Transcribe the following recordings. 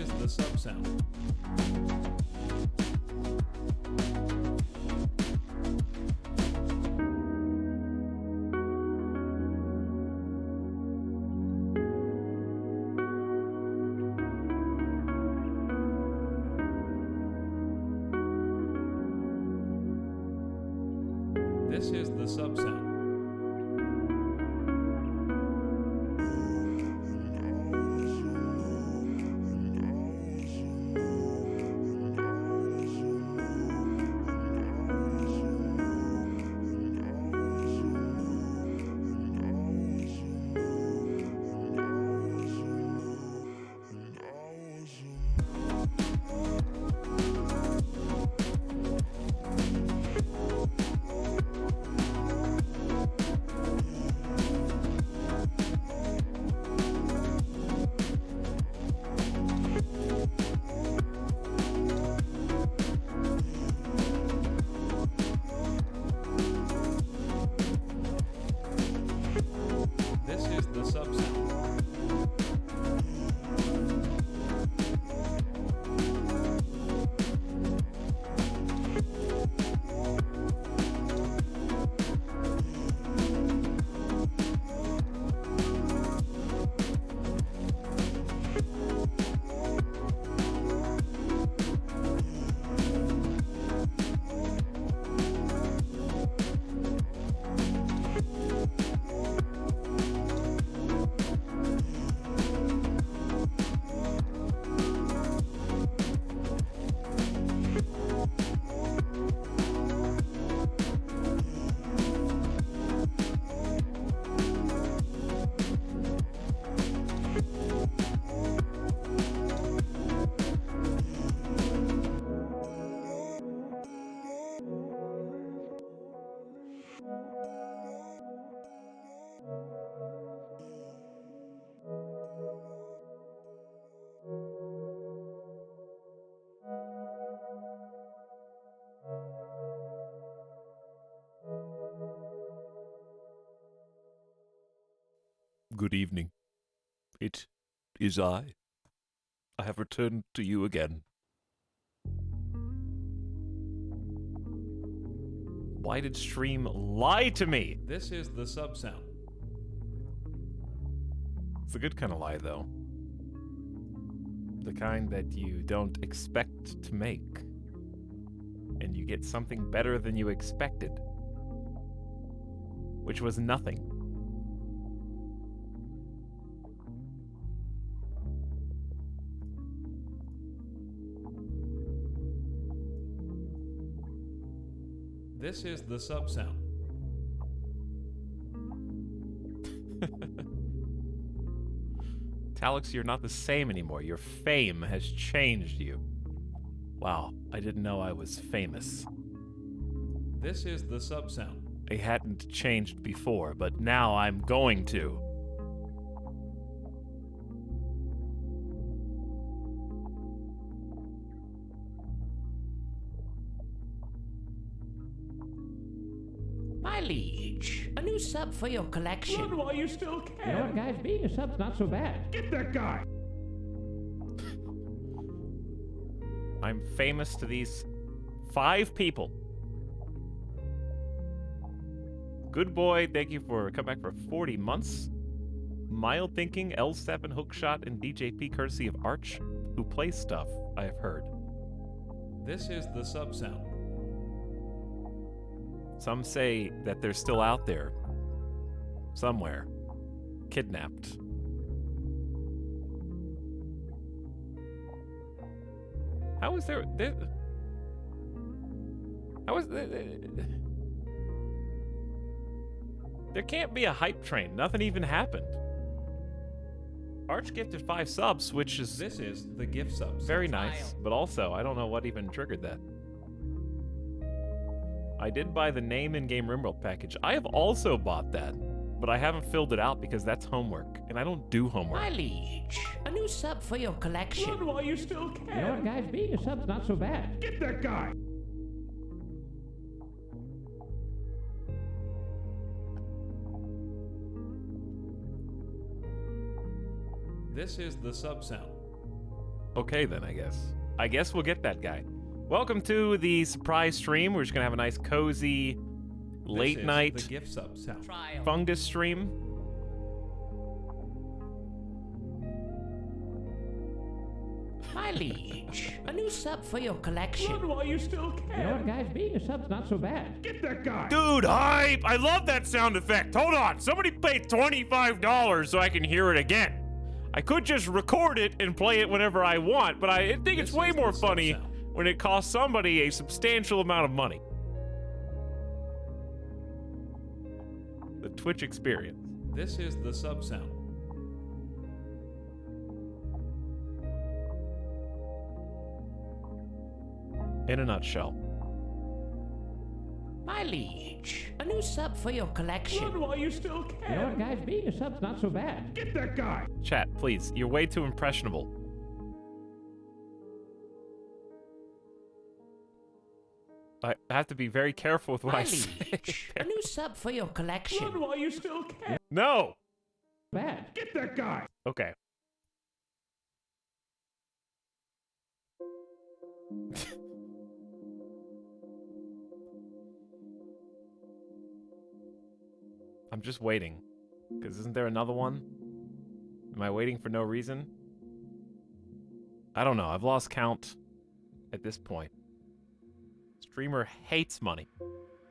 is the sub sound. This is the sub sound. This is the sub sound. Good evening. It is I. I have returned to you again. Why did Stream lie to me? This is the sub sound. It's a good kind of lie, though. The kind that you don't expect to make. And you get something better than you expected. Which was nothing. This is the sub sound. Etalyx, you're not the same anymore. Your fame has changed you. Wow, I didn't know I was famous. This is the sub sound. I hadn't changed before, but now I'm going to. My liege, a new sub for your collection. Run while you still can. You know what, guys? Being a sub's not so bad. Get that guy. I'm famous to these 5 people. Good boy, thank you for coming back for 40 months. Mild Thinking, L7, Hookshot, and DJP, courtesy of Arch, who plays stuff, I have heard. This is the sub sound. Some say that they're still out there. Somewhere. Kidnapped. How is there... How is there... There can't be a hype train. Nothing even happened. Arch gifted 5 subs, which is... This is the gift subs. Very nice, but also, I don't know what even triggered that. I did buy the name in-game RimWorld package. I have also bought that, but I haven't filled it out because that's homework, and I don't do homework. My liege, a new sub for your collection. Run while you still can. You know what, guys? Being a sub's not so bad. Get that guy. This is the sub sound. Okay then, I guess. I guess we'll get that guy. Welcome to the surprise stream. We're just gonna have a nice cozy late This is night the gift sub sound. fungus stream. My liege, a new sub for your collection. Run while you still You know can. what, guys? Being a sub's not so bad. Get that guy. Dude, hype! I love that sound effect. Hold on. Somebody pay $25 so I can hear it again. I could just record it and play it whenever I want, but I think it's This way is more the funny sub-sound. when it costs somebody a substantial amount of money. The Twitch experience. This is the sub sound. In a nutshell. My liege, a new sub for your collection. Run while you still You know what, can. guys? Being a sub's not so bad. Get that guy. Chat, please. You're way too impressionable. I have to be very careful with what My I say. liege, a new sub for your collection. Run while you still can. No! Bad. Get that guy. Okay. I'm just waiting. Because isn't there another one? Am I waiting for no reason? I don't know. I've lost count at this point. Streamer hates money.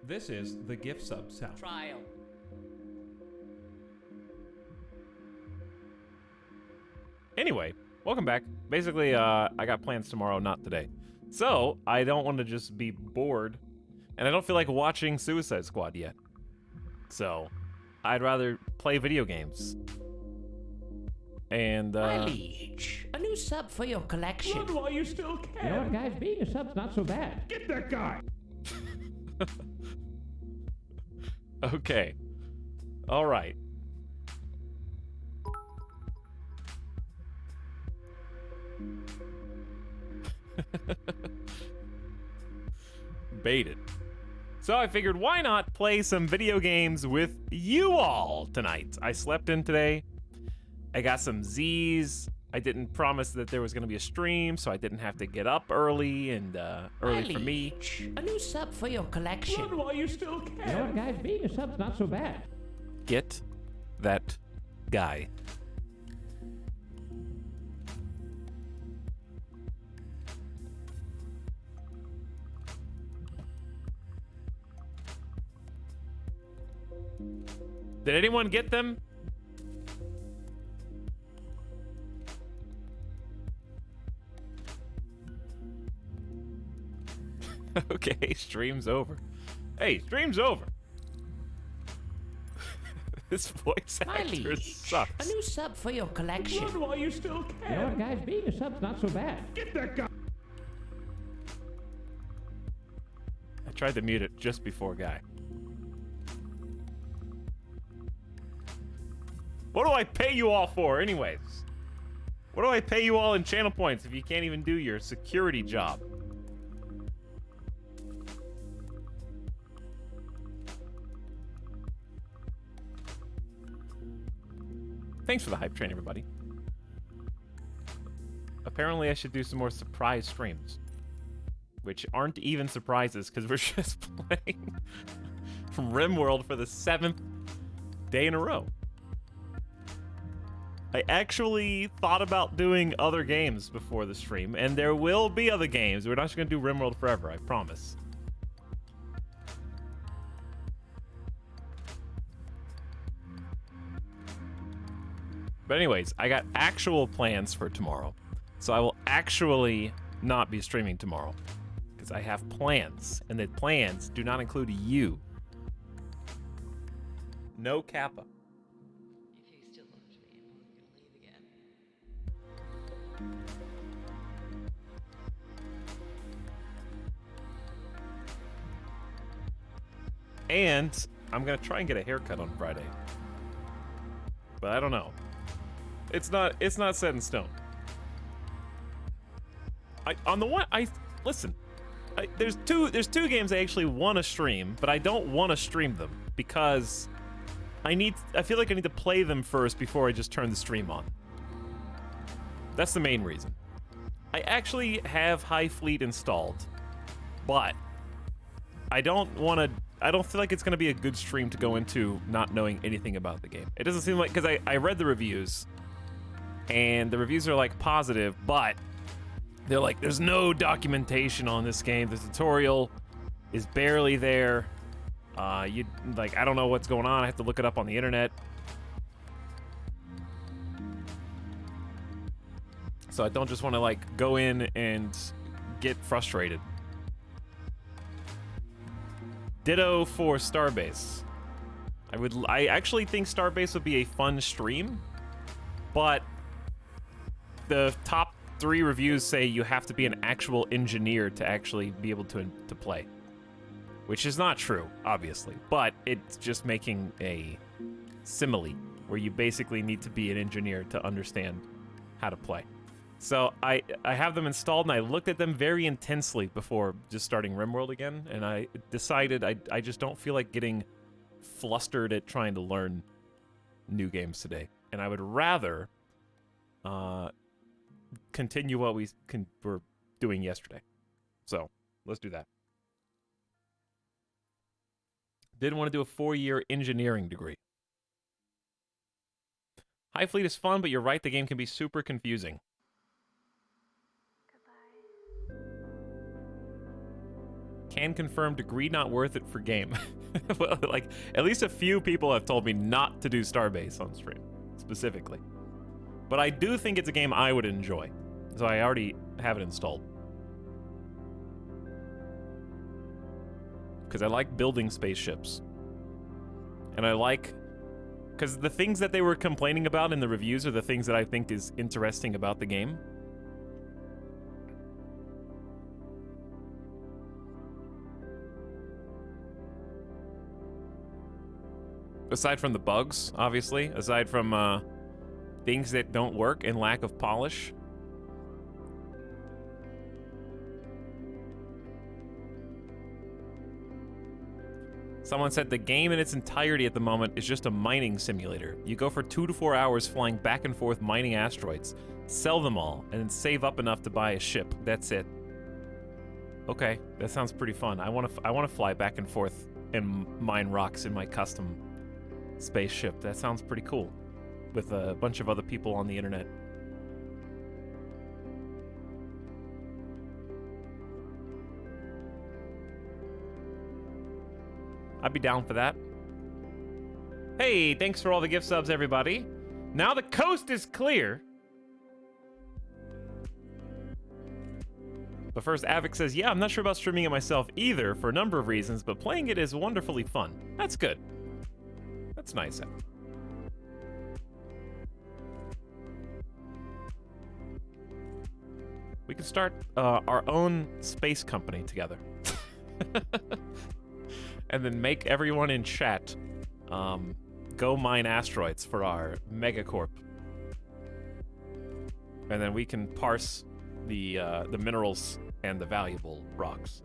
This is the gift sub sound. Trial. Anyway, welcome back. Basically, I got plans tomorrow, not today. So, I don't want to just be bored, and I don't feel like watching Suicide Squad yet. So, I'd rather play video games. And, My liege, a new sub for your collection. Run while you still You know what, can. guys? Being a sub's not so bad. Get that guy. okay. Alright. Baited. So I figured, why not play some video games with you all tonight? I slept in today. I got some Z's. I didn't promise that there was going to be a stream, so I didn't have to get up early and My early for me. liege, a new sub for your collection. Run while you still You know can. what, guys? Being a sub's not so bad. Get that guy. Did anyone get them? Okay, stream's over. Hey, stream's over. This voice My actor liege, a sucks. new sub for your collection. Run while you still You know what, can. guys? Being a sub's not so bad. Get that guy. I tried to mute it just before Guy. What do I pay you all for, anyways? What do I pay you all in channel points if you can't even do your security job? Thanks for the hype train, everybody. Apparently, I should do some more surprise streams. Which aren't even surprises, because we're just playing RimWorld for the 7th day in a row. I actually thought about doing other games before the stream, and there will be other games. We're not just going to do RimWorld forever, I promise. But anyways, I got actual plans for tomorrow. So I will actually not be streaming tomorrow. Because I have plans, and the plans do not include you. No Kappa. If you still loved me, I wasn't gonna leave again. And I'm gonna try and get a haircut on Friday. But I don't know. It's not set in stone. Listen. There's two games I actually want to stream, but I don't want to stream them because I feel like I need to play them first before I just turn the stream on. That's the main reason. I actually have High Fleet installed, but I don't feel like it's going to be a good stream to go into not knowing anything about the game. It doesn't seem like, because I read the reviews, and the reviews are like positive, but they're like, there's no documentation on this game. The tutorial is barely there. I don't know what's going on. I have to look it up on the internet. So I don't just want to like go in and get frustrated. Ditto for Starbase. I actually think Starbase would be a fun stream, but the top 3 reviews say you have to be an actual engineer to actually be able to play. Which is not true, obviously, but it's just making a simile where you basically need to be an engineer to understand how to play. So I have them installed, and I looked at them very intensely before just starting RimWorld again, and I decided I just don't feel like getting flustered at trying to learn new games today. And I would rather continue what we were doing yesterday. So let's do that. Didn't want to do a 4-year engineering degree. High Fleet is fun, but you're right, the game can be super confusing. Can confirm degree not worth it for game. Well, like, at least a few people have told me not to do Starbase on stream, specifically. But I do think it's a game I would enjoy, so I already have it installed. Because I like building spaceships. And I like... Because the things that they were complaining about in the reviews are the things that I think is interesting about the game. Aside from the bugs, obviously. Aside from things that don't work and lack of polish. Someone said the game in its entirety at the moment is just a mining simulator. You go for 2 to 4 hours flying back and forth mining asteroids, sell them all, and then save up enough to buy a ship. That's it. Okay, that sounds pretty fun. I want to fly back and forth and mine rocks in my custom spaceship. That sounds pretty cool. With a bunch of other people on the internet. I'd be down for that. Hey, thanks for all the gift subs, everybody. Now the coast is clear. But first, Avic says, yeah, I'm not sure about streaming it myself either for a number of reasons, but playing it is wonderfully fun. That's good. That's nice. We can start our own space company together. And then make everyone in chat go mine asteroids for our megacorp. And then we can parse the minerals and the valuable rocks.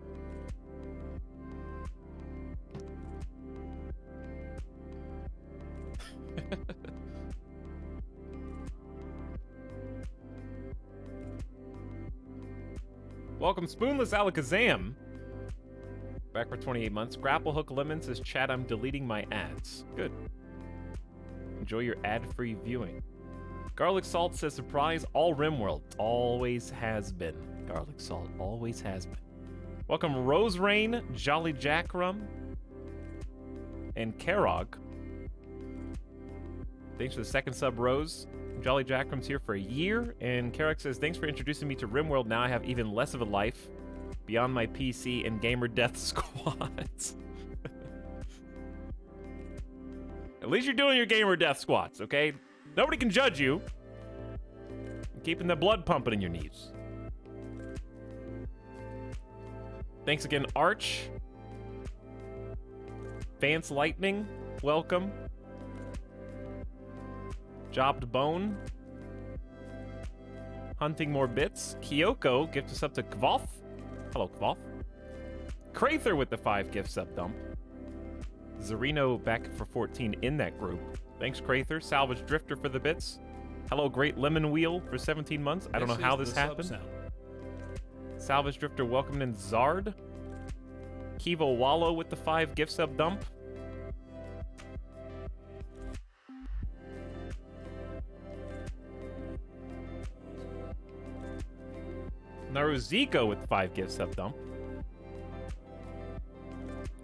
Welcome, Spoonless Alakazam. Back for 28 months. Grapplehook Lemon says, chat, I'm deleting my ads. Good. Enjoy your ad-free viewing. Garlic Salt says, surprise, all RimWorld. Always has been. Garlic Salt, always has been. Welcome, Rose Rain, Jolly Jack Rum, and Karog. Thanks for the second sub, Rose. Jolly Jack Rum's here for a year, and Karog says, thanks for introducing me to RimWorld. Now I have even less of a life beyond my PC and gamer death squads. At least you're doing your gamer death squats, okay? Nobody can judge you. You're keeping the blood pumping in your knees. Thanks again, Arch. Vance Lightning, welcome. Jobbed Bone. Hunting More Bits. Kyoko, gift us up to Kvolf. Hello, Kvolf. Crather with the 5 gift sub dump. Zarino back for 14 in that group. Thanks, Crather. Salvage Drifter for the bits. Hello, Great Lemon Wheel for 17 months. I don't know how this happened. Salvage Drifter welcomed in Zard. Kiva Wallow with the 5 gift sub dump. Naruziko with 5 gift sub dump.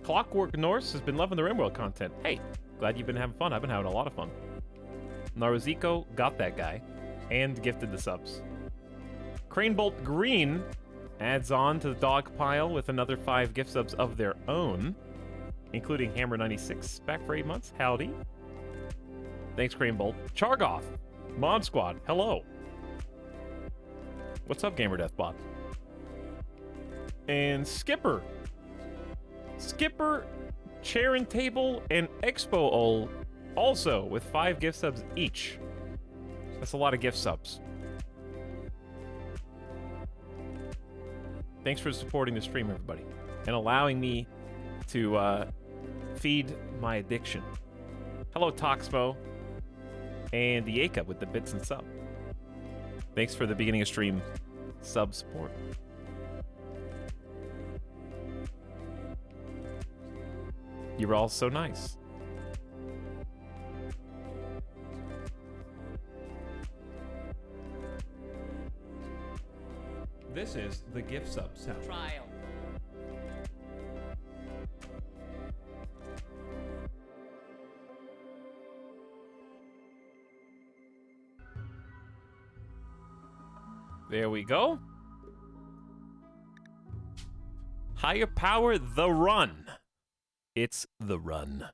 Clockwork Norse has been loving the RimWorld content. Hey, glad you've been having fun. I've been having a lot of fun. Naruziko got that guy and gifted the subs. Cranebolt Green adds on to the dog pile with another 5 gift subs of their own, including Hammer96 back for 8 months. Howdy. Thanks, Cranebolt. Chargoth, Mod Squad, hello. What's up, Gamer Deathbot? And Skipper, Chair and Table, and Expo also with 5 gift subs each. That's a lot of gift subs. Thanks for supporting the stream, everybody, and allowing me to feed my addiction. Hello, Toxpo, and the Aka with the bits and sub. Thanks for the beginning of stream sub support. You were all so nice. This is the gift sub sound. Trial. There we go. Higher power, the run. It's the run.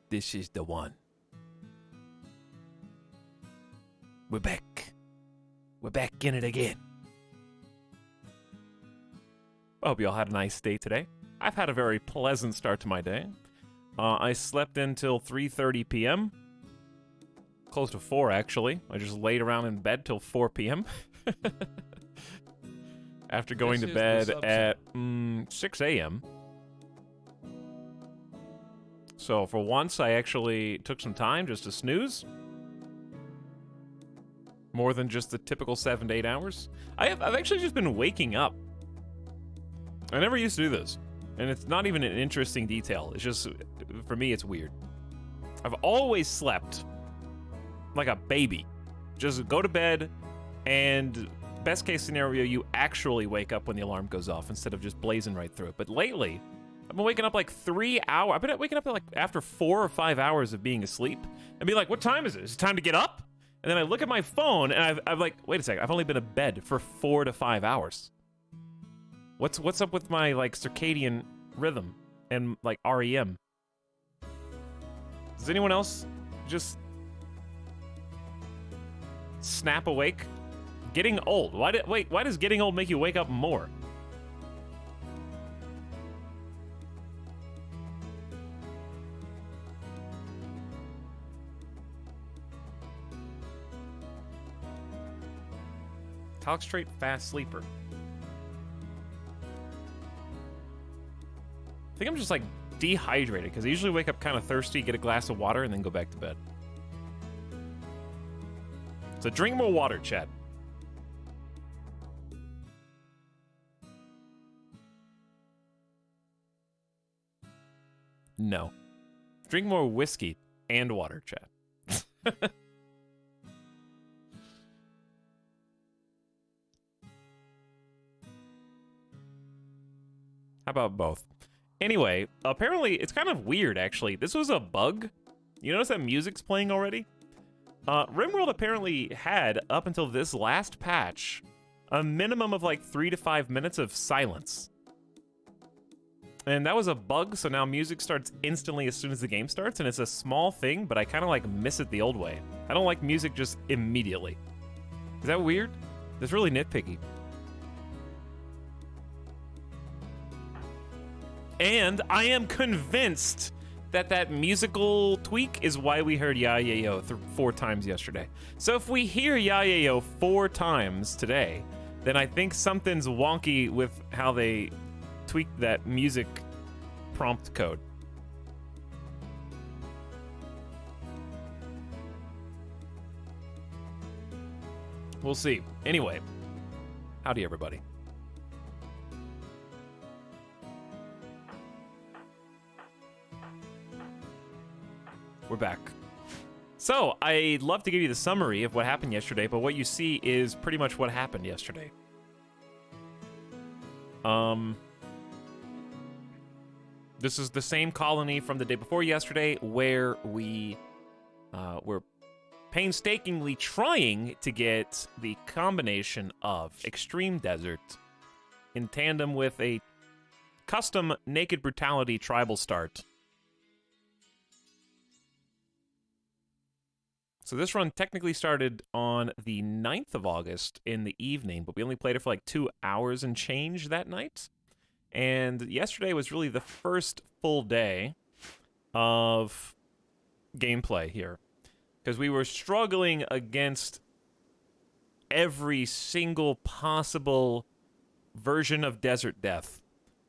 This is the one. We're back. We're back in it again. I hope you all had a nice day today. I've had a very pleasant start to my day. I slept until 3:30 p.m. Close to 4, actually. I just laid around in bed till 4 p.m. After going This to is bed the at 6 a.m. So for once, I actually took some time just to snooze. More than just the typical 7 to 8 hours. I've actually just been waking up. I never used to do this. And it's not even an interesting detail. It's just, for me, it's weird. I've always slept like a baby. Just go to bed, and best case scenario, you actually wake up when the alarm goes off instead of just blazing right through it. But lately, I've been waking up like 3 hours. I've been waking up like after 4 or 5 hours of being asleep and be like, what time is it? Is it time to get up? And then I look at my phone and I'm like, wait a second, I've only been in bed for 4 to 5 hours. What's up with my like circadian rhythm and like REM? Does anyone else just snap awake? Getting old. Why does getting old make you wake up more? Talk straight, fast sleeper. I think I'm just like dehydrated because I usually wake up kind of thirsty, get a glass of water, and then go back to bed. So drink more water, chat. No. Drink more whiskey and water, chat. How about both? Anyway, apparently it's kind of weird, actually. This was a bug. You notice that music's playing already? RimWorld apparently had, up until this last patch, a minimum of like 3 to 5 minutes of silence. And that was a bug, so now music starts instantly as soon as the game starts, and it's a small thing, but I kind of like miss it the old way. I don't like music just immediately. Is that weird? That's really nitpicky. And I am convinced that that musical tweak is why we heard Ya Ya Yo 4 times yesterday. So if we hear Ya Ya Yo 4 times today, then I think something's wonky with how they tweaked that music prompt code. We'll see. Anyway, howdy, everybody. We're back. So, I'd love to give you the summary of what happened yesterday, but what you see is pretty much what happened yesterday. This is the same colony from the day before yesterday, where we were painstakingly trying to get the combination of extreme desert in tandem with a custom naked brutality tribal start. So this run technically started on the 9th of August in the evening, but we only played it for like 2 hours and change that night. And yesterday was really the first full day of gameplay here, because we were struggling against every single possible version of desert death.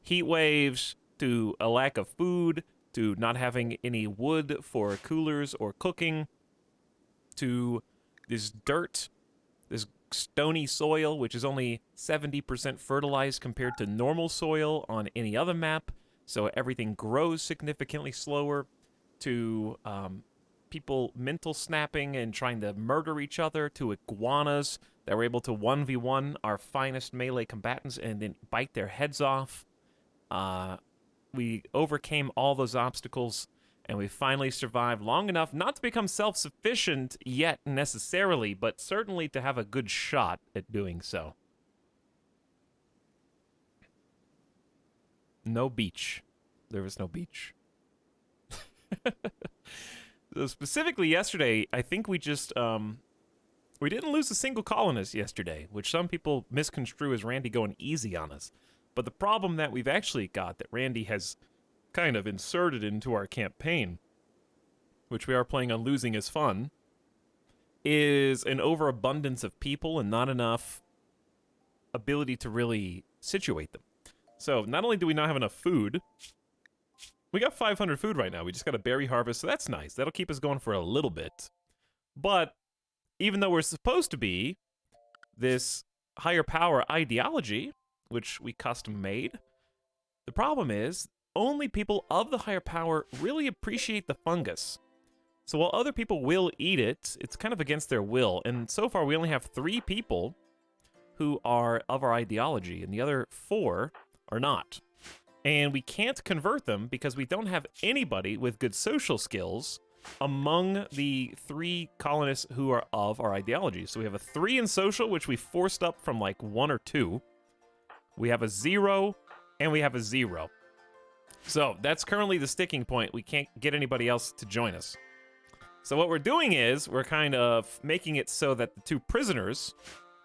Heat waves, to a lack of food, to not having any wood for coolers or cooking, to this dirt, this stony soil, which is only 70% fertilized compared to normal soil on any other map, so everything grows significantly slower, to people mental snapping and trying to murder each other, to iguanas that were able to 1v1 our finest melee combatants and then bite their heads off. We overcame all those obstacles, and we finally survived long enough not to become self-sufficient yet necessarily, but certainly to have a good shot at doing so. No beach. There was no beach. So specifically yesterday, I think we just, we didn't lose a single colonist yesterday, which some people misconstrue as Randy going easy on us. But the problem that we've actually got, that Randy has kind of inserted into our campaign, which we are playing on Losing is Fun, is an overabundance of people and not enough ability to really situate them. So not only do we not have enough food, we got 500 food right now. We just got a berry harvest, so that's nice. That'll keep us going for a little bit. But even though we're supposed to be this higher power ideology, which we custom made, the problem is only people of the higher power really appreciate the fungus. So while other people will eat it, it's kind of against their will. And so far we only have 3 people who are of our ideology, and the other 4 are not. And we can't convert them because we don't have anybody with good social skills among the 3 colonists who are of our ideology. So we have a 3 in social, which we forced up from like 1 or 2. We have a 0, and we have a 0. So that's currently the sticking point. We can't get anybody else to join us. So what we're doing is we're kind of making it so that the 2 prisoners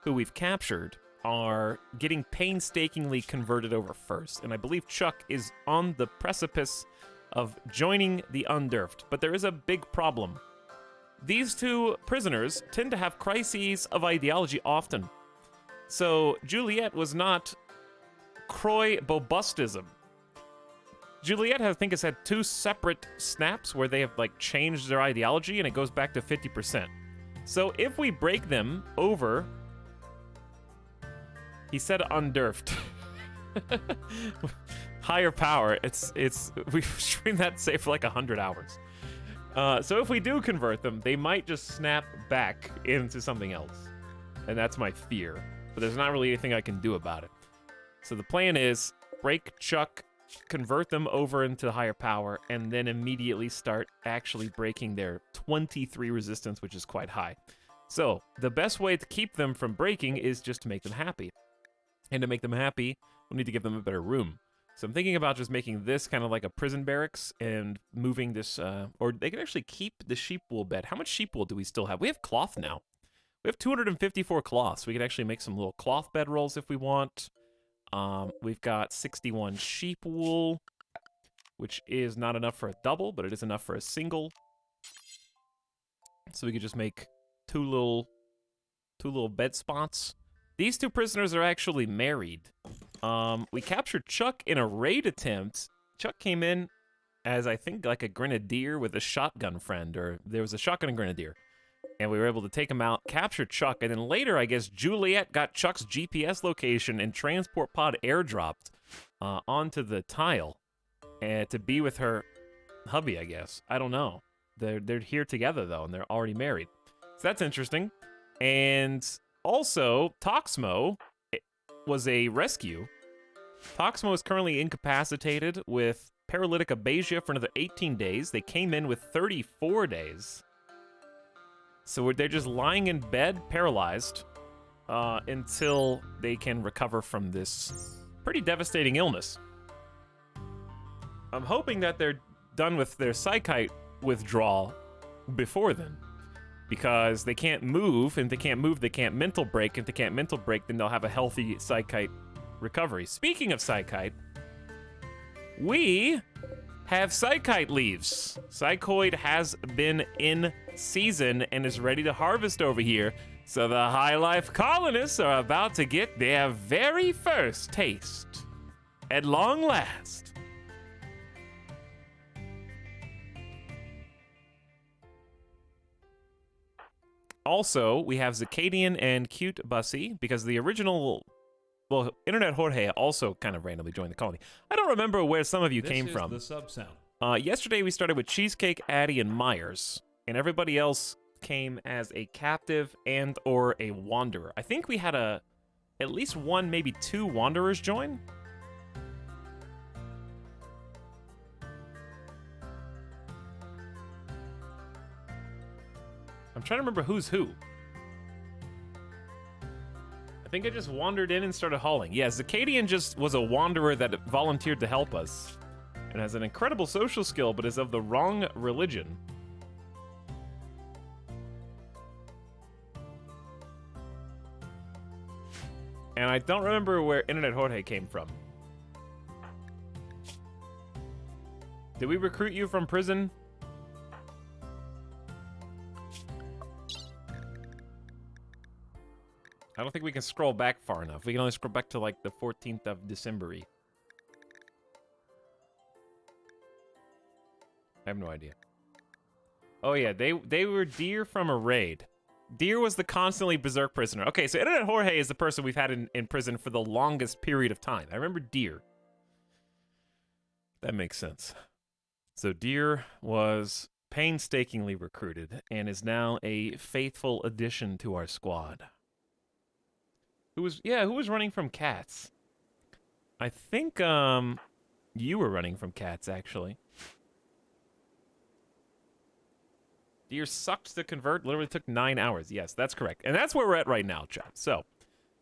who we've captured are getting painstakingly converted over first. And I believe Chuck is on the precipice of joining the Undurfed. But there is a big problem. These 2 prisoners tend to have crises of ideology often. So Juliet was not Croy Bobustism. Juliet, I think, has had 2 separate snaps where they have, like, changed their ideology, and it goes back to 50%. So if we break them over... He said undurfed. Higher power. We've streamed that, say, for like 100 hours. So if we do convert them, they might just snap back into something else. And that's my fear. But there's not really anything I can do about it. So the plan is break Chuck, convert them over into higher power, and then immediately start actually breaking their 23 resistance, which is quite high. So the best way to keep them from breaking is just to make them happy. And to make them happy, we'll need to give them a better room. So I'm thinking about just making this kind of like a prison barracks and moving this, or they can actually keep the sheep wool bed. How much sheep wool do we still have? We have cloth now. We have 254 cloths. We could actually make some little cloth bedrolls if we want. We've got 61 sheep wool, which is not enough for a double, but it is enough for a single. So we could just make two little bed spots. These 2 prisoners are actually married. We captured Chuck in a raid attempt. Chuck came in as, I think, like a grenadier with a shotgun friend, or there was a shotgun and grenadier. and we were able to take him out, capture Chuck, and then later, I guess, Juliet got Chuck's GPS location and transport pod airdropped onto the tile and to be with her hubby, I guess. I don't know. They're here together, though, and they're already married. So that's interesting. And also, Toxmo was a rescue. Toxmo is currently incapacitated with paralytic abasia for another 18 days. They came in with 34 days. So they're just lying in bed, paralyzed, until they can recover from this pretty devastating illness. I'm hoping that they're done with their psychite withdrawal before then, because they can't move, and if they can't move, they can't mental break. If they can't mental break, then they'll have a healthy psychite recovery. Speaking of psychite, we have psychite leaves. Psychoid has been in season and is ready to harvest over here. So the High Life colonists are about to get their very first taste. At long last. Also, we have Zacadian and Cute Bussy, because the original... Well, Internet Jorge also kind of randomly joined the colony. I don't remember where some of you came from. This is the sub sound. Yesterday we started with Cheesecake, Addie, and Myers, and everybody else came as a captive and or a wanderer. I think we had at least one, maybe two wanderers join. I'm trying to remember who's who. I think I just wandered in and started hauling. Yeah, Zacadian just was a wanderer that volunteered to help us. And has an incredible social skill, but is of the wrong religion. And I don't remember where Internet Jorge came from. Did we recruit you from prison? I don't think we can scroll back far enough. We can only scroll back to like the 14th of December-y. I have no idea. Oh yeah, they were Deer from a raid. Deer was the constantly berserk prisoner. Okay, so Internet Jorge is the person we've had in prison for the longest period of time. I remember Deer. That makes sense. So Deer was painstakingly recruited and is now a faithful addition to our squad. Who was running from Cats? I think you were running from Cats, actually. Deer sucked to convert, literally took 9 hours. Yes, that's correct. And that's where we're at right now, chat. So,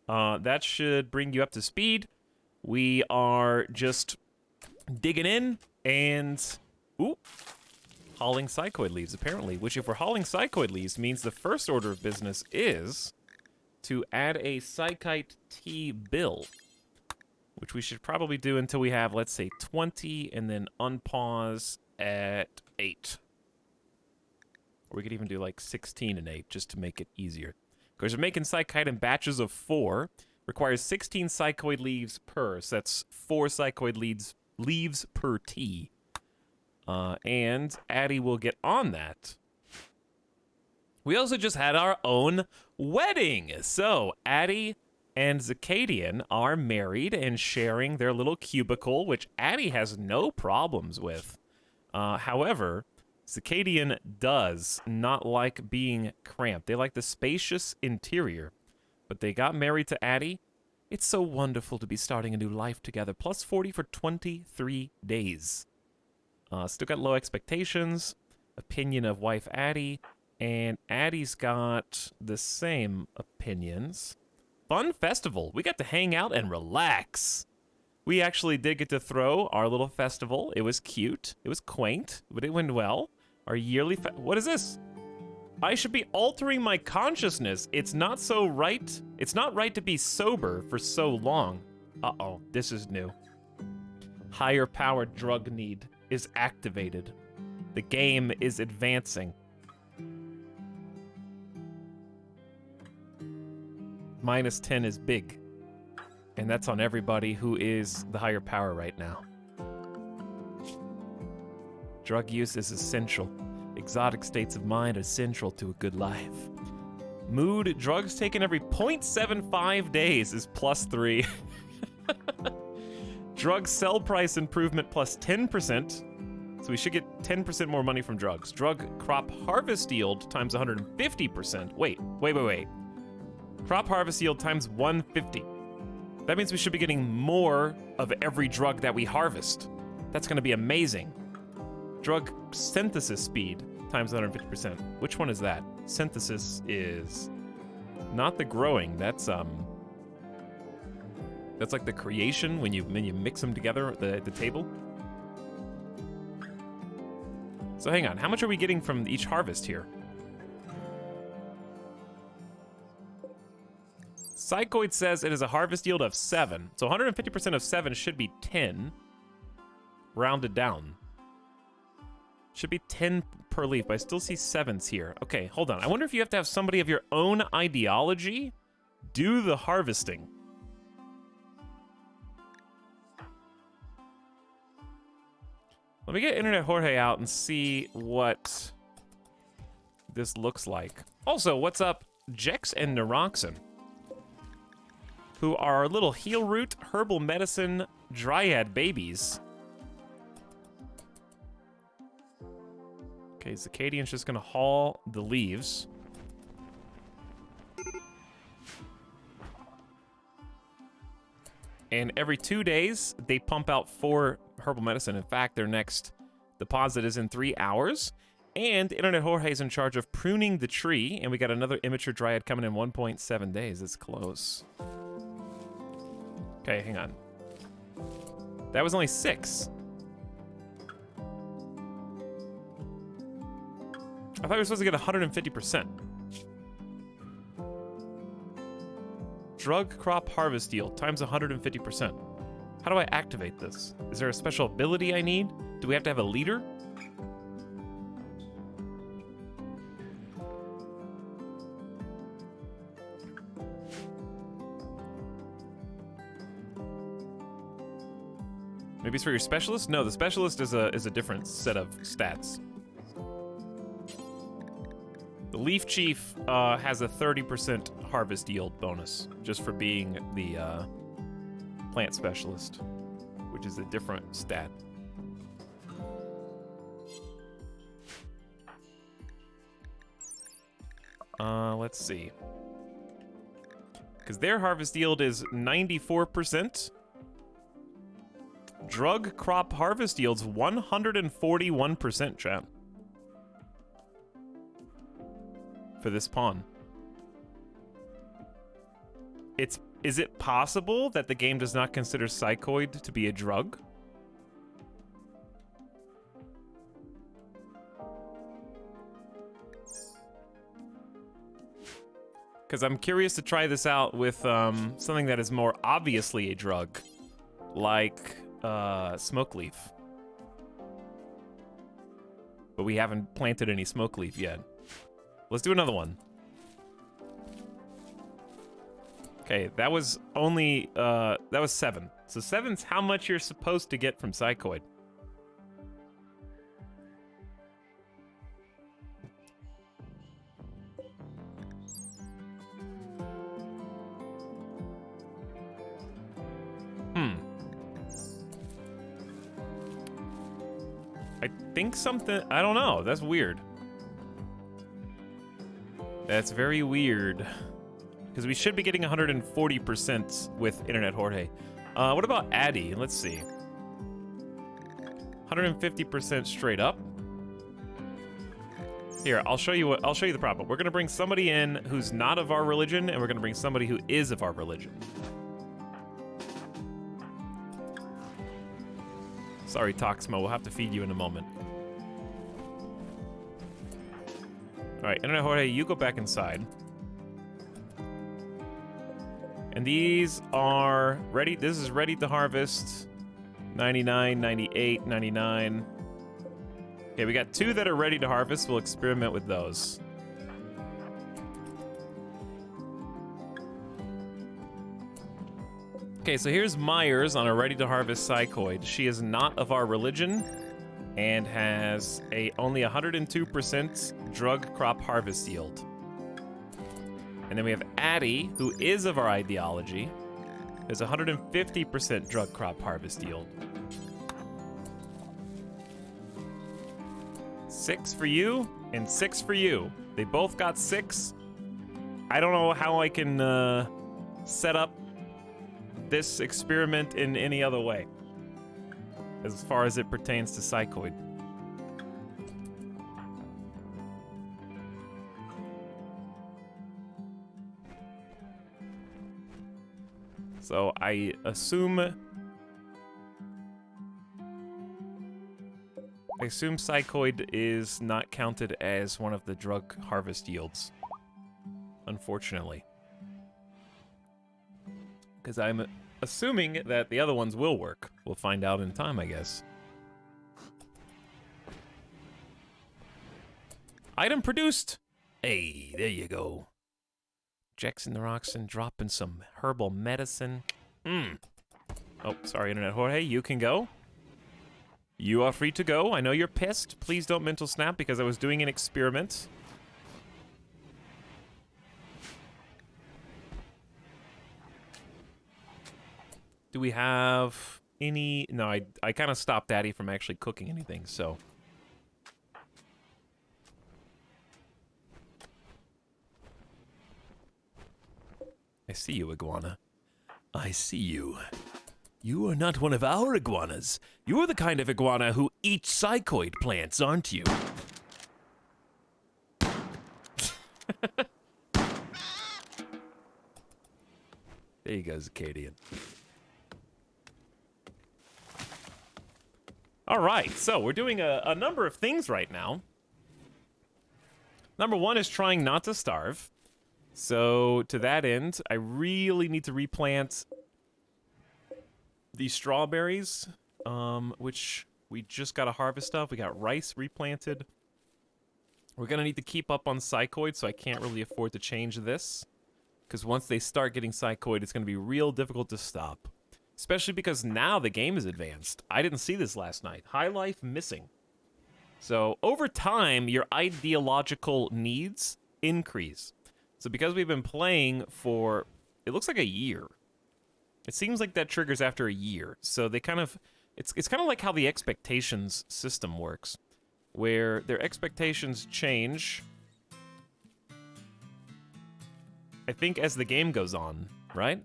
that should bring you up to speed. We are just digging in and, hauling psychoid leaves, apparently. Which, if we're hauling psychoid leaves, means the first order of business is to add a psychite T bill, which we should probably do until we have, let's say, 20, and then unpause at 8. Or we could even do like 16 and 8 just to make it easier. Because we're making psychite in batches of 4. Requires 16 psychoid leaves per, so that's 4 psychoid leaves per T. And Addie will get on that. We also just had our own wedding. So Addie and Zacadian are married and sharing their little cubicle, which Addie has no problems with. However, Zacadian does not like being cramped. They like the spacious interior. But they got married to Addie. It's so wonderful to be starting a new life together. Plus 40 for 23 days. Still got low expectations. Opinion of wife Addie. And Addie's got the same opinions. Fun festival. We got to hang out and relax. We actually did get to throw our little festival. It was cute. It was quaint, but it went well. Our yearly what is this? I should be altering my consciousness. It's not so right. It's not right to be sober for so long. Uh-oh, this is new. Higher power drug need is activated. The game is advancing. -10 is big. And that's on everybody who is the higher power right now. Drug use is essential. exotic states of mind are central to a good life. Mood, drugs taken every 0.75 days is +3. Drug sell price improvement +10%. So we should get 10% more money from drugs. Drug crop harvest yield times 150%. Wait. Crop harvest yield times 150. That means we should be getting more of every drug that we harvest. That's gonna be amazing. Drug synthesis speed times 150%. Which one is that? Synthesis is not the growing. That's like the creation when you mix them together at the table. So hang on, how much are we getting from each harvest here? Psychoid says it is a harvest yield of 7. So 150% of 7 should be 10. Rounded down. Should be 10 per leaf, but I still see 7s here. Okay, hold on. I wonder if you have to have somebody of your own ideology do the harvesting. Let me get Internet Jorge out and see what this looks like. Also, what's up, Jex and Neuroxin, who are little heel root herbal medicine dryad babies. Okay, Zacadian's just gonna haul the leaves. And every 2 days, they pump out 4 herbal medicine. In fact, their next deposit is in 3 hours. And Internet Jorge is in charge of pruning the tree. And we got another immature dryad coming in 1.7 days. It's close. Okay, hang on. That was only 6. I thought we were supposed to get 150%. Drug crop harvest yield times 150%. How do I activate this? Is there a special ability I need? Do we have to have a leader? Maybe it's for your specialist? No, the specialist is a different set of stats. The Leaf Chief has a 30% harvest yield bonus just for being the plant specialist, which is a different stat. Let's see. Because their harvest yield is 94%. Drug crop harvest yields 141%, chat. For this pawn. Is it possible that the game does not consider Psychoid to be a drug? Because I'm curious to try this out with something that is more obviously a drug, like smoke leaf. But we haven't planted any smoke leaf yet. Let's do another one. Okay, that was only, that was 7. So 7's how much you're supposed to get from Psychoid. I think something, I don't know, that's weird. That's very weird. Because we should be getting 140% with Internet Jorge. What about Addy? Let's see. 150% straight up. Here, I'll show you the problem. We're gonna bring somebody in who's not of our religion, and we're gonna bring somebody who is of our religion. Sorry, Toxmo, we'll have to feed you in a moment. Alright, Internet Jorge, you go back inside. And these are ready. This is ready to harvest. 99, 98, 99. Okay, we got 2 that are ready to harvest. We'll experiment with those. Okay, so here's Myers on a ready to harvest Psychoid. She is not of our religion. and has a only 102% drug crop harvest yield. And then we have Addie, who is of our ideology, has 150% drug crop harvest yield. 6 for you and 6 for you. They both got 6. I don't know how I can set up this experiment in any other way, as far as it pertains to Psychoid. So I assume Psychoid is not counted as one of the drug harvest yields, unfortunately. Because I'm assuming that the other ones will work. We'll find out in time, I guess. Item produced! Hey, there you go. Jackson the Roxon dropping some herbal medicine. Oh, sorry, Internet Jorge, you can go. You are free to go. I know you're pissed. Please don't mental snap because I was doing an experiment. Do we have any... No, I kind of stopped Daddy from actually cooking anything, so... I see you, iguana. I see you. You are not one of our iguanas. You're the kind of iguana who eats psychoid plants, aren't you? There you go, Zacadian. All right, so we're doing a number of things right now. Number one is trying not to starve. So, to that end, I really need to replant these strawberries, which we just got a harvest of. We got rice replanted. We're going to need to keep up on Psychoid, so I can't really afford to change this. Because once they start getting Psychoid, it's going to be real difficult to stop. Especially because now the game is advanced. I didn't see this last night. High life missing. So, over time, your ideological needs increase. So because we've been playing for, it looks like a year. It seems like that triggers after a year. So they kind of, it's kind of like how the expectations system works, where their expectations change, I think, as the game goes on, right?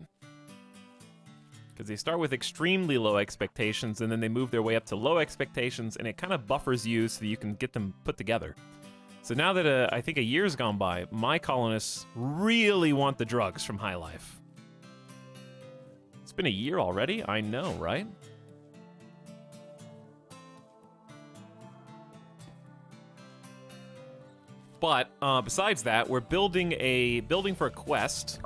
Because they start with extremely low expectations, and then they move their way up to low expectations, and it kind of buffers you so that you can get them put together. So now that I think a year's gone by, my colonists really want the drugs from High Life. It's been a year already? I know, right? But besides that, we're building for a quest.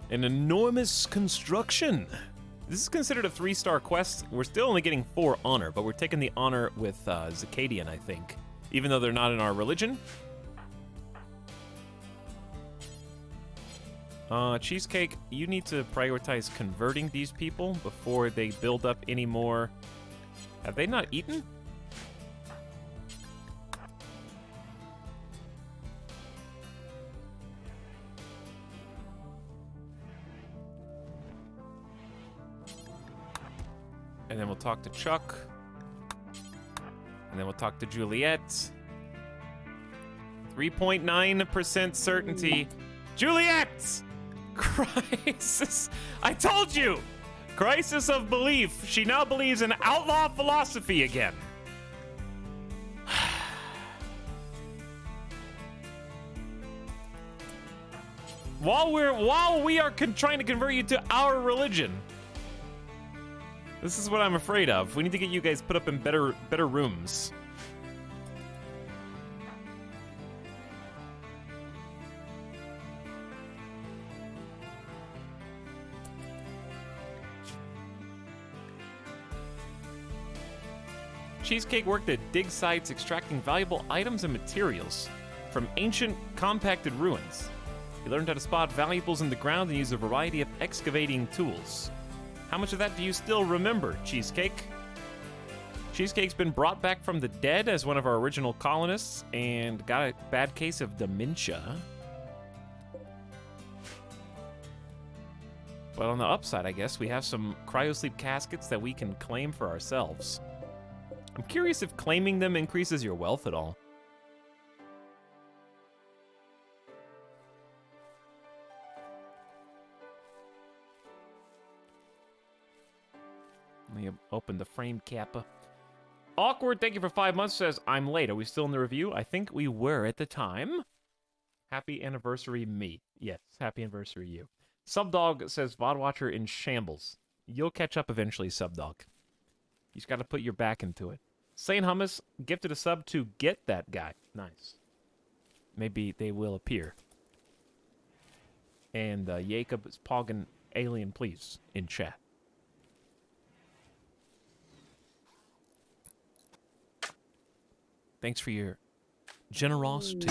An enormous construction. This is considered a 3-star quest. We're still only getting 4 honor, but we're taking the honor with Zacadian, I think. Even though they're not in our religion. Cheesecake, you need to prioritize converting these people before they build up any more. Have they not eaten? And then we'll talk to Chuck. And then we'll talk to Juliet. 3.9% certainty. Juliet! Crisis. I told you! Crisis of belief. She now believes in outlaw philosophy again. While we are trying to convert you to our religion. This is what I'm afraid of. We need to get you guys put up in better rooms. Cheesecake worked at dig sites extracting valuable items and materials from ancient compacted ruins. He learned how to spot valuables in the ground and use a variety of excavating tools. How much of that do you still remember, Cheesecake? Cheesecake's been brought back from the dead as one of our original colonists and got a bad case of dementia. But on the upside, I guess, we have some cryosleep caskets that we can claim for ourselves. I'm curious if claiming them increases your wealth at all. Let me open the frame kappa. Awkward, thank you for 5 months, says, I'm late. Are we still in the review? I think we were at the time. Happy anniversary, me. Yes, happy anniversary, you. Subdog says, VOD Watcher in shambles. You'll catch up eventually, Subdog. You just got to put your back into it. Saint Hummus gifted a sub to Get That Guy. Nice. Maybe they will appear. And Jacob is pogging Alien Please in chat. Thanks for your generosity.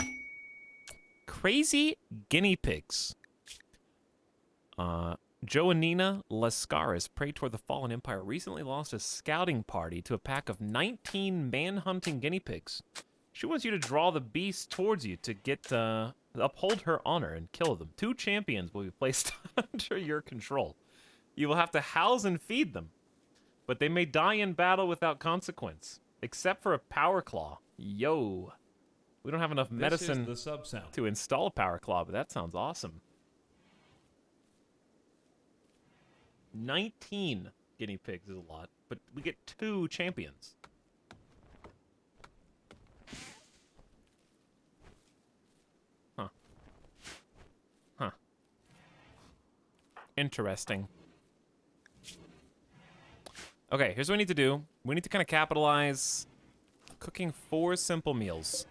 Crazy guinea pigs. Joe and Nina Lascaris, prey toward the fallen empire, recently lost a scouting party to a pack of 19 man-hunting guinea pigs. She wants you to draw the beast towards you to get uphold her honor and kill them. 2 champions will be placed under your control. You will have to house and feed them, but they may die in battle without consequence, except for a power claw. Yo. We don't have enough medicine the sub sound. to install a power claw, but that sounds awesome. 19 guinea pigs is a lot, but we get 2 champions. Huh. Huh. Interesting. Okay, here's what we need to do. We need to kind of capitalize cooking 4 simple meals.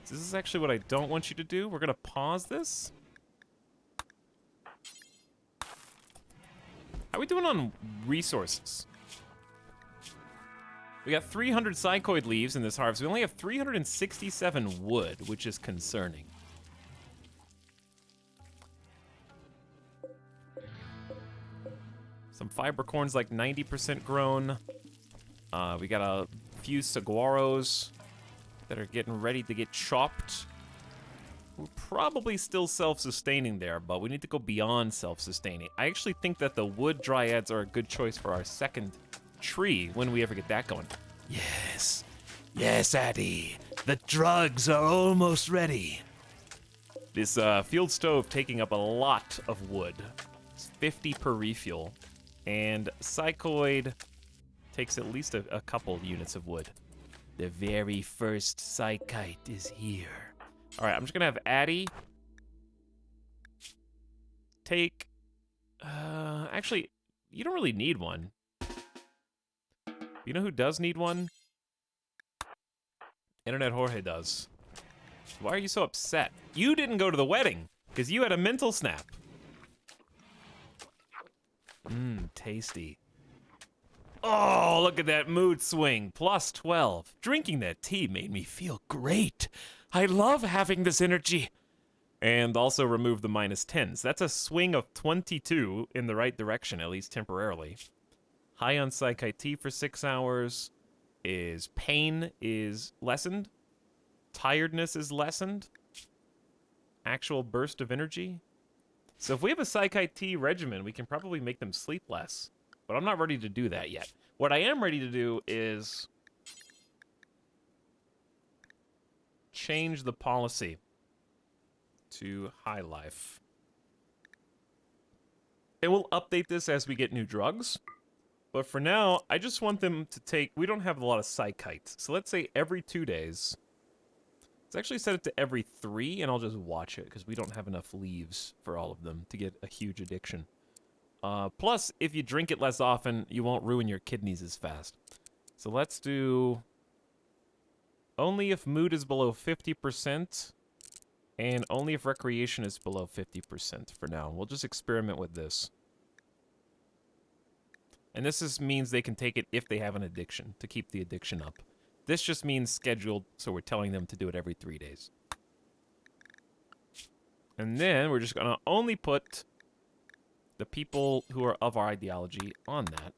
This is actually what I don't want you to do. We're going to pause this. How are we doing on resources? We got 300 psychoid leaves in this harvest. We only have 367 wood, which is concerning. Some fibercorn's like 90% grown. We got a few saguaros that are getting ready to get chopped. We're probably still self-sustaining there, but we need to go beyond self-sustaining. I actually think that the wood dryads are a good choice for our second tree when we ever get that going. Yes. Yes, Addy. The drugs are almost ready. This field stove taking up a lot of wood. It's 50 per refuel. And psychoid takes at least a couple units of wood. The very first psychite is here. All right, I'm just gonna have Addy take. Actually, you don't really need one. You know who does need one? Internet Jorge does. Why are you so upset? You didn't go to the wedding because you had a mental snap. Mmm, tasty. Oh, look at that mood swing. Plus 12. Drinking that tea made me feel great. I love having this energy. And also remove the -10s. That's a swing of 22 in the right direction, at least temporarily. High on Psychite Tea for 6 hours. Pain is lessened. Tiredness is lessened. Actual burst of energy. So if we have a Psychite Tea regimen, we can probably make them sleep less. But I'm not ready to do that yet. What I am ready to do is change the policy to high life. And we'll update this as we get new drugs. But for now, I just want them to take... We don't have a lot of psychites. So let's say every 2 days. Let's actually set it to every 3, and I'll just watch it, because we don't have enough leaves for all of them to get a huge addiction. Plus, if you drink it less often, you won't ruin your kidneys as fast. So let's do... Only if mood is below 50%, and only if recreation is below 50% for now. We'll just experiment with this. And this means they can take it if they have an addiction, to keep the addiction up. This just means scheduled, so we're telling them to do it every 3 days. And then we're just going to only put the people who are of our ideology on that.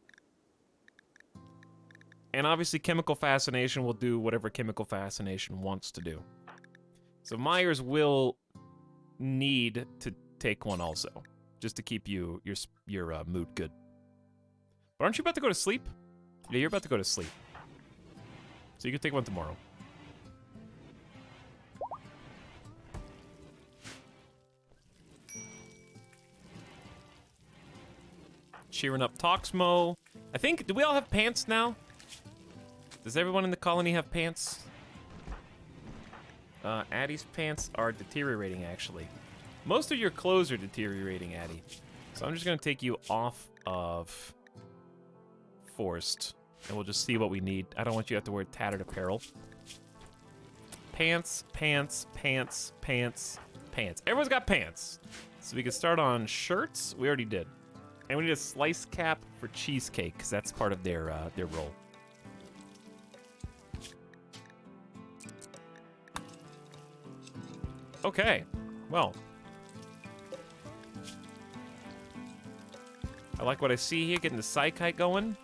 And obviously chemical fascination will do whatever chemical fascination wants to do. So Myers will need to take one also, just to keep your mood good. But aren't you about to go to sleep? Yeah, you're about to go to sleep. So you can take one tomorrow. Cheering up Toxmo. I think, do we all have pants now? Does everyone in the colony have pants? Addie's pants are deteriorating, actually. Most of your clothes are deteriorating, Addie. So I'm just gonna take you off of Forced, and we'll just see what we need. I don't want you to have to wear tattered apparel. Pants, pants, pants, pants, pants. Everyone's got pants. So we can start on shirts. We already did. And we need a slice cap for cheesecake, because that's part of their role. Okay, well. I like what I see here, getting the Psykite going.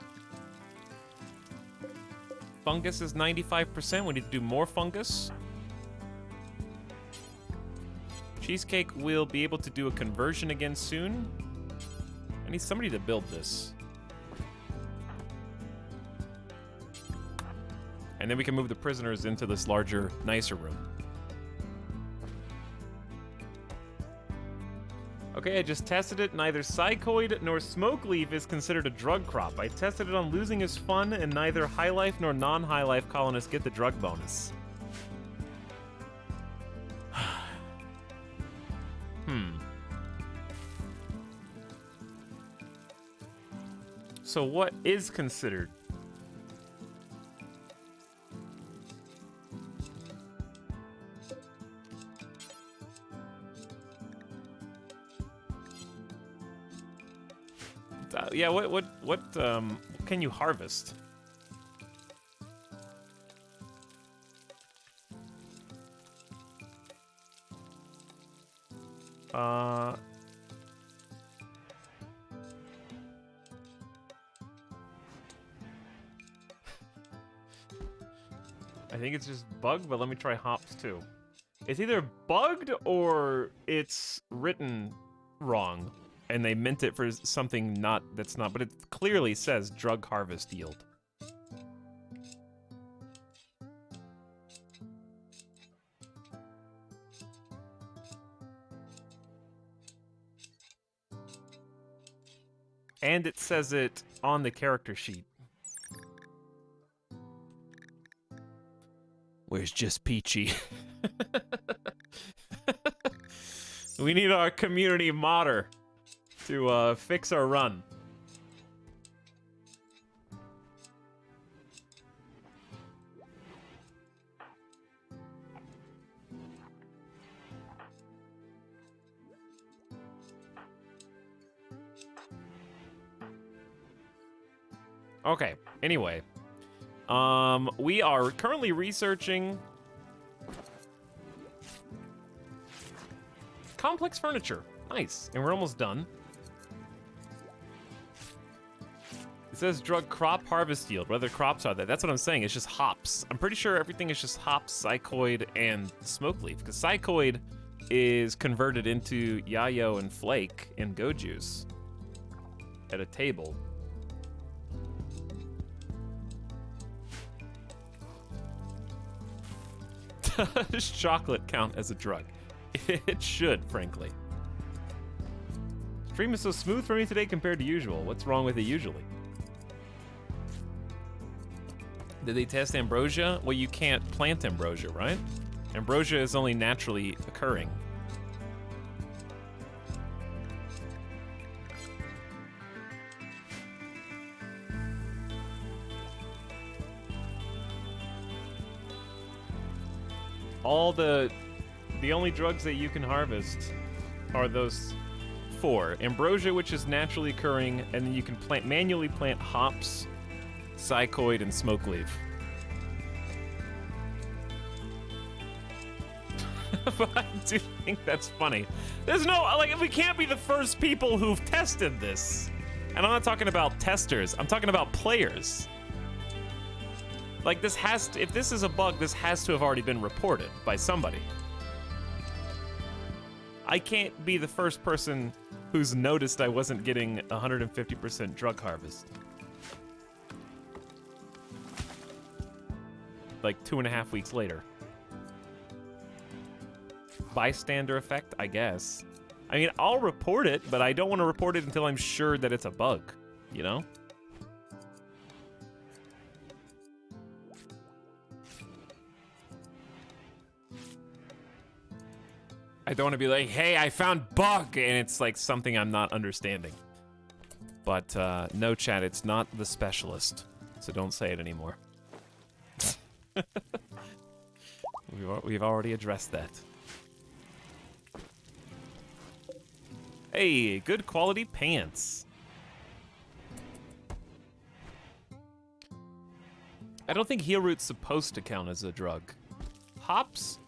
Fungus is 95%, we need to do more fungus. Cheesecake will be able to do a conversion again soon. I need somebody to build this. And then we can move the prisoners into this larger, nicer room. Okay, I just tested it. Neither Psychoid nor Smoke Leaf is considered a drug crop. I tested it on losing is fun, and neither High Life nor non-High Life colonists get the drug bonus. So what is considered? Yeah, what can you harvest? I think it's just bugged, but let me try hops too. It's either bugged or it's written wrong, and they meant it for something that's not, but it clearly says drug harvest yield. And it says it on the character sheet. Where's just Peachy? We need our community modder to fix our run. Okay, anyway. We are currently researching complex furniture. Nice, and we're almost done. It says drug crop harvest yield. What other crops are there? That's what I'm saying. It's just hops. I'm pretty sure everything is just hops, Psychoid, and Smoke Leaf. Because Psychoid is converted into Yayo and Flake and Go Juice at a table. Does chocolate count as a drug? It should, frankly. Stream is so smooth for me today compared to usual. What's wrong with it usually? Did they test ambrosia? Well, you can't plant ambrosia, right? Ambrosia is only naturally occurring. The only drugs that you can harvest are those 4. Ambrosia, which is naturally occurring, and then you can manually plant hops, Psychoid, and Smoke Leaf. But I do think that's funny. There's no, like, we can't be the first people who've tested this. And I'm not talking about testers, I'm talking about players. Like, this has to, if this is a bug, this has to have already been reported by somebody. I can't be the first person who's noticed I wasn't getting 150% drug harvest. Like 2.5 weeks later. Bystander effect, I guess. I mean, I'll report it, but I don't want to report it until I'm sure that it's a bug, you know? I don't want to be like, hey, I found bug, and it's like something I'm not understanding. But no, chat, it's not the specialist, so don't say it anymore. We've already addressed that. Hey, good quality pants. I don't think heelroot's supposed to count as a drug. Hops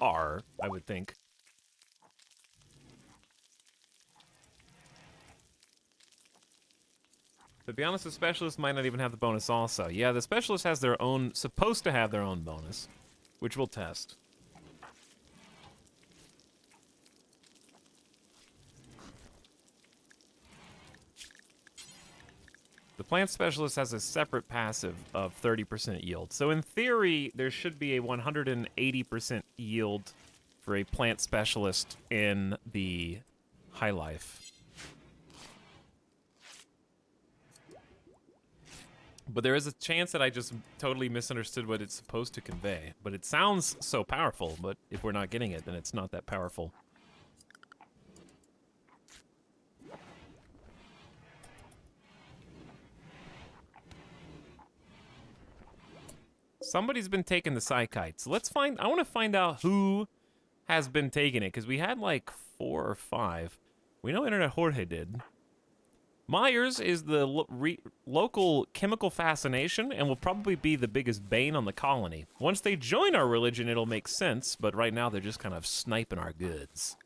are, I would think. To be honest, the specialist might not even have the bonus also. Yeah, the specialist has their own, supposed to have their own bonus, which we'll test. The plant specialist has a separate passive of 30% yield. So in theory, there should be a 180% yield for a plant specialist in the high life. But there is a chance that I just totally misunderstood what it's supposed to convey. But it sounds so powerful, but if we're not getting it, then it's not that powerful. Somebody's been taking the psychites. Let's find, I want to find out who has been taking it, because we had like 4 or 5. We know Internet Jorge did. Myers is the local chemical fascination and will probably be the biggest bane on the colony. Once they join our religion, it'll make sense, but right now they're just kind of sniping our goods.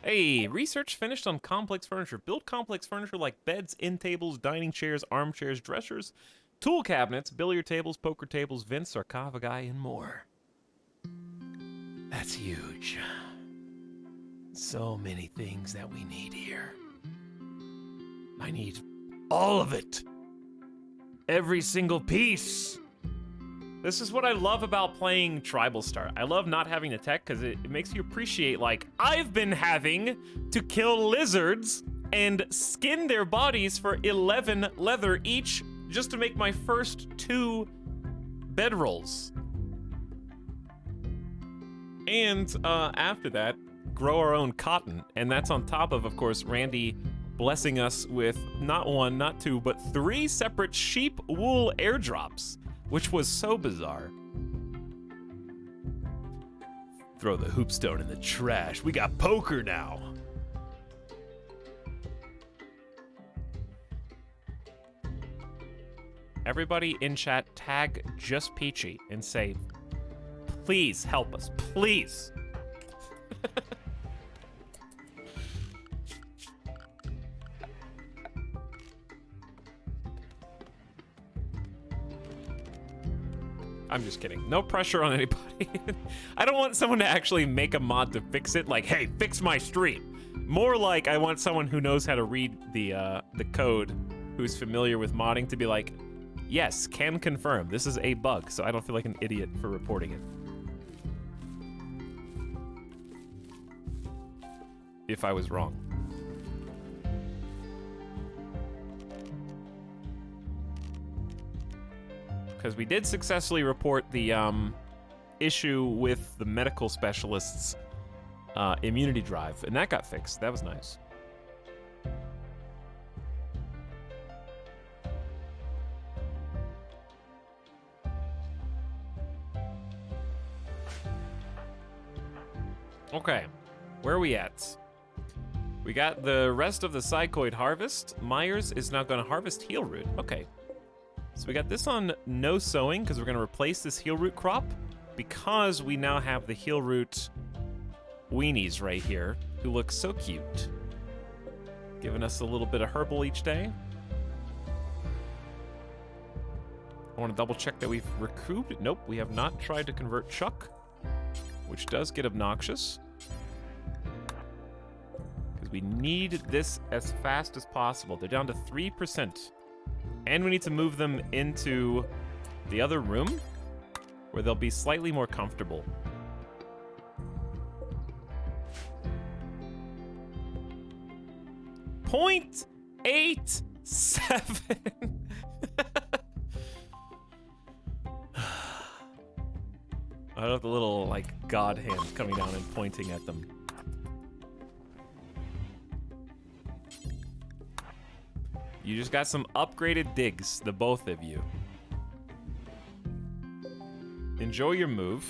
Hey, research finished on complex furniture. Build complex furniture like beds, end tables, dining chairs, armchairs, dressers, tool cabinets, billiard tables, poker tables, vents, sarcophagi, and more. That's huge. So many things that we need here. I need all of it. Every single piece. This is what I love about playing Tribal Star. I love not having the tech because it makes you appreciate, like, I've been having to kill lizards and skin their bodies for 11 leather each just to make my first 2 bedrolls. And after that, grow our own cotton. And that's on top of course, Randy blessing us with not 1, not 2, but 3 separate sheep wool airdrops. Which was so bizarre. Throw the hoopstone in the trash. We got poker now. Everybody in chat, tag Just Peachy and say, please help us, please. I'm just kidding. No pressure on anybody. I don't want someone to actually make a mod to fix it. Like, hey, fix my stream. More like I want someone who knows how to read the code, who's familiar with modding, to be like, yes, can confirm. This is a bug, so I don't feel like an idiot for reporting it. If I was wrong. Because we did successfully report the issue with the medical specialist's immunity drive, and that got fixed. That was nice. Okay, where are we at? We got the rest of the psychoid harvest. Myers is now going to harvest heel root. Okay. So we got this on no sowing because we're going to replace this heel root crop because we now have the heel root weenies right here, who look so cute. Giving us a little bit of herbal each day. I want to double check that we've recouped. Nope, we have not tried to convert Chuck, which does get obnoxious. Because we need this as fast as possible. They're down to 3%. And we need to move them into the other room, where they'll be slightly more comfortable. .87. I love the little, like, god hand coming down and pointing at them. You just got some upgraded digs, the both of you. Enjoy your move.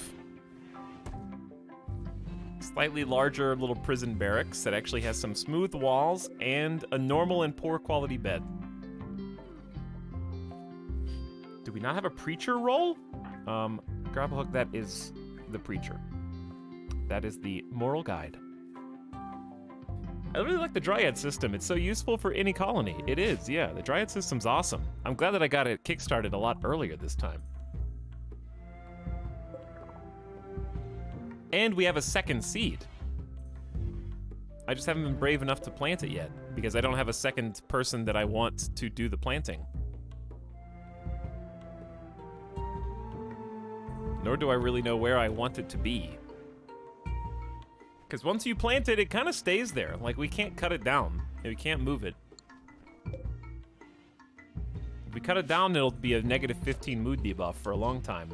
Slightly larger little prison barracks that actually has some smooth walls and a normal and poor quality bed. Do we not have a preacher role? Grab a hook, that is the preacher. That is the moral guide. I really like the Dryad system. It's so useful for any colony. It is, yeah. The Dryad system's awesome. I'm glad that I got it kickstarted a lot earlier this time. And we have a second seed. I just haven't been brave enough to plant it yet, because I don't have a second person that I want to do the planting. Nor do I really know where I want it to be. Because once you plant it, it kind of stays there. Like, we can't cut it down. We can't move it. If we cut it down, it'll be a negative 15 mood debuff for a long time.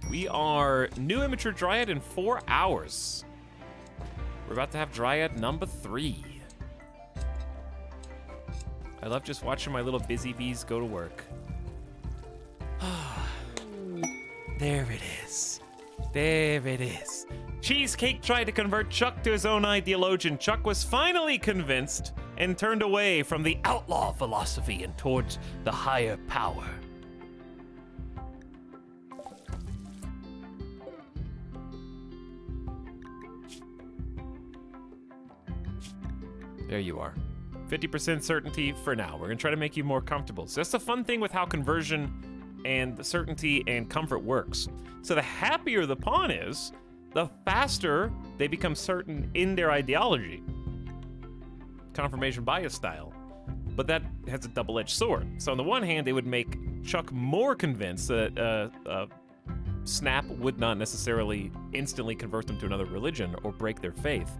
We are new immature Dryad in 4 hours. We're about to have Dryad number 3. I love just watching my little busy bees go to work. There it is. There it is. Cheesecake tried to convert Chuck to his own ideology, and Chuck was finally convinced and turned away from the outlaw philosophy and towards the higher power. There you are. 50% certainty for now. We're gonna try to make you more comfortable. So that's the fun thing with how conversion and certainty and comfort works. So the happier the pawn is, the faster they become certain in their ideology. Confirmation bias style. But that has a double-edged sword. So on the one hand, they would make Chuck more convinced that Snap would not necessarily instantly convert them to another religion or break their faith.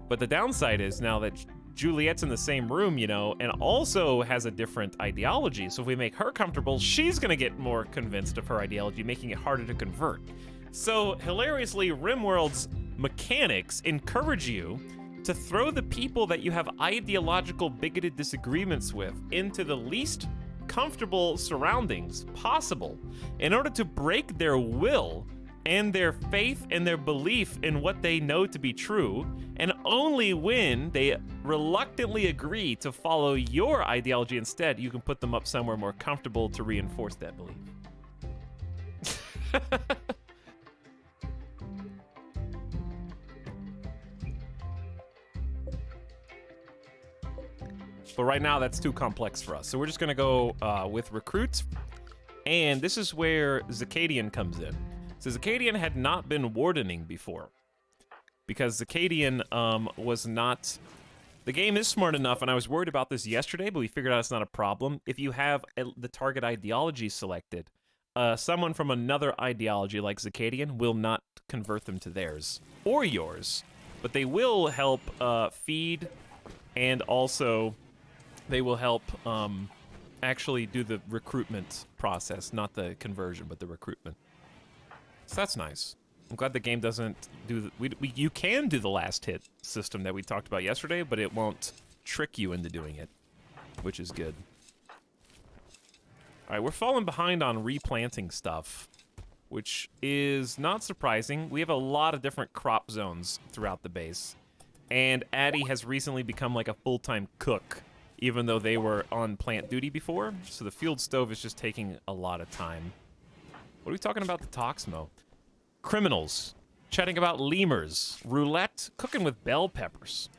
But the downside is now that Juliet's in the same room, you know, and also has a different ideology. So if we make her comfortable, she's gonna get more convinced of her ideology, making it harder to convert. So hilariously, RimWorld's mechanics encourage you to throw the people that you have ideological bigoted disagreements with into the least comfortable surroundings possible in order to break their will and their faith and their belief in what they know to be true, and only when they reluctantly agree to follow your ideology instead, you can put them up somewhere more comfortable to reinforce that belief. But right now, that's too complex for us. So we're just gonna go with recruits, and this is where Zacadian comes in. So Zacadian had not been wardening before, because Zacadian was not... The game is smart enough, and I was worried about this yesterday, but we figured out it's not a problem. If you have the target ideology selected, someone from another ideology like Zacadian will not convert them to theirs, or yours, but they will help feed, and also they will help actually do the recruitment process, not the conversion, but the recruitment. So that's nice. I'm glad the game doesn't do you can do the last hit system that we talked about yesterday, but it won't trick you into doing it, which is good. All right, we're falling behind on replanting stuff, which is not surprising. We have a lot of different crop zones throughout the base, And Addie has recently become like a full-time cook, even though they were on plant duty before. So the field stove is just taking a lot of time. What are we talking about the Toxmo? Criminals. Chatting about lemurs. Roulette. Cooking with bell peppers.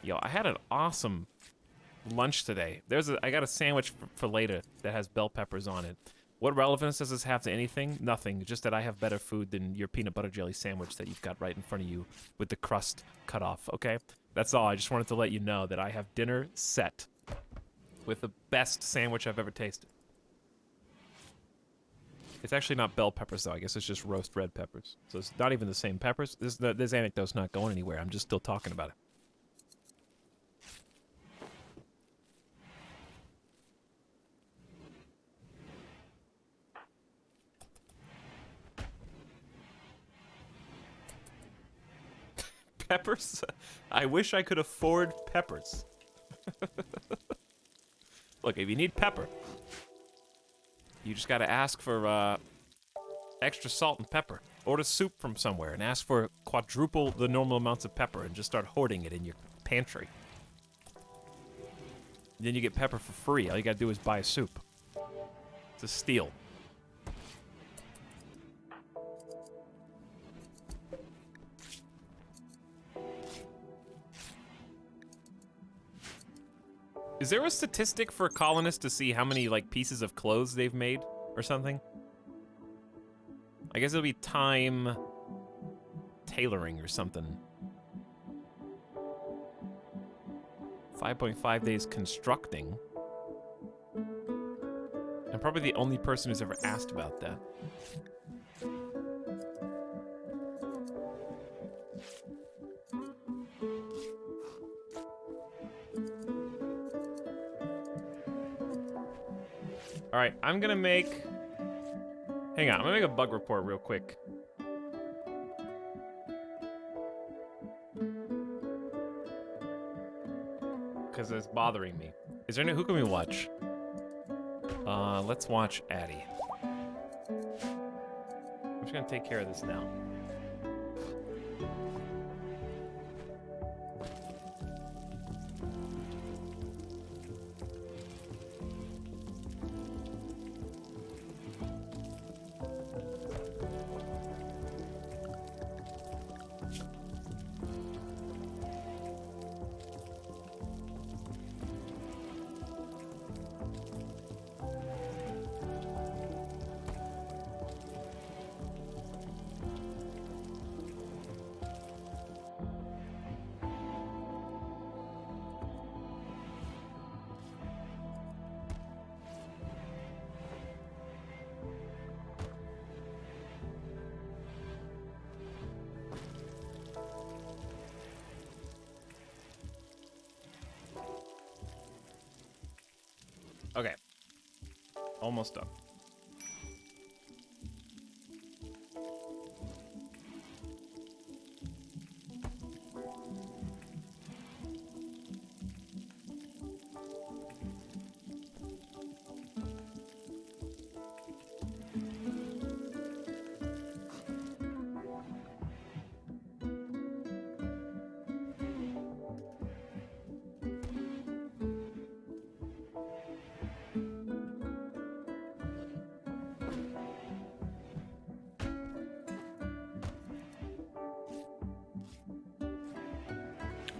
Yo, I had an awesome lunch today. I got a sandwich for later that has bell peppers on it. What relevance does this have to anything? Nothing. Just that I have better food than your peanut butter jelly sandwich that you've got right in front of you with the crust cut off, okay? That's all. I just wanted to let you know that I have dinner set with the best sandwich I've ever tasted. It's actually not bell peppers, though. I guess it's just roast red peppers. So it's not even the same peppers. This anecdote's not going anywhere. I'm just still talking about it. Peppers? I wish I could afford peppers. Look, if you need pepper, you just gotta ask for extra salt and pepper. Order soup from somewhere and ask for quadruple the normal amounts of pepper and just start hoarding it in your pantry. Then you get pepper for free. All you gotta do is buy a soup. It's a steal. Is there a statistic for colonists to see how many, like, pieces of clothes they've made or something? I guess it'll be time tailoring or something. 5.5 days constructing. I'm probably the only person who's ever asked about that. All right, I'm gonna make... Hang on, I'm gonna make a bug report real quick. Because it's bothering me. Is there any... Who can we watch? Let's watch Addie. I'm just gonna take care of this now. Okay. Almost done.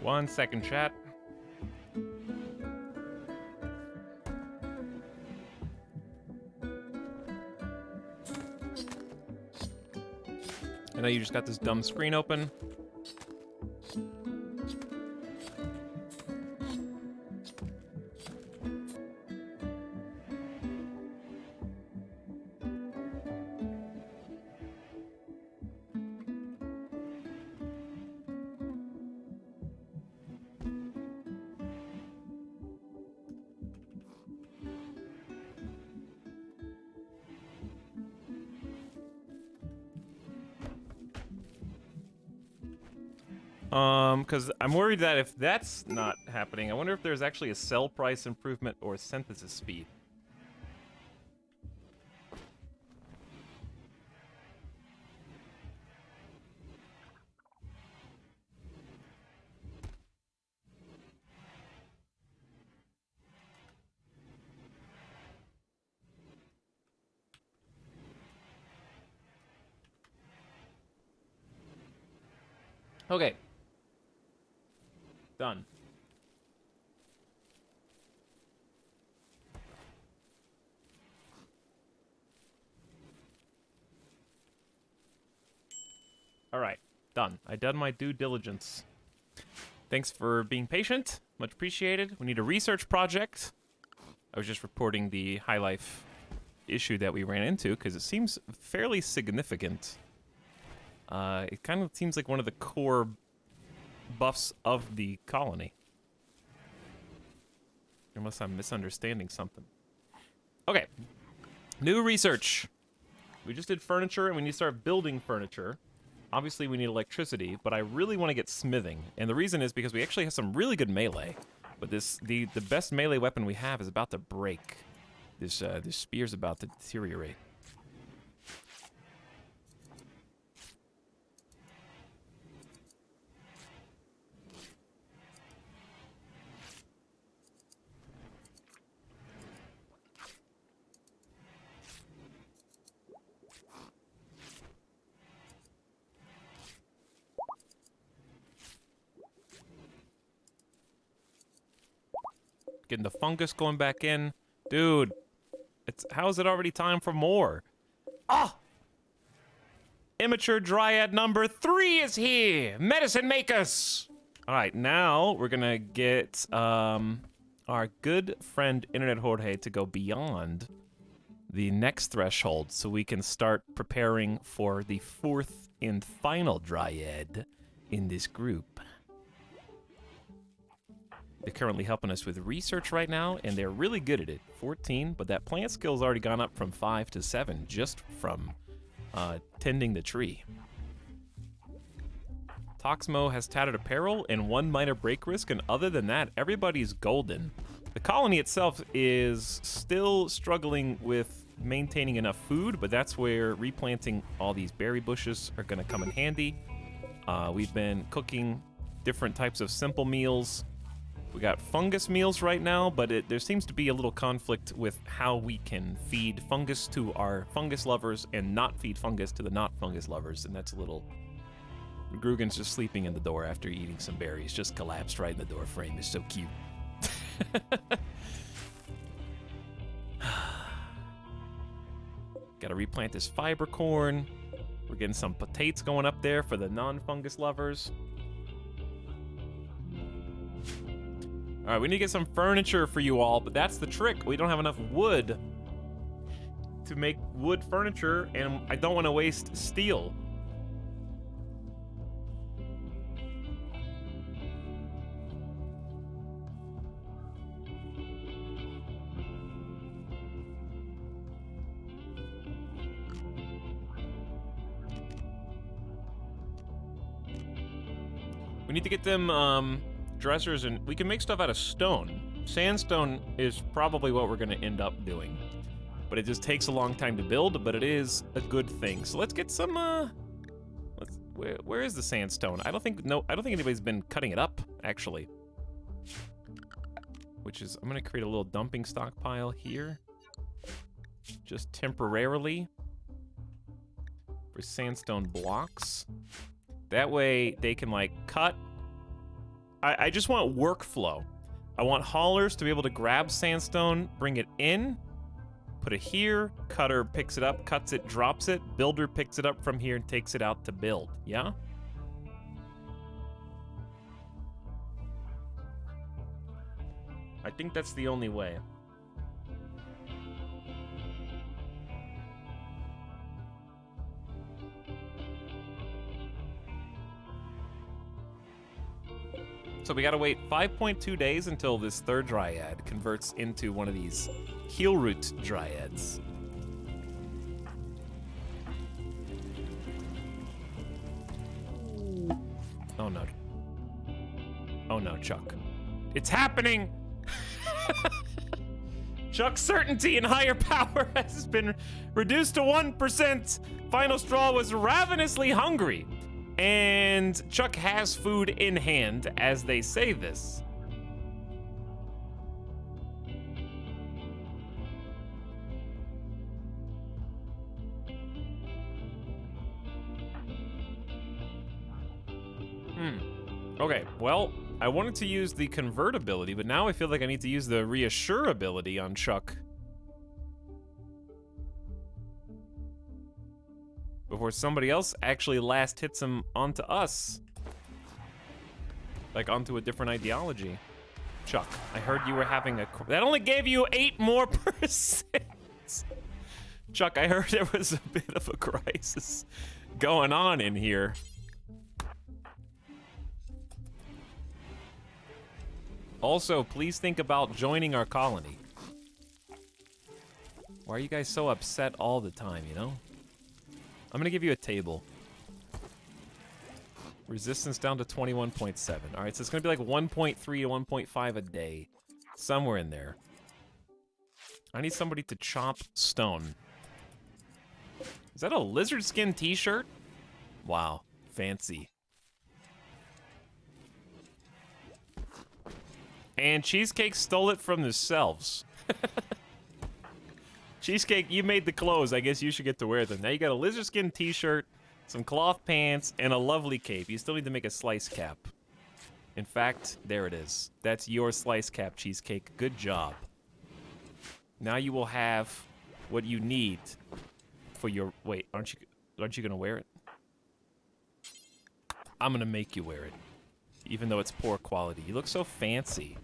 One second, chat. I know you just got this dumb screen open. Because I'm worried that if that's not happening, I wonder if there's actually a sell price improvement or synthesis speed. Okay. Done. All right. Done. I done my due diligence. Thanks for being patient. Much appreciated. We need a research project. I was just reporting the high life issue that we ran into because it seems fairly significant. It kind of seems like one of the core buffs of the colony. Unless I'm misunderstanding something. Okay. New research. We just did furniture and we need to start building furniture. Obviously, we need electricity, but I really want to get smithing. And the reason is because we actually have some really good melee. But the best melee weapon we have is about to break. This spear's about to deteriorate. Getting the fungus going back in. Dude, how is it already time for more? Ah! Immature Dryad number 3 is here! Medicine makers! Alright, now we're gonna get our good friend Internet Jorge to go beyond the next threshold so we can start preparing for the 4th and final Dryad in this group. They're currently helping us with research right now, and they're really good at it. 14, but that plant skill's already gone up from 5 to 7 just from tending the tree. Toxmo has tattered apparel and 1 minor break risk, and other than that, everybody's golden. The colony itself is still struggling with maintaining enough food, but that's where replanting all these berry bushes are going to come in handy. We've been cooking different types of simple meals. We got fungus meals right now, but there seems to be a little conflict with how we can feed fungus to our fungus lovers and not feed fungus to the not fungus lovers, and that's a little... Grugan's just sleeping in the door after eating some berries, just collapsed right in the door frame. It's so cute. Gotta replant this fiber corn. We're getting some potatoes going up there for the non-fungus lovers. All right, we need to get some furniture for you all, but that's the trick. We don't have enough wood to make wood furniture, and I don't want to waste steel. We need to get them, dressers, and we can make stuff out of stone. Sandstone is probably what we're gonna end up doing. But it just takes a long time to build, but it is a good thing. So let's get some, where is the sandstone? I don't think anybody's been cutting it up, actually. Which is, I'm gonna create a little dumping stockpile here. Just temporarily. For sandstone blocks. That way they can, like, cut. I just want workflow. I want haulers to be able to grab sandstone, bring it in, put it here, cutter picks it up, cuts it, drops it, builder picks it up from here and takes it out to build, yeah? I think that's the only way. So we gotta wait 5.2 days until this 3rd Dryad converts into one of these heel root Dryads. Oh no. Oh no, Chuck. It's happening! Chuck's certainty and higher power has been reduced to 1%. Final Straw was ravenously hungry. And Chuck has food in hand as they say this. Okay, well, I wanted to use the convert ability, but now I feel like I need to use the reassure ability on Chuck. Before somebody else actually last hits him onto us. Like onto a different ideology. Chuck, I heard you were having a... That only gave you 8 more percent. Chuck, I heard there was a bit of a crisis going on in here. Also, please think about joining our colony. Why are you guys so upset all the time, you know? I'm gonna give you a table. Resistance down to 21.7. Alright, so it's gonna be like 1.3 to 1.5 a day. Somewhere in there. I need somebody to chop stone. Is that a lizard skin t-shirt? Wow, fancy. And Cheesecake stole it from the shelves. Cheesecake, you made the clothes. I guess you should get to wear them. Now you got a lizard skin t-shirt, some cloth pants, and a lovely cape. You still need to make a slice cap. In fact, there it is. That's your slice cap, Cheesecake. Good job. Now you will have what you need for your... Wait, aren't you gonna wear it? I'm gonna make you wear it. Even though it's poor quality. You look so fancy.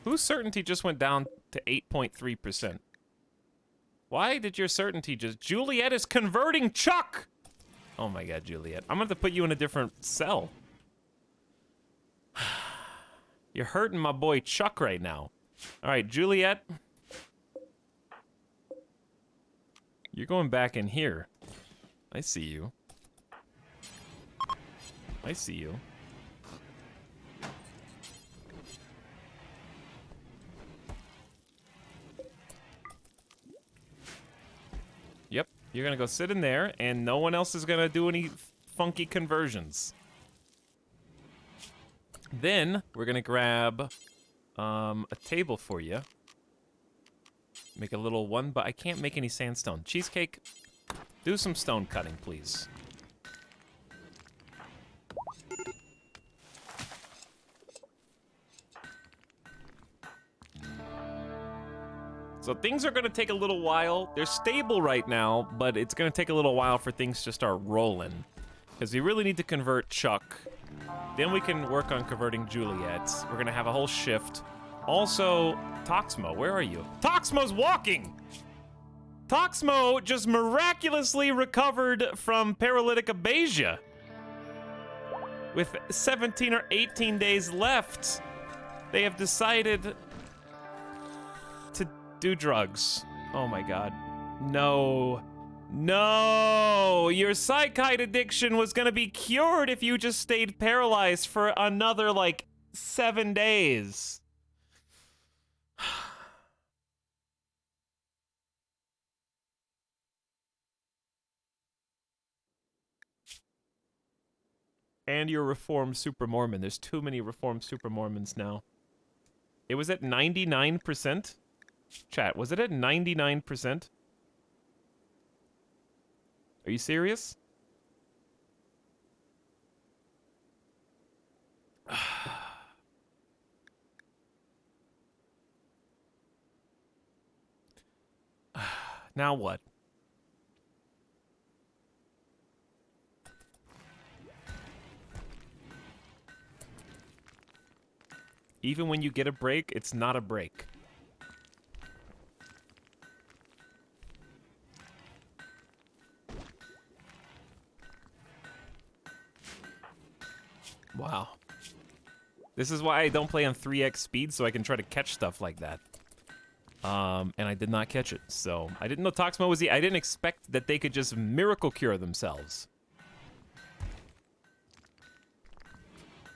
Whose certainty just went down to 8.3%? Why did your certainty just... Juliet is converting Chuck! Oh my god, Juliet. I'm gonna have to put you in a different cell. You're hurting my boy Chuck right now. Alright, Juliet. You're going back in here. I see you. I see you. Yep, you're gonna go sit in there, and no one else is gonna do any funky conversions. Then, we're gonna grab a table for you. Make a little one, but I can't make any sandstone. Cheesecake, do some stone cutting, please. So things are gonna take a little while. They're stable right now, but it's gonna take a little while for things to start rolling. Because we really need to convert Chuck. Then we can work on converting Juliet. We're gonna have a whole shift. Also, Toxmo, where are you? Toxmo's walking! Toxmo just miraculously recovered from paralytic abasia. With 17 or 18 days left, they have decided to do drugs. Oh my god. No. No! Your psychite addiction was gonna be cured if you just stayed paralyzed for another, like, 7 days. And you're Reformed Super Mormon. There's too many Reformed Super Mormons now. It was at 99%? Chat, was it at 99%? Are you serious? Now what? Even when you get a break, it's not a break. Wow. This is why I don't play on 3x speed, so I can try to catch stuff like that. And I did not catch it, so... I didn't know Toxmo was I didn't expect that they could just miracle cure themselves.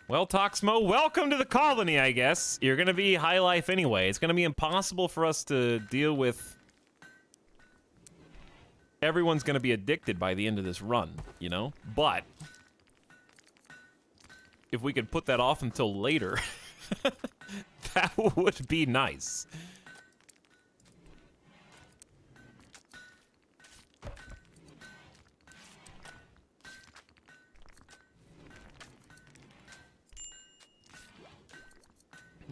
Well, Toxmo, welcome to the colony, I guess. You're gonna be high life anyway. It's gonna be impossible for us to deal with... Everyone's gonna be addicted by the end of this run, you know? But... if we could put that off until later, that would be nice.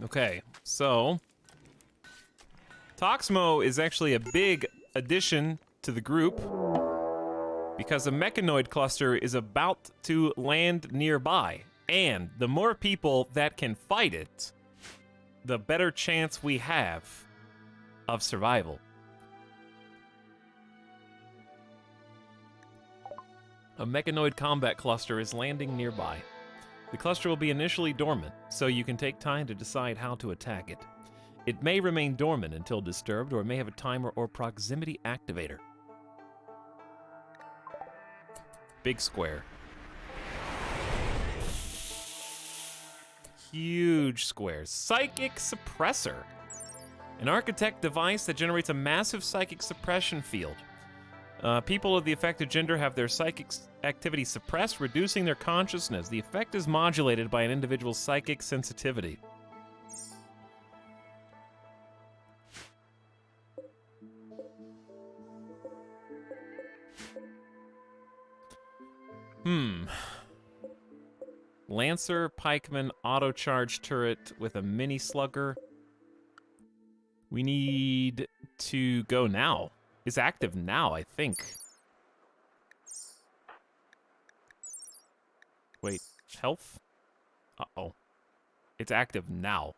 Okay, so Toxmo is actually a big addition to the group because a mechanoid cluster is about to land nearby, and the more people that can fight it, the better chance we have of survival. A mechanoid combat cluster is landing nearby. The cluster will be initially dormant, so you can take time to decide how to attack it. It may remain dormant until disturbed, or it may have a timer or proximity activator. Big square. Huge squares. Psychic suppressor. An architect device that generates a massive psychic suppression field. People of the affected gender have their psychic activity suppressed, reducing their consciousness. The effect is modulated by an individual's psychic sensitivity. Lancer, Pikeman, auto-charge turret with a mini slugger. We need to go now. It's active now, I think. Wait, health? Uh-oh. It's active now.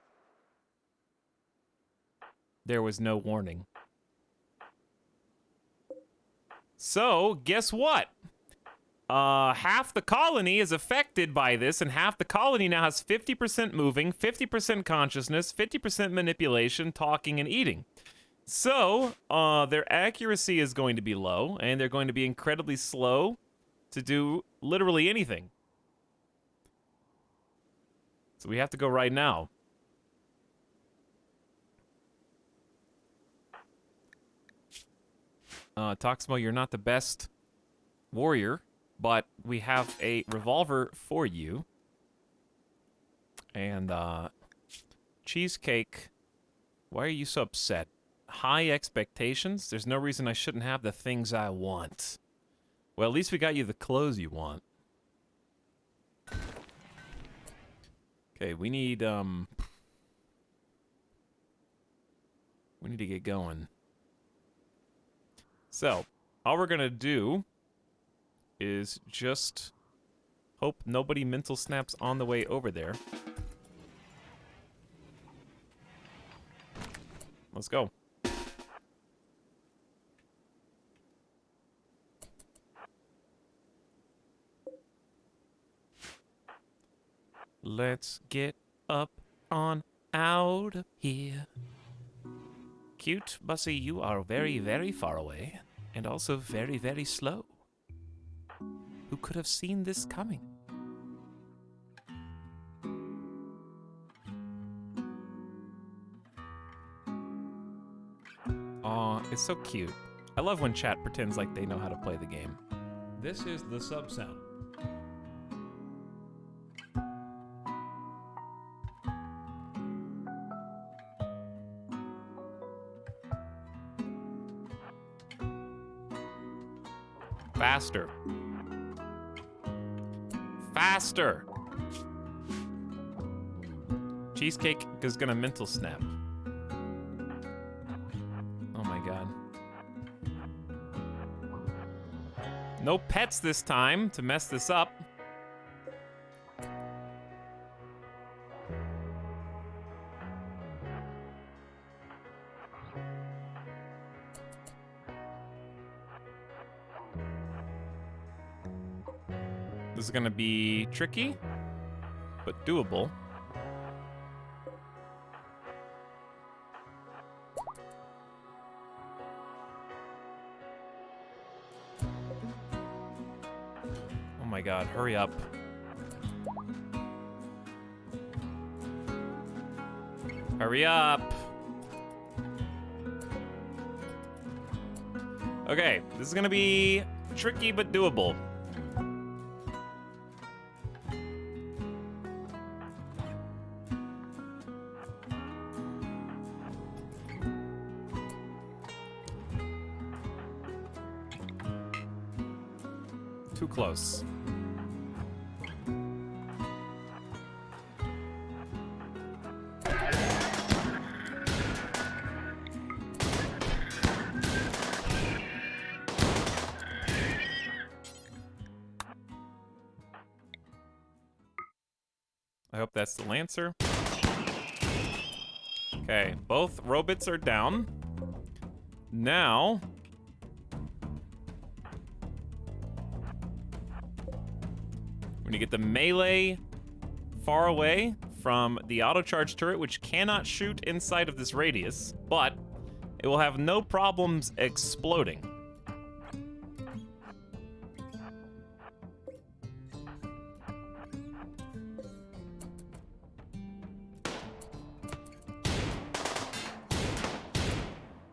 There was no warning. So, guess what? Half the colony is affected by this, and half the colony now has 50% moving, 50% consciousness, 50% manipulation, talking, and eating. So, their accuracy is going to be low, and they're going to be incredibly slow to do literally anything. So we have to go right now. Toxmo, you're not the best warrior, but we have a revolver for you. And, Cheesecake, why are you so upset? High expectations? There's no reason I shouldn't have the things I want. Well, at least we got you the clothes you want. Okay, we need to get going. So, all we're gonna do is just hope nobody mental snaps on the way over there. Let's go. Let's get up on out of here. Cute, Bussy, you are very, very far away. And also very, very slow. Who could have seen this coming? Aw, it's so cute. I love when chat pretends like they know how to play the game. This is the sub sound. Faster. Faster! Cheesecake is gonna mental snap. Oh my god. No pets this time to mess this up. This is gonna be tricky, but doable. Oh my god, hurry up. Hurry up! Okay, this is gonna be tricky but doable. Too close. I hope that's the Lancer. Okay, both robots are down. Now... we're gonna get the melee far away from the auto-charge turret, which cannot shoot inside of this radius, but it will have no problems exploding.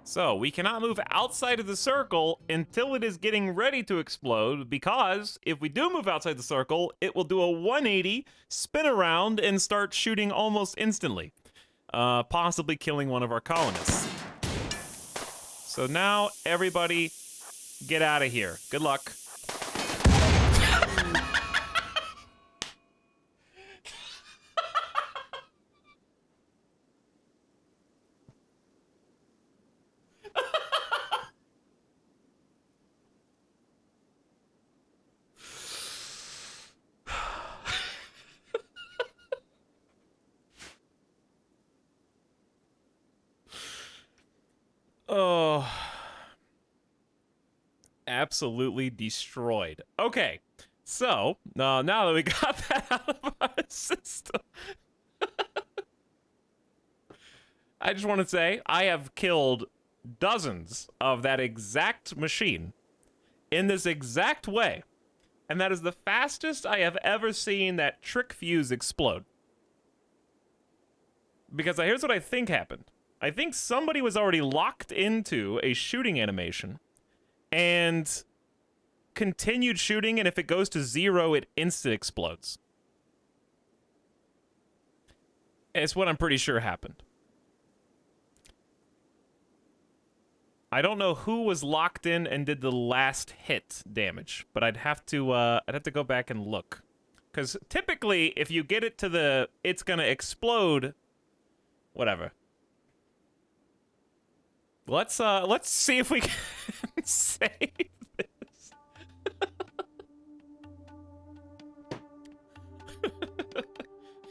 So, we cannot move outside of the circle until it is getting ready to explode, because if we do move outside the circle, it will do a 180, spin around, and start shooting almost instantly, possibly killing one of our colonists. So now, everybody, get out of here. Good luck. Oh, absolutely destroyed. Okay, so now that we got that out of our system, I just want to say I have killed dozens of that exact machine in this exact way, and that is the fastest I have ever seen that trick fuse explode. Because here's what I think happened. I think somebody was already locked into a shooting animation and continued shooting, and if it goes to 0, it instant explodes. It's what I'm pretty sure happened. I don't know who was locked in and did the last hit damage, but I'd have to go back and look. Because typically, if you get it to the it's gonna explode, whatever. Let's see if we can save this.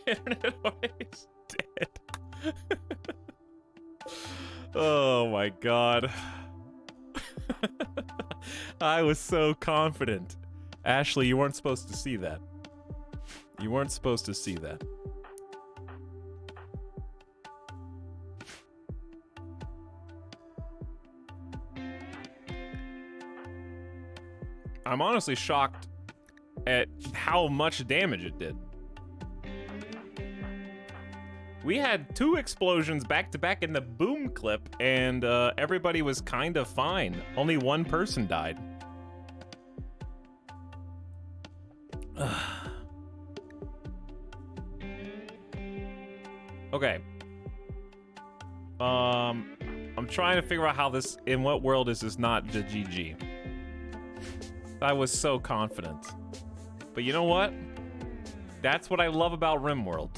Internet always dead. Oh my god. I was so confident. Ashley, you weren't supposed to see that. You weren't supposed to see that. I'm honestly shocked at how much damage it did. We had 2 explosions back to back in the boom clip, and everybody was kind of fine. Only 1 person died. Okay. I'm trying to figure out how this, in what world is this not the GG? I was so confident. But you know what? That's what I love about RimWorld.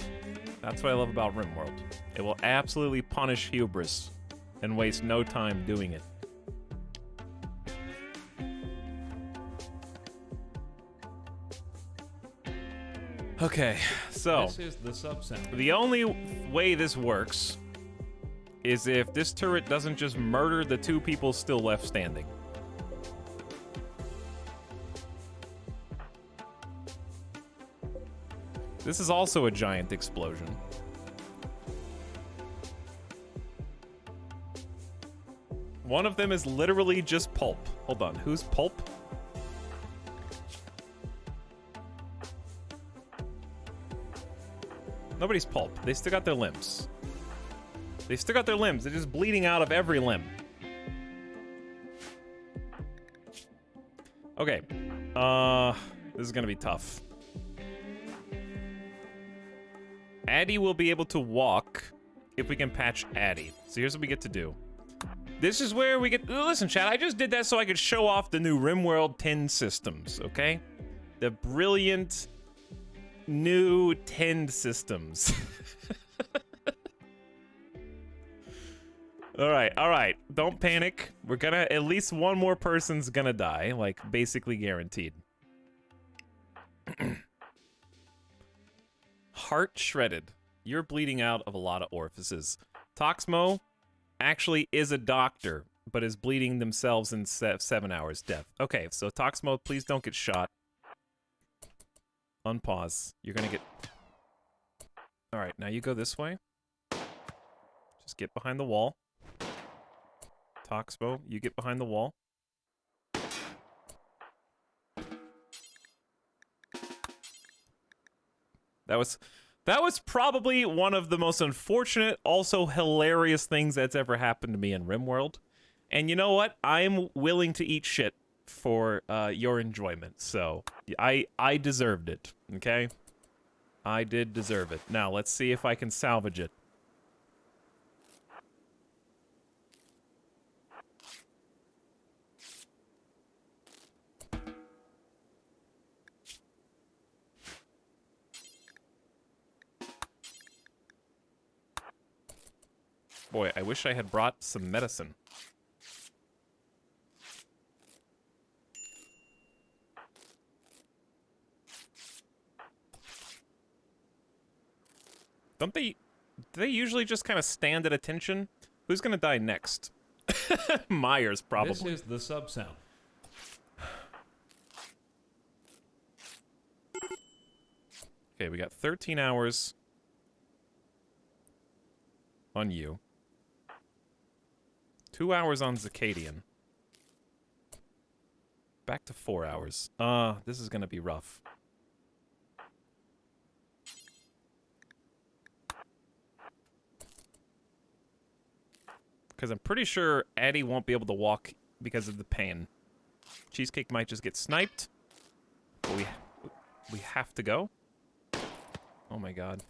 That's what I love about RimWorld. It will absolutely punish hubris and waste no time doing it. Okay, so This is the sub-sound. the only way this works is if this turret doesn't just murder the 2 people still left standing. This is also a giant explosion. One of them is literally just pulp. Hold on, who's pulp? Nobody's pulp. They still got their limbs. They've still got their limbs. They're just bleeding out of every limb. Okay. This is gonna be tough. Addy will be able to walk if we can patch Addy. So here's what we get to do. This is where we get... Listen, chat, I just did that so I could show off the new RimWorld 10 systems, okay? The brilliant new 10 systems. All right. Don't panic. We're gonna... At least one more person's gonna die, like, basically guaranteed. heart shredded. You're bleeding out of a lot of orifices. Toxmo actually is a doctor, but is bleeding themselves in 7 hours death. Okay, so Toxmo, please don't get shot. Unpause. You're gonna get... Alright, now you go this way. Just get behind the wall. Toxmo, you get behind the wall. That was probably one of the most unfortunate, also hilarious things that's ever happened to me in RimWorld. And you know what? I'm willing to eat shit for your enjoyment. So I deserved it. Okay? I did deserve it. Now let's see if I can salvage it. Boy, I wish I had brought some medicine. Do they usually just kind of stand at attention? Who's gonna die next? Myers, probably. This is the sub sound. Okay, we got 13 hours on you. 2 hours on Zacadian. Back to 4 hours. This is gonna be rough. Because I'm pretty sure Addie won't be able to walk because of the pain. Cheesecake might just get sniped. But we have to go. Oh my god.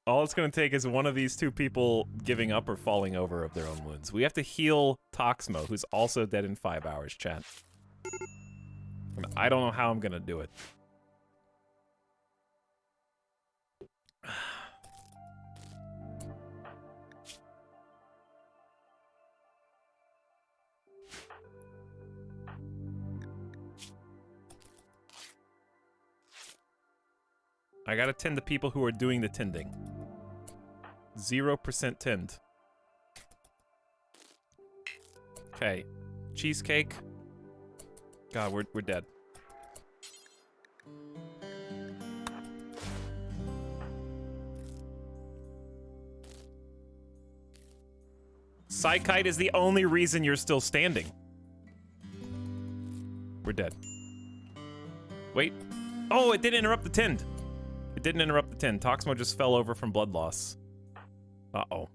All it's going to take is one of these two people giving up or falling over of their own wounds. We have to heal Toxmo, who's also dead in 5 hours, chat. And I don't know how I'm going to do it. I gotta tend the people who are doing the tending. 0% tend. Okay. Cheesecake. God, we're dead. Psychite is the only reason you're still standing. We're dead. Wait. Oh, it didn't interrupt the tend. It didn't interrupt the 10. Toxmo just fell over from blood loss. Uh-oh.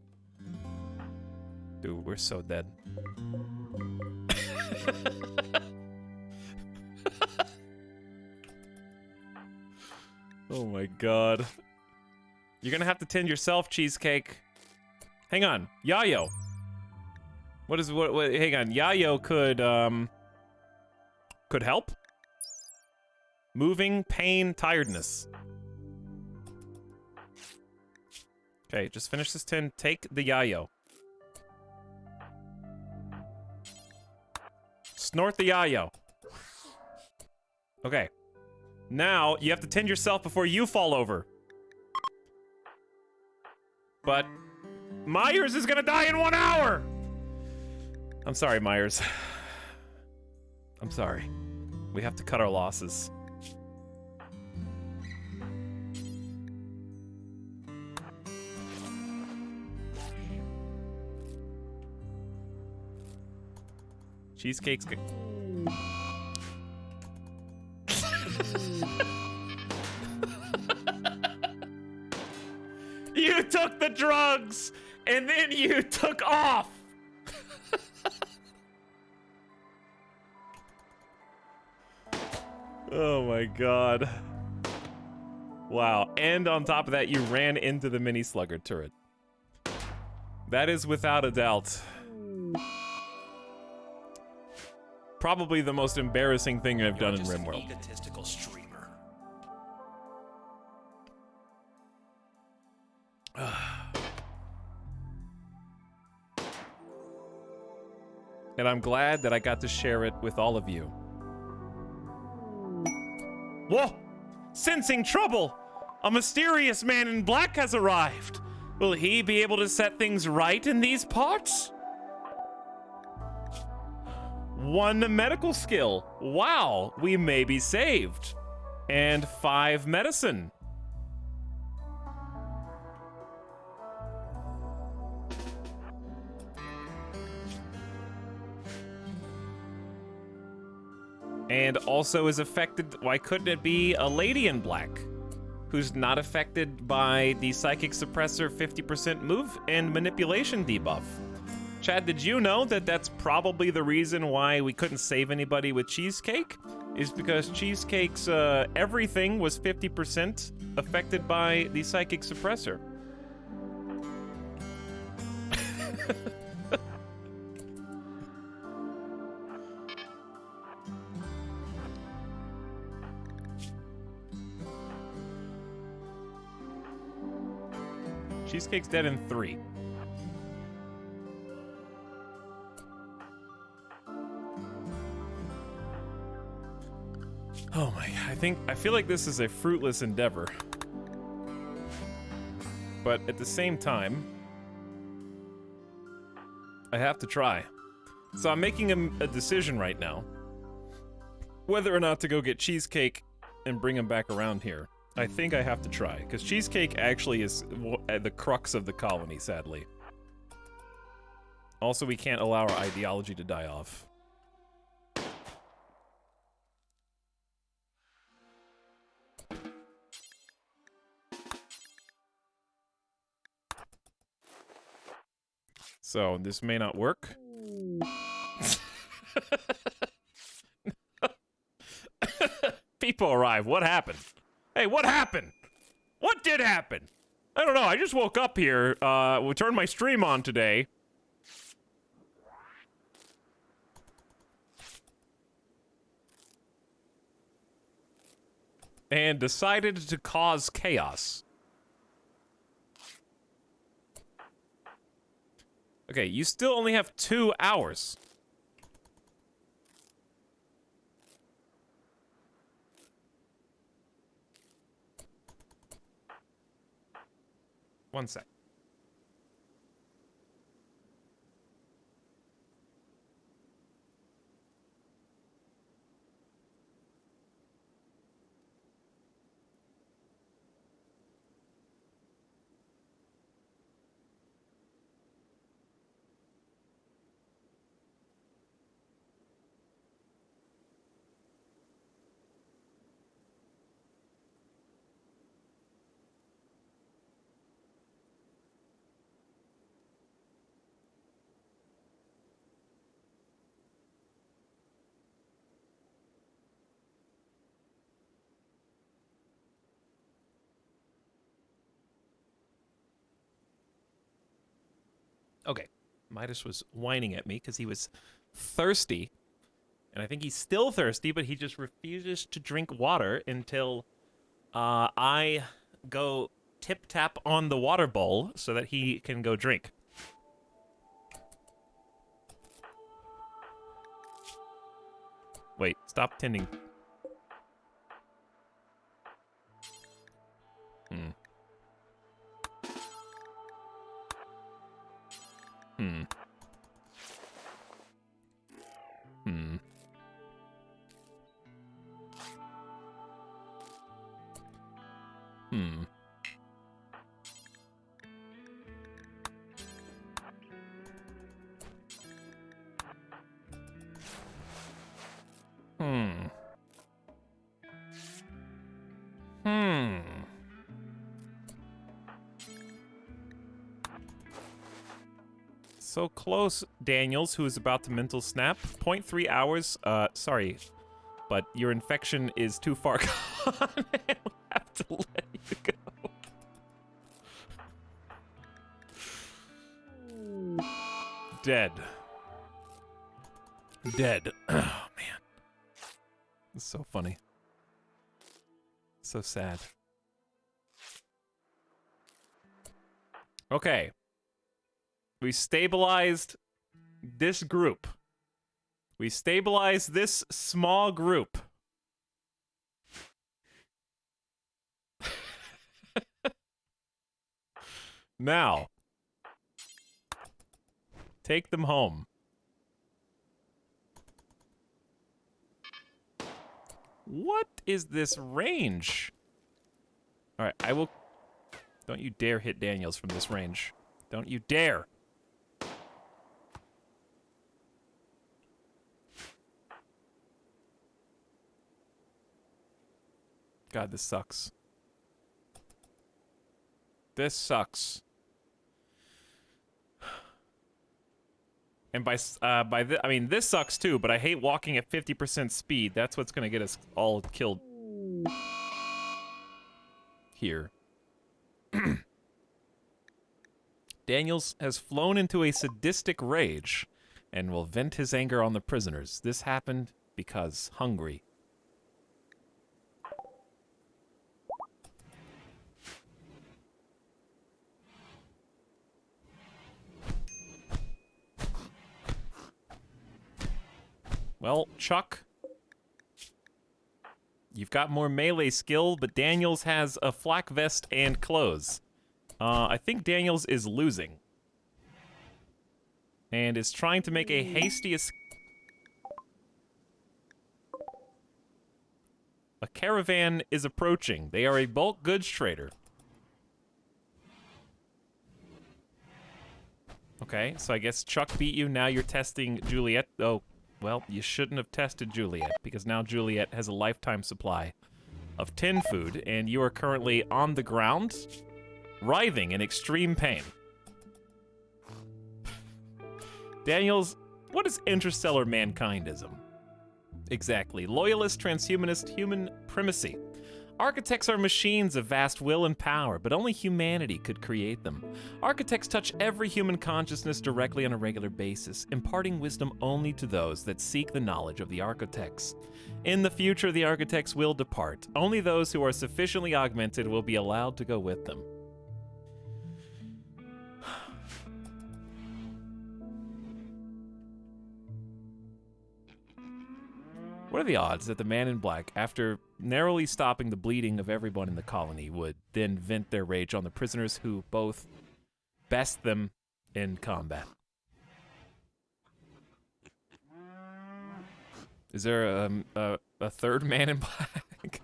Dude, we're so dead. Oh my god. You're gonna have to tend yourself, Cheesecake. Hang on. Yayo. What hang on. Yayo could help? Moving, pain, tiredness. Okay, just finish this 10. Take the Yayo. Snort the Yayo. Okay. Now, you have to tend yourself before you fall over. But Myers is gonna die in 1 hour! I'm sorry, Myers. I'm sorry. We have to cut our losses. Cheesecake's good. You took the drugs, and then you took off. Oh my god. Wow, and on top of that, you ran into the mini slugger turret. That is without a doubt probably the most embarrassing thing I've done in RimWorld. Egotistical streamer. And I'm glad that I got to share it with all of you. Whoa! Sensing trouble! A mysterious man in black has arrived. Will he be able to set things right in these parts? 1 medical skill. Wow, we may be saved. And 5 medicine. And also is affected, why couldn't it be a lady in black? Who's not affected by the psychic suppressor 50% move and manipulation debuff. Chad, did you know that that's probably the reason why we couldn't save anybody with Cheesecake? Is because Cheesecake's everything was 50% affected by the psychic suppressor. Cheesecake's dead in 3. Oh my, I feel like this is a fruitless endeavor. But at the same time, I have to try. So I'm making a decision right now. Whether or not to go get Cheesecake and bring him back around here. I think I have to try, because Cheesecake actually is the crux of the colony, sadly. Also, we can't allow our ideology to die off. So, this may not work. People arrive. What happened? Hey, what happened? What did happen? I don't know. I just woke up here. We turned my stream on today. And decided to cause chaos. Okay, you still only have 2 hours. One sec. Okay, Midas was whining at me because he was thirsty. And I think he's still thirsty, but he just refuses to drink water until I go tip-tap on the water bowl so that he can go drink. Wait, stop tending. Hmm. Hmm. Hmm. Hmm. Hmm. Hmm. So close, Daniels, who is about to mental snap. 0.3 hours. Sorry, but your infection is too far gone. And we have to let you go. Dead. Dead. Oh, man. It's so funny. So sad. Okay. We stabilized this group. We stabilize this small group. Now, take them home. What is this range? All right, I will... Don't you dare hit Daniels from this range. Don't you dare. God, this sucks. This sucks. And I mean, this sucks too, but I hate walking at 50% speed. That's what's gonna get us all killed. Here. Daniels has flown into a sadistic rage and will vent his anger on the prisoners. This happened because hungry. Well, Chuck, you've got more melee skill, but Daniels has a flak vest and clothes. I think Daniels is losing. And is trying to make a hasty escape. A caravan is approaching. They are a bulk goods trader. Okay, so I guess Chuck beat you. Now you're testing Juliet. Oh, well, you shouldn't have tested Juliet, because now Juliet has a lifetime supply of tin food, and you are currently on the ground, writhing in extreme pain. Daniels, what is interstellar mankindism? Exactly. Loyalist, transhumanist, human primacy. Architects are machines of vast will and power, but only humanity could create them. Architects touch every human consciousness directly on a regular basis, imparting wisdom only to those that seek the knowledge of the architects. In the future, the architects will depart. Only those who are sufficiently augmented will be allowed to go with them. What are the odds that the man in black, after narrowly stopping the bleeding of everyone in the colony, would then vent their rage on the prisoners who both best them in combat? Is there a third man in black?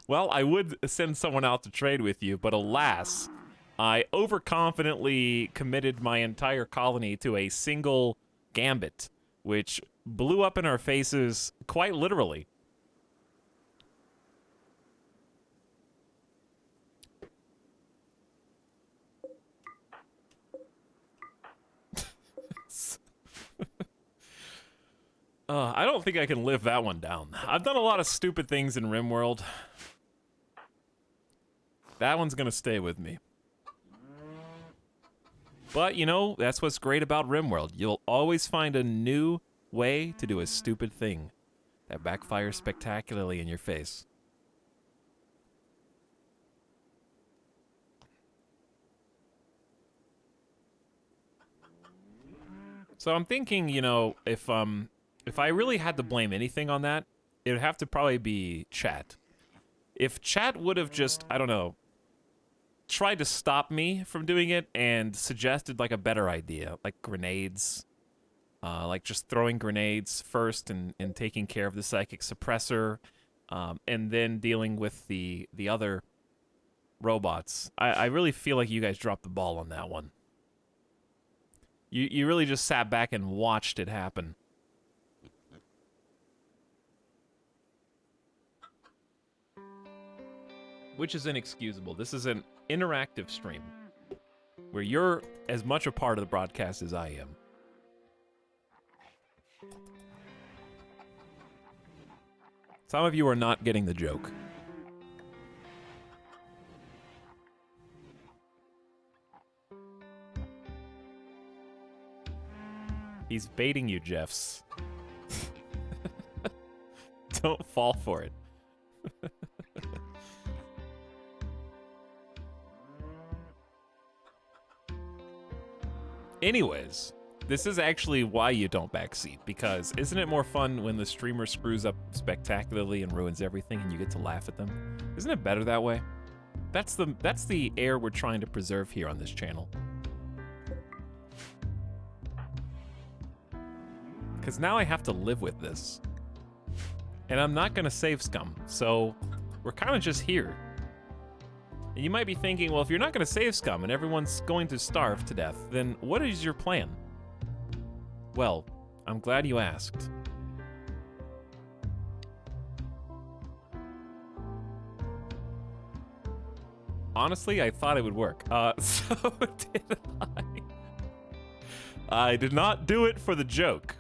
Well, I would send someone out to trade with you, but alas, I overconfidently committed my entire colony to a single gambit, which blew up in our faces quite literally. I don't think I can live that one down. I've done a lot of stupid things in RimWorld. That one's gonna stay with me. But, you know, that's what's great about RimWorld. You'll always find a new way to do a stupid thing that backfires spectacularly in your face. So I'm thinking, you know, if I really had to blame anything on that, it would have to probably be chat. If chat would have just, I don't know, tried to stop me from doing it and suggested like a better idea, like grenades, like just throwing grenades first and taking care of the psychic suppressor, and then dealing with the other robots. I really feel like you guys dropped the ball on that one. You really just sat back and watched it happen. Which is inexcusable. This is an interactive stream where you're as much a part of the broadcast as I am. Some of you are not getting the joke. He's baiting you, Jeffs. Don't fall for it. Anyways, this is actually why you don't backseat, because isn't it more fun when the streamer screws up spectacularly and ruins everything and you get to laugh at them? Isn't it better that way? That's the air we're trying to preserve here on this channel. Because now I have to live with this. And I'm not gonna save scum, so we're kind of just here. And you might be thinking, well, if you're not gonna save scum and everyone's going to starve to death, then what is your plan? Well, I'm glad you asked. Honestly, I thought it would work. So did I. I did not do it for the joke.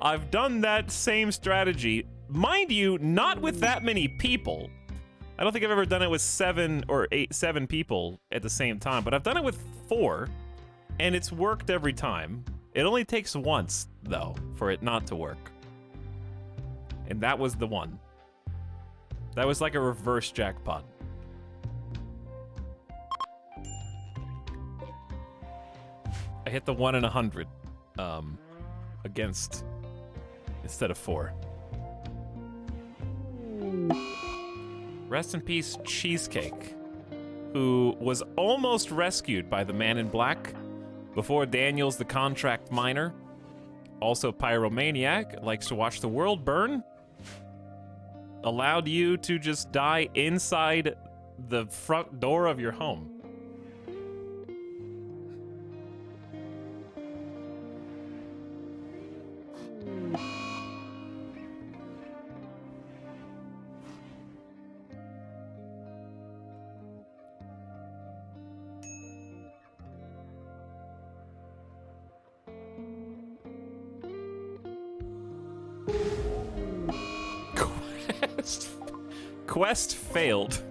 I've done that same strategy, mind you, not with that many people. I don't think I've ever done it with 7 people at the same time, but I've done it with 4, and it's worked every time. It only takes once, though, for it not to work. And that was the one. That was like a reverse jackpot. I hit the 1 in 100 against instead of 4. Rest in peace, Cheesecake, who was almost rescued by the Man in Black before Daniels the contract miner, also pyromaniac, likes to watch the world burn, allowed you to just die inside the front door of your home. Quest failed.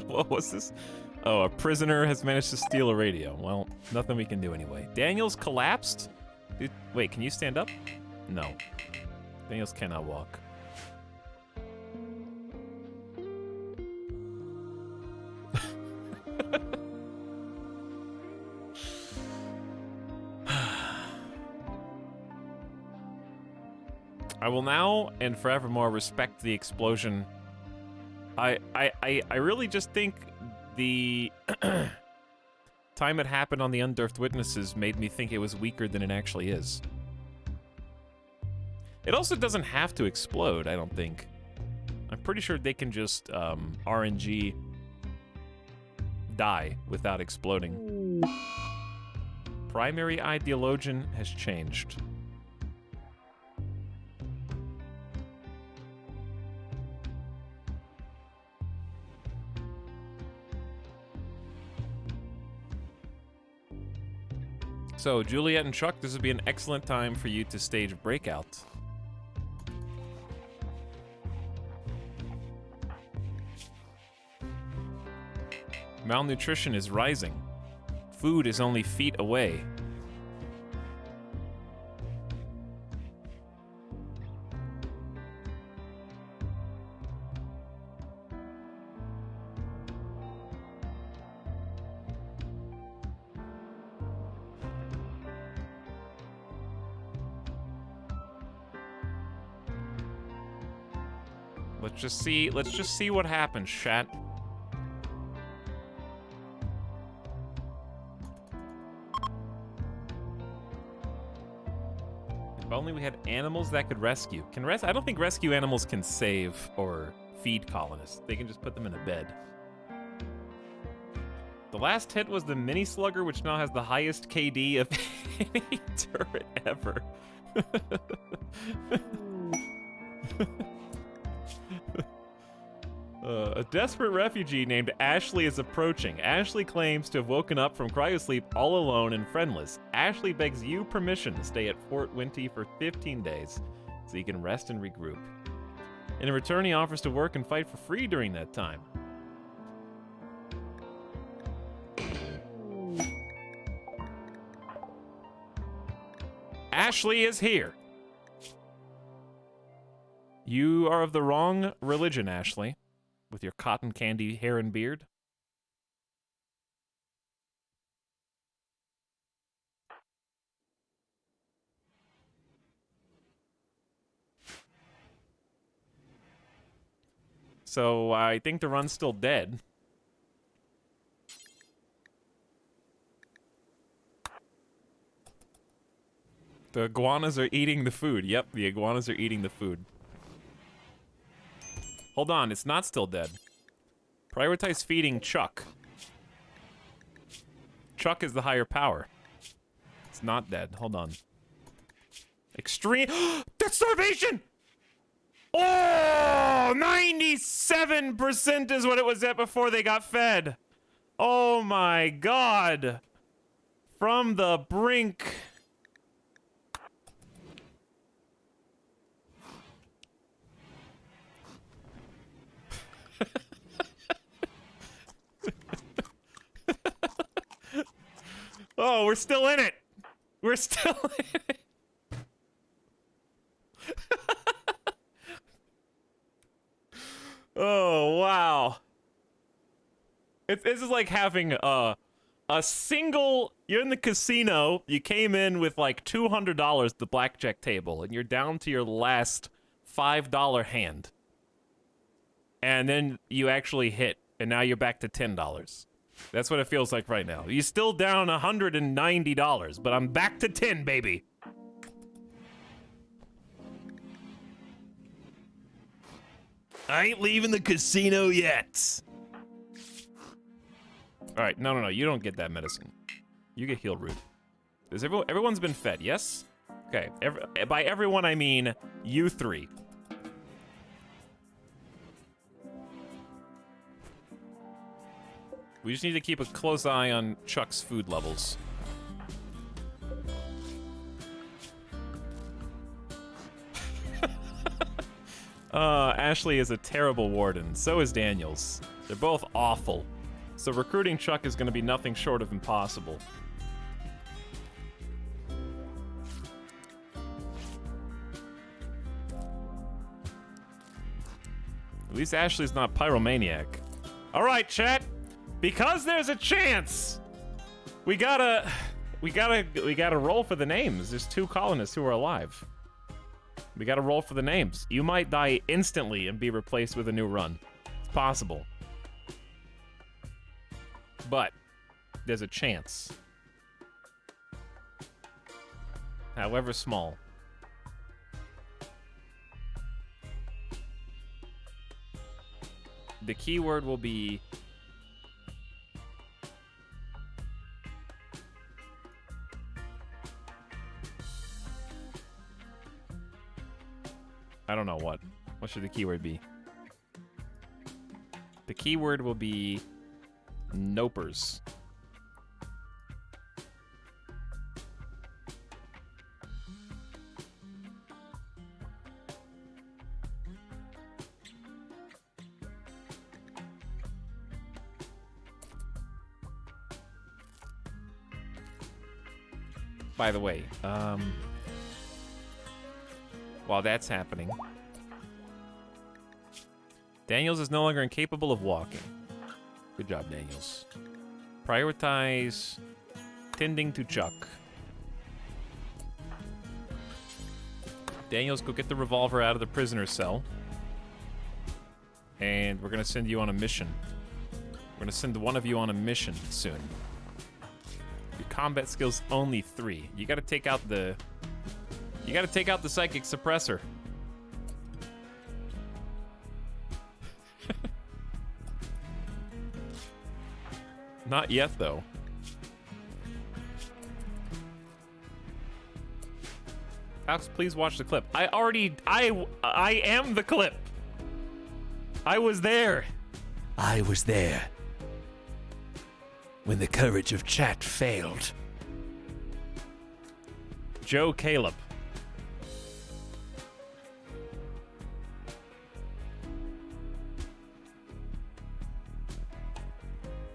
What was this? Oh, a prisoner has managed to steal a radio. Well, nothing we can do anyway. Daniels collapsed? Dude, wait, can you stand up? No. Daniels cannot walk. I will now and forevermore respect the explosion. I really just think the time it happened on the Unearthed Witnesses made me think it was weaker than it actually is. It also doesn't have to explode, I don't think. I'm pretty sure they can just RNG die without exploding. Primary Ideology has changed. So, Juliet and Chuck, this would be an excellent time for you to stage Breakout. Malnutrition is rising. Food is only feet away. Let's just see what happens, chat. If only we had animals that could rescue. I don't think rescue animals can save or feed colonists. They can just put them in a bed. The last hit was the mini slugger, which now has the highest KD of any turret ever. A desperate refugee named Ashley is approaching. Ashley claims to have woken up from cryosleep all alone and friendless. Ashley begs you permission to stay at Fort Winty for 15 days so he can rest and regroup. In return, he offers to work and fight for free during that time. Ashley is here. You are of the wrong religion, Ashley, with your cotton candy hair and beard. So I think the run's still dead. The iguanas are eating the food. Yep, the iguanas are eating the food. Hold on, it's not still dead. Prioritize feeding Chuck. Chuck is the higher power. It's not dead. Hold on. Extreme. That's starvation! Oh! 97% is what it was at before they got fed. Oh my god. From the brink. Oh, we're still in it. We're still in it. Oh, wow. This is like having a single... You're in the casino, you came in with like $200 at the blackjack table, and you're down to your last $5 hand. And then you actually hit, and now you're back to $10. That's what it feels like right now. You're still down $190, but I'm back to 10, baby. I ain't leaving the casino yet. All right, no, you don't get that medicine. You get heal root. Does everyone's been fed, yes? Okay, by everyone I mean you three. We just need to keep a close eye on Chuck's food levels. Ashley is a terrible warden. So is Daniels. They're both awful. So recruiting Chuck is going to be nothing short of impossible. At least Ashley's not pyromaniac. All right, chat. Because there's a chance, we gotta roll for the names. There's 2 colonists who are alive. We gotta roll for the names. You might die instantly and be replaced with a new run. It's possible. But there's a chance. However small. The keyword will be... I don't know what. What should the keyword be? The keyword will be nopers. By the way, while that's happening, Daniels is no longer incapable of walking. Good job, Daniels. Prioritize tending to Chuck. Daniels, go get the revolver out of the prisoner's cell. And we're gonna send you on a mission. We're gonna send one of you on a mission soon. Your combat skills only 3. You gotta take out the... You gotta take out the psychic suppressor. Not yet, though. Alex, please watch the clip. I am the clip. I was there. I was there when the courage of chat failed. Joe Caleb.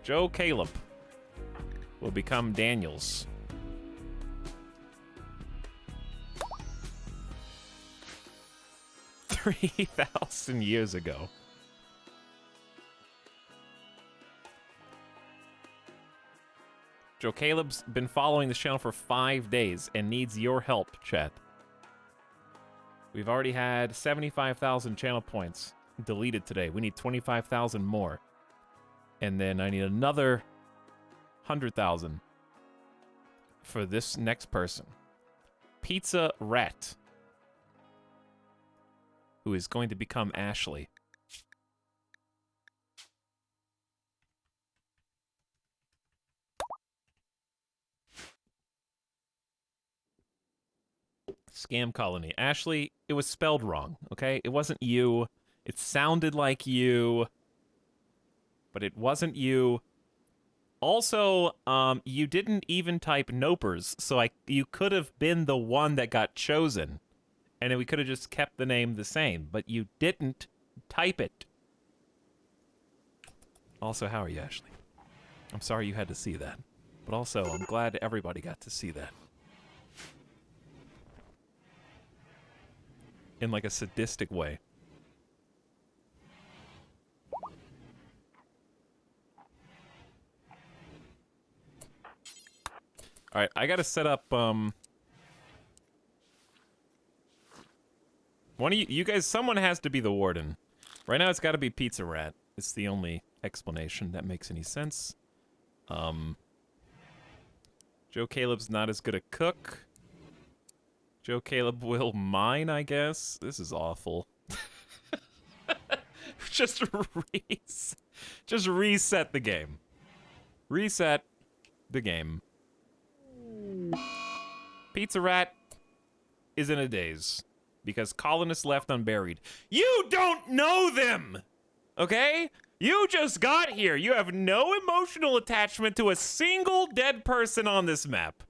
Joe Caleb will become Daniels. $3,000 years ago. Joe Caleb's been following this channel for 5 days and needs your help, chat. We've already had 75,000 channel points. deleted today. We need 25,000 more. And then I need another 100,000 for this next person. Pizza Rat, who is going to become Ashley. Scam Colony. Ashley, it was spelled wrong, okay? It wasn't you. It sounded like you, but it wasn't you. Also, you didn't even type Nopers, so you could have been the one that got chosen, and then we could have just kept the name the same, but you didn't type it. Also, how are you, Ashley? I'm sorry you had to see that, but also, I'm glad everybody got to see that. In like a sadistic way. Alright, I gotta set up, one of you guys, someone has to be the warden. Right now it's gotta be Pizza Rat. It's the only explanation that makes any sense. Joe Caleb's not as good a cook. Joe Caleb will mine, I guess. This is awful. Just reset the game. Reset the game. Pizza Rat is in a daze because colonists left unburied. You don't know them! Okay? You just got here. You have no emotional attachment to a single dead person on this map.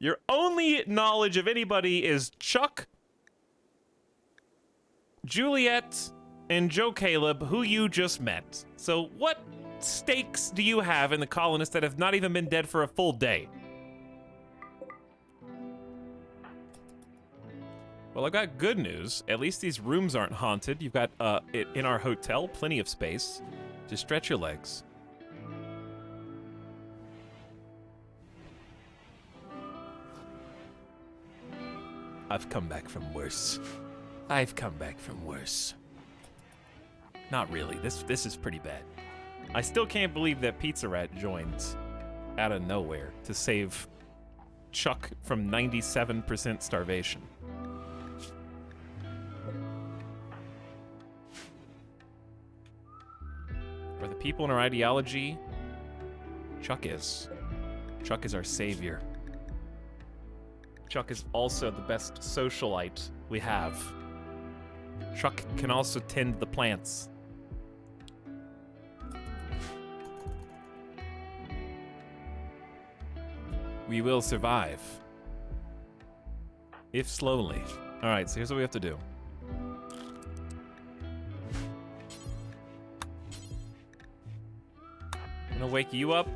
Your only knowledge of anybody is Chuck, Juliet, and Joe Caleb, who you just met. So what stakes do you have in the colonists that have not even been dead for a full day? Well, I've got good news. At least these rooms aren't haunted. You've got, in our hotel, plenty of space to stretch your legs. I've come back from worse. I've come back from worse. Not really. This is pretty bad. I still can't believe that Pizza Rat joined out of nowhere to save Chuck from 97% starvation. For the people in our ideology, Chuck is. Chuck is our savior. Chuck is also the best socialite we have. Chuck can also tend the plants. We will survive. If slowly. Alright, so here's what we have to do. I'm gonna wake you up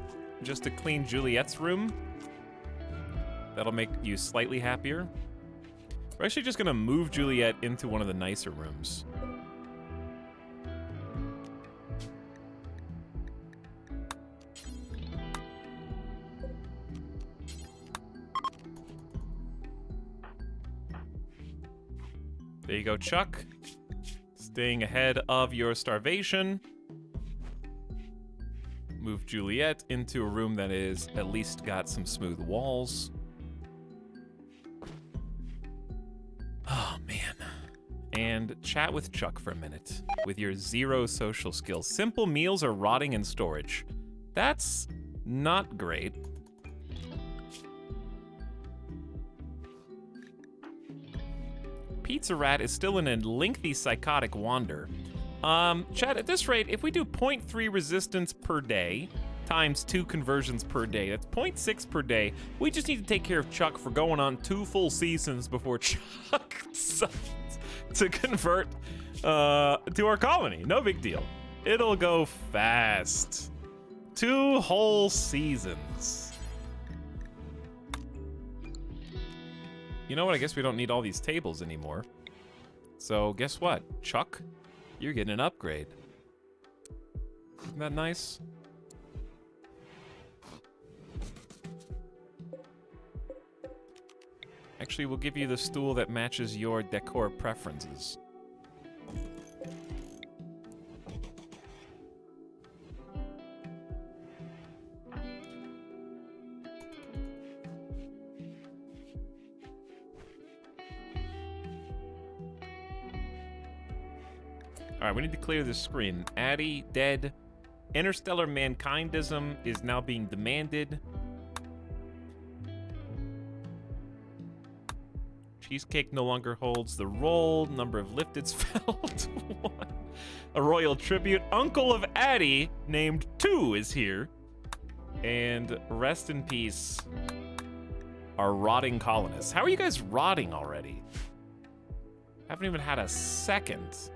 just to clean Juliet's room. That'll make you slightly happier. We're actually just gonna move Juliet into one of the nicer rooms. There you go, Chuck. Staying ahead of your starvation. Move Juliet into a room that is at least got some smooth walls. Oh, man. And chat with Chuck for a minute with your 0 social skills. Simple meals are rotting in storage. That's not great. Pizza Rat is still in a lengthy psychotic wander. Chat, at this rate, if we do 0.3 resistance per day, times 2 conversions per day, that's 0.6 per day. We just need to take care of Chuck for going on 2 full seasons before Chuck decides to convert to our colony. No big deal. It'll go fast. 2 whole seasons. You know what? I guess we don't need all these tables anymore. So guess what? Chuck, you're getting an upgrade. Isn't that nice? Actually, we'll give you the stool that matches your decor preferences. Alright, we need to clear this screen. Addy, dead. Interstellar mankindism is now being demanded. Cheesecake no longer holds the role. Number of lifteds fell to 1. A royal tribute. Uncle of Addy, named 2, is here. And rest in peace, our rotting colonists. How are you guys rotting already? Haven't even had a second.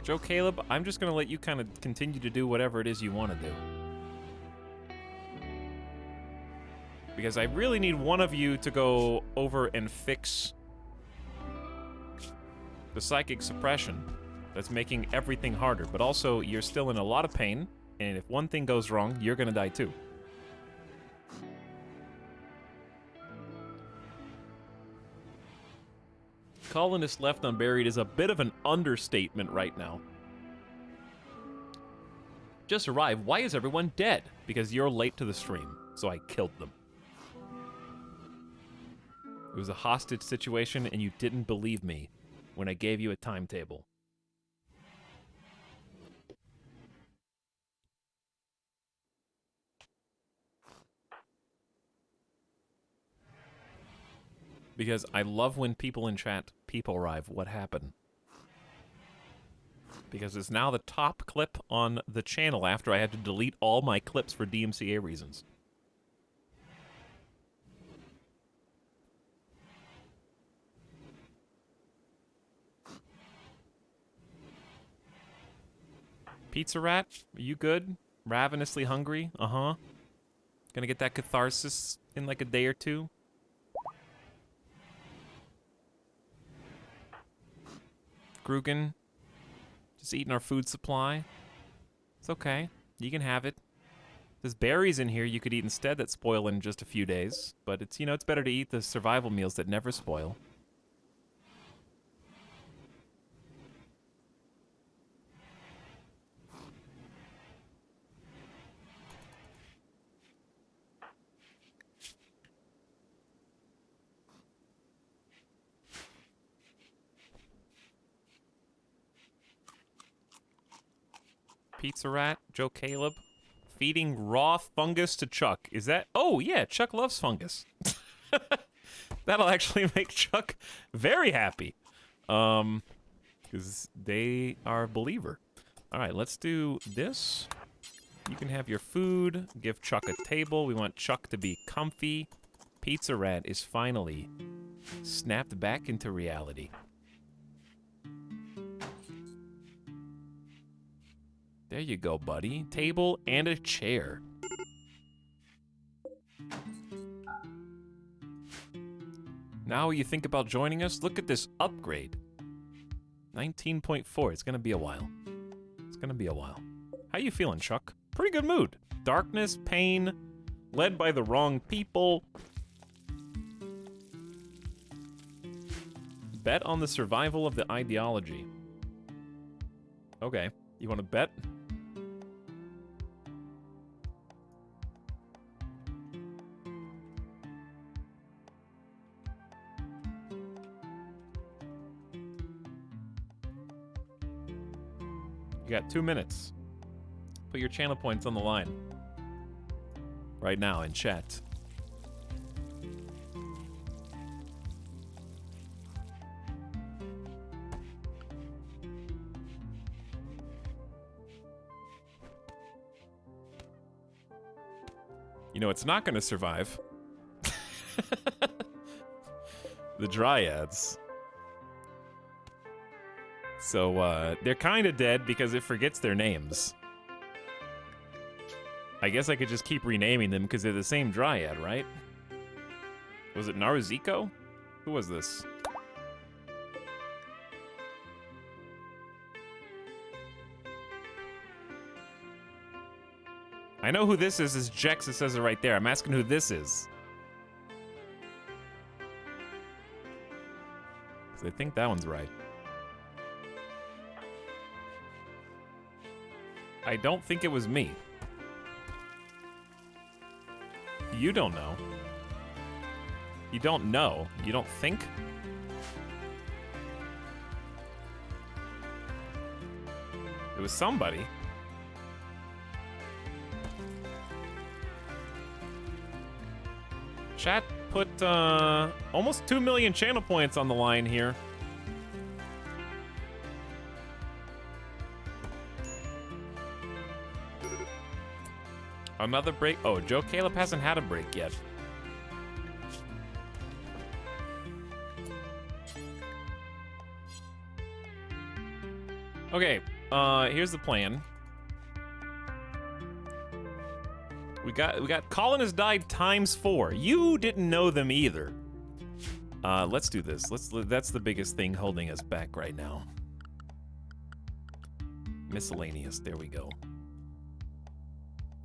Joe Caleb, I'm just gonna let you kind of continue to do whatever it is you want to do. Because I really need one of you to go over and fix the psychic suppression that's making everything harder. But also, you're still in a lot of pain, and if one thing goes wrong, you're gonna die too. Colonist left unburied is a bit of an understatement right now. Just arrived. Why is everyone dead? Because you're late to the stream, so I killed them. It was a hostage situation, and you didn't believe me when I gave you a timetable. Because I love when people in chat, people arrive, what happened? Because it's now the top clip on the channel after I had to delete all my clips for DMCA reasons. Pizza Rat, are you good? Ravenously hungry? Uh-huh. Gonna get that catharsis in like a day or two? Grugan, just eating our food supply. It's okay. You can have it. There's berries in here you could eat instead that spoil in just a few days. But it's, you know, it's better to eat the survival meals that never spoil. Pizza Rat, Joe Caleb, feeding raw fungus to Chuck. Is that? Oh yeah, Chuck loves fungus. That'll actually make Chuck very happy, because they are a believer. All right, let's do this. You can have your food. Give Chuck a table. We want Chuck to be comfy. Pizza Rat is finally snapped back into reality. There you go, buddy. Table and a chair. Now you think about joining us? Look at this upgrade. 19.4. It's gonna be a while. It's gonna be a while. How you feeling, Chuck? Pretty good mood. Darkness, pain, led by the wrong people. Bet on the survival of the ideology. Okay, you want to bet? You got 2 minutes. Put your channel points on the line. Right now in chat. You know, it's not going to survive. The Dryads. So, they're kind of dead because it forgets their names. I guess I could just keep renaming them because they're the same Dryad, right? Was it Naruzico? Who was this? I know who this is Jex, it says it right there. I'm asking who this is. 'Cause I think that one's right. I don't think it was me. You don't know. You don't know. You don't think? It was somebody. Chat put almost 2 million channel points on the line here. Another break. Oh, Joe Caleb hasn't had a break yet. Okay, here's the plan. We got Colin has died ×4. You didn't know them either. Let's do this. That's the biggest thing holding us back right now. Miscellaneous. There we go.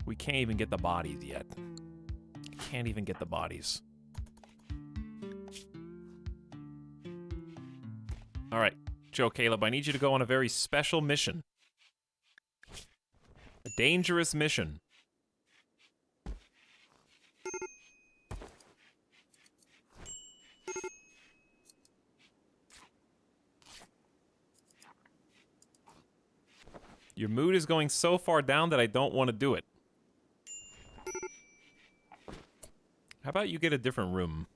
We can't even get the bodies yet. Can't even get the bodies. All right, Joe Caleb, I need you to go on a very special mission. A dangerous mission. Your mood is going so far down that I don't want to do it. How about you get a different room?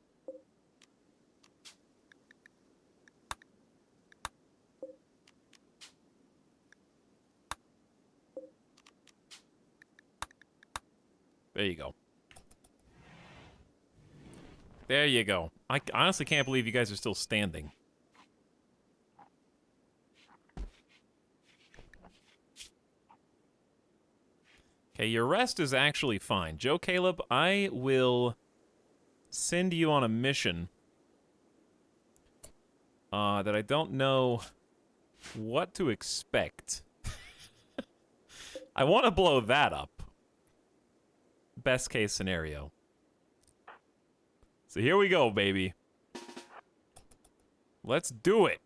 There you go. There you go. I honestly can't believe you guys are still standing. Okay, your rest is actually fine. Joe Caleb, I will send you on a mission that I don't know what to expect. I want to blow that up. Best case scenario. So here we go, baby. Let's do it.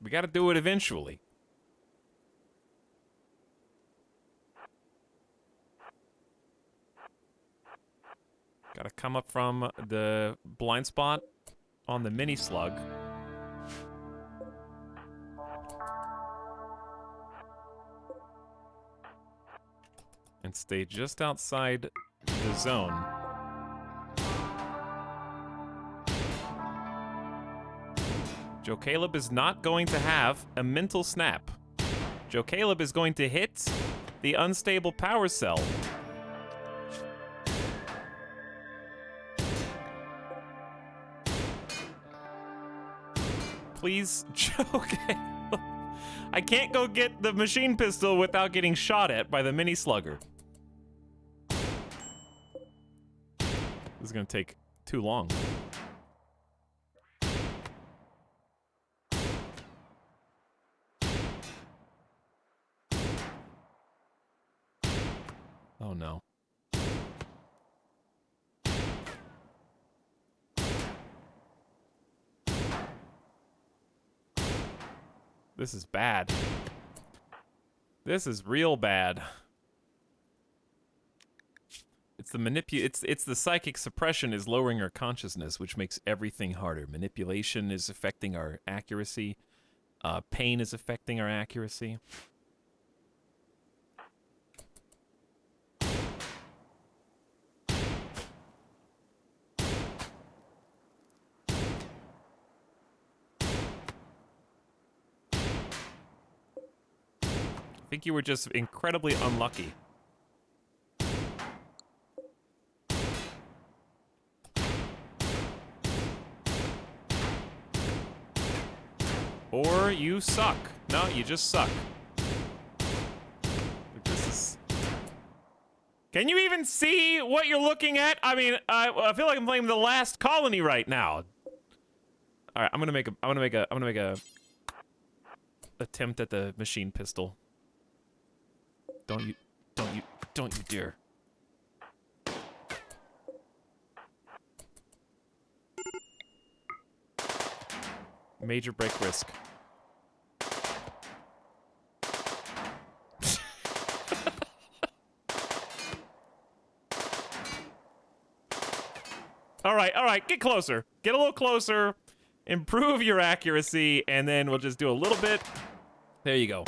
We gotta do it eventually. Gotta come up from the blind spot on the mini slug. And stay just outside the zone. Joe Caleb is not going to have a mental snap. Joe Caleb is going to hit the unstable power cell. Please, Joe Caleb. I can't go get the machine pistol without getting shot at by the mini slugger. This is gonna take too long. Oh no. This is bad. This is real bad. It's the it's the psychic suppression is lowering our consciousness, which makes everything harder. Manipulation is affecting our accuracy. Pain is affecting our accuracy. I think you were just incredibly unlucky. Or you suck. No, you just suck. This is... Can you even see what you're looking at? I mean, I feel like I'm playing The Last Colony right now. All right, I'm gonna make a attempt at the machine pistol. Don't you dare. Major break risk. All right, get closer. Get a little closer. Improve your accuracy, and then we'll just do a little bit. There you go.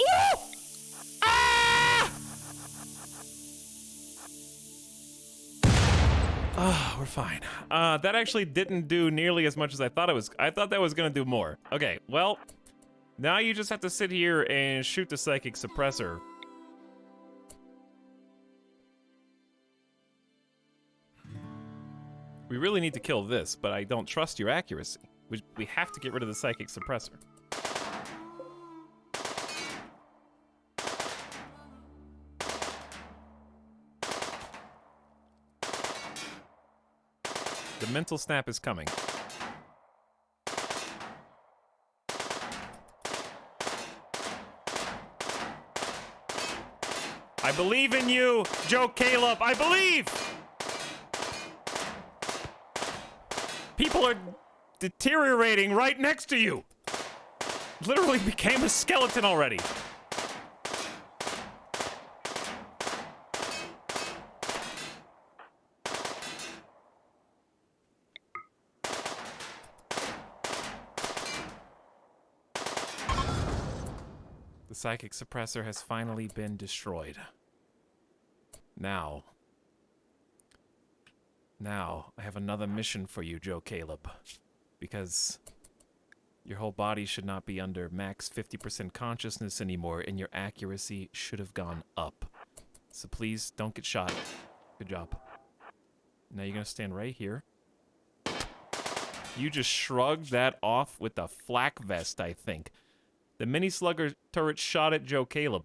Ooh! Ah! Ah, we're fine. That actually didn't do nearly as much as I thought it was. I thought that was gonna do more. Okay, well, now you just have to sit here and shoot the psychic suppressor. We really need to kill this, but I don't trust your accuracy. We have to get rid of the psychic suppressor. The mental snap is coming. I believe in you, Joe Caleb. I believe! People are deteriorating right next to you. Literally became a skeleton already. The psychic suppressor has finally been destroyed. Now, I have another mission for you, Joe Caleb. Because your whole body should not be under max 50% consciousness anymore, and your accuracy should have gone up. So please, don't get shot. Good job. Now you're gonna stand right here. You just shrugged that off with a flak vest, I think. The mini slugger turret shot at Joe Caleb.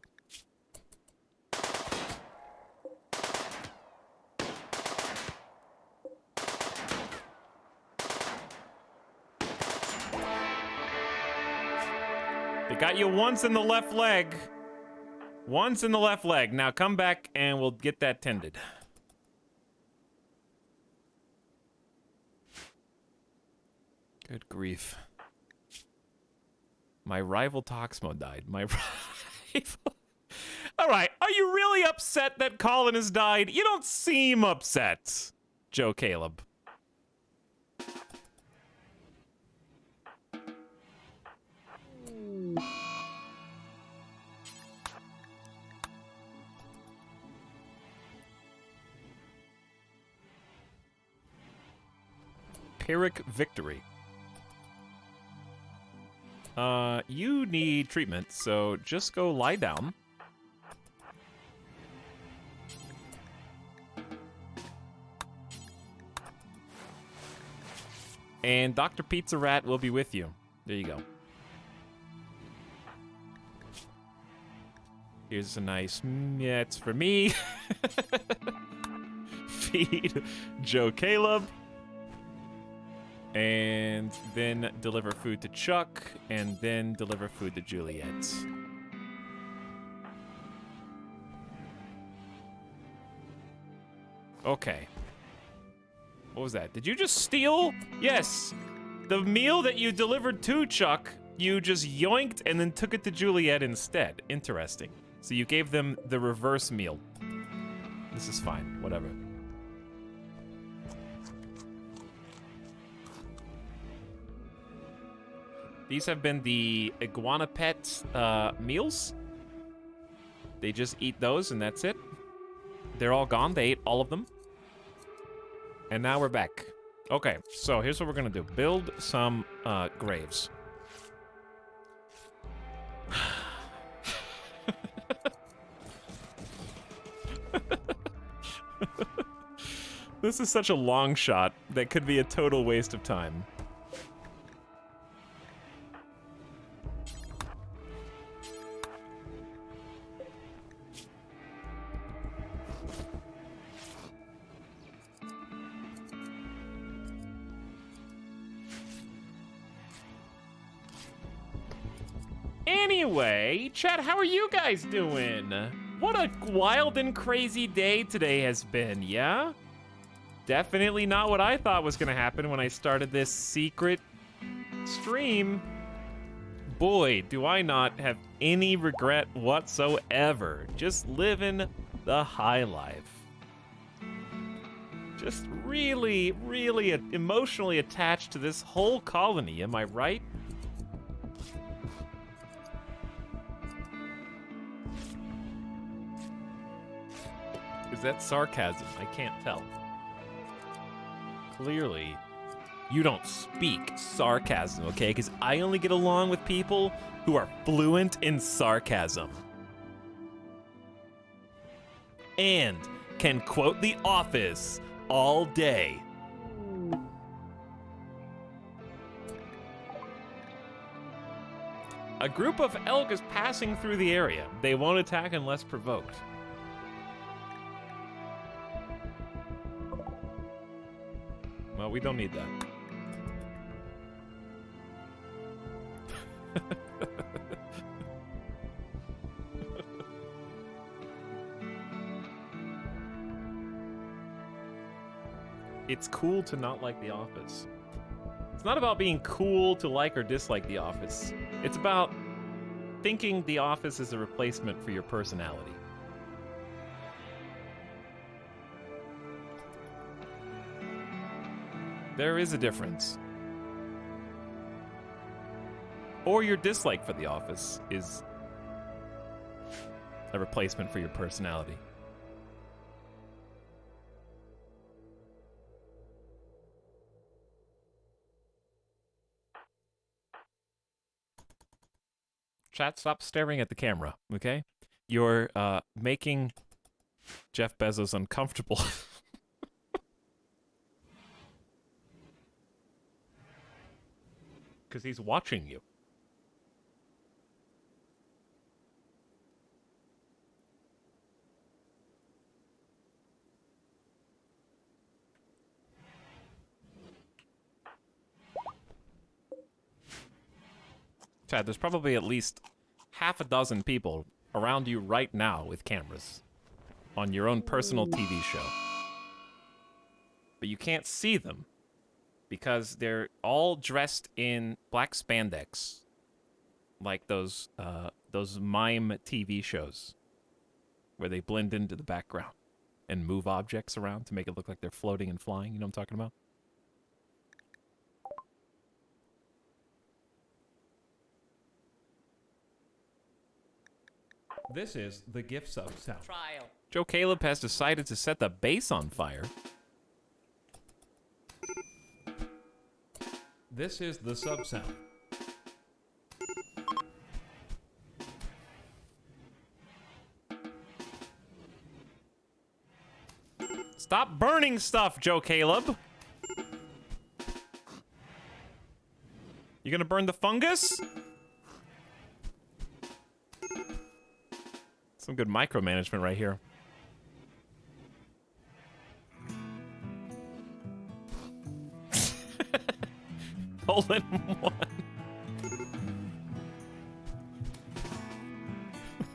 They got you once in the left leg. Once in the left leg. Now come back and we'll get that tended. Good grief. My rival Toxmo died. My rival... Alright, are you really upset that Colin has died? You don't seem upset, Joe Caleb. Pyrrhic victory. You need treatment, so just go lie down. And Dr. Pizza Rat will be with you. There you go. Here's a nice, yeah, it's for me. Feed Joe Caleb. And then deliver food to Chuck, and then deliver food to Juliet. Okay. What was that? Did you just steal? Yes. The meal that you delivered to Chuck, you just yoinked and then took it to Juliet instead. Interesting. So you gave them the reverse meal. This is fine. Whatever. These have been the Iguana Pet meals. They just eat those and that's it. They're all gone. They ate all of them. And now we're back. Okay, so here's what we're gonna do. Build some graves. This is such a long shot that could be a total waste of time. Anyway, chat, how are you guys doing? What a wild and crazy day today has been, yeah? Definitely not what I thought was gonna happen when I started this secret stream. Boy, do I not have any regret whatsoever. Just living the high life. Just really, really emotionally attached to this whole colony, am I right? Is that sarcasm? I can't tell. Clearly, you don't speak sarcasm, okay? Because I only get along with people who are fluent in sarcasm. And can quote The Office all day. A group of elk is passing through the area. They won't attack unless provoked. Well, we don't need that. It's cool to not like The Office. It's not about being cool to like or dislike The Office. It's about thinking The Office is a replacement for your personality. There is a difference. Or your dislike for The Office is a replacement for your personality. Chat, stop staring at the camera, okay? You're making Jeff Bezos uncomfortable. Because he's watching you. Chad, there's probably at least half a dozen people around you right now with cameras on your own personal TV show. But you can't see them because they're all dressed in black spandex, like those mime TV shows where they blend into the background and move objects around to make it look like they're floating and flying. You know what I'm talking about? This is the gift sub sound. Trial. Joe Caleb has decided to set the base on fire. This is the sub sound. Stop burning stuff, Joe Caleb. You gonna burn the fungus? Some good micromanagement right here. Hole in one.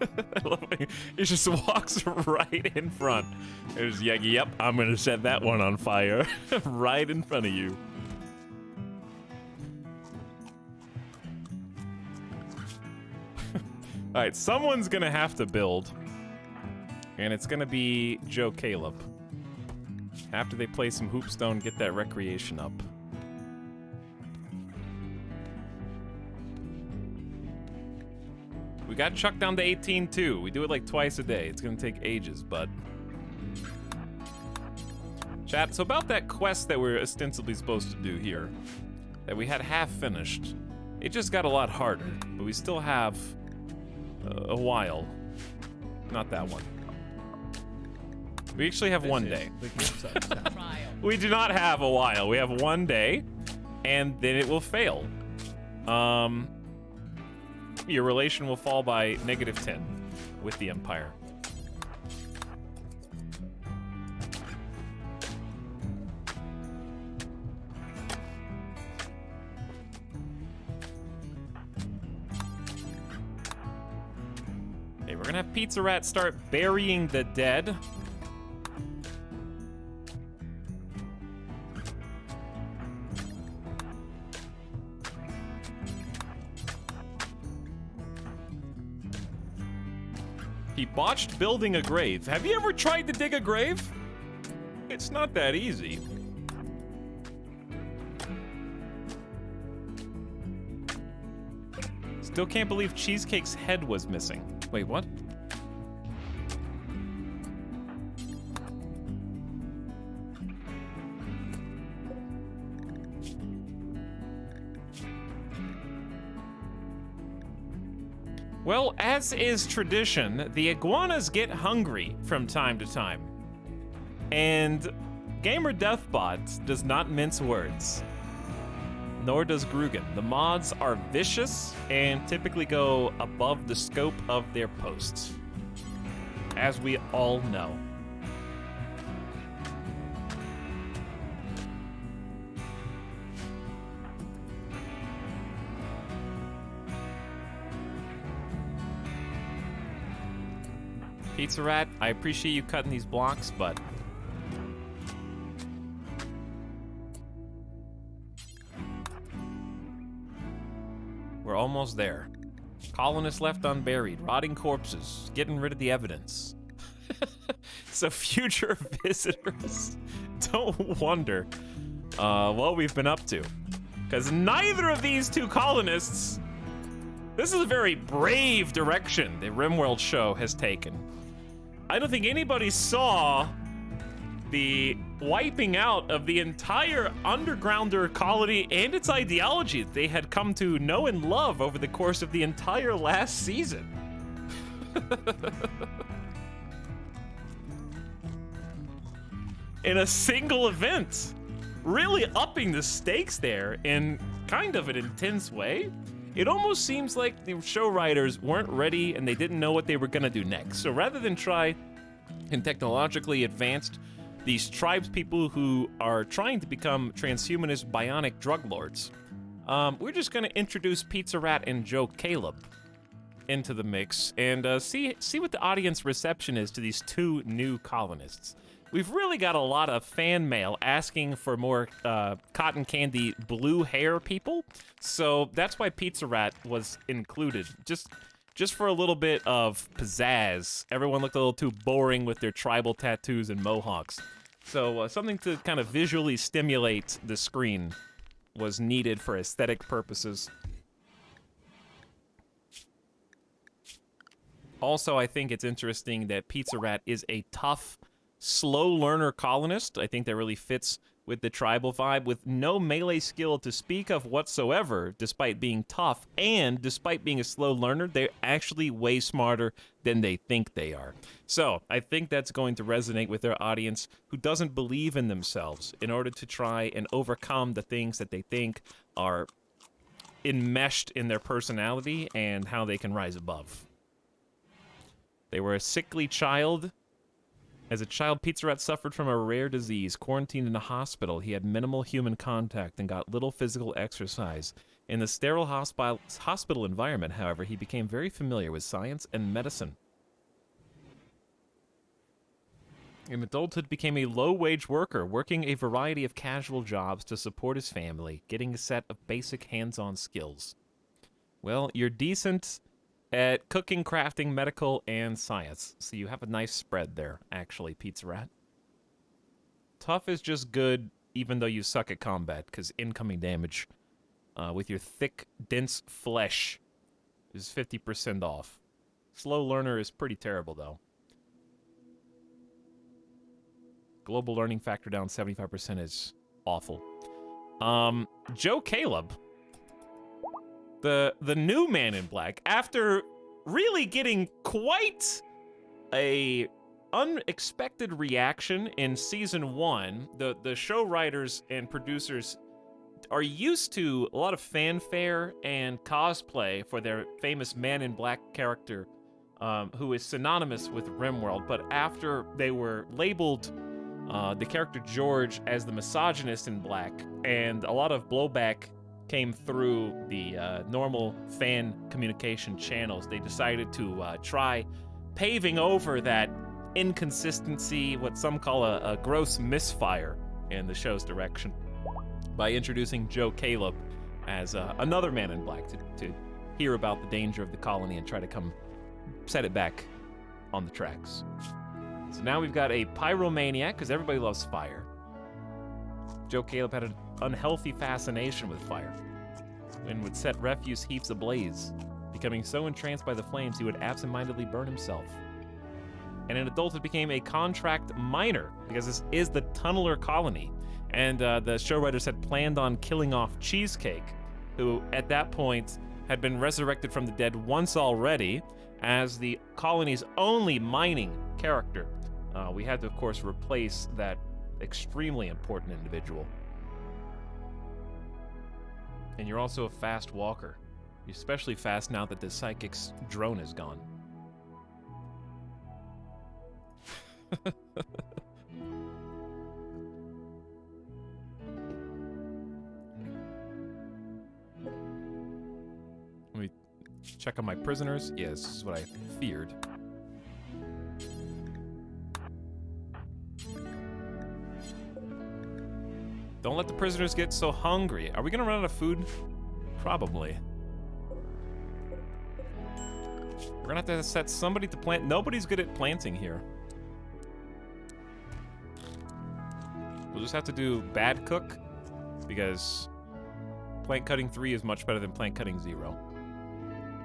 I love it. He just walks right in front. There's Yegi. Yep, I'm gonna set that one on fire right in front of you. All right, someone's gonna have to build, and it's gonna be Joe Caleb. After they play some hoopstone, get that recreation up. We got Chuck down to 18 too. We do it like twice a day. It's gonna take ages, but chat. So about that quest that we're ostensibly supposed to do here, that we had half finished, it just got a lot harder, but we still have a while. Not that one. We actually have one day. The gift sub sound. Trial. We do not have a while. We have one day, and then it will fail. Your relation will fall by -10 with the Empire. Okay, we're gonna have Pizza Rat start burying the dead. He botched building a grave. Have you ever tried to dig a grave? It's not that easy. Still can't believe Cheesecake's head was missing. Wait, what? Well, as is tradition, the iguanas get hungry from time to time. And Gamer Deathbot does not mince words. Nor does Grugan. The mods are vicious and typically go above the scope of their posts, as we all know. Pizza Rat, I appreciate you cutting these blocks, but we're almost there. Colonists left unburied, rotting corpses, getting rid of the evidence. So future visitors, don't wonder what we've been up to. Because neither of these two colonists, this is a very brave direction the RimWorld show has taken. I don't think anybody saw the wiping out of the entire undergrounder colony and its ideology that they had come to know and love over the course of the entire last season. In a single event, really upping the stakes there in kind of an intense way. It almost seems like the show writers weren't ready and they didn't know what they were gonna do next. So rather than try and technologically advanced these tribes people who are trying to become transhumanist bionic drug lords, we're just gonna introduce Pizza Rat and Joe Caleb into the mix and see what the audience reception is to these two new colonists. We've really got a lot of fan mail asking for more cotton candy blue hair people, so that's why Pizza Rat was included. Just for a little bit of pizzazz. Everyone looked a little too boring with their tribal tattoos and mohawks. So something to kind of visually stimulate the screen was needed for aesthetic purposes. Also, I think it's interesting that Pizza Rat is a tough, slow learner colonist. I think that really fits with the tribal vibe, with no melee skill to speak of whatsoever, despite being tough, and despite being a slow learner, they're actually way smarter than they think they are. So, I think that's going to resonate with their audience who doesn't believe in themselves in order to try and overcome the things that they think are enmeshed in their personality and how they can rise above. They were a sickly child. As a child, Pizza Rat suffered from a rare disease. Quarantined in a hospital, he had minimal human contact and got little physical exercise. In the sterile hospital environment, however, he became very familiar with science and medicine. In adulthood, became a low-wage worker, working a variety of casual jobs to support his family, getting a set of basic hands-on skills. Well, you're decent at cooking, crafting, medical, and science. So you have a nice spread there, actually, Pizza Rat. Tough is just good, even though you suck at combat, because incoming damage with your thick, dense flesh is 50% off. Slow learner is pretty terrible, though. Global learning factor down 75% is awful. Joe Caleb, the new Man in Black, after really getting quite a unexpected reaction in season 1, the show writers and producers are used to a lot of fanfare and cosplay for their famous Man in Black character, who is synonymous with RimWorld, but after they were labeled the character George as the misogynist in black, and a lot of blowback came through the normal fan communication channels, they decided to try paving over that inconsistency, what some call a gross misfire in the show's direction, by introducing Joe Caleb as another Man in Black to hear about the danger of the colony and try to come set it back on the tracks. So now we've got a pyromaniac, because everybody loves fire. Joe Caleb had an unhealthy fascination with fire and would set refuse heaps ablaze, becoming so entranced by the flames he would absentmindedly burn himself. And in adulthood became a contract miner, because this is the tunneler colony. And the show writers had planned on killing off Cheesecake, who at that point had been resurrected from the dead once already as the colony's only mining character. We had to, of course, replace that extremely important individual. And you're also a fast walker. You're especially fast now that the psychic's drone is gone. Let me check on my prisoners. Yes, this is what I feared. Don't let the prisoners get so hungry. Are we gonna run out of food? Probably. We're gonna have to set somebody to plant. Nobody's good at planting here. We'll just have to do bad cook, because plant cutting 3 is much better than plant cutting 0.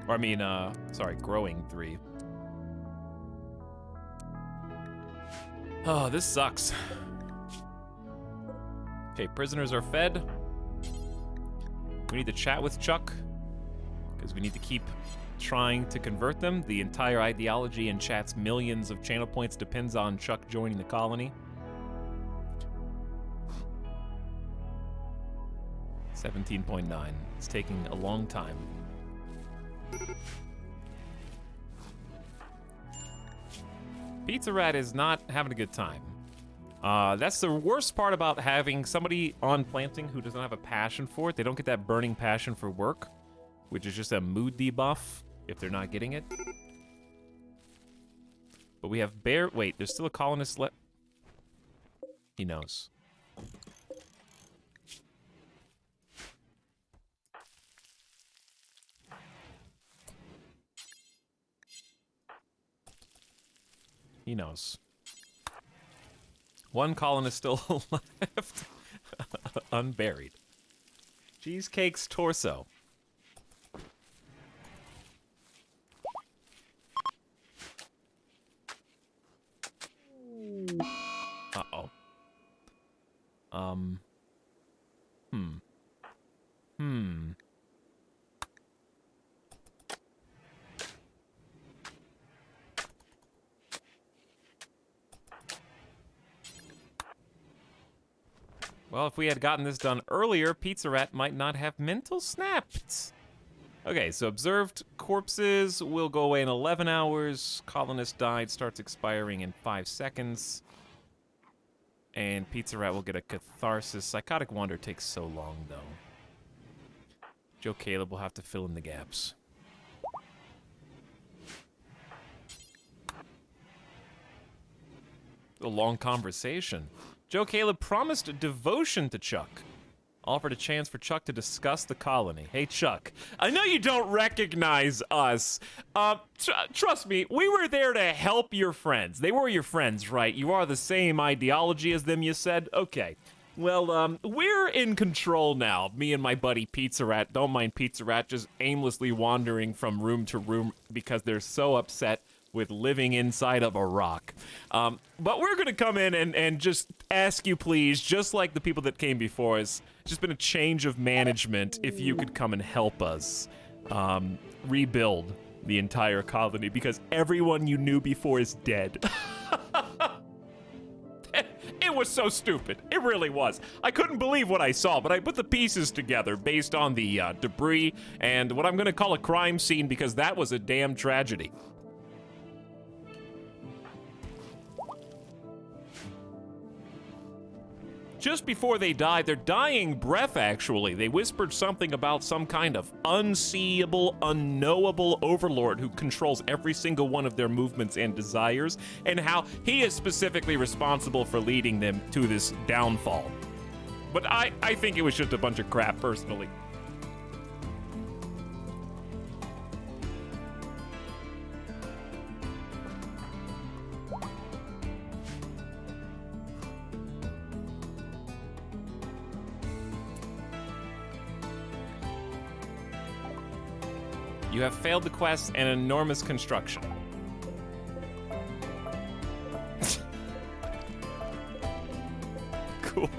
Or I mean, sorry, growing 3. Oh, this sucks. Okay, prisoners are fed. We need to chat with Chuck, because we need to keep trying to convert them. The entire ideology and chat's millions of channel points depends on Chuck joining the colony. 17.9. It's taking a long time. Pizza Rat is not having a good time. That's the worst part about having somebody on planting who doesn't have a passion for it. They don't get that burning passion for work, which is just a mood debuff if they're not getting it. But we have Bear. Wait, there's still a colonist left. He knows. He knows. One colonist still left. Unburied. Cheesecake's torso. Uh-oh. Well, if we had gotten this done earlier, Pizza Rat might not have mental snapped. Okay, so observed corpses will go away in 11 hours. Colonist died starts expiring in 5 seconds. And Pizza Rat will get a catharsis. Psychotic Wander takes so long, though. Joe Caleb will have to fill in the gaps. A long conversation. Joe Caleb promised devotion to Chuck. Offered a chance for Chuck to discuss the colony. Hey, Chuck, I know you don't recognize us. Trust me, we were there to help your friends. They were your friends, right? You are the same ideology as them, you said? Okay. Well, we're in control now. Me and my buddy Pizza Rat. Don't mind Pizza Rat just aimlessly wandering from room to room because they're so upset with living inside of a rock. But we're gonna come in and just ask you, please, just like the people that came before us, just been a change of management, if you could come and help us rebuild the entire colony, because everyone you knew before is dead. It was so stupid. It really was. I couldn't believe what I saw, but I put the pieces together based on the debris and what I'm gonna call a crime scene, because that was a damn tragedy. Just before they died, their dying breath, actually, they whispered something about some kind of unseeable, unknowable overlord who controls every single one of their movements and desires, and how he is specifically responsible for leading them to this downfall. But I think it was just a bunch of crap, personally. You have failed the quest and enormous construction. Cool.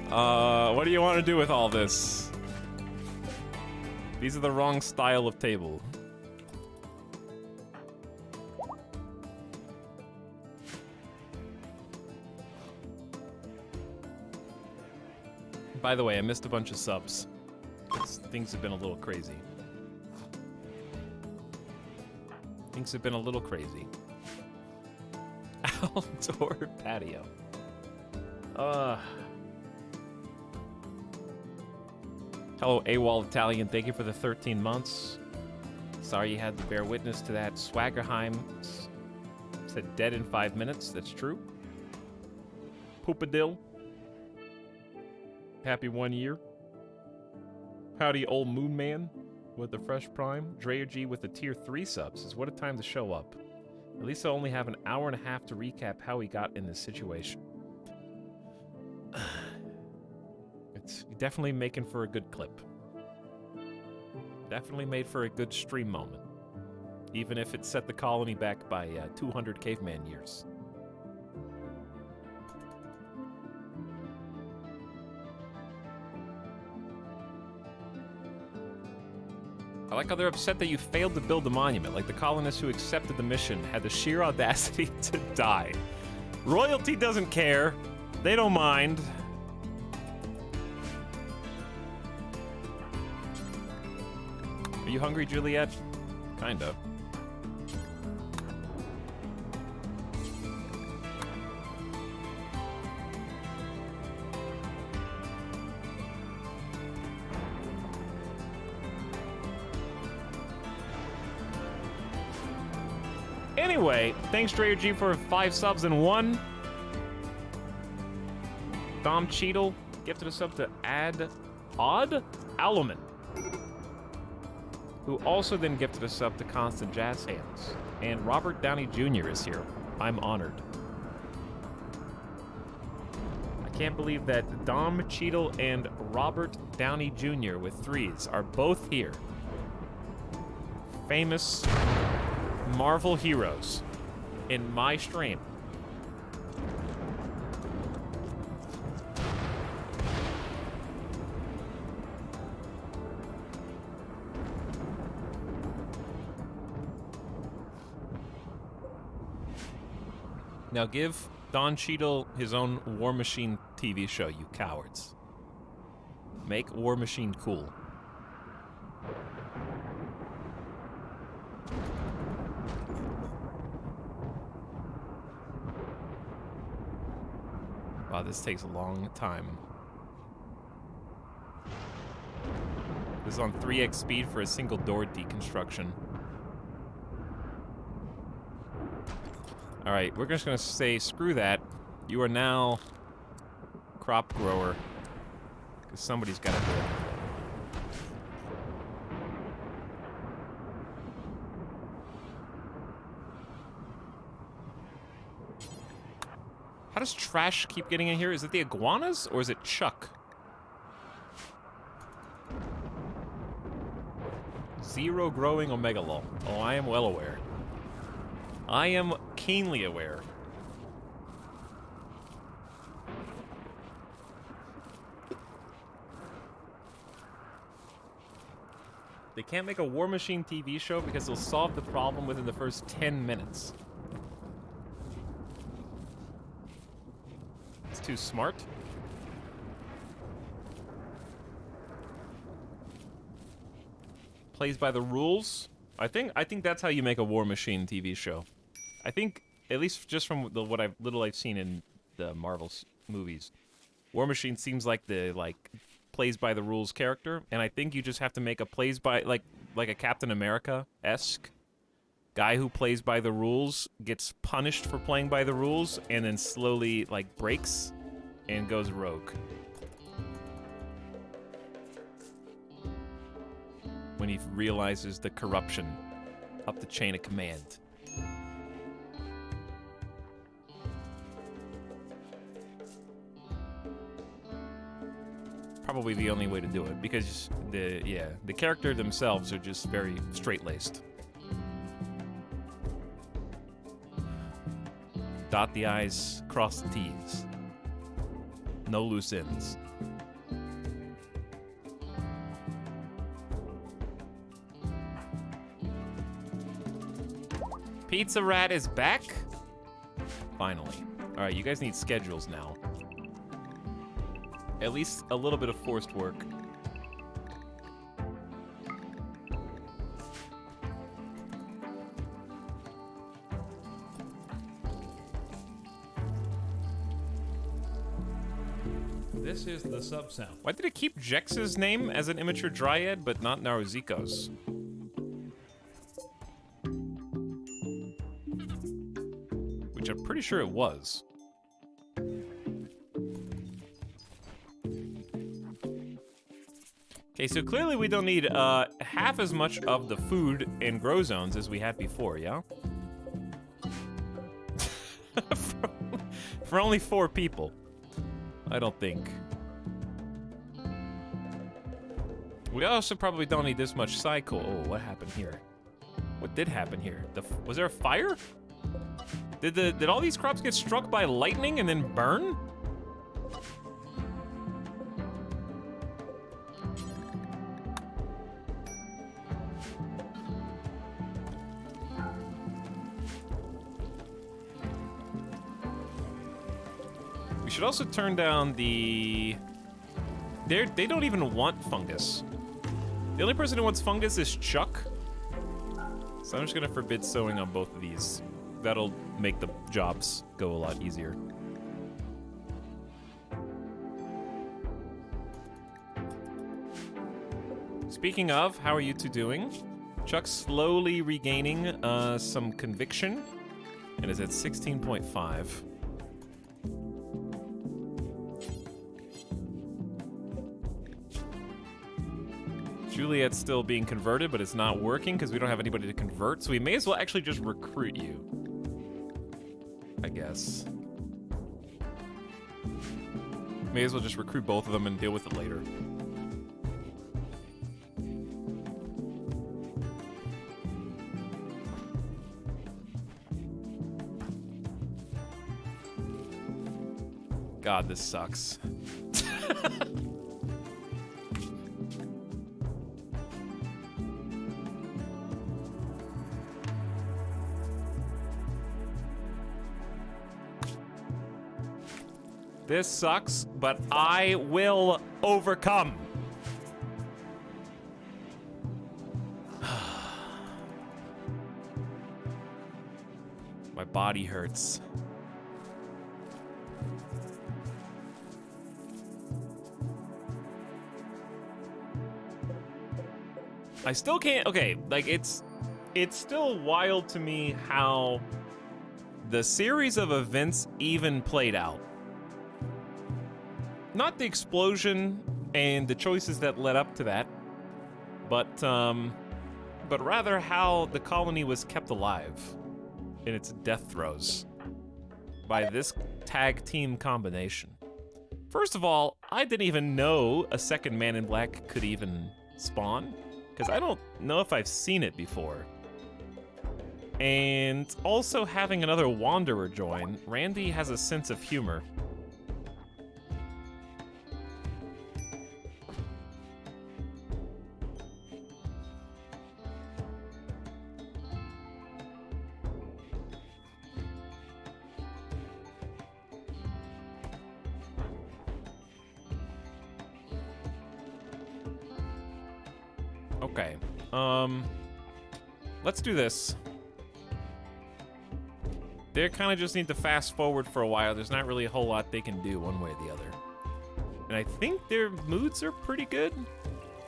What do you want to do with all this? These are the wrong style of table. By the way, I missed a bunch of subs. Things have been a little crazy. Things have been a little crazy. Outdoor patio. Hello, AWOL Italian. Thank you for the 13 months. Sorry you had to bear witness to that. Swaggerheim said dead in 5 minutes. That's true. Poopadil. Happy 1 year. Howdy, old Moon Man with the fresh prime. Dreyer G with the tier 3 subs. Says, what a time to show up. At least I only have an hour and a half to recap how we got in this situation. It's definitely making for a good clip. Definitely made for a good stream moment. Even if it set the colony back by 200 caveman years. I like how they're upset that you failed to build the monument, like the colonists who accepted the mission had the sheer audacity to die. Royalty doesn't care. They don't mind. Are you hungry, Juliet? Kinda. Anyway, thanks Dreyer G for 5 subs and 1. Dom Cheadle gifted us up to Odd Alaman, who also then gifted us up to Constant Jazz Hands. And Robert Downey Jr. is here. I'm honored. I can't believe that Dom Cheadle and Robert Downey Jr. with 3s are both here. Famous Marvel heroes in my stream. Now give Don Cheadle his own War Machine TV show, you cowards. Make War Machine cool. Wow, this takes a long time. This is on 3x speed for a single door deconstruction. Alright, we're just gonna say screw that. You are now crop grower. Because somebody's gotta do it. How does trash keep getting in here? Is it the iguanas or is it Chuck? Zero growing Omega Lol. Oh, I am well aware. I am keenly aware. They can't make a War Machine TV show because they'll solve the problem within the first 10 minutes. It's too smart. Plays by the rules. I think that's how you make a War Machine TV show. I think, at least just from what I've seen in the Marvel movies, War Machine seems like the plays by the rules character, and I think you just have to make a plays by like a Captain America-esque guy who plays by the rules, gets punished for playing by the rules, and then slowly breaks and goes rogue. When he realizes the corruption up the chain of command. probably the only way to do it because the character themselves are just very straight-laced. Dot the I's, cross the T's. No loose ends. Pizza Rat is back? Finally. Alright, you guys need schedules now. At least a little bit of forced work. This is the sub sound. Why did it keep Jex's name as an immature dryad, but not Naruziko's? Which I'm pretty sure it was. Okay, so clearly we don't need half as much of the food in grow zones as we had before, yeah? for only 4 people. I don't think. We also probably don't need this much cycle. Oh, what happened here? What did happen here? Was there a fire? Did all these crops get struck by lightning and then burn? We should also turn down the... They don't even want fungus. The only person who wants fungus is Chuck. So I'm just gonna forbid sowing on both of these. That'll make the jobs go a lot easier. Speaking of, how are you two doing? Chuck's slowly regaining some conviction and is at 16.5. Juliet's still being converted, but it's not working because we don't have anybody to convert, so we may as well actually just recruit you. I guess. May as well just recruit both of them and deal with it later. God, this sucks. This sucks, but I will overcome. My body hurts. I still can't, okay, like it's still wild to me how the series of events even played out. Not the explosion and the choices that led up to that, but rather how the colony was kept alive in its death throes by this tag team combination. First of all, I didn't even know a second Man in Black could even spawn, because I don't know if I've seen it before. And also having another Wanderer join, Randy has a sense of humor. Okay, let's do this. They kind of just need to fast forward for a while. There's not really a whole lot they can do one way or the other. And I think their moods are pretty good.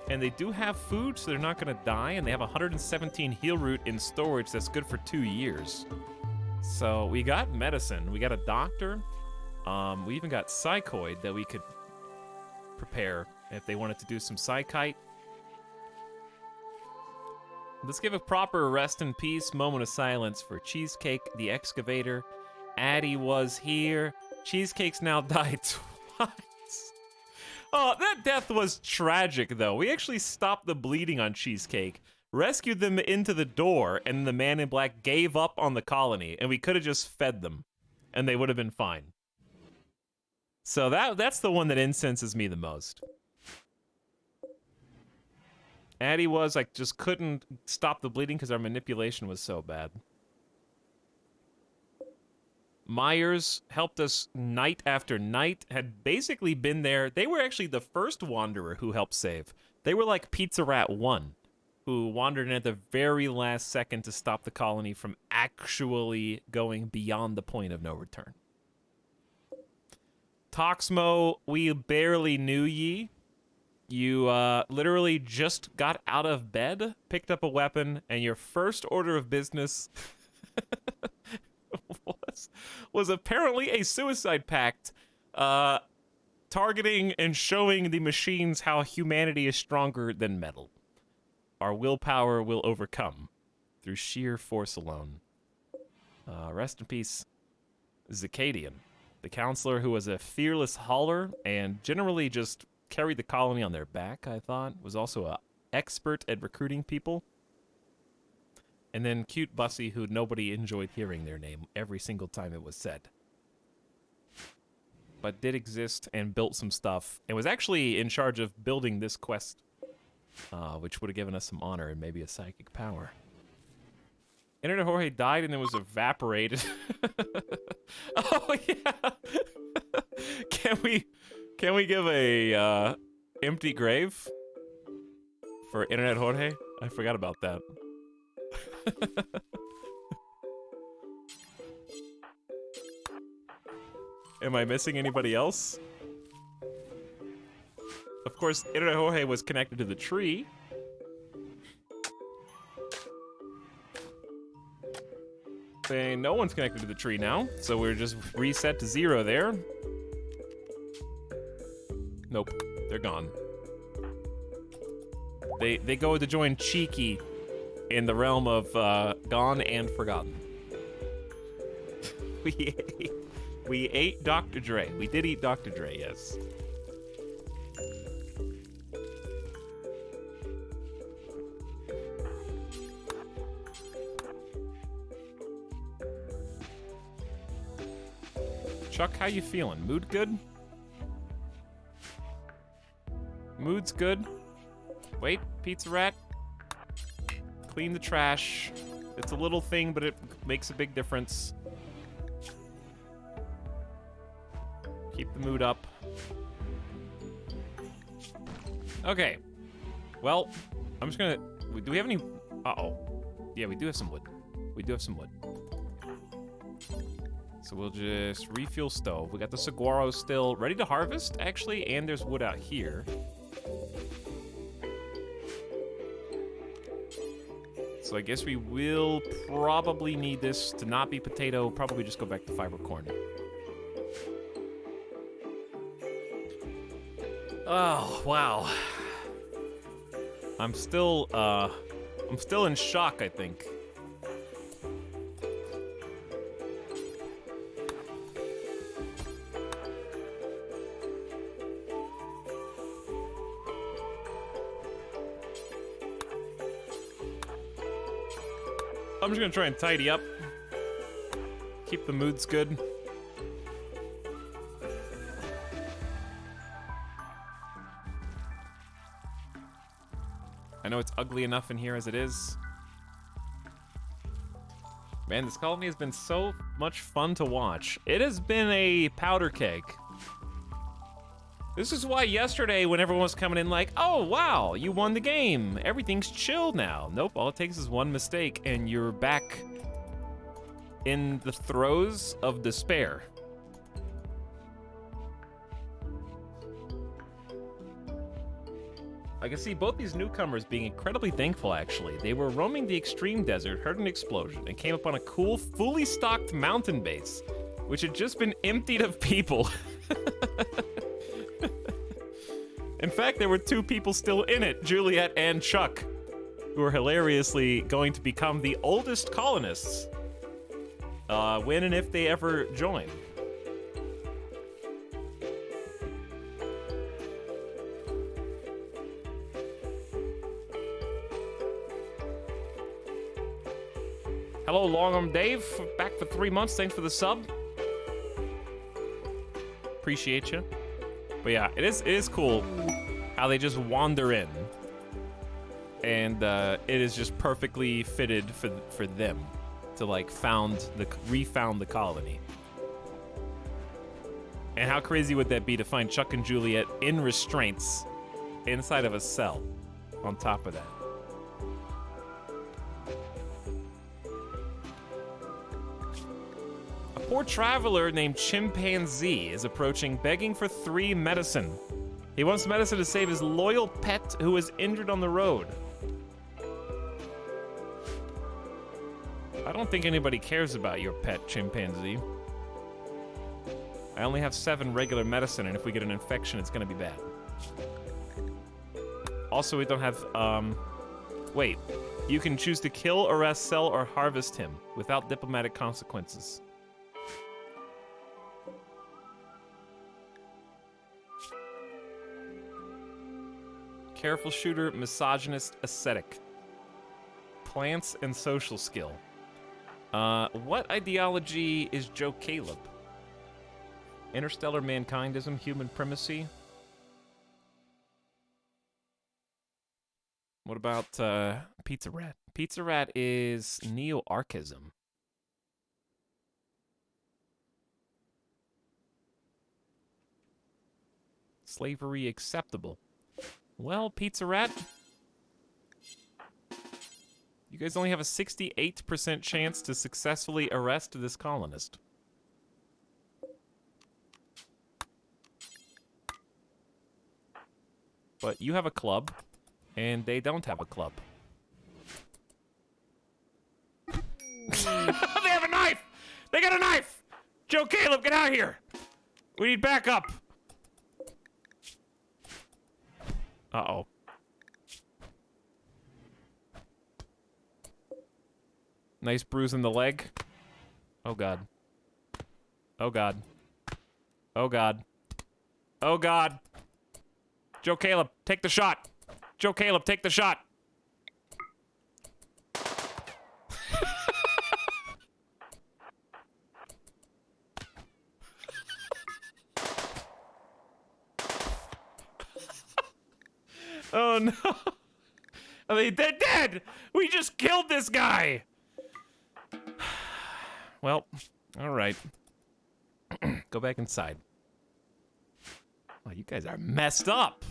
And they do have food, so they're not gonna die. And they have 117 heal root in storage that's good for 2 years. So we got medicine, we got a doctor. We even got psychoid that we could prepare if they wanted to do some psychite. Let's give a proper rest in peace moment of silence for Cheesecake the Excavator. Addie was here. Cheesecake's now died twice. Oh, that death was tragic, though. We actually stopped the bleeding on Cheesecake, rescued them into the door, and the man in black gave up on the colony, and we could have just fed them, and they would have been fine. So that's the one that incenses me the most. Addie was, like, just couldn't stop the bleeding because our manipulation was so bad. Myers helped us night after night, had basically been there. They were actually the first Wanderer who helped save. They were like Pizza Rat 1, who wandered in at the very last second to stop the colony from actually going beyond the point of no return. Toxmo, we barely knew ye. You literally just got out of bed, picked up a weapon, and your first order of business was apparently a suicide pact targeting and showing the machines how humanity is stronger than metal. Our willpower will overcome through sheer force alone. Rest in peace, Zacadian, the counselor who was a fearless hauler and generally just carried the colony on their back, I thought, was also an expert at recruiting people. And then Cute Bussy, who nobody enjoyed hearing their name every single time it was said. But did exist and built some stuff, and was actually in charge of building this quest, which would have given us some honor and maybe a psychic power. Internet Jorge died and then was evaporated. Oh, yeah. Can we give a empty grave for Internet Jorge? I forgot about that. Am I missing anybody else? Of course, Internet Jorge was connected to the tree. Saying no one's connected to the tree now, so we're just reset to 0 there. Nope, they're gone. They go to join Cheeky in the realm of gone and forgotten. We ate Dr. Dre. We did eat Dr. Dre, yes. Chuck, how you feeling? Mood good? Mood's good. Wait, Pizza Rat. Clean the trash. It's a little thing, but it makes a big difference. Keep the mood up. Okay. Well, I'm just gonna... Do we have any... Uh-oh. Yeah, we do have some wood. We do have some wood. So we'll just refuel stove. We got the saguaro still ready to harvest, actually, and there's wood out here. So I guess we will probably need this to not be potato. Probably just go back to fiber corn. Oh, wow. I'm still in shock, I think. I'm just gonna try and tidy up. Keep the moods good. I know it's ugly enough in here as it is. Man, this colony has been so much fun to watch. It has been a powder keg. This is why yesterday, when everyone was coming in like, oh, wow, you won the game. Everything's chill now. Nope, all it takes is one mistake, and you're back in the throes of despair. I can see both these newcomers being incredibly thankful, actually. They were roaming the extreme desert, heard an explosion, and came upon a cool, fully stocked mountain base, which had just been emptied of people. In fact, there were 2 people still in it, Juliet and Chuck, who are hilariously going to become the oldest colonists when and if they ever join. Hello, Long Arm Dave. Back for 3 months. Thanks for the sub. Appreciate you. But yeah, it is cool how they just wander in. And it is just perfectly fitted for them to like refound the colony. And how crazy would that be to find Chuck and Juliet in restraints inside of a cell on top of that? A poor traveler named Chimpanzee is approaching, begging for 3 medicine. He wants medicine to save his loyal pet who was injured on the road. I don't think anybody cares about your pet, Chimpanzee. I only have 7 regular medicine, and if we get an infection, it's gonna be bad. Also, we don't have, wait. You can choose to kill, arrest, sell, or harvest him without diplomatic consequences. Careful shooter, misogynist, ascetic. Plants and social skill. What ideology is Joe Caleb? Interstellar mankindism, human primacy? What about Pizza Rat? Pizza Rat is neo-archism. Slavery acceptable. Well, Pizza Rat, you guys only have a 68% chance to successfully arrest this colonist. But you have a club, and they don't have a club. They have a knife! They got a knife! Joe Caleb, get out of here! We need backup! Uh-oh. Nice bruise in the leg. Oh, God. Oh, God. Oh, God. Oh, God. Joe Caleb, take the shot. Joe Caleb, take the shot. Oh, no. They're dead! We just killed this guy! Well, alright. Go back inside. Oh, you guys are messed up!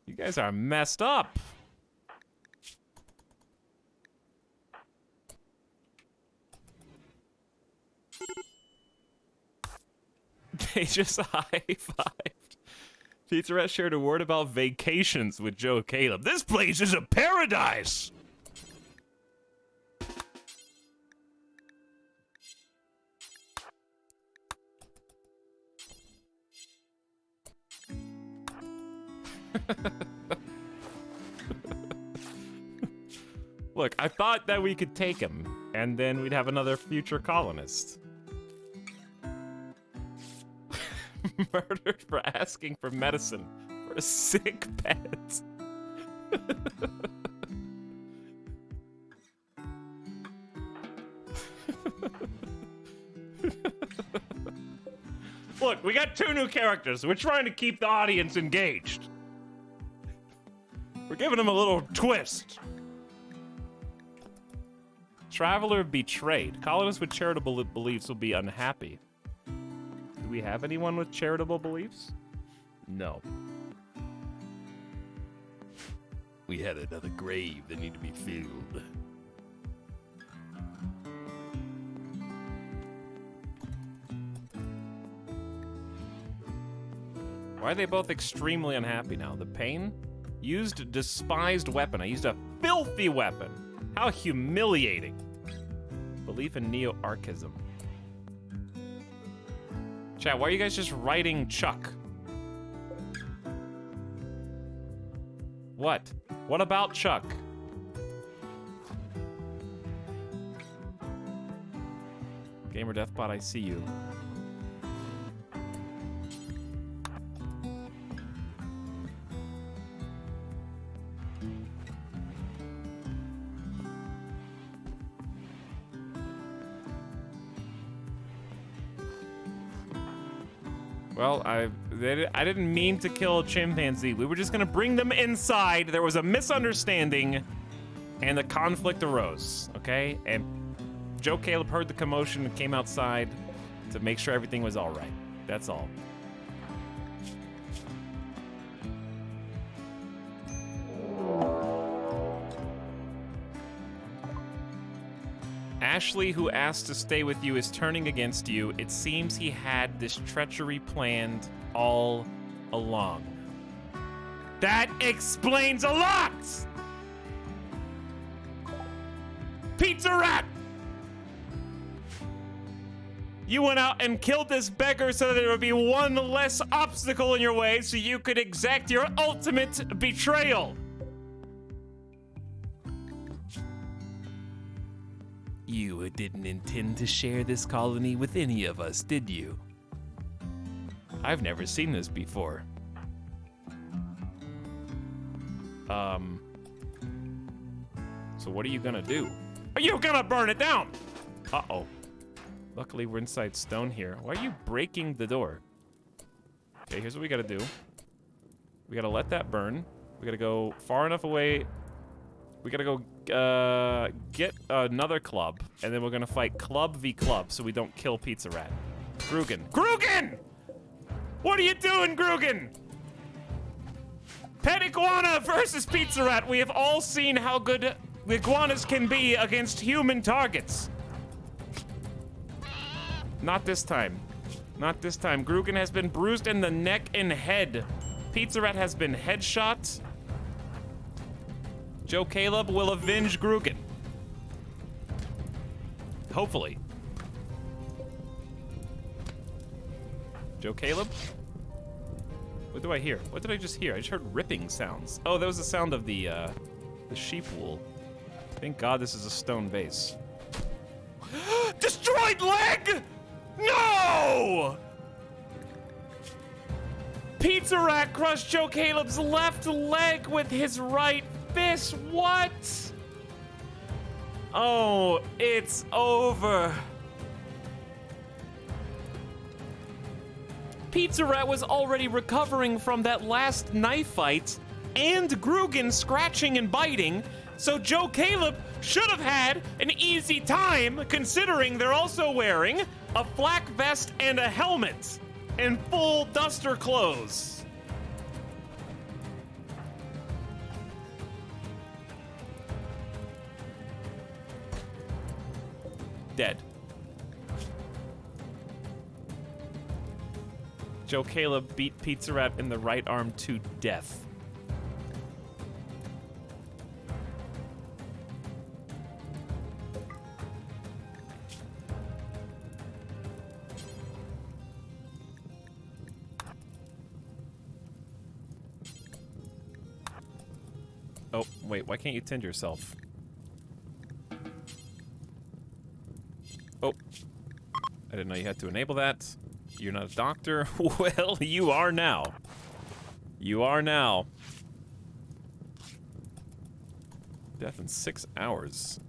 You guys are messed up! They just high-fived. Pizza Rat shared a word about vacations with Joe Caleb. This place is a paradise! Look, I thought that we could take him, and then we'd have another future colonist. Murdered for asking for medicine for a sick pet. Look, we got 2 new characters. We're trying to keep the audience engaged. We're giving them a little twist. Traveler betrayed. Colonists with charitable beliefs will be unhappy. Do we have anyone with charitable beliefs? No. We had another grave that needed to be filled. Why are they both extremely unhappy now? The pain? Used a despised weapon. I used a filthy weapon. How humiliating. Belief in neo-archism. Chat, why are you guys just writing Chuck? What? What about Chuck? Gamer Deathbot, I see you. Well, I didn't mean to kill a chimpanzee. We were just gonna bring them inside. There was a misunderstanding, and the conflict arose, okay? And Joe Caleb heard the commotion and came outside to make sure everything was all right. That's all. Ashley, who asked to stay with you, is turning against you. It seems he had this treachery planned all along. That explains a lot! Pizza Rat! You went out and killed this beggar so that there would be one less obstacle in your way so you could exact your ultimate betrayal. You didn't intend to share this colony with any of us, did you? I've never seen this before. So what are you gonna do? Are you gonna burn it down? Uh-oh. Luckily, we're inside stone here. Why are you breaking the door? Okay, here's what we gotta do. We gotta let that burn. We gotta go far enough away. We gotta go get another club, and then we're gonna fight club v club so we don't kill Pizza Rat. Grugan. Grugan! What are you doing, Grugan? Pet Iguana versus Pizza Rat. We have all seen how good iguanas can be against human targets. Not this time. Not this time. Grugan has been bruised in the neck and head. Pizza Rat has been headshot. Joe Caleb will avenge Grugan. Hopefully. Joe Caleb? What do I hear? What did I just hear? I just heard ripping sounds. Oh, that was the sound of the sheep wool. Thank God this is a stone base. Destroyed leg! No! Pizza Rat crushed Joe Caleb's left leg with his right fist. What? Oh, it's over. Pizza Rat was already recovering from that last knife fight and Grugan scratching and biting, so Joe Caleb should have had an easy time considering they're also wearing a flak vest and a helmet and full duster clothes. Dead. Joe Caleb beat Pizza Rat in the right arm to death. Oh, wait, why can't you tend yourself? Oh, I didn't know you had to enable that. You're not a doctor? Well, you are now. You are now. Death in 6 hours.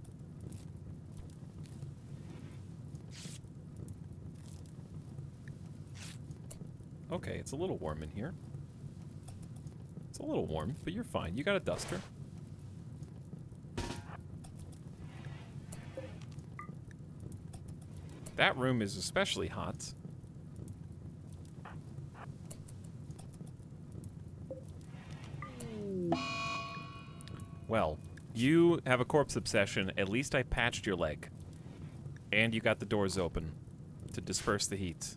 Okay, it's a little warm in here. It's a little warm, but you're fine. You got a duster. That room is especially hot. Well, you have a corpse obsession. At least I patched your leg. And you got the doors open to disperse the heat.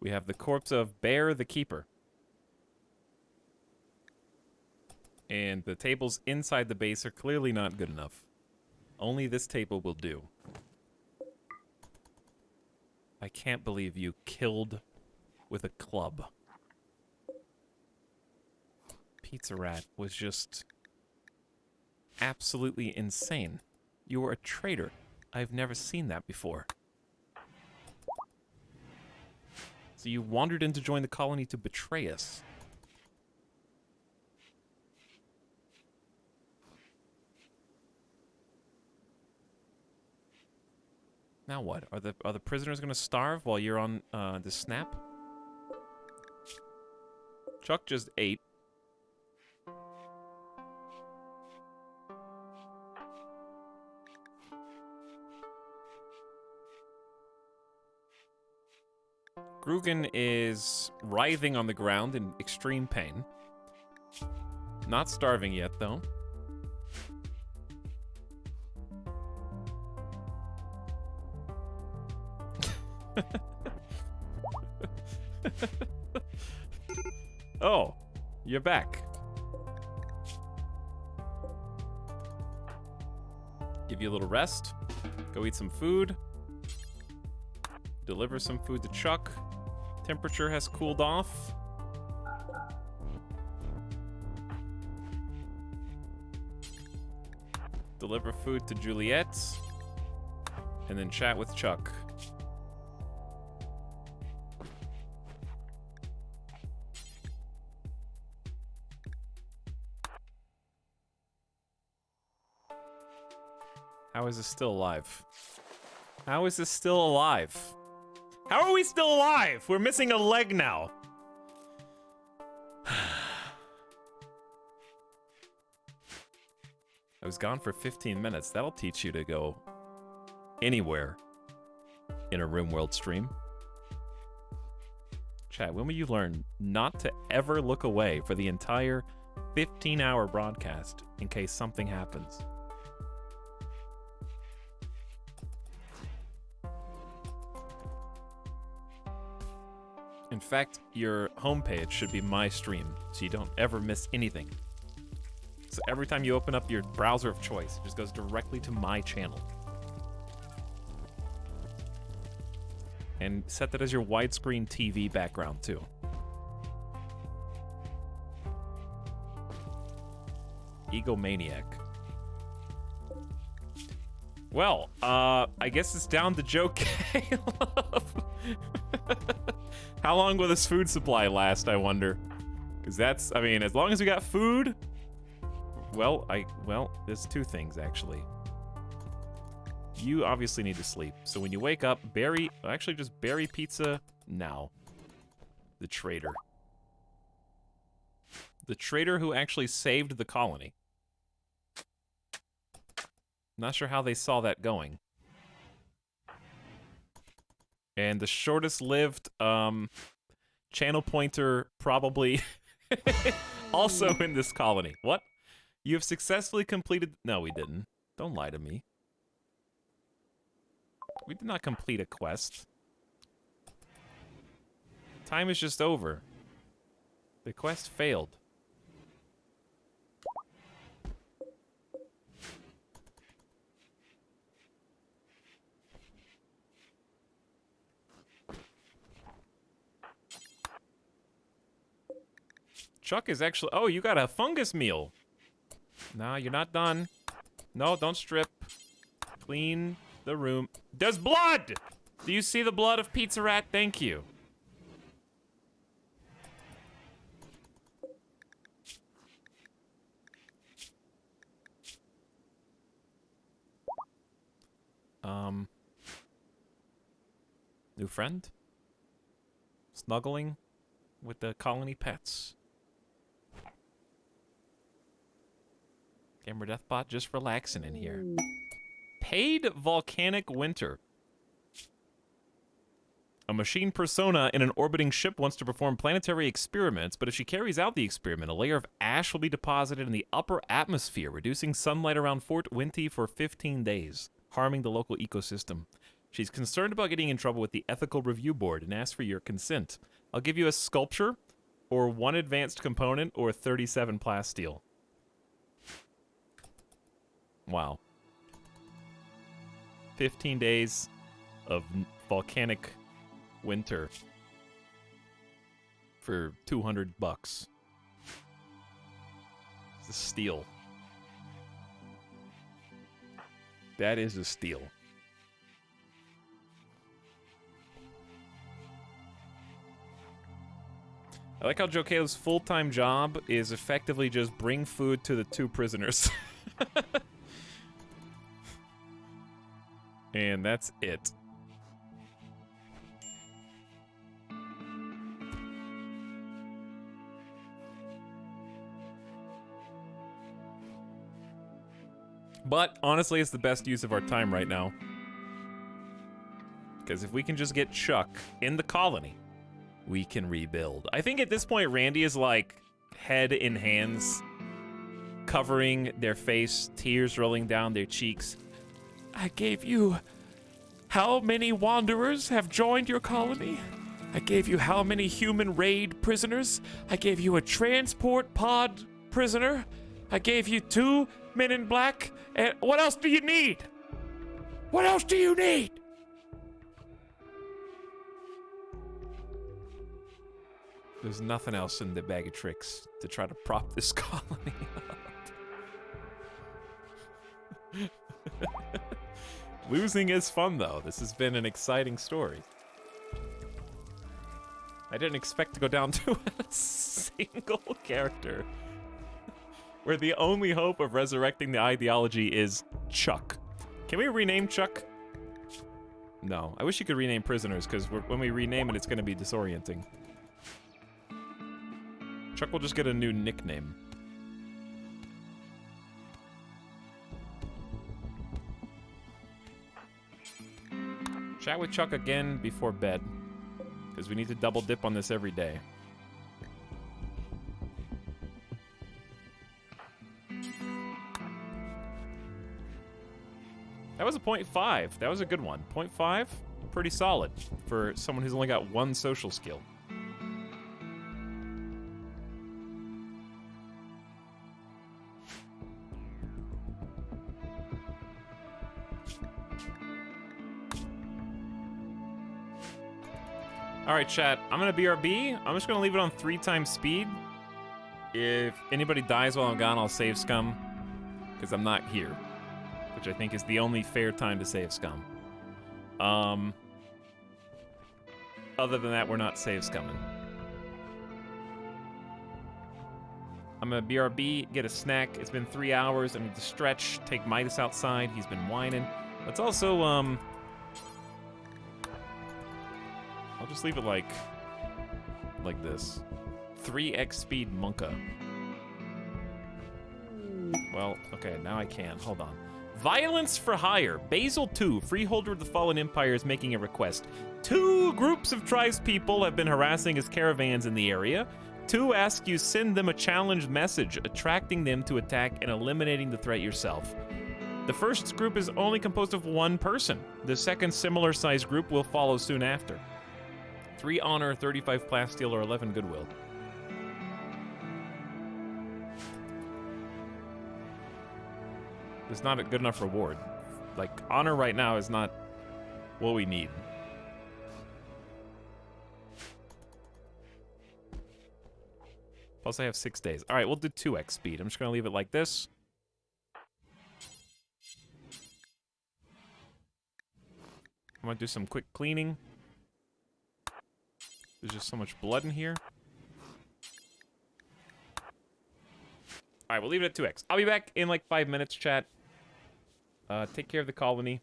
We have the corpse of Bear the Keeper. And the tables inside the base are clearly not good enough. Only this table will do. I can't believe you killed with a club. Pizza Rat was just absolutely insane. You were a traitor. I've never seen that before. So you wandered in to join the colony to betray us. Now what? Are the prisoners gonna starve while you're on the snap? Chuck just ate. Grugan is writhing on the ground in extreme pain. Not starving yet, though. Oh, you're back. Give you a little rest. Go eat some food. Deliver some food to Chuck. Temperature has cooled off. Deliver food to Juliet. And then chat with Chuck. How is this still alive? How is this still alive? How are we still alive? We're missing a leg now. I was gone for 15 minutes. That'll teach you to go anywhere in a RimWorld stream. Chat, when will you learn not to ever look away for the entire 15-hour broadcast in case something happens? In fact, your homepage should be my stream, so you don't ever miss anything. So every time you open up your browser of choice, it just goes directly to my channel. And set that as your widescreen TV background, too. Egomaniac. Well, I guess it's down to Joe Caleb. How long will this food supply last, I wonder? Because that's, I mean, as long as we got food, well, there's two things, actually. You obviously need to sleep. So when you wake up, just bury pizza now. The traitor. The traitor who actually saved the colony. Not sure how they saw that going. And the shortest lived channel pointer probably also in this colony. What? You have successfully completed... No, we didn't. Don't lie to me. We did not complete a quest. Time is just over. The quest failed. Chuck is actually... Oh, you got a fungus meal. No, you're not done. No, don't strip. Clean the room. There's blood! Do you see the blood of Pizza Rat? Thank you. New friend? Snuggling with the colony pets. Gamer Deathbot just relaxing in here. Paid volcanic winter. A machine persona in an orbiting ship wants to perform planetary experiments, but if she carries out the experiment, a layer of ash will be deposited in the upper atmosphere, reducing sunlight around Fort Winty for 15 days, harming the local ecosystem. She's concerned about getting in trouble with the Ethical Review Board and asks for your consent. I'll give you a sculpture, or 1 advanced component, or 37 plasteel. Wow. 15 days of volcanic winter for $200. It's a steal. That is a steal. I like how Joe Caleb's full-time job is effectively just bring food to the 2 prisoners. And that's it. But honestly, it's the best use of our time right now. Because if we can just get Chuck in the colony, we can rebuild. I think at this point, Randy is like head in hands, covering their face, tears rolling down their cheeks. I gave you... How many wanderers have joined your colony? I gave you how many human raid prisoners? I gave you a transport pod prisoner? I gave you 2 men in black? And what else do you need? What else do you need? There's nothing else in the bag of tricks to try to prop this colony up. Losing is fun, though. This has been an exciting story. I didn't expect to go down to a single character where the only hope of resurrecting the ideology is Chuck. Can we rename Chuck? No. I wish you could rename prisoners, because when we rename it, it's going to be disorienting. Chuck will just get a new nickname. Chat with Chuck again before bed, because we need to double dip on this every day. That was a 0.5. That was a good one. 0.5? Pretty solid for someone who's only got 1 social skill. Alright, chat. I'm gonna BRB. I'm just gonna leave it on 3 times speed. If anybody dies while I'm gone, I'll save scum. Because I'm not here. Which I think is the only fair time to save scum. Other than that, we're not save scumming. I'm gonna BRB, get a snack. It's been 3 hours. I need to stretch, take Midas outside. He's been whining. Let's also, I'll just leave it like this. 3x speed Monka. Well, okay, now I can. Hold on. Violence for hire. Basil 2, Freeholder of the Fallen Empire, is making a request. 2 groups of tribespeople have been harassing his caravans in the area. 2 ask you send them a challenge message, attracting them to attack and eliminating the threat yourself. The first group is only composed of 1 person. The second similar-sized group will follow soon after. 3 honor, 35 plasteel, or 11 goodwill. It's not a good enough reward. Like, honor right now is not what we need. Plus I have 6 days. Alright, we'll do 2x speed. I'm just gonna leave it like this. I'm gonna do some quick cleaning. There's just so much blood in here. Alright, we'll leave it at 2x. I'll be back in like 5 minutes, chat. Take care of the colony.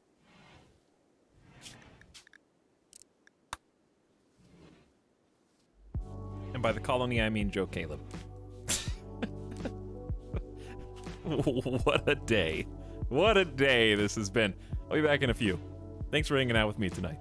And by the colony, I mean Joe Caleb. What a day. What a day this has been. I'll be back in a few. Thanks for hanging out with me tonight.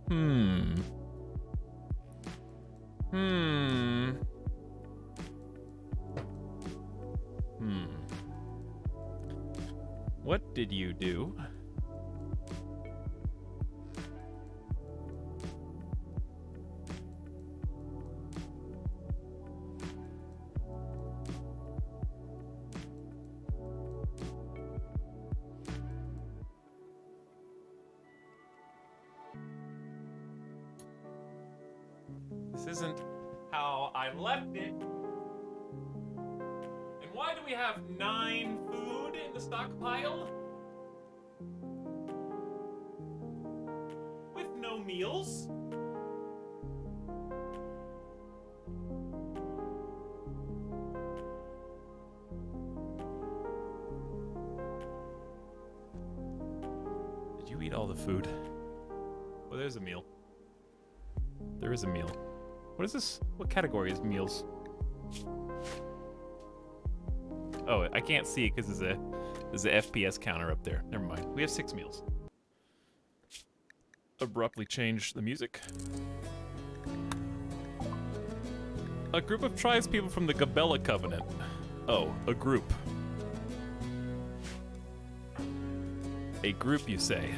Hmm. What did you do? This isn't how I left it. And why do we have 9 food in the stockpile? With no meals? Did you eat all the food? Oh, there's a meal. There is a meal. What is this? What category is meals? Oh, I can't see it because there's a FPS counter up there. Never mind. We have 6 meals. Abruptly change the music. A group of tribespeople from the Gabella Covenant. Oh, a group. A group, you say?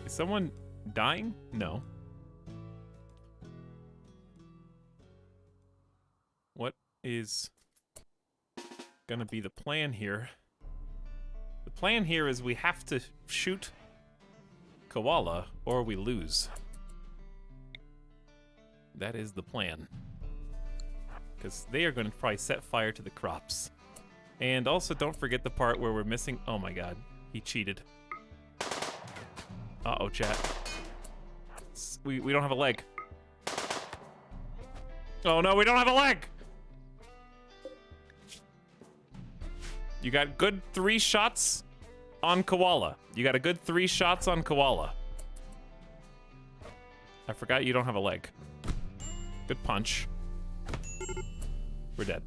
Is someone dying? No. What is gonna be the plan here? The plan here is we have to shoot Koala or we lose. That is the plan. Because they are going to probably set fire to the crops. And also don't forget the part where we're missing... Oh my god, he cheated. Uh-oh, chat. We don't have a leg. Oh no, we don't have a leg! You got good 3 shots on Koala. You got a good 3 shots on Koala. I forgot you don't have a leg. Good punch. We're dead.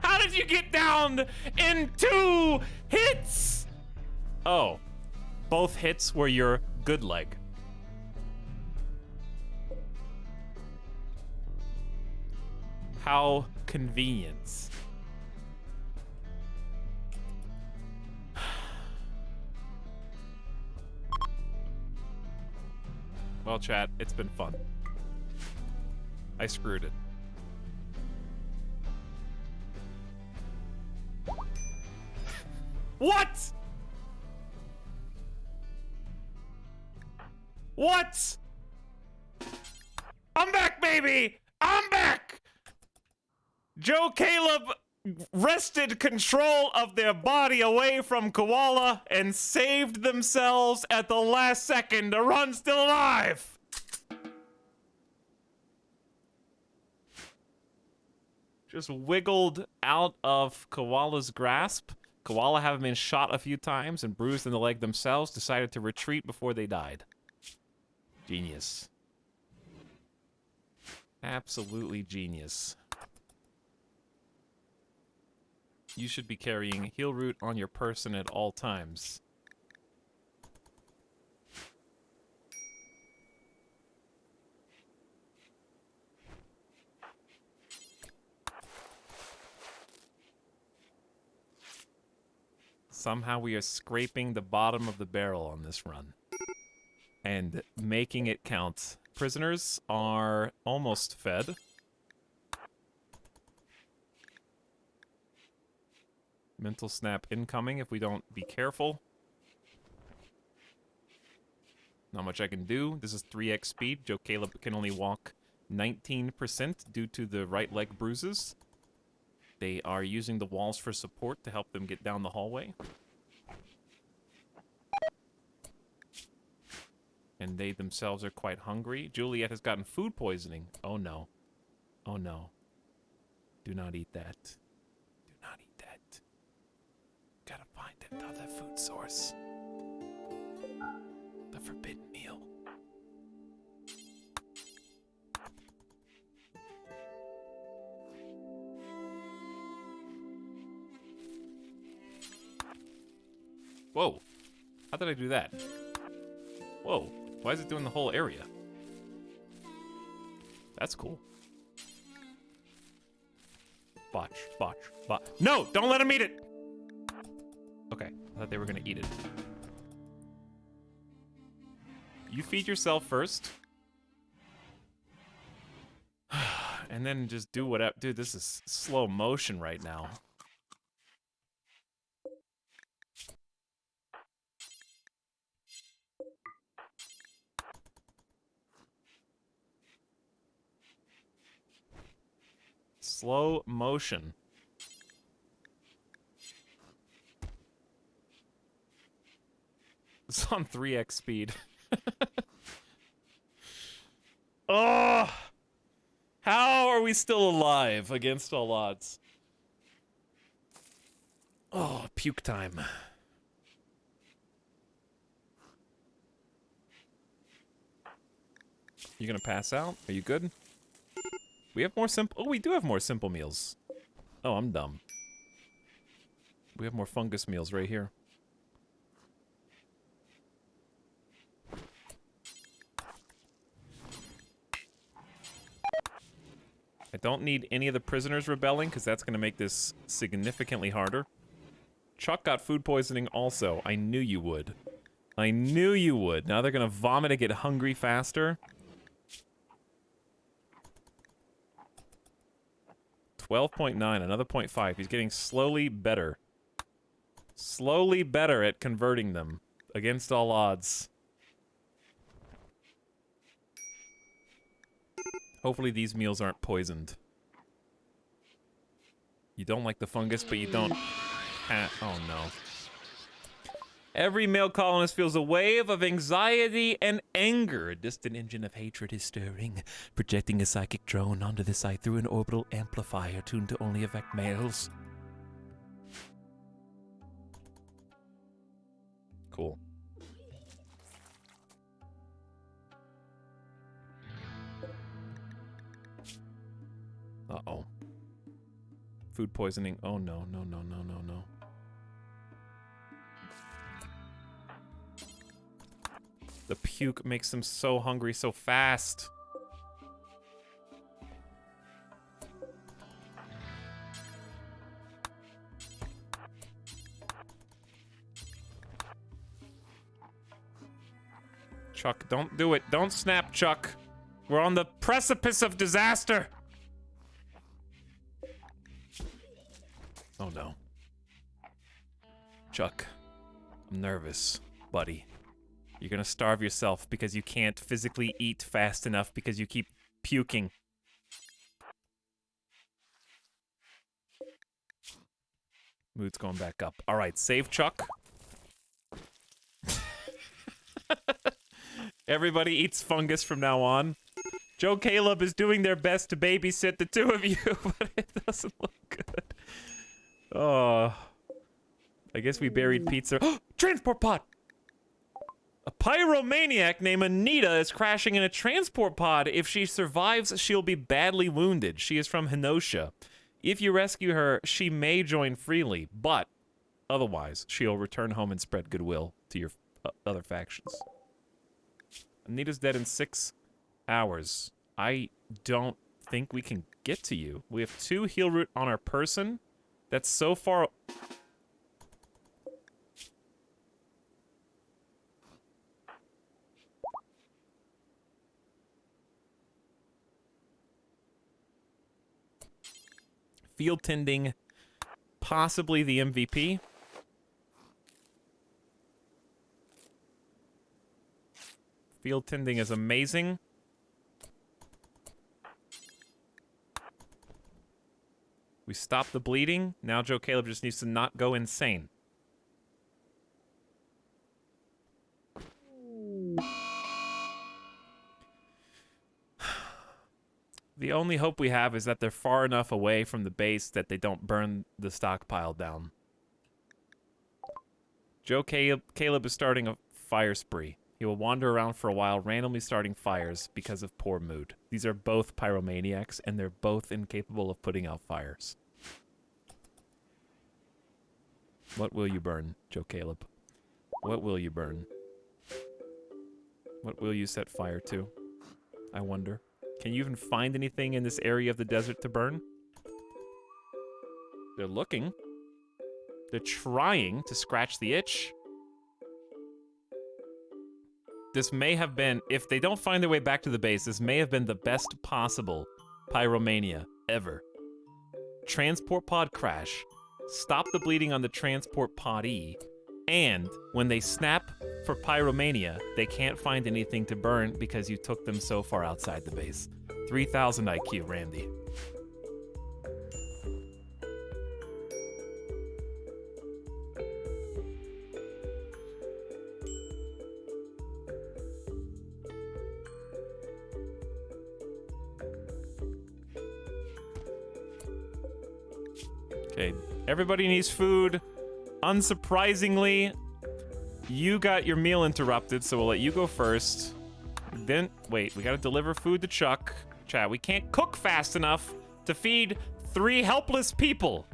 How did you get down in 2 hits? Oh, both hits were your good leg. How convenient. Well, chat, it's been fun. I screwed it. What? What? I'm back, baby! I'm back! Joe Caleb wrested control of their body away from Koala and saved themselves at the last second to run still alive! Just wiggled out of Koala's grasp. Koala, having been shot a few times and bruised in the leg themselves, decided to retreat before they died. Genius. Absolutely genius. You should be carrying heal root on your person at all times. Somehow we are scraping the bottom of the barrel on this run. And making it count. Prisoners are almost fed. Mental snap incoming if we don't be careful. Not much I can do. This is 3x speed. Joe Caleb can only walk 19% due to the right leg bruises. They are using the walls for support to help them get down the hallway. And they themselves are quite hungry. Juliet has gotten food poisoning. Oh no. Oh no. Do not eat that. Do not eat that. Gotta find another food source. The forbidden meal. Whoa. How did I do that? Whoa. Why is it doing the whole area? That's cool. Botch, botch, botch. No! Don't let him eat it! Okay. I thought they were gonna eat it. You feed yourself first. And then just do whatever. Dude, this is slow motion right now. Slow motion. It's on 3x speed. Oh! How are we still alive against all odds? Oh, puke time. You gonna pass out? Are you good? We have more simple. Oh, we do have more simple meals. Oh, I'm dumb. We have more fungus meals right here. I don't need any of the prisoners rebelling, because that's going to make this significantly harder. Chuck got food poisoning also. I knew you would. I knew you would. Now they're going to vomit and get hungry faster. 12.9, another 0.5. He's getting slowly better. Slowly better at converting them, against all odds. Hopefully these meals aren't poisoned. You don't like the fungus, but you don't... oh no. Every male colonist feels a wave of anxiety and anger. A distant engine of hatred is stirring, projecting a psychic drone onto the site through an orbital amplifier tuned to only affect males. Cool. Uh-oh. Food poisoning. Oh, no, no, no, no, no, no. The puke makes them so hungry so fast. Chuck, don't do it. Don't snap, Chuck. We're on the precipice of disaster. Oh no. Chuck, I'm nervous, buddy. You're gonna starve yourself because you can't physically eat fast enough because you keep puking. Mood's going back up. All right, save Chuck. Everybody eats fungus from now on. Joe Caleb is doing their best to babysit the two of you, but it doesn't look good. Oh. I guess we buried pizza. Transport pod! A pyromaniac named Anita is crashing in a transport pod. If she survives, she'll be badly wounded. She is from Hinosha. If you rescue her, she may join freely, but otherwise, she'll return home and spread goodwill to your other factions. Anita's dead in 6 hours. I don't think we can get to you. We have 2 heal root on our person. That's so far... Field tending, possibly the MVP. Field tending is amazing. We stopped the bleeding. Now Joe Caleb just needs to not go insane. The only hope we have is that they're far enough away from the base that they don't burn the stockpile down. Joe Caleb is starting a fire spree. He will wander around for a while, randomly starting fires because of poor mood. These are both pyromaniacs, and they're both incapable of putting out fires. What will you burn, Joe Caleb? What will you burn? What will you set fire to? I wonder. Can you even find anything in this area of the desert to burn? They're looking. They're trying to scratch the itch. This may have been, if they don't find their way back to the base, this may have been the best possible pyromania ever. Transport pod crash. Stop the bleeding on the transport pod E. And when they snap for pyromania, they can't find anything to burn because you took them so far outside the base. 3,000 IQ, Randy. Okay, everybody needs food. Unsurprisingly, you got your meal interrupted, so we'll let you go first. Then, wait, we gotta deliver food to Chuck. Chat, we can't cook fast enough to feed 3 helpless people.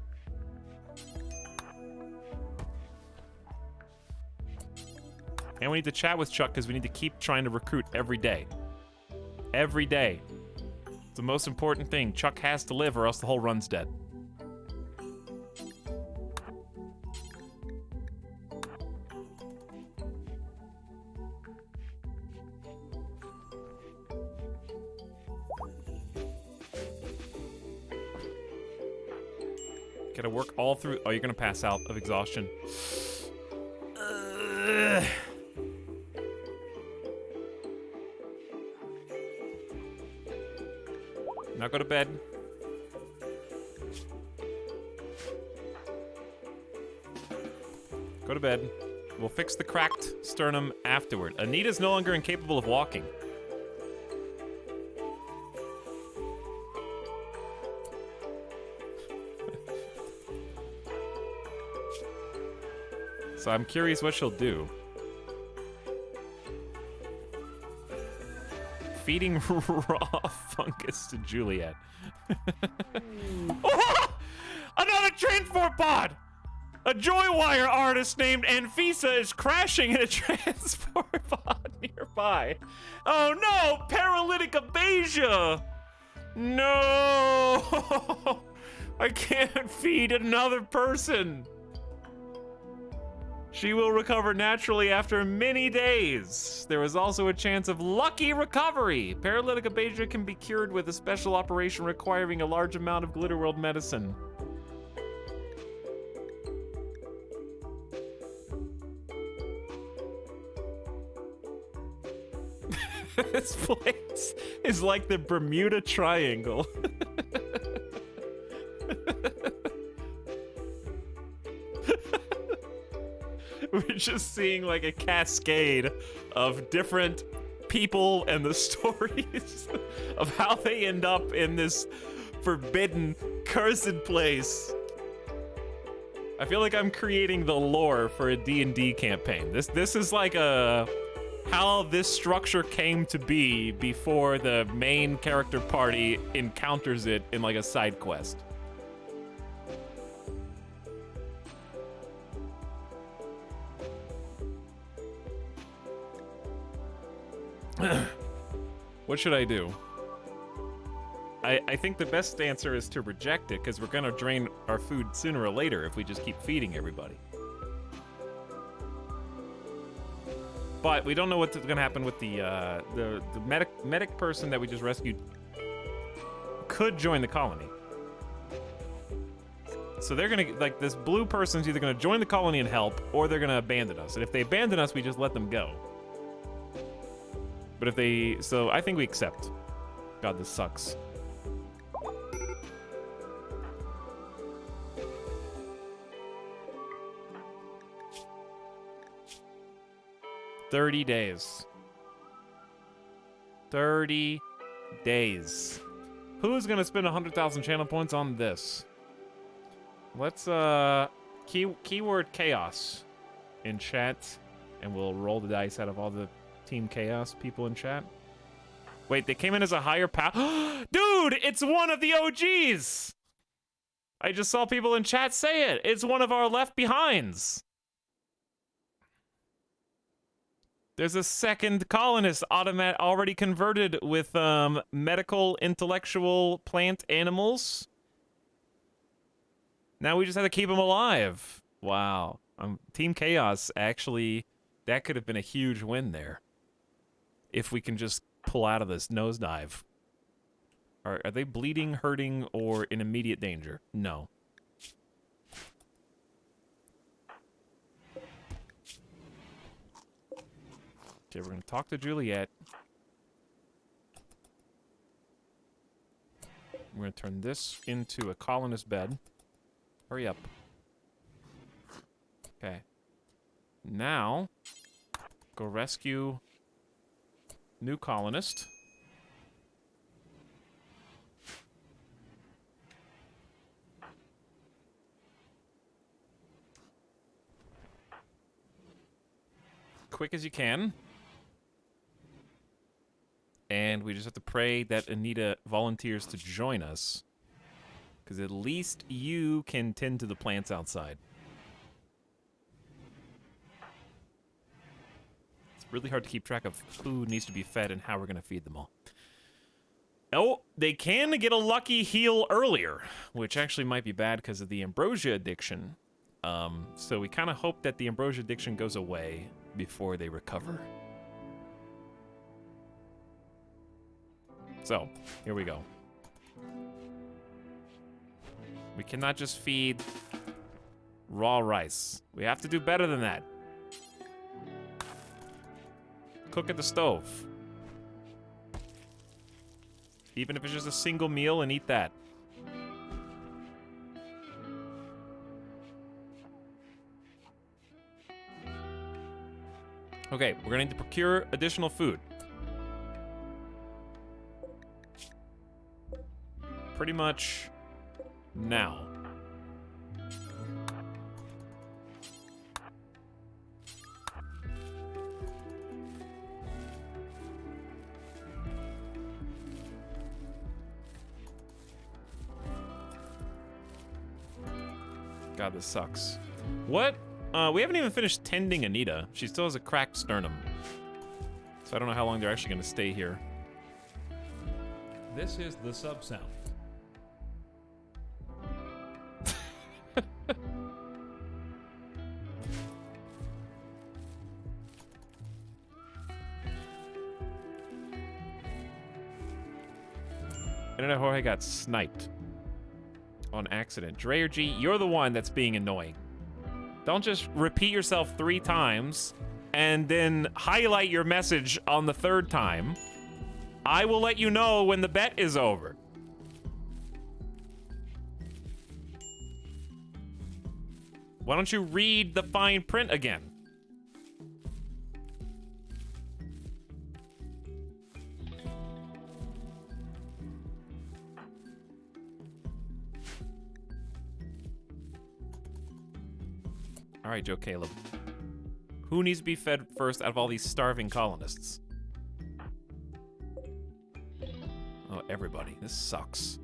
And we need to chat with Chuck because we need to keep trying to recruit every day. Every day. It's the most important thing. Chuck has to live or else the whole run's dead. Gotta work all through. Oh, you're gonna pass out of exhaustion. Now go to bed. Go to bed. We'll fix the cracked sternum afterward. Anita's no longer incapable of walking. So I'm curious what she'll do. Feeding raw fungus to Juliet. Oh! Another transport pod! A Joywire artist named Anfisa is crashing in a transport pod nearby. Oh no! Paralytic aphasia! No! I can't feed another person! She will recover naturally after many days. There is also a chance of lucky recovery. Paralytic aphasia can be cured with a special operation requiring a large amount of Glitterworld medicine. This place is like the Bermuda Triangle. We're just seeing like a cascade of different people and the stories of how they end up in this forbidden, cursed place. I feel like I'm creating the lore for a D&D campaign. This is like a how this structure came to be before the main character party encounters it in like a side quest. What should I do? I think the best answer is to reject it, because we're gonna drain our food sooner or later if we just keep feeding everybody. But we don't know what's gonna happen with the medic person that we just rescued. Could join the colony. So they're gonna, like, this blue person's either gonna join the colony and help, or they're gonna abandon us. And if they abandon us, we just let them go. But if they, so I think we accept. God, this sucks. $30 days. 30 days. Who's gonna spend 100,000 channel points on this? Let's, keyword chaos in chat, and we'll roll the dice out of all the Team Chaos people in chat. Wait, they came in as a higher power. Dude, it's one of the OGs! I just saw people in chat say it. It's one of our left behinds. There's a second colonist already converted with medical, intellectual, plant animals. Now we just have to keep them alive. Wow. Team Chaos, actually, that could have been a huge win there. If we can just pull out of this nosedive. Are they bleeding, hurting, or in immediate danger? No. Okay, we're gonna talk to Juliet. We're gonna turn this into a colonist bed. Hurry up. Okay. Now, go rescue new colonist. Quick as you can. And we just have to pray that Anita volunteers to join us. Because at least you can tend to the plants outside. It's really hard to keep track of who needs to be fed and how we're going to feed them all. Oh, they can get a lucky heal earlier, which actually might be bad because of the ambrosia addiction. So we kind of hope that the ambrosia addiction goes away before they recover. So, here we go. We cannot just feed raw rice. We have to do better than that. Cook at the stove. Even if it's just a single meal and eat that. Okay, we're gonna need to procure additional food. Pretty much now. God, this sucks. What? We haven't even finished tending Anita. She still has a cracked sternum. So I don't know how long they're actually going to stay here. This is the sub sound. Internet Jorge got sniped on accident. Dreyer-G, you're the one that's being annoying. Don't just repeat yourself 3 times and then highlight your message on the 3rd time. I will let you know when the bet is over. Why don't you read the fine print again? All right, Joe Caleb. Who needs to be fed first out of all these starving colonists? Oh, everybody. This sucks.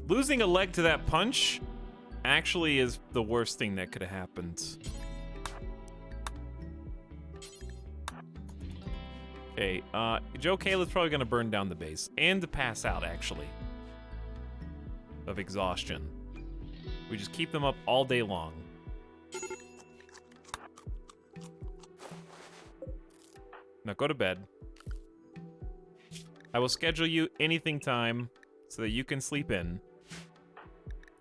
Losing a leg to that punch actually is the worst thing that could have happened. Okay, Joe Caleb's probably gonna burn down the base and to pass out, actually, of exhaustion. We just keep them up all day long. Now go to bed. I will schedule you anything time so that you can sleep in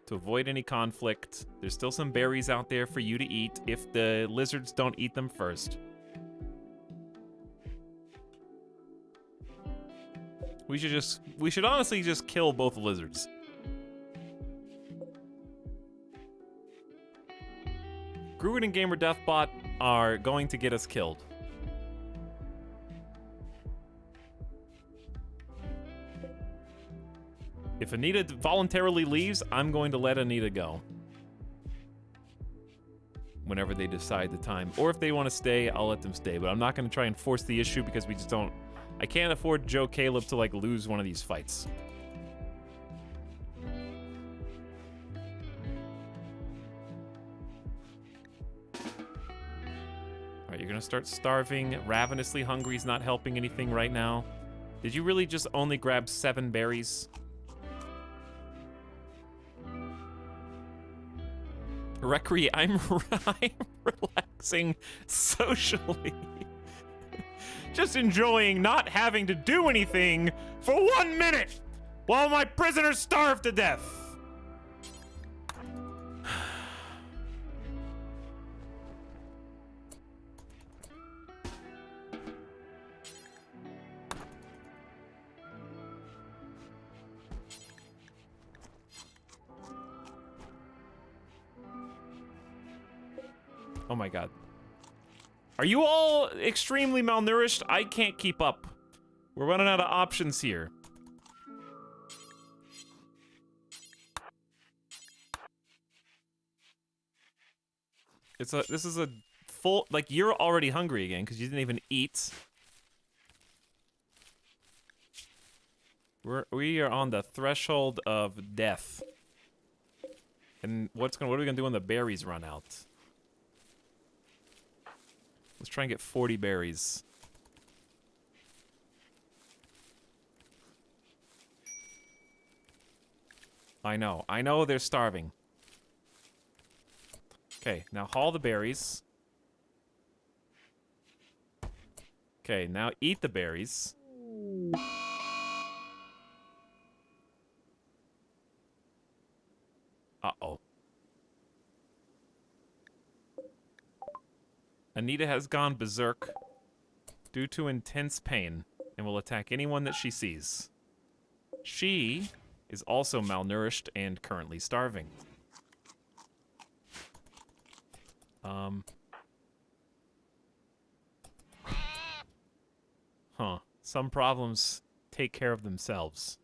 to avoid any conflict. There's still some berries out there for you to eat if the lizards don't eat them first. We should honestly just kill both lizards. Gruin and Gamer Deathbot are going to get us killed. If Anita voluntarily leaves, I'm going to let Anita go. Whenever they decide the time. Or if they want to stay, I'll let them stay. But I'm not going to try and force the issue because we just don't... I can't afford Joe Caleb to, like, lose one of these fights. Alright, you're gonna start starving. Ravenously hungry's not helping anything right now. Did you really just only grab 7 berries? I'm relaxing socially. Just enjoying not having to do anything for 1 minute while my prisoners starve to death. Oh my god. Are you all extremely malnourished? I can't keep up. We're running out of options here. This is a full, like, you're already hungry again because you didn't even eat. We are on the threshold of death. And what are we gonna do when the berries run out? Let's try and get 40 berries. I know they're starving. Okay, now haul the berries. Okay, now eat the berries. Uh-oh. Anita has gone berserk due to intense pain and will attack anyone that she sees. She is also malnourished and currently starving. Huh. Some problems take care of themselves.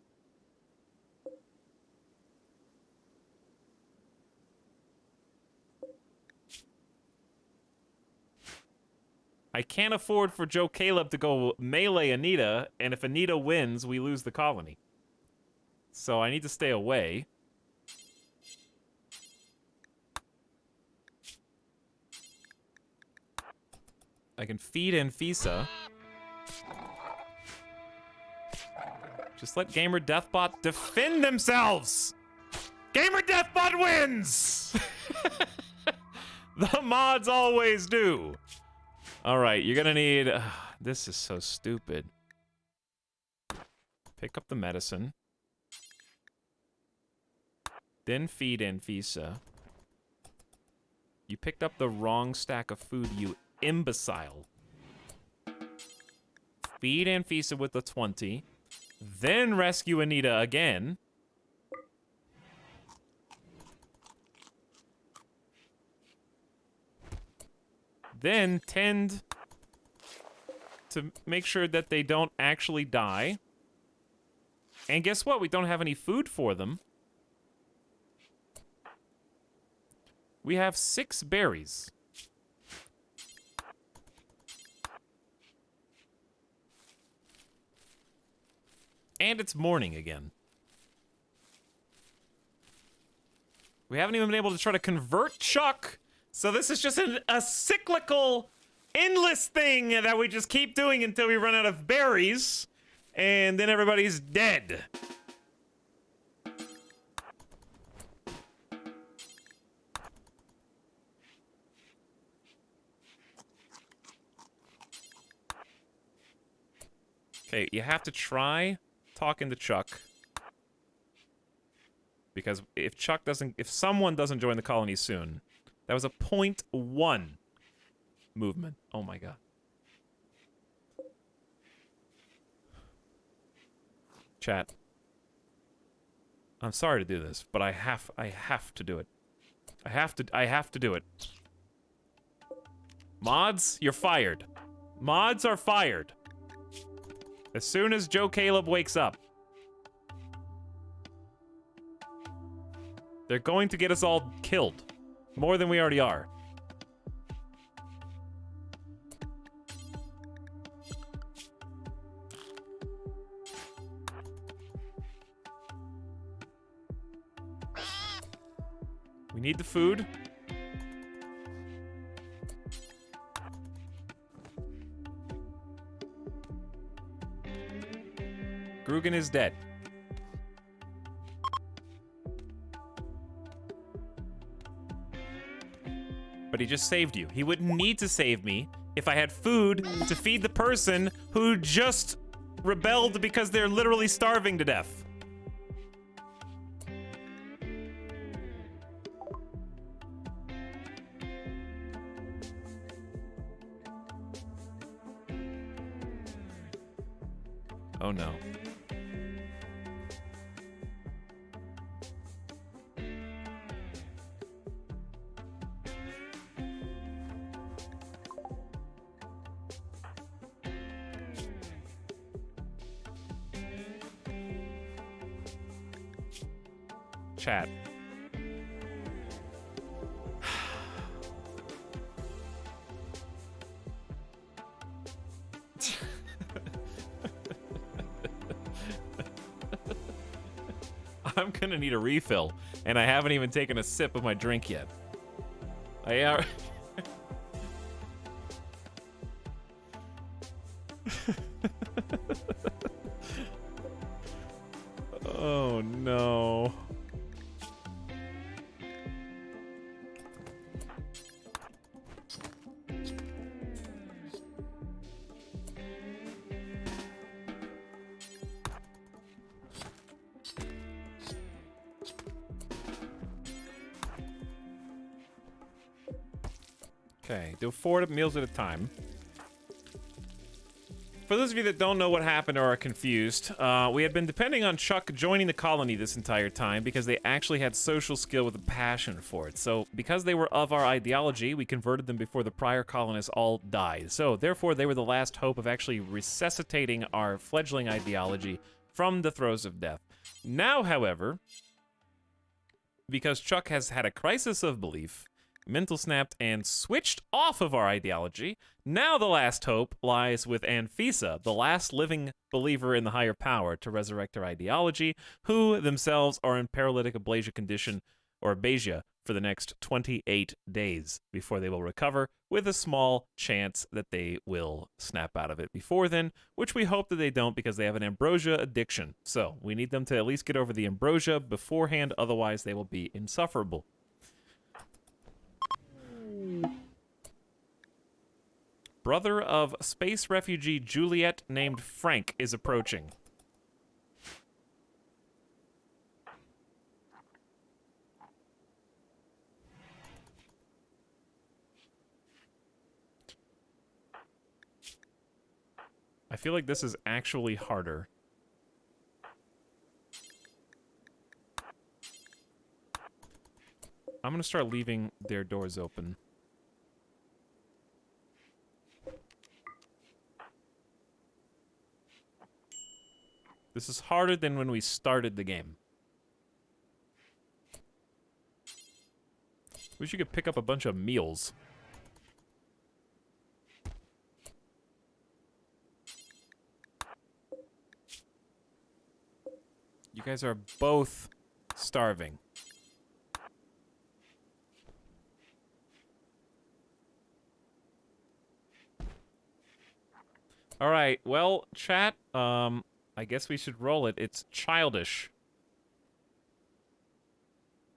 I can't afford for Joe Caleb to go melee Anita, and if Anita wins, we lose the colony. So I need to stay away. I can feed Anfisa. Just let Gamer Deathbot defend themselves! Gamer Deathbot wins! The mods always do. Alright, you're gonna need... this is so stupid. Pick up the medicine. Then feed Anfisa. You picked up the wrong stack of food, you imbecile. Feed Anfisa with the 20. Then rescue Anita again. Then tend to make sure that they don't actually die. And guess what? We don't have any food for them. We have 6 berries. And it's morning again. We haven't even been able to try to convert Chuck. So this is just a cyclical, endless thing that we just keep doing until we run out of berries. And then everybody's dead. Okay, you have to try talking to Chuck. Because if someone doesn't join the colony soon, that was a 0.1 movement. Oh my god. Chat. I'm sorry to do this, but I have to do it. I have to do it. Mods, you're fired. Mods are fired. As soon as Joe Caleb wakes up. They're going to get us all killed. More than we already are. We need the food. Grugan is dead. But he just saved you. He wouldn't need to save me if I had food to feed the person who just rebelled because they're literally starving to death. Oh no. Chat. I'm gonna need a refill, and I haven't even taken a sip of my drink yet. I are. Oh no. Okay, do 4 meals at a time. For those of you that don't know what happened or are confused, we had been depending on Chuck joining the colony this entire time because they actually had social skill with a passion for it. So because they were of our ideology, we converted them before the prior colonists all died. So therefore, they were the last hope of actually resuscitating our fledgling ideology from the throes of death. Now, however, because Chuck has had a crisis of belief, mental snapped and switched off of our ideology, now the last hope lies with Anfisa, the last living believer in the higher power, to resurrect our ideology, who themselves are in paralytic aplasia condition, or abasia, for the next 28 days before they will recover, with a small chance that they will snap out of it before then, which we hope that they don't because they have an ambrosia addiction. So we need them to at least get over the ambrosia beforehand, otherwise they will be insufferable. Brother of space refugee Juliet named Frank is approaching. I feel like this is actually harder. I'm gonna start leaving their doors open. This is harder than when we started the game. Wish you could pick up a bunch of meals. You guys are both starving. All right, well, chat, I guess we should roll it. It's Childish.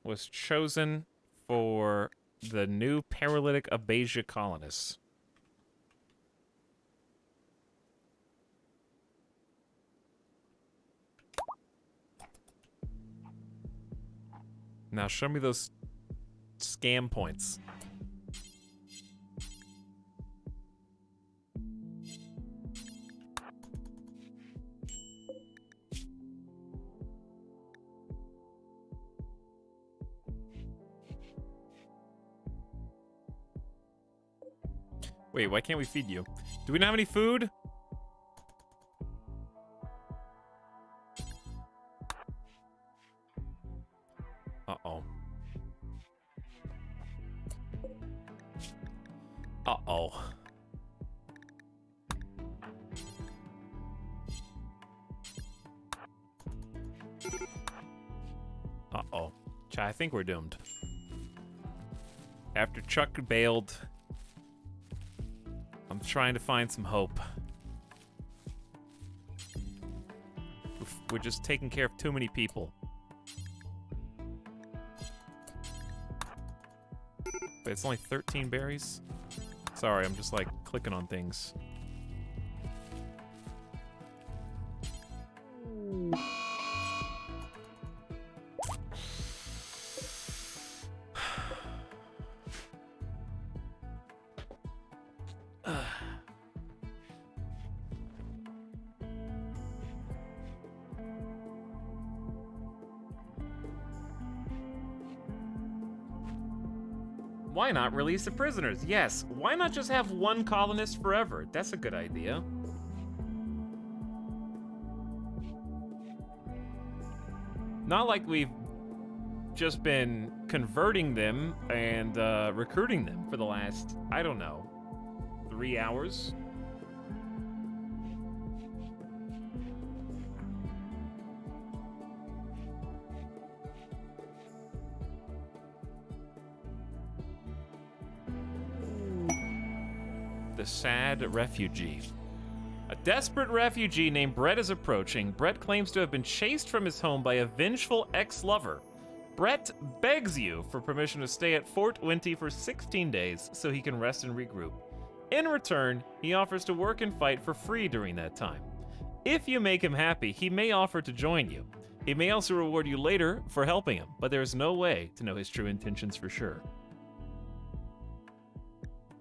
Was chosen for the new paralytic abasia colonists. Now show me those scam points. Wait, why can't we feed you? Do we not have any food? Uh-oh. Uh-oh. Uh-oh. I think we're doomed. After Chuck bailed, I'm trying to find some hope. We're just taking care of too many people. But it's only 13 berries? Sorry, I'm just like clicking on things. Why not release the prisoners? Yes, why not just have one colonist forever? That's a good idea. Not like we've just been converting them and recruiting them for the last, I don't know, 3 hours. The sad refugee. A desperate refugee named Brett is approaching. Brett claims to have been chased from his home by a vengeful ex-lover. Brett begs you for permission to stay at Fort Winty for 16 days so he can rest and regroup. In return, he offers to work and fight for free during that time. If you make him happy, he may offer to join you. He may also reward you later for helping him, but there is no way to know his true intentions for sure.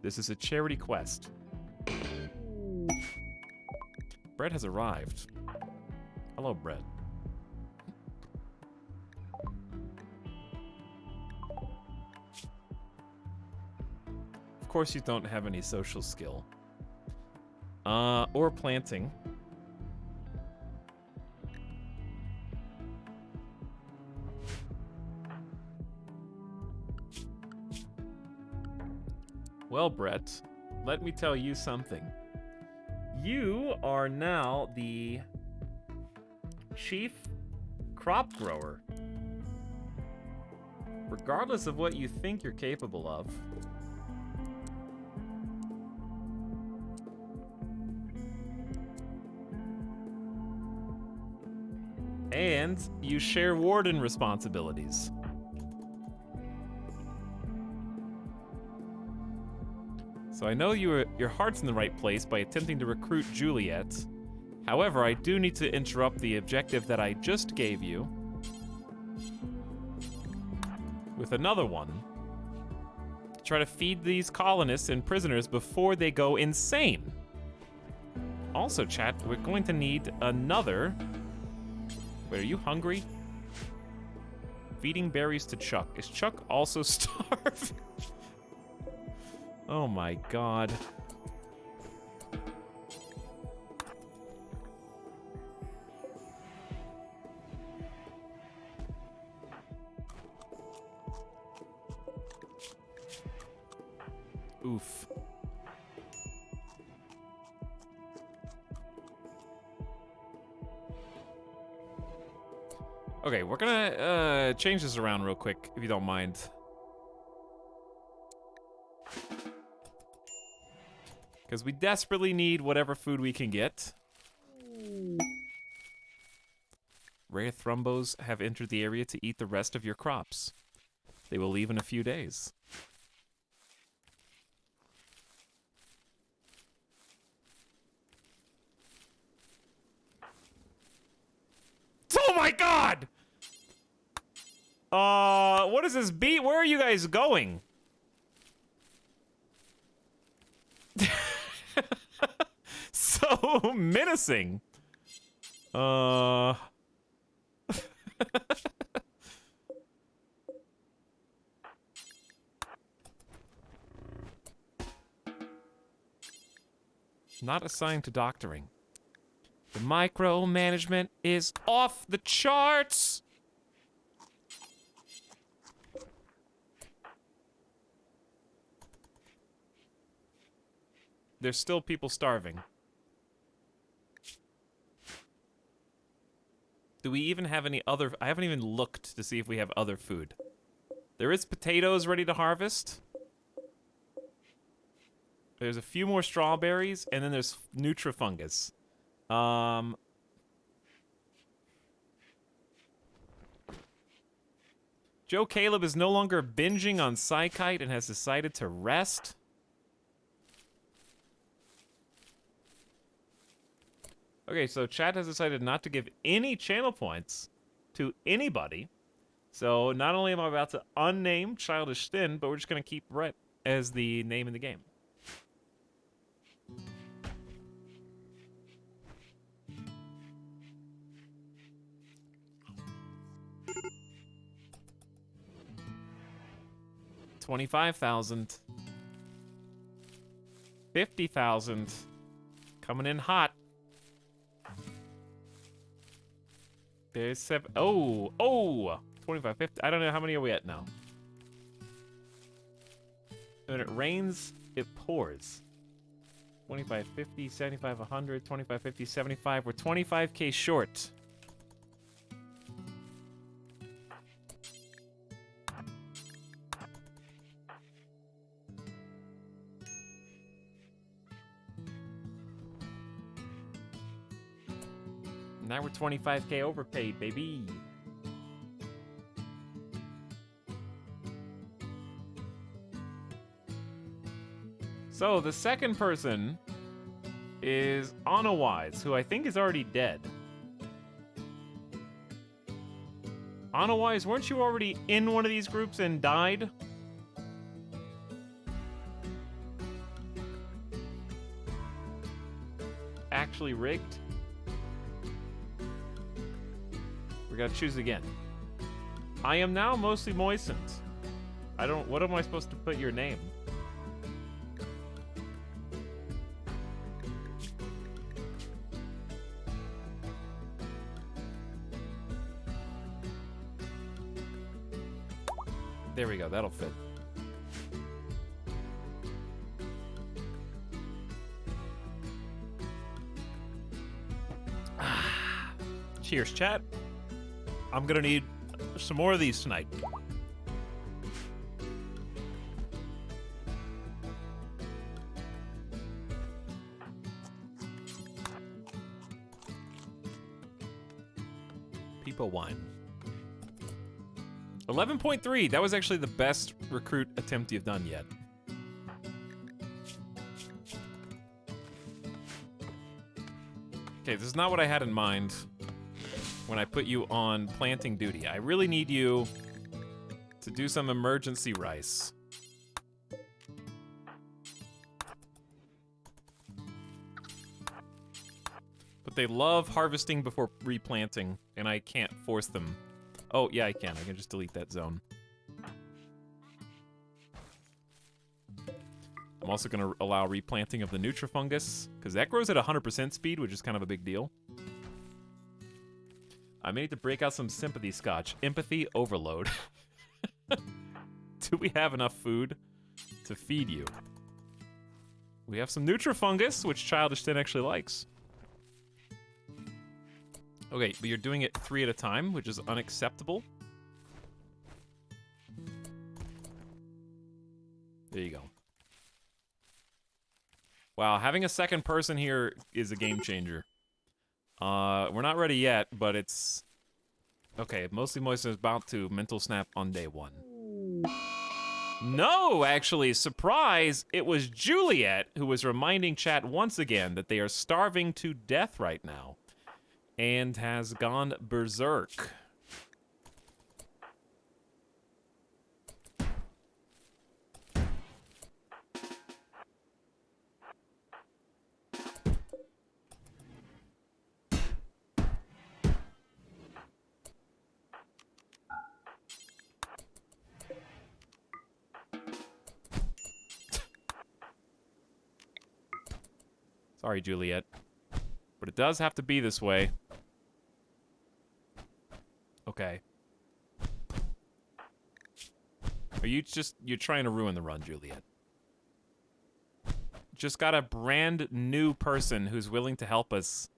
This is a charity quest. Brett has arrived. Hello, Brett. Of course you don't have any social skill. Or planting. Well, Brett, let me tell you something. You are now the chief crop grower. Regardless of what you think you're capable of. And you share warden responsibilities. So I know your heart's in the right place by attempting to recruit Juliet. However, I do need to interrupt the objective that I just gave you with another one. To try to feed these colonists and prisoners before they go insane. Also, chat, we're going to need another... Wait, are you hungry? Feeding berries to Chuck. Is Chuck also starved? Oh my god. Oof. Okay, we're gonna change this around real quick, if you don't mind. Because we desperately need whatever food we can get. Rare thrumbos have entered the area to eat the rest of your crops. They will leave in a few days. Oh my god! What is this beat? Where are you guys going? So menacing. Not assigned to doctoring. The micromanagement is off the charts. There's still people starving. Do we even have any other... I haven't even looked to see if we have other food. There is potatoes ready to harvest. There's a few more strawberries, and then there's Nutrifungus. Joe Caleb is no longer binging on Psykite and has decided to rest. Okay, so chat has decided not to give any channel points to anybody. So not only am I about to unname Childish Thin, but we're just going to keep Brett as the name in the game. $25,000. $50,000. Coming in hot. There's 7. Oh! 25, 50. I don't know. How many are we at now? When it rains, it pours. 25, 50, 75, 100, 25, 50, 75. We're 25K short. Now we're 25K overpaid, baby. So the second person is Onawise, who I think is already dead. Onawise, weren't you already in one of these groups and died? Actually rigged? We gotta choose again. I am now mostly moistened. What am I supposed to put your name? There we go, that'll fit. Cheers, chat. I'm gonna need some more of these tonight. People wine. 11.3. That was actually the best recruit attempt you've done yet. Okay, this is not what I had in mind when I put you on planting duty. I really need you to do some emergency rice. But they love harvesting before replanting, and I can't force them. Oh, yeah, I can. I can just delete that zone. I'm also going to allow replanting of the Nutrifungus, because that grows at 100% speed, which is kind of a big deal. I may need to break out some sympathy scotch. Empathy overload. Do we have enough food to feed you? We have some Nutrifungus, which Childish Thin actually likes. Okay, but you're doing it 3 at a time, which is unacceptable. There you go. Wow, having a second person here is a game changer. We're not ready yet, but it's... Okay, Mostly Moist is about to mental snap on day 1. No, actually, surprise! It was Juliet who was reminding chat once again that they are starving to death right now. And has gone berserk. Sorry, Juliet. But it does have to be this way. Okay. Are you you're trying to ruin the run, Juliet? Just got a brand new person who's willing to help us.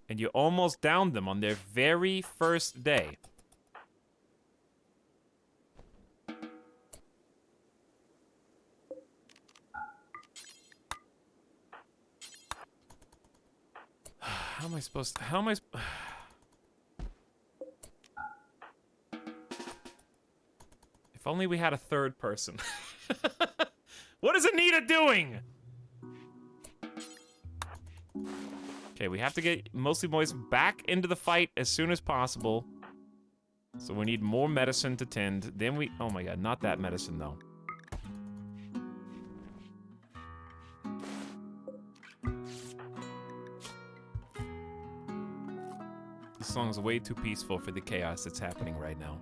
And you almost downed them on their very first day. How am I supposed to... How am I... If only we had a third person. What is Anita doing? Okay, we have to get Mostly Moist back into the fight as soon as possible. So we need more medicine to tend. Then we... Oh my god, not that medicine, though. This song's way too peaceful for the chaos that's happening right now.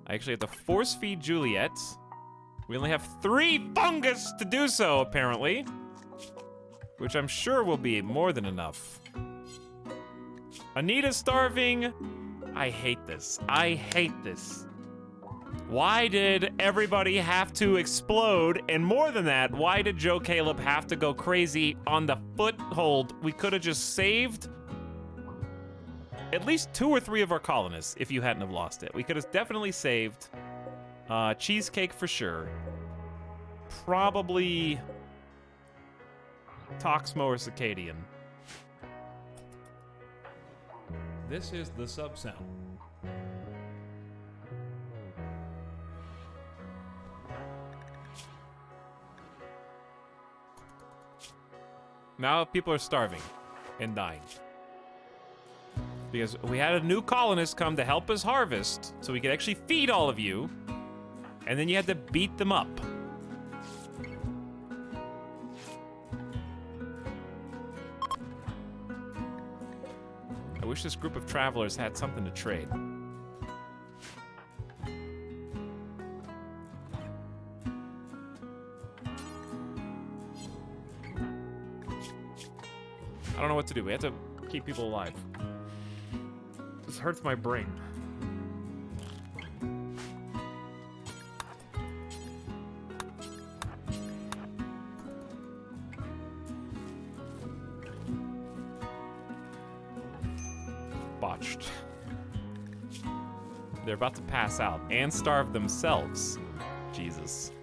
I actually have to force feed Juliet. We only have 3 fungus to do so, apparently. Which I'm sure will be more than enough. Anita's starving. I hate this. I hate this. Why did everybody have to explode? And more than that, why did Joe Caleb have to go crazy on the foothold? We could have just saved at least 2 or 3 of our colonists if you hadn't have lost it. We could have definitely saved Cheesecake for sure. Probably Toxmo or Circadian. This is the sub sound. Now people are starving and dying. Because we had a new colonist come to help us harvest, so we could actually feed all of you, and then you had to beat them up. I wish this group of travelers had something to trade. I don't know what to do. We have to keep people alive. This hurts my brain. Botched. They're about to pass out and starve themselves. Jesus.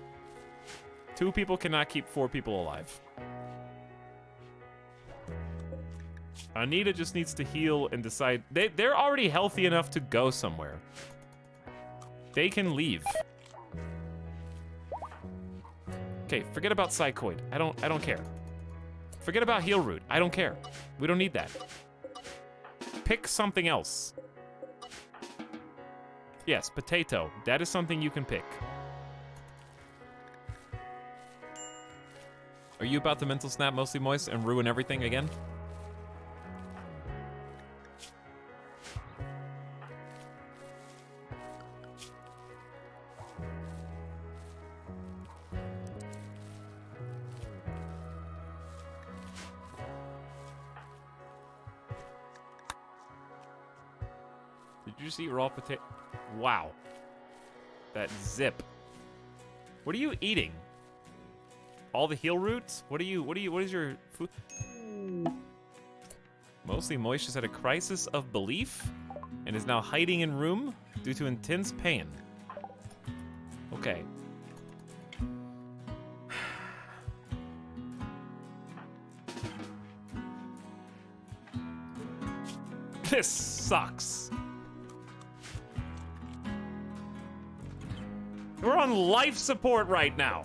2 people cannot keep 4 people alive. Anita just needs to heal and decide. They're already healthy enough to go somewhere. They can leave. Okay, forget about Psychoid. I don't care. Forget about Heal Root. I don't care. We don't need that. Pick something else. Yes, potato. That is something you can pick. Are you about to mental snap Mostly Moist and ruin everything again? Did you just eat raw potato? Wow. That zip. What are you eating? All the heal roots? What is your food? Mostly Moist just had a crisis of belief and is now hiding in room due to intense pain. Okay. This sucks. We're on life support right now.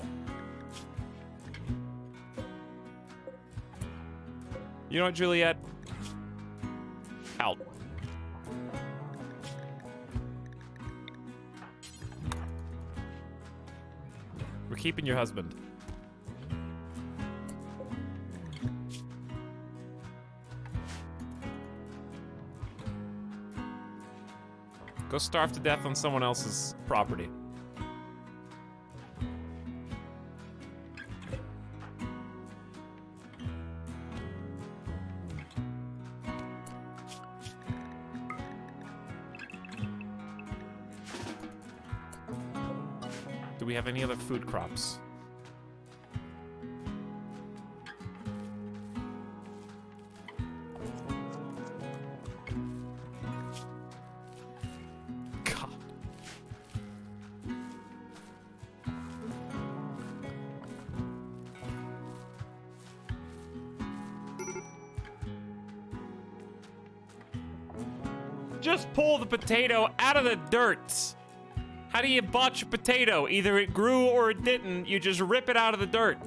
You know what, Juliet? Out. We're keeping your husband. Go starve to death on someone else's property. Do we have any other food crops? God. Just pull the potato out of the dirt. How do you botch a potato? Either it grew or it didn't. You just rip it out of the dirt.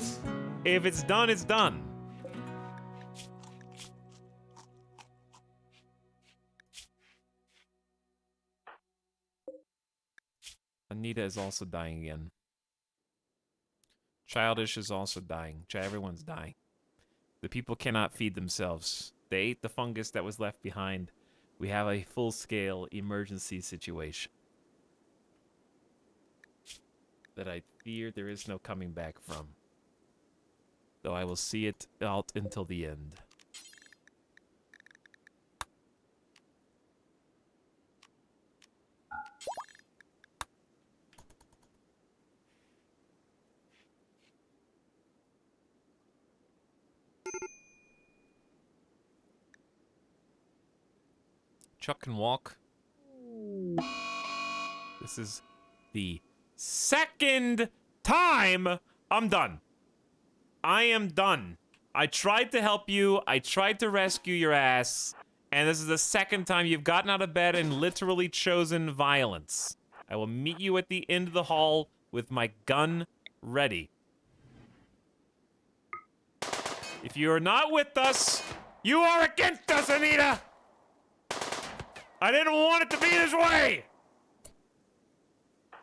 If it's done, it's done. Anita is also dying again. Childish is also dying. Everyone's dying. The people cannot feed themselves. They ate the fungus that was left behind. We have a full-scale emergency situation that I fear there is no coming back from. Though I will see it out until the end. Chuck can walk. This is the second time I'm done. I am done. I tried to help you. I tried to rescue your ass. And this is the second time you've gotten out of bed and literally chosen violence. I will meet you at the end of the hall with my gun ready. If you are not with us, you are against us, Anita! I didn't want it to be this way!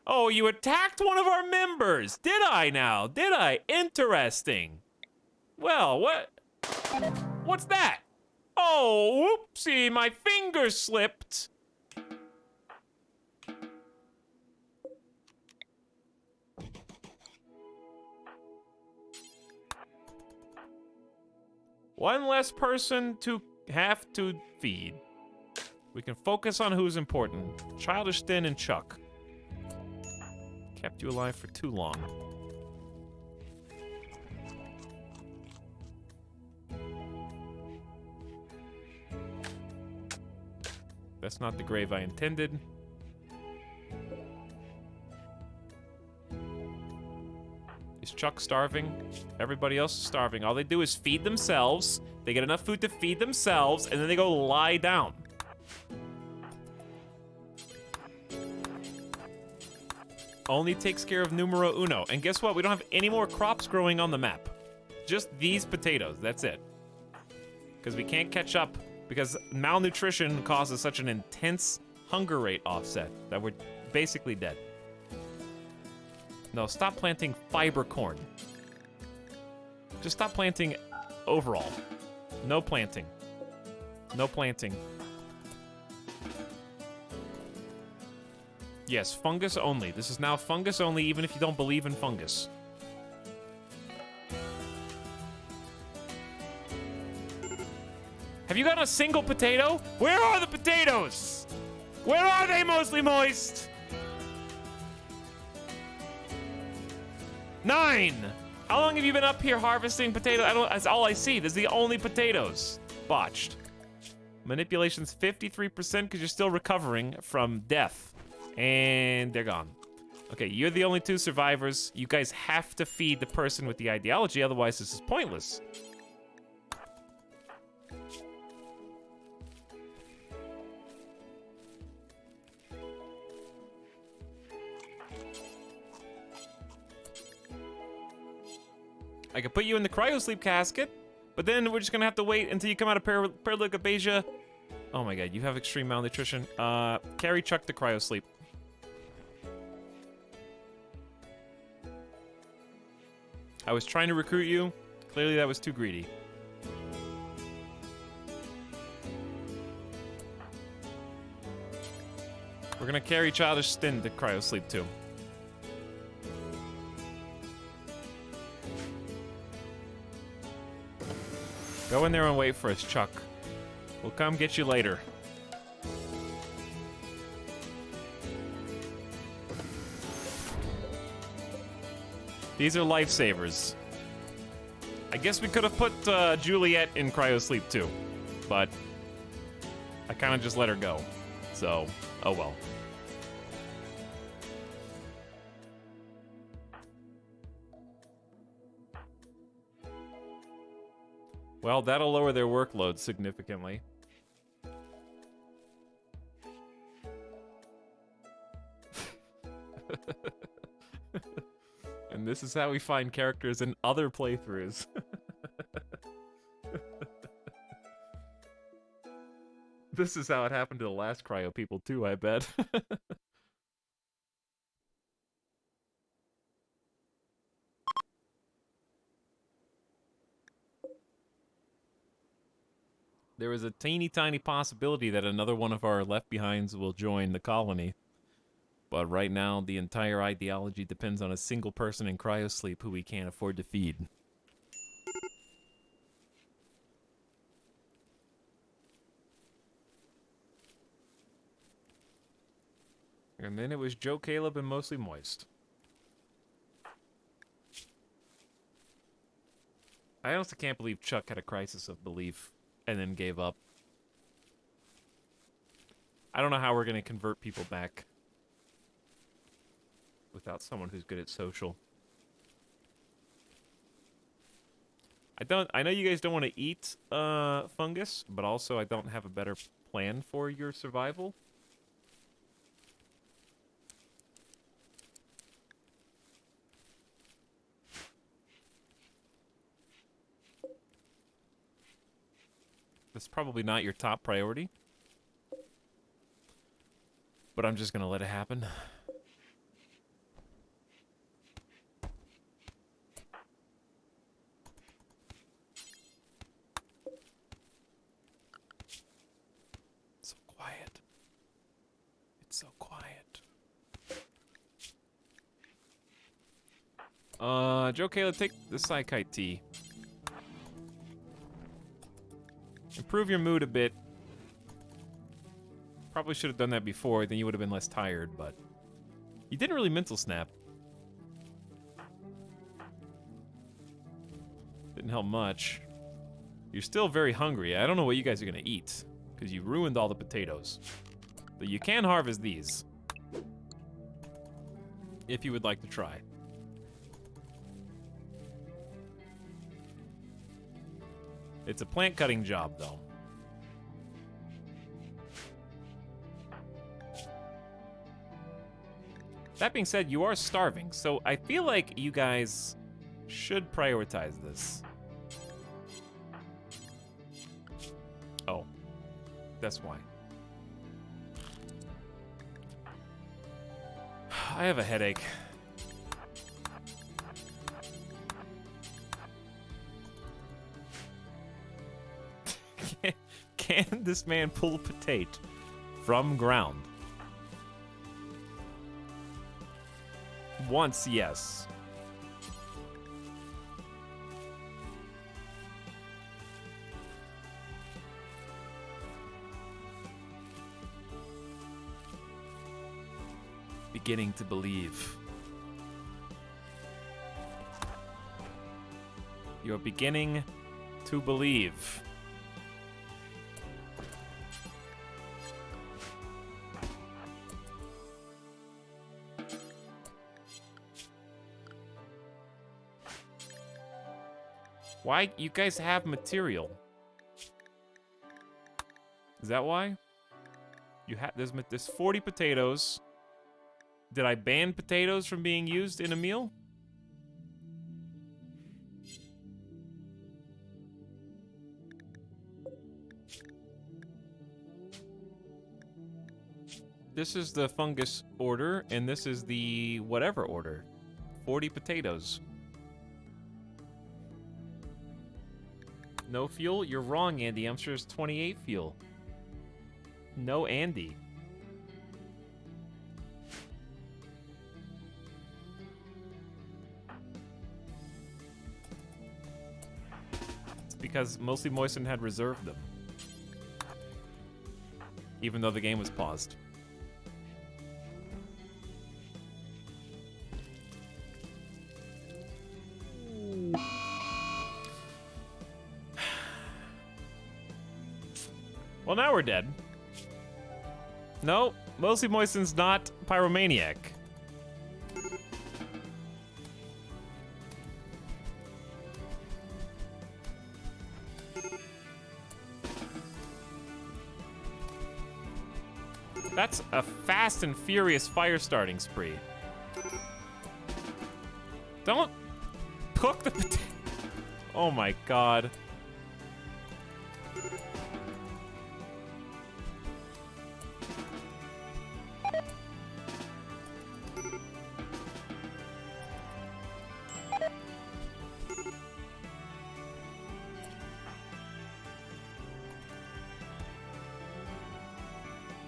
Oh, you attacked one of our members! Did I now? Did I? Interesting. Well, what's that? Oh, whoopsie, my finger slipped. One less person to have to feed. We can focus on who's important. Childish Din and Chuck. Kept you alive for too long. That's not the grave I intended. Is Chuck starving? Everybody else is starving. All they do is feed themselves. They get enough food to feed themselves, and then they go lie down. Only takes care of numero uno. And guess what? We don't have any more crops growing on the map. Just these potatoes. That's it. Because we can't catch up. Because malnutrition causes such an intense hunger rate offset that we're basically dead. No, stop planting fiber corn. Just stop planting overall. No planting. No planting. Yes, fungus only. This is now fungus only, even if you don't believe in fungus. Have you got a single potato? Where are the potatoes? Where are they, mostly moist? 9. How long have you been up here harvesting potatoes? That's all I see. This is the only potatoes. Botched. Manipulation's 53% because you're still recovering from death. And they're gone. Okay, you're the only 2 survivors. You guys have to feed the person with the ideology, otherwise this is pointless. I could put you in the cryosleep casket, but then we're just gonna have to wait until you come out of paralytic aphasia. Oh my god, you have extreme malnutrition. Carry Chuck to cryosleep. I was trying to recruit you. Clearly that was too greedy. We're gonna carry Childish Din to cryosleep too. Go in there and wait for us, Chuck. We'll come get you later. These are lifesavers. I guess we could have put Juliet in cryosleep too, but I kind of just let her go. So, oh well. Well, that'll lower their workload significantly. This is how we find characters in other playthroughs. This is how it happened to the last cryo people too, I bet. There is a teeny tiny possibility that another one of our left behinds will join the colony. But right now, the entire ideology depends on a single person in cryosleep who we can't afford to feed. And then it was Joe, Caleb, and Mostly Moist. I honestly can't believe Chuck had a crisis of belief and then gave up. I don't know how we're going to convert people back without someone who's good at social. I know you guys don't want to eat fungus, but also I don't have a better plan for your survival. That's probably not your top priority. But I'm just gonna let it happen. So quiet. It's so quiet. Joe, Caleb, take the Psychite tea. Improve your mood a bit. Probably should have done that before, then you would have been less tired, but... You didn't really mental snap. Didn't help much. You're still very hungry. I don't know what you guys are gonna eat, because you ruined all the potatoes. But you can harvest these. If you would like to try. It's a plant cutting job, though. That being said, you are starving, so I feel like you guys should prioritize this. Oh, that's why. I have a headache. Can this man pull potato from ground? Once, yes. Beginning to believe. You're beginning to believe. Why? You guys have material. Is that why? You have there's 40 potatoes. Did I ban potatoes from being used in a meal? This is the fungus order, and this is the whatever order. 40 potatoes. No fuel? You're wrong, Andy. I'm sure it's 28 fuel. No Andy. It's because Mostly Moistened had reserved them. Even though the game was paused. Well, now we're dead. No, Mostly Moistened's not Pyromaniac. That's a fast and furious fire starting spree. Don't cook the potato. Oh my god.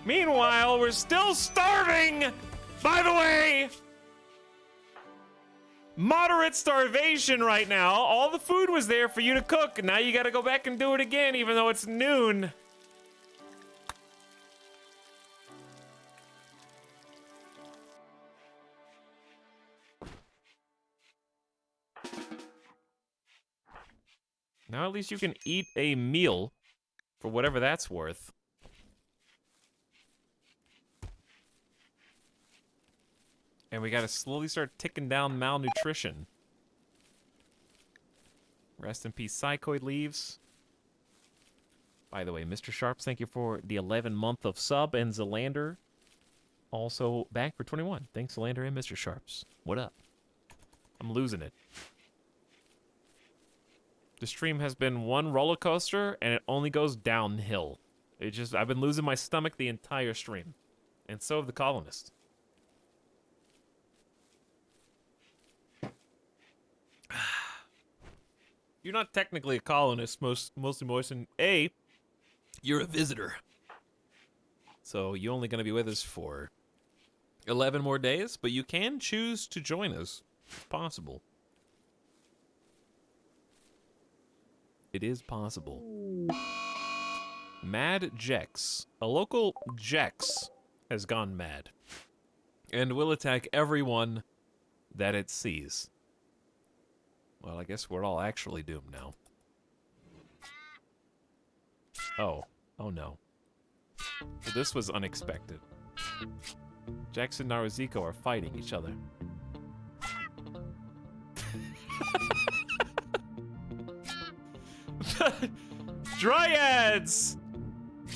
Meanwhile, we're still starving! By the way! Moderate starvation right now. All the food was there for you to cook, and now you gotta go back and do it again, even though it's noon. Now at least you can eat a meal for whatever that's worth. And we gotta slowly start ticking down malnutrition. Rest in peace, Psychoid leaves. By the way, Mr. Sharps, thank you for the 11-month of sub, and Zelander also back for 21. Thanks, Zelander and Mr. Sharps. What up? I'm losing it. The stream has been one roller coaster, and it only goes downhill. I've been losing my stomach the entire stream. And so have the colonists. You're not technically a colonist, mostly Moisten. You're a visitor. So you're only going to be with us for 11 more days, but you can choose to join us. It's possible. It is possible. Mad Jex. A local Jex has gone mad and will attack everyone that it sees. Well, I guess we're all actually doomed now. Oh. Oh no. Well, this was unexpected. Jax and Naruzico are fighting each other. Dryads!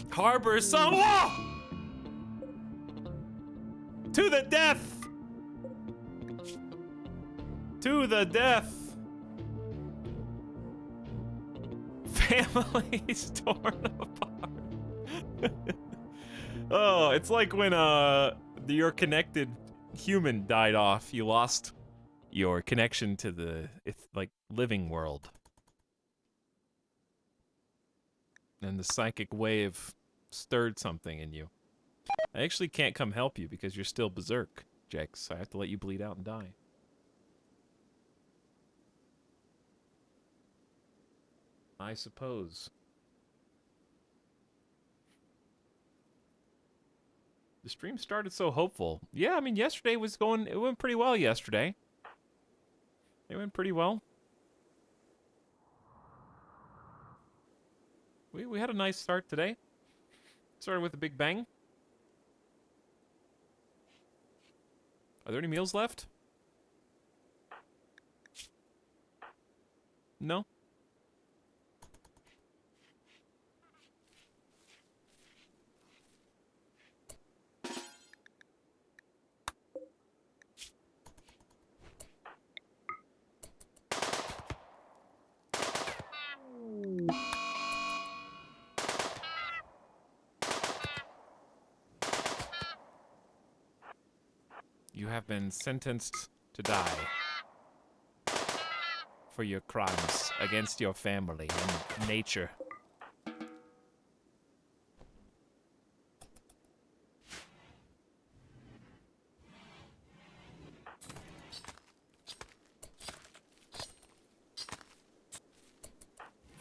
Harbor some. Whoa! To the death! To the death! Families torn apart. Oh, it's like when your connected human died off. You lost your connection to the living world. And the psychic wave stirred something in you. I actually can't come help you because you're still berserk, Jax. I have to let you bleed out and die. I suppose. The stream started so hopeful. Yeah, I mean, yesterday was going... It went pretty well yesterday. It went pretty well. We had a nice start today. Started with a big bang. Are there any meals left? No? You have been sentenced to die for your crimes against your family and nature.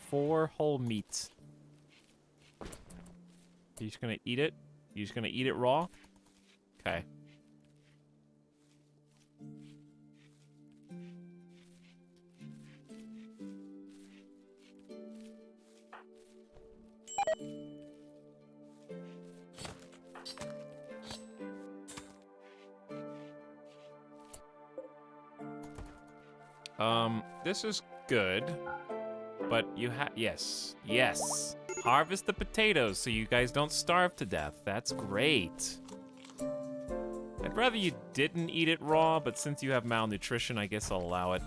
Four whole meats. You're just gonna eat it? You're just gonna eat it raw? Okay. This is good, but you yes, harvest the potatoes so you guys don't starve to death. That's great. I'd rather you didn't eat it raw, but since you have malnutrition, I guess I'll allow it.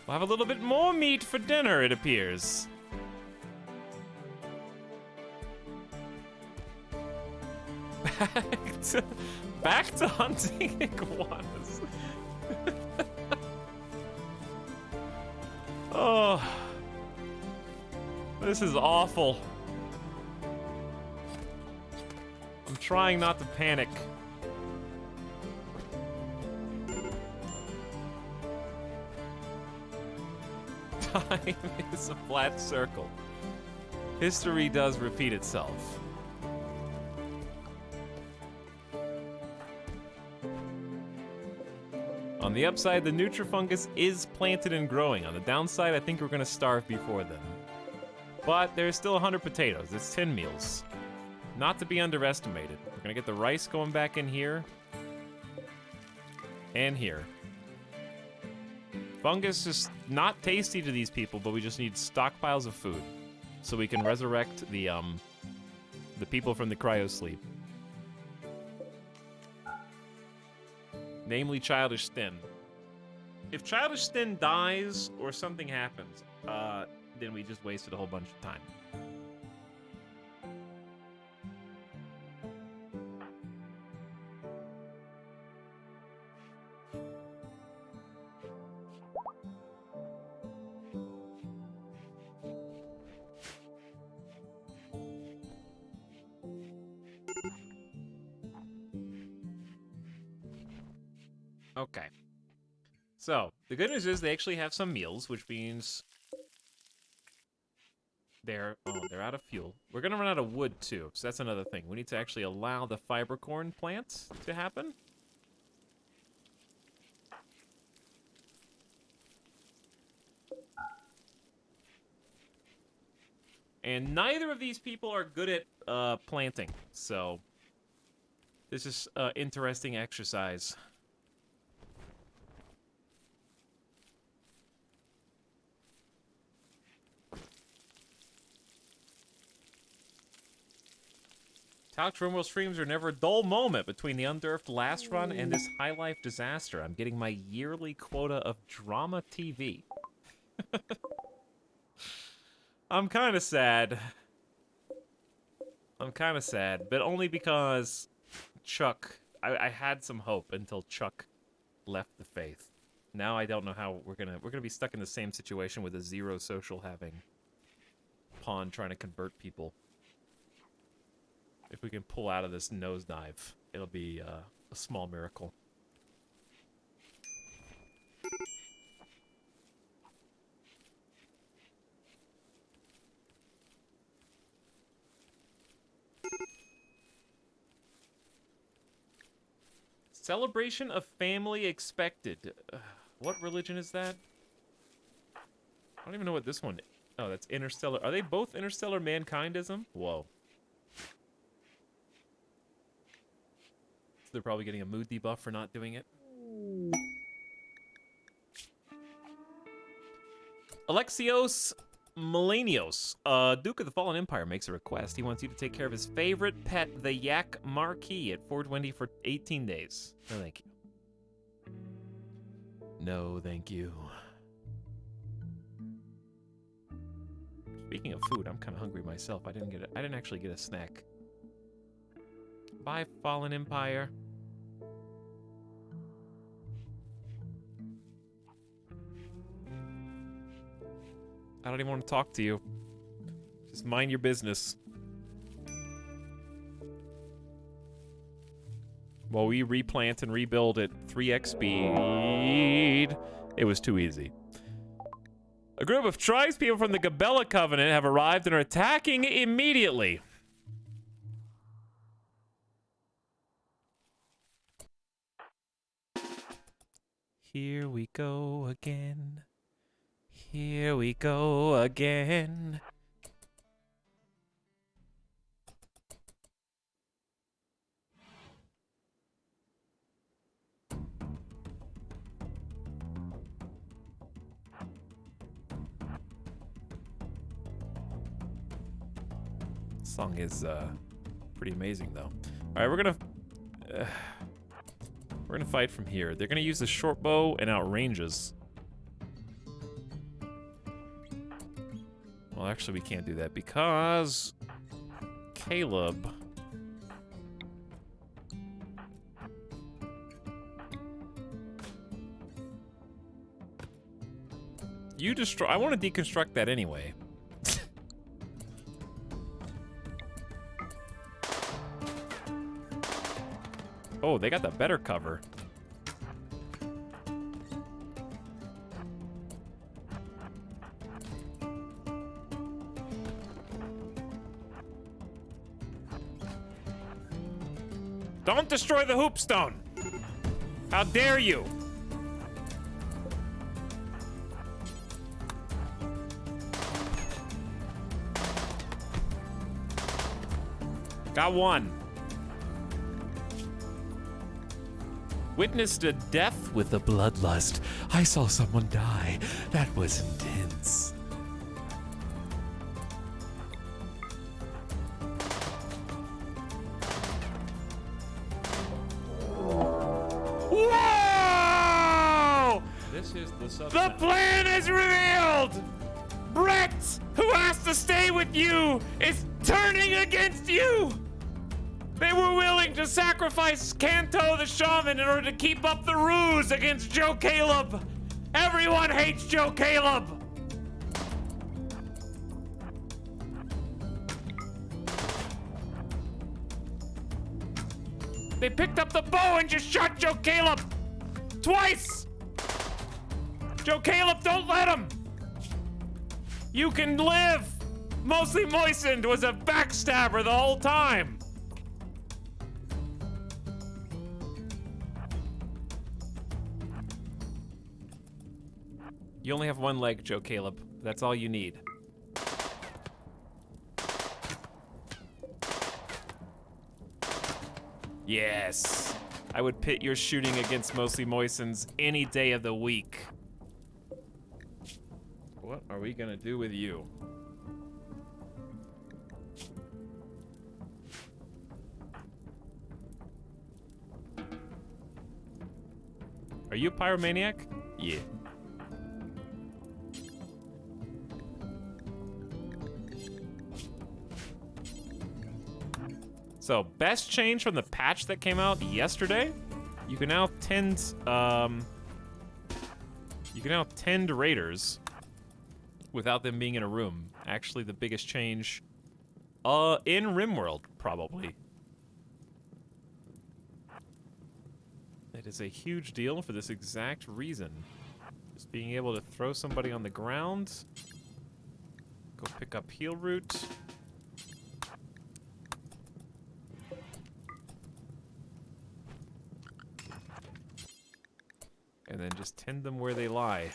We'll have a little bit more meat for dinner, it appears. Back to hunting iguanas. Oh, this is awful. I'm trying not to panic. Time is a flat circle. History does repeat itself. On the upside, the Nutrifungus is planted and growing. On the downside, I think we're gonna starve before then. But there's still 100 potatoes. It's 10 meals. Not to be underestimated. We're gonna get the rice going back in here. And here. Fungus is not tasty to these people, but we just need stockpiles of food. So we can resurrect the people from the cryosleep. Namely, Childish Stin. If Childish Stin dies or something happens, then we just wasted a whole bunch of time. Okay. So, the good news is they actually have some meals, which means they're out of fuel. We're gonna run out of wood too, so that's another thing. We need to actually allow the fiber corn plant to happen. And neither of these people are good at planting, so this is interesting exercise. Etalyx RimWorld Streams are never a dull moment between the Underfed last run and this high life disaster. I'm getting my yearly quota of drama TV. I'm kind of sad. But only because Chuck... I had some hope until Chuck left the faith. Now I don't know how we're gonna be stuck in the same situation with a zero social having pawn trying to convert people. If we can pull out of this nosedive, it'll be a small miracle. Celebration of family expected. What religion is that? I don't even know what this one is. Oh, that's interstellar. Are they both interstellar mankindism? Whoa. They're probably getting a mood debuff for not doing it. Alexios Melanios, Duke of the Fallen Empire, makes a request. He wants you to take care of his favorite pet, the Yak Marquis, at 420 for 18 days. No, thank you. No, thank you. Speaking of food, I'm kind of hungry myself. I didn't actually get a snack. Bye, Fallen Empire. I don't even want to talk to you. Just mind your business. While we replant and rebuild at 3x speed, it was too easy. A group of tribespeople from the Gabella Covenant have arrived and are attacking immediately. Here we go again. Here we go again. Song is pretty amazing though. All right, we're gonna fight from here. They're gonna use the short bow and outrange us. Well, actually, we can't do that because Caleb. You destroy. I want to deconstruct that anyway. Oh, they got the better cover. Don't destroy the hoopstone! How dare you! Got one. Witnessed a death With the bloodlust, I saw someone die. That was intense. Whoa! This is the The sub-sound. plan is revealed! Brett, who asked to stay with you, is turning against you! They were willing to sacrifice Kanto the shaman in order to keep up the ruse against Joe Caleb! Everyone hates Joe Caleb! They picked up the bow and just shot Joe Caleb! Twice! Joe Caleb, don't let him! You can live! Mostly Moistened was a backstabber the whole time! You only have one leg, Joe Caleb. That's all you need. Yes! I would pit your shooting against Mostly Moistens any day of the week. What are we gonna do with you? Are you a pyromaniac? Yeah. So, best change from the patch that came out yesterday, you can now tend raiders without them being in a room. Actually, the biggest change in RimWorld, probably. It is a huge deal for this exact reason. Just being able to throw somebody on the ground, go pick up heal root. And then just tend them where they lie.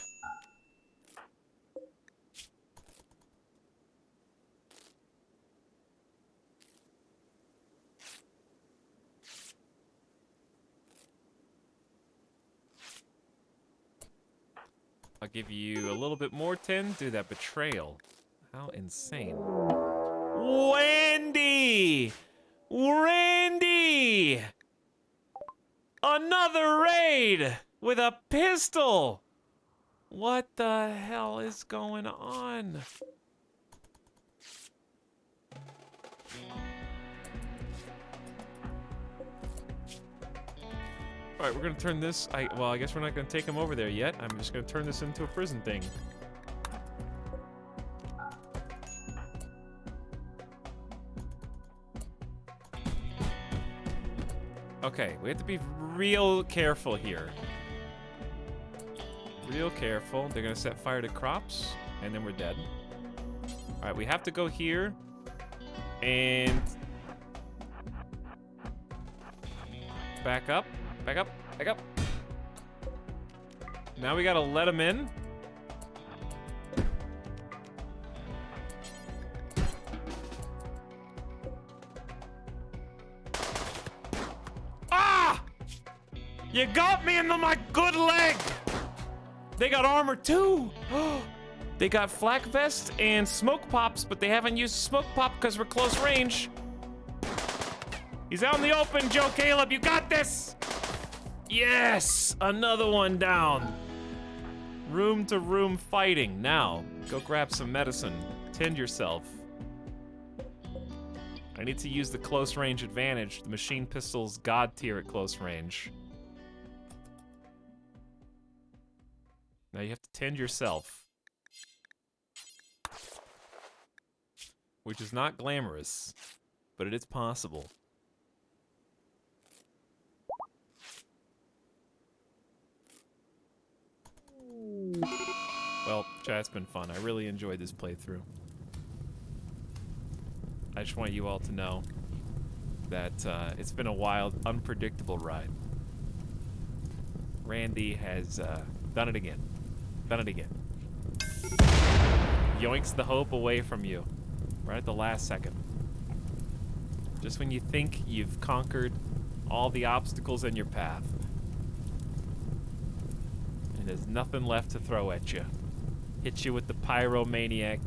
I'll give you a little bit more tend. Do that betrayal. How insane. Wendy! Randy! Another raid! With a pistol! What the hell is going on? Alright, we're gonna turn this... well, I guess we're not gonna take him over there yet. I'm just gonna turn this into a prison thing. Okay, we have to be real careful here. Real careful. They're gonna set fire to crops, and then we're dead. Alright, we have to go here, and... back up, back up, back up. Now we gotta let them in. You got me into my good leg! They got armor too! They got flak vest and smoke pops, but they haven't used smoke pop because we're close range. He's out in the open, Joe Caleb. You got this. Yes, another one down. Room to room fighting. Now, go grab some medicine. Tend yourself. I need to use the close range advantage. The machine pistol's god tier at close range. Now you have to tend yourself. Which is not glamorous, but it is possible. Well, chat's been fun. I really enjoyed this playthrough. I just want you all to know that it's been a wild, unpredictable ride. Randy has done it again. Done it again. Yoinks the hope away from you. Right at the last second. Just when you think you've conquered all the obstacles in your path. And there's nothing left to throw at you. Hits you with the pyromaniac.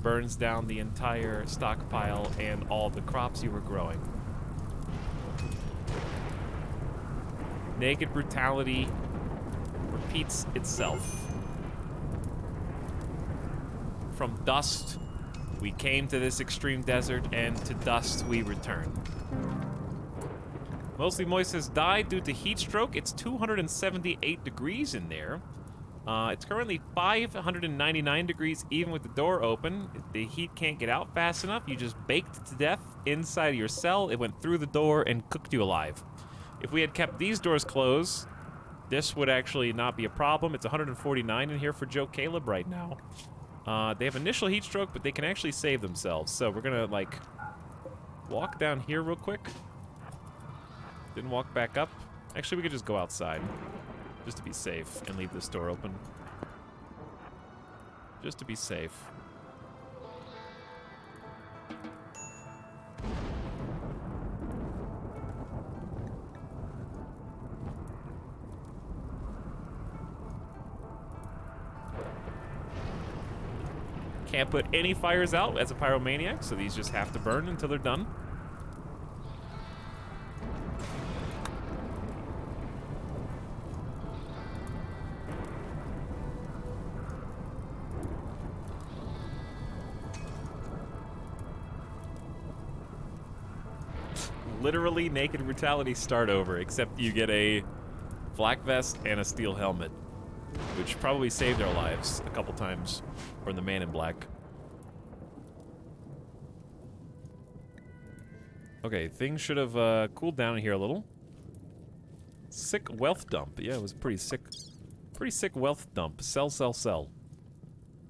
Burns down the entire stockpile and all the crops you were growing. Naked brutality repeats itself. From dust, we came to this extreme desert, and to dust we return. Mostly Moist has died due to heat stroke. It's 278 degrees in there. It's currently 599 degrees even with the door open. The heat can't get out fast enough. You just baked to death inside of your cell. It went through the door and cooked you alive. If we had kept these doors closed, this would actually not be a problem. It's 149 in here for Joe Caleb right now. They have initial heat stroke, but they can actually save themselves. So we're gonna, like, walk down here real quick. Then walk back up. Actually, we could just go outside. Just to be safe, and leave this door open. Just to be safe. Can't put any fires out as a pyromaniac, so these just have to burn until they're done. Literally naked brutality start over, except you get a flak vest and a steel helmet, which probably saved their lives a couple times from the man in black. Okay, things should have cooled down here a little. Sick wealth dump. Yeah, it was pretty sick wealth dump. Sell, sell, sell.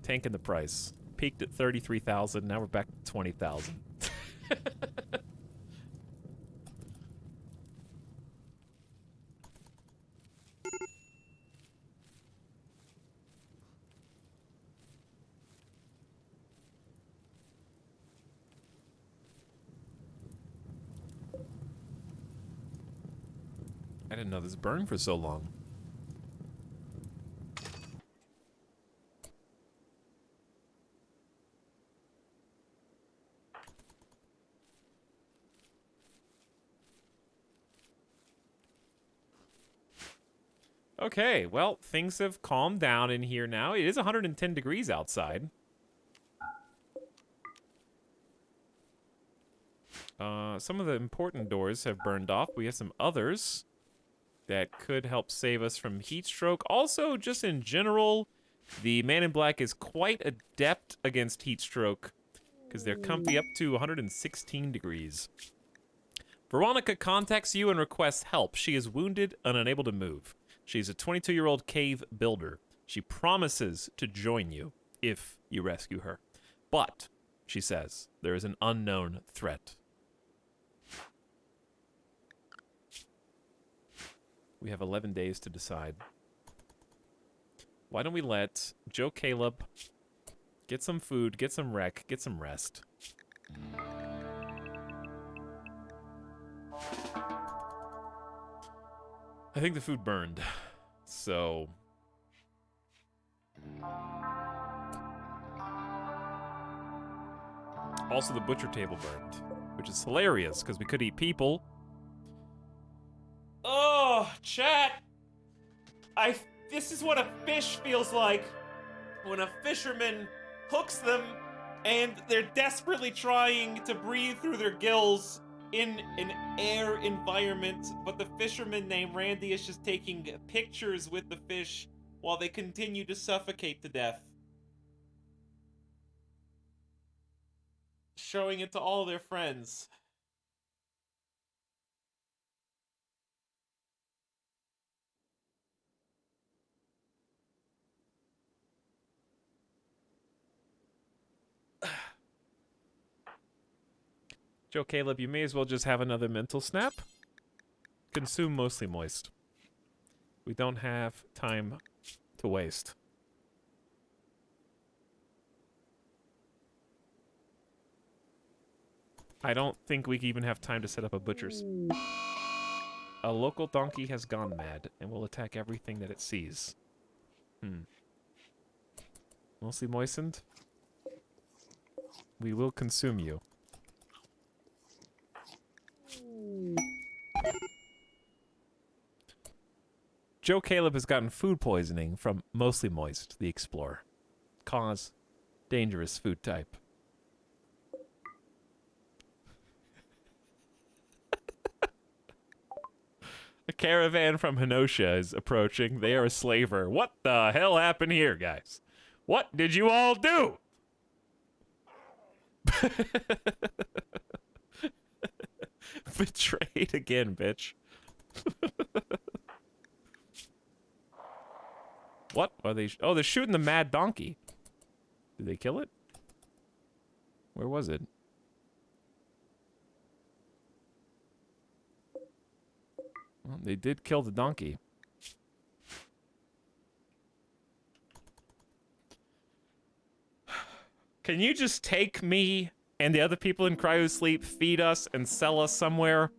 Tanking the price. Peaked at 33,000. Now we're back to 20,000. I didn't know this burned for so long. Okay, well, things have calmed down in here now. It is 110 degrees outside. Some of the important doors have burned off. We have some others that could help save us from heat stroke. Also, just in general, the Man in Black is quite adept against heat stroke because they're comfy up to 116 degrees. Veronica contacts you and requests help. She is wounded and unable to move. She's a 22-year-old cave builder. She promises to join you if you rescue her. But, she says, there is an unknown threat. We have 11 days to decide. Why don't we let Joe Caleb get some food, get some rec, get some rest. I think the food burned, so Also, the butcher table burned, which is hilarious because we could eat people. Oh, chat! This is what a fish feels like when a fisherman hooks them and they're desperately trying to breathe through their gills in an air environment, but the fisherman named Randy is just taking pictures with the fish while they continue to suffocate to death. Showing it to all their friends. Joe Caleb, you may as well just have another mental snap. Consume mostly moist. We don't have time to waste. I don't think we even have time to set up a butcher's. A local donkey has gone mad and will attack everything that it sees. Mostly moistened? We will consume you. Joe Caleb has gotten food poisoning from Mostly Moist, the Explorer. Cause, dangerous food type. A caravan from Hinoshia is approaching. They are a slaver. What the hell happened here, guys? What did you all do? Betrayed again, bitch. What are they? Oh, they're shooting the mad donkey. Did they kill it? Where was it? Well, they did kill the donkey. Can you just take me and the other people in cryosleep, feed us, and sell us somewhere?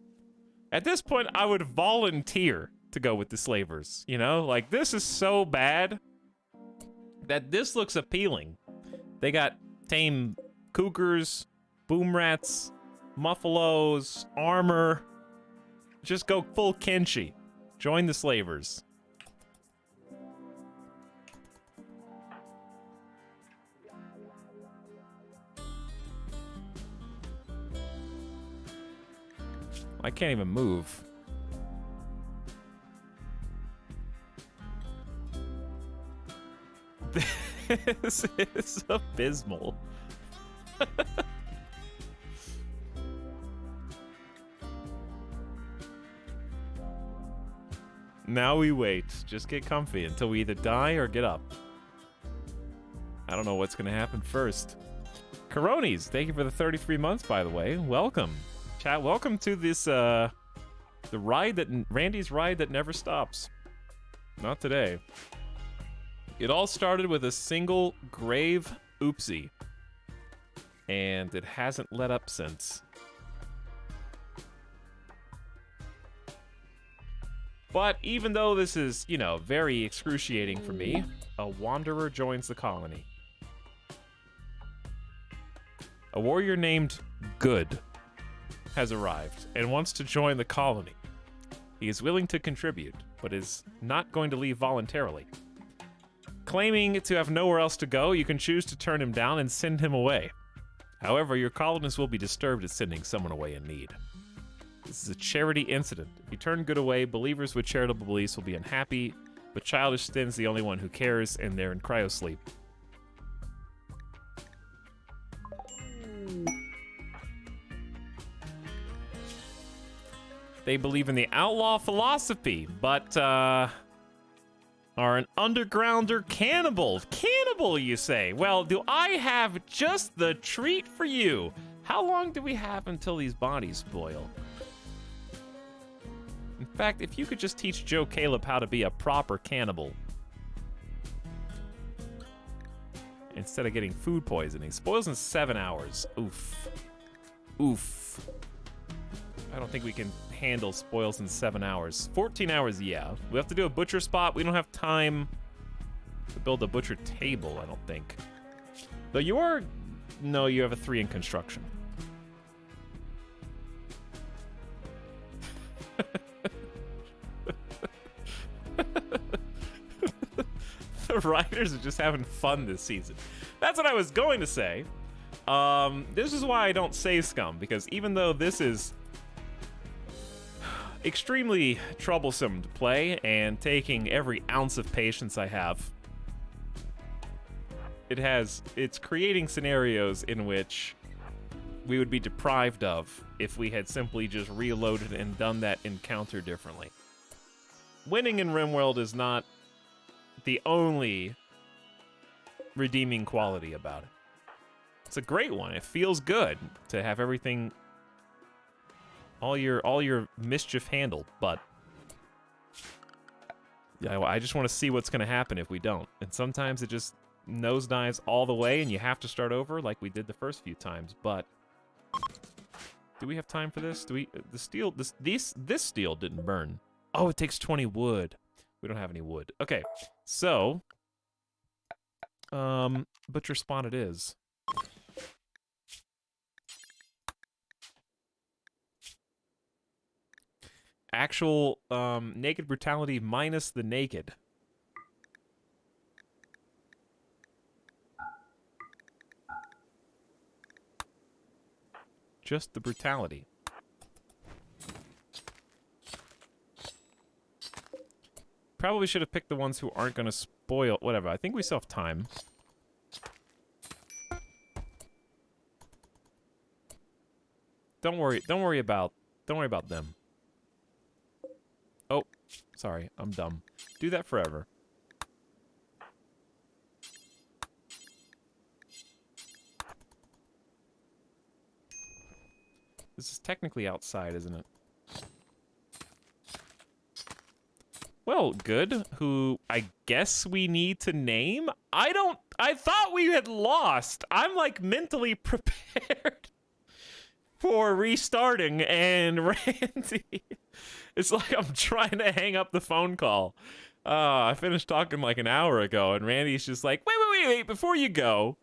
At this point, I would volunteer to go with the slavers, you know? Like, this is so bad that this looks appealing. They got tame cougars, boom rats, muffalos, armor. Just go full Kenshi. Join the slavers. I can't even move. This is abysmal. Now we wait. Just get comfy until we either die or get up. I don't know what's gonna happen first. Coronis, thank you for the 33 months, by the way. Welcome. Chat, welcome to this, the ride that, Randy's ride that never stops. Not today. It all started with a single grave oopsie. And it hasn't let up since. But even though this is, you know, very excruciating for me, a wanderer joins the colony. A warrior named Good has arrived and wants to join the colony. He is willing to contribute, but is not going to leave voluntarily. Claiming to have nowhere else to go, you can choose to turn him down and send him away. However, your colonists will be disturbed at sending someone away in need. This is a charity incident. If you turn Good away, believers with charitable beliefs will be unhappy, but Childish Stin's the only one who cares, and they're in cryosleep. They believe in the outlaw philosophy, but, are an undergrounder cannibal. Cannibal, you say? Well, do I have just the treat for you? How long do we have until these bodies spoil? In fact, if you could just teach Joe Caleb how to be a proper cannibal. Instead of getting food poisoning. Spoils in 7 hours. Oof. Oof. I don't think we can handle spoils in 7 hours. 14 hours, yeah. We have to do a butcher spot. We don't have time to build a butcher table, I don't think. Though you are No, you have a 3 in construction. The writers are just having fun this season. That's what I was going to say. This is why I don't say scum, because even though this is extremely troublesome to play and taking every ounce of patience I have, it's creating scenarios in which we would be deprived of if we had simply just reloaded and done that encounter differently. Winning in RimWorld is not the only redeeming quality about it. It's a great one. It feels good to have everything, all your mischief handled, but yeah, I just want to see what's going to happen if we don't. And sometimes it just nosedives all the way and you have to start over like we did the first few times, but do we have time for this? Do we this steel didn't burn. Oh, it takes 20 wood. We don't have any wood. Okay. So butcher spawn it is. Actual naked brutality minus the naked. Just the brutality. Probably should have picked the ones who aren't going to spoil. Whatever. I think we still have time. Don't worry about them. Oh, sorry. I'm dumb. Do that forever. This is technically outside, isn't it? Well, good. Who I guess we need to name? I thought we had lost. I'm like mentally prepared for restarting, and Randy, it's like I'm trying to hang up the phone call. I finished talking like an hour ago, and Randy's just like, wait, before you go.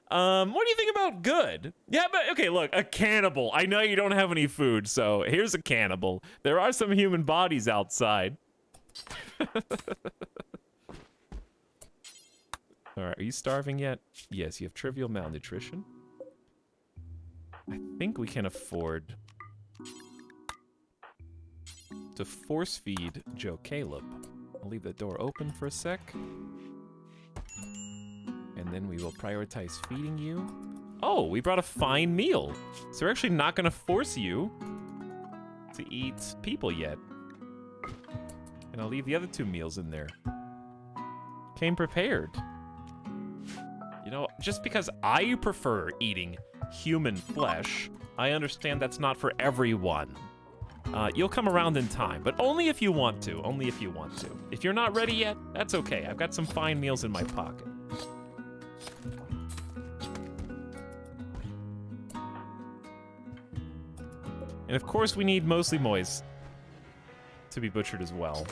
What do you think about good? Yeah, but okay, look, a cannibal. I know you don't have any food, so here's a cannibal. There are some human bodies outside. Alright, are you starving yet? Yes, you have trivial malnutrition. I think we can afford to force feed Joe Caleb. I'll leave the door open for a sec. And then we will prioritize feeding you. Oh, we brought a fine meal. So we're actually not going to force you to eat people yet. And I'll leave the other 2 meals in there. Came prepared. You know, just because I prefer eating human flesh, I understand that's not for everyone. You'll come around in time, but only if you want to. Only if you want to. If you're not ready yet, that's okay. I've got some fine meals in my pocket. And of course we need mostly mois to be butchered as well.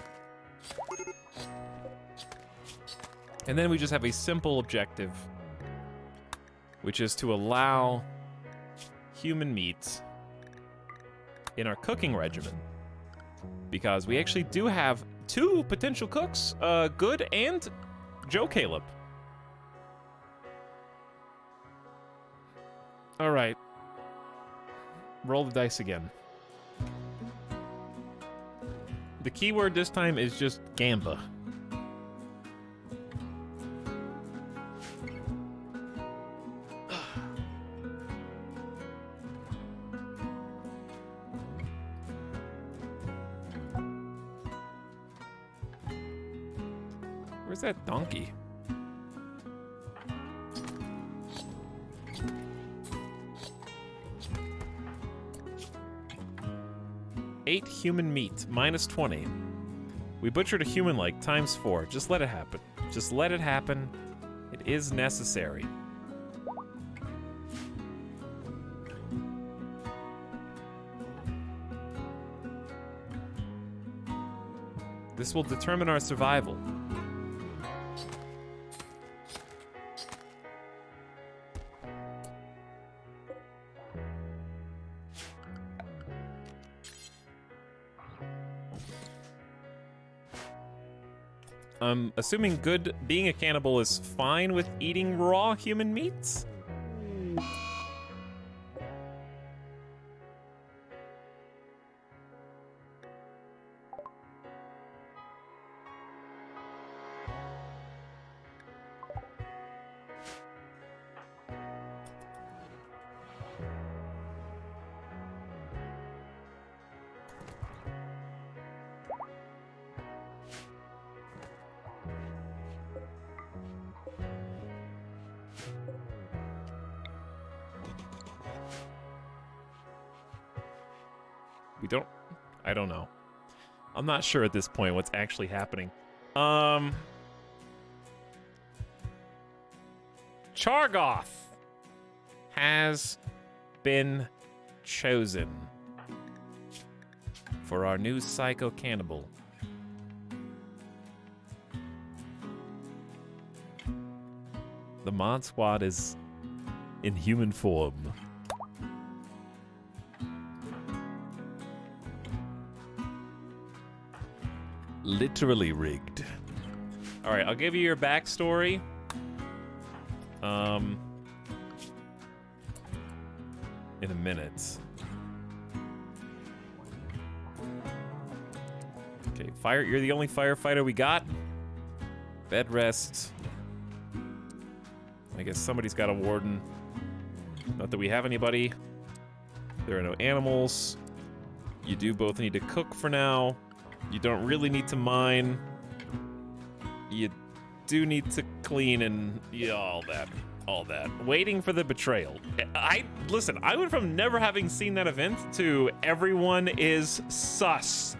And then we just have a simple objective, which is to allow human meat in our cooking regimen. Because we actually do have 2 potential cooks, Good and Joe Caleb. All right. Roll the dice again. The keyword this time is just gamba. Where's that donkey? Eight human meat, minus 20. We butchered a human like times 4. Just let it happen. Just let it happen. It is necessary. This will determine our survival. I'm assuming being a cannibal is fine with eating raw human meats? I don't know. I'm not sure at this point what's actually happening. Chargoth has been chosen for our new psycho cannibal. The mod squad is in human form. Literally rigged. All right, I'll give you your backstory. In a minute. Okay, you're the only firefighter we got. Bed rest. I guess somebody's got a warden. Not that we have anybody. There are no animals. You do both need to cook for now. You don't really need to mine. You do need to clean and all that. Waiting for the betrayal. Listen, I went from never having seen that event to everyone is sus.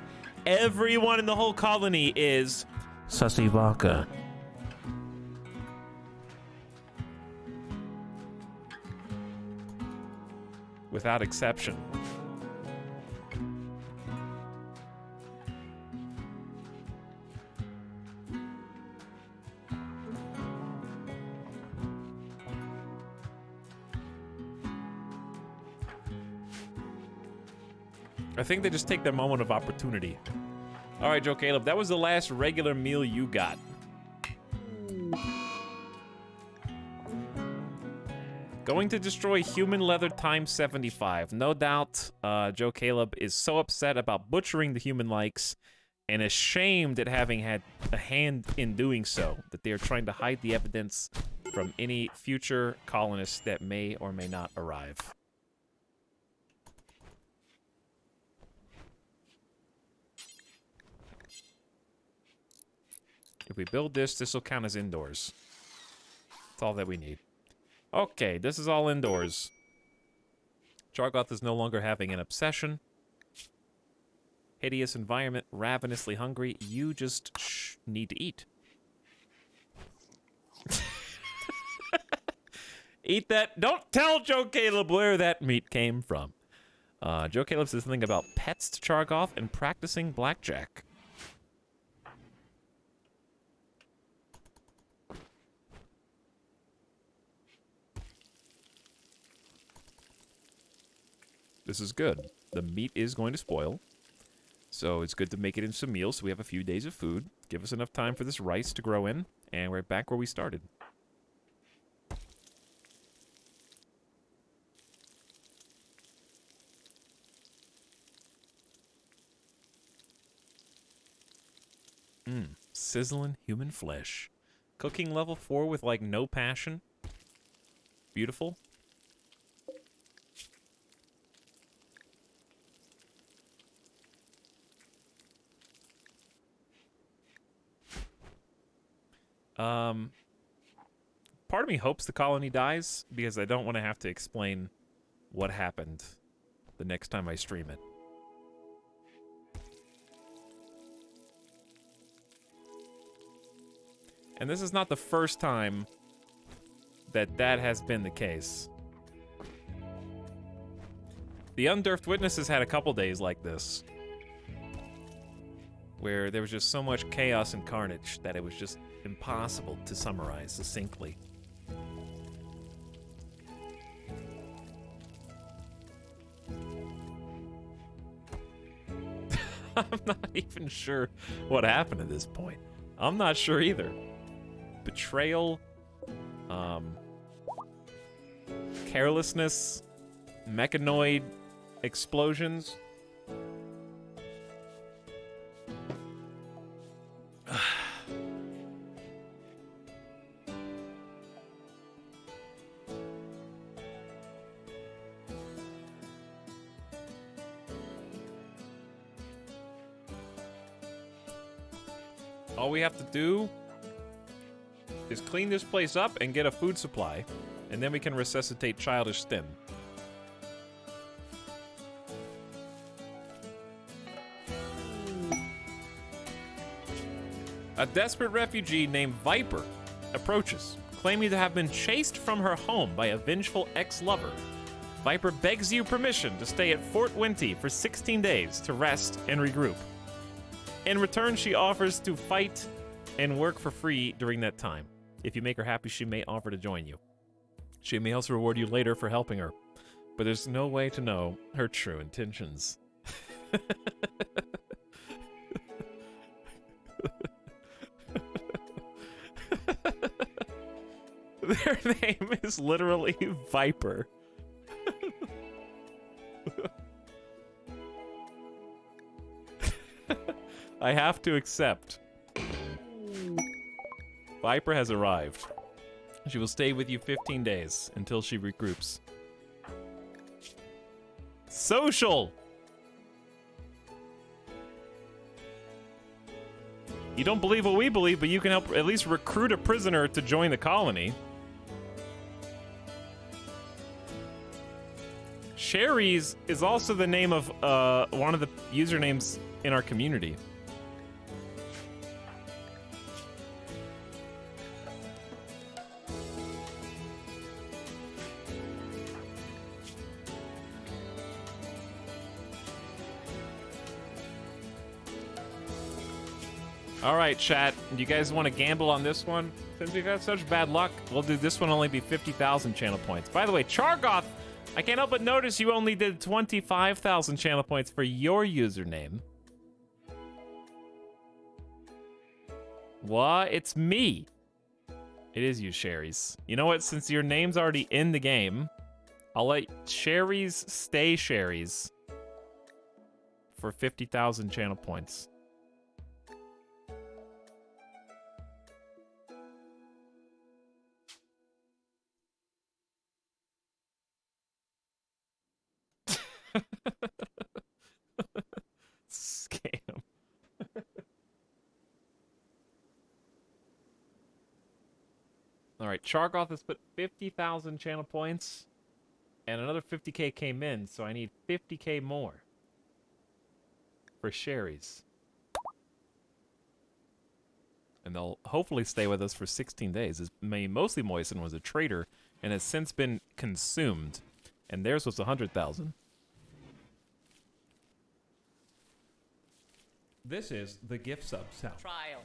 Everyone in the whole colony is Sussy vodka. without exception. I think they just take their moment of opportunity. All right, Joe Caleb, that was the last regular meal you got. Going to destroy human leather times 75. No doubt, Joe Caleb is so upset about butchering the human likes and ashamed at having had a hand in doing so, that they are trying to hide the evidence from any future colonists that may or may not arrive. If we build this, this will count as indoors. That's all that we need. Okay, this is all indoors. Chargoth is no longer having an obsession. Hideous environment, ravenously hungry. You just need to eat. Eat that. Don't tell Joe Caleb where that meat came from. Joe Caleb says something about pets to Chargoth and practicing blackjack. This is good. The meat is going to spoil, so it's good to make it into some meals so we have a few days of food. Give us enough time for this rice to grow in, and we're back where we started. Sizzling human flesh. Cooking level 4 with, like, no passion. Beautiful. Part of me hopes the colony dies, because I don't want to have to explain what happened the next time I stream it. And this is not the first time that that has been the case. The Undurfed Witnesses had a couple days like this, where there was just so much chaos and carnage that it was just impossible to summarize succinctly. I'm not even sure what happened at this point. I'm not sure either. Betrayal, carelessness, mechanoid explosions. All we have to do is clean this place up and get a food supply, and then we can resuscitate Childish Stim. A desperate refugee named Viper approaches, claiming to have been chased from her home by a vengeful ex-lover. Viper begs you permission to stay at Fort Winty for 16 days to rest and regroup. In return, she offers to fight and work for free during that time. If you make her happy, she may offer to join you. She may also reward you later for helping her, but there's no way to know her true intentions. Their name is literally Viper. I have to accept. Viper has arrived. She will stay with you 15 days until she regroups. Social! You don't believe what we believe, but you can help at least recruit a prisoner to join the colony. Sherry's is also the name of one of the usernames in our community. All right, chat. Do you guys want to gamble on this one? Since we've got such bad luck, we'll do this one only be 50,000 channel points. By the way, Chargoth, I can't help but notice you only did 25,000 channel points for your username. What? It's me. It is you, Sherry's. You know what? Since your name's already in the game, I'll let Sherry's stay Sherry's for 50,000 channel points. Scam. All right, Chargoth has put 50,000 channel points, and another 50k came in, so I need 50k more for Sherry's. And they'll hopefully stay with us for 16 days. As mostly Moisten was a traitor and has since been consumed, and theirs was 100,000. This is the gift sub sound. Trial.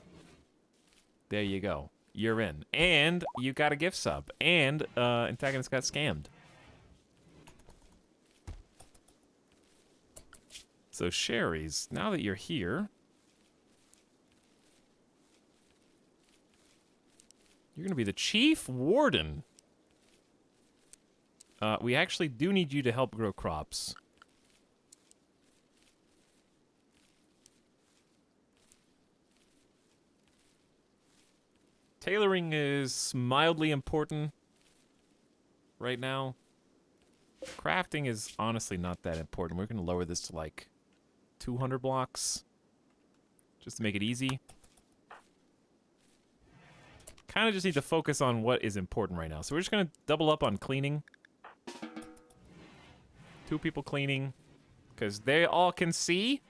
There you go. You're in. And you got a gift sub. And Antagonist got scammed. So Sherry's, now that you're here, you're going to be the Chief Warden. We actually do need you to help grow crops. Tailoring is mildly important right now. Crafting is honestly not that important. We're going to lower this to like 200 blocks just to make it easy. Kind of just need to focus on what is important right now. So we're just going to double up on cleaning. 2 people cleaning because they all can see.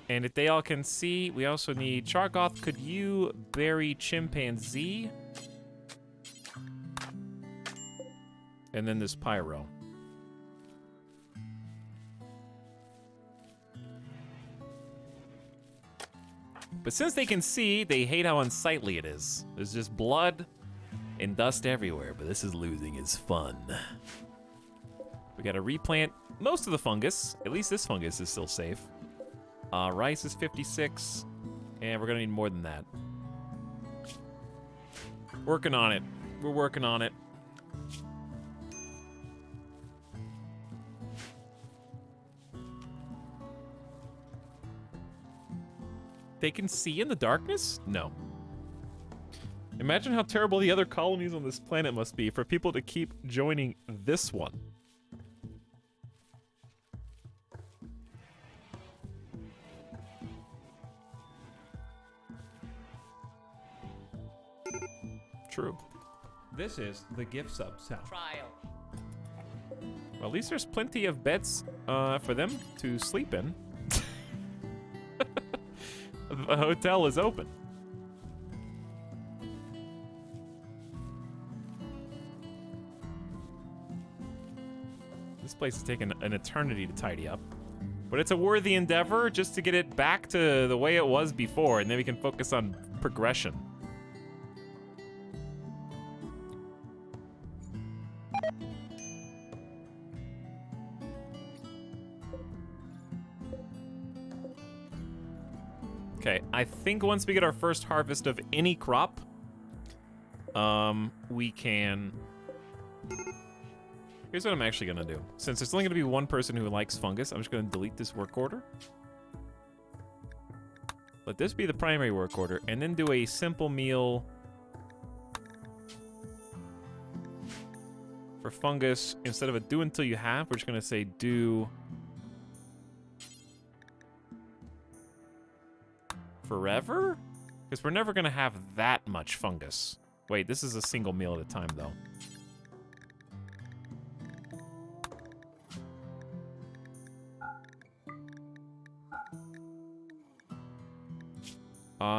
And if they all can see, we also need Chargoth. Could you bury Chimpanzee? And then this Pyro. But since they can see, they hate how unsightly it is. There's just blood and dust everywhere, but this is losing is fun. We gotta replant most of the fungus. At least this fungus is still safe. Rice is 56, and we're gonna need more than that. Working on it. We're working on it. They can see in the darkness? No. Imagine how terrible the other colonies on this planet must be for people to keep joining this one. True. This is the gift sub sound. Trial. Well, at least there's plenty of beds for them to sleep in. The hotel is open. This place is taking an eternity to tidy up. But it's a worthy endeavor just to get it back to the way it was before, and then we can focus on progression. Okay, I think once we get our first harvest of any crop, we can... Here's what I'm actually gonna do. Since there's only gonna be one person who likes fungus, I'm just gonna delete this work order. Let this be the primary work order, and then do a simple meal for fungus. Instead of a do until you have, we're just gonna say do forever? Because we're never gonna have that much fungus. Wait, this is a single meal at a time, though.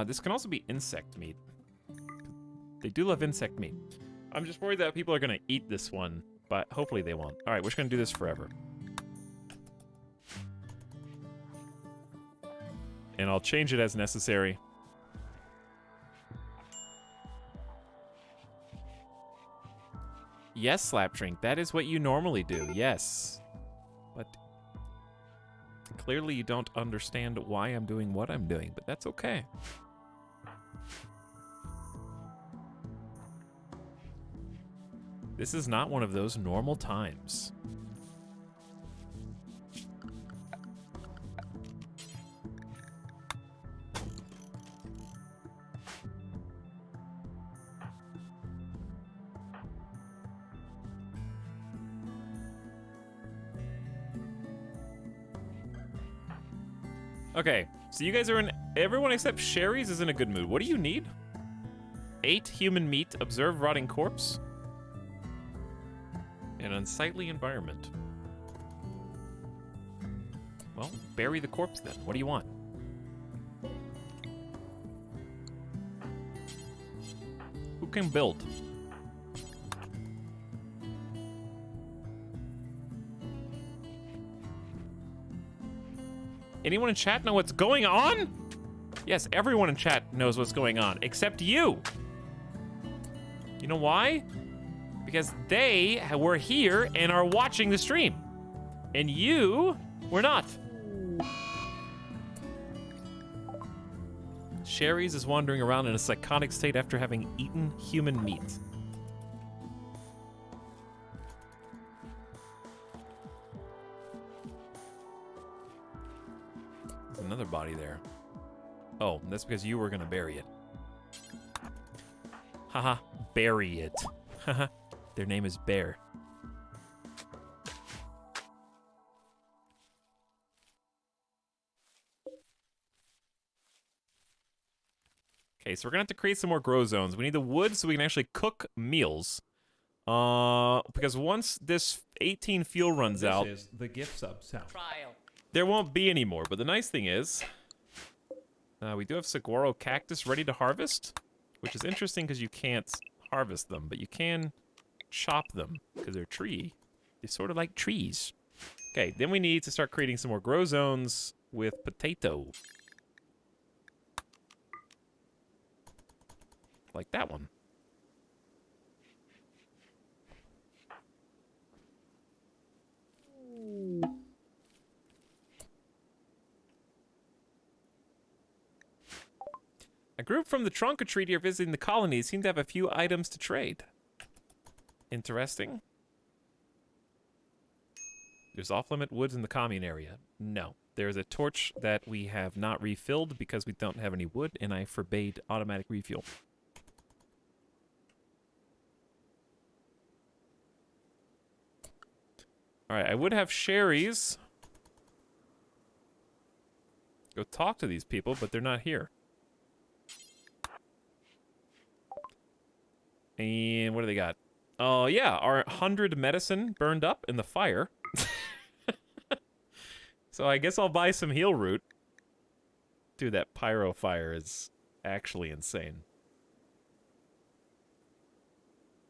This can also be insect meat. They do love insect meat. I'm just worried that people are gonna eat this one, but hopefully they won't. All right, we're just gonna do this forever. And I'll change it as necessary. Yes, Slapdrink, that is what you normally do, yes. But clearly you don't understand why I'm doing what I'm doing, but that's okay. This is not one of those normal times. Okay, so you guys are in... Everyone except Sherry's is in a good mood. What do you need? 8 human meat, observe rotting corpse. An unsightly environment. Well, bury the corpse then. What do you want? Who can build? Anyone in chat know what's going on? Yes, everyone in chat knows what's going on, except you. You know why? Because they were here and are watching the stream. And you were not. Sherry's is wandering around in a psychotic state after having eaten human meat. There's another body there. Oh, that's because you were gonna bury it. Haha, bury it. Haha. Their name is Bear. Okay, so we're gonna have to create some more grow zones. We need the wood so we can actually cook meals. Because once this 18 fuel runs out, This is the gift sub sound. Trial. there won't be any more. But the nice thing is, we do have saguaro cactus ready to harvest, which is interesting because you can't harvest them, but you can chop them because they're tree. They're sort of like trees. Okay, then we need to start creating some more grow zones with potato. Like that one. group from the trunk or treaty are visiting the colony. Seem to have a few items to trade. Interesting. There's off-limit woods in the commune area. No. There's a torch that we have not refilled because we don't have any wood, and I forbade automatic refuel. Alright, I would have Sherry's. Go talk to these people, but they're not here. And what do they got? Oh, yeah, our 100 medicine burned up in the fire. So I guess I'll buy some heal root. Dude, that pyro fire is actually insane.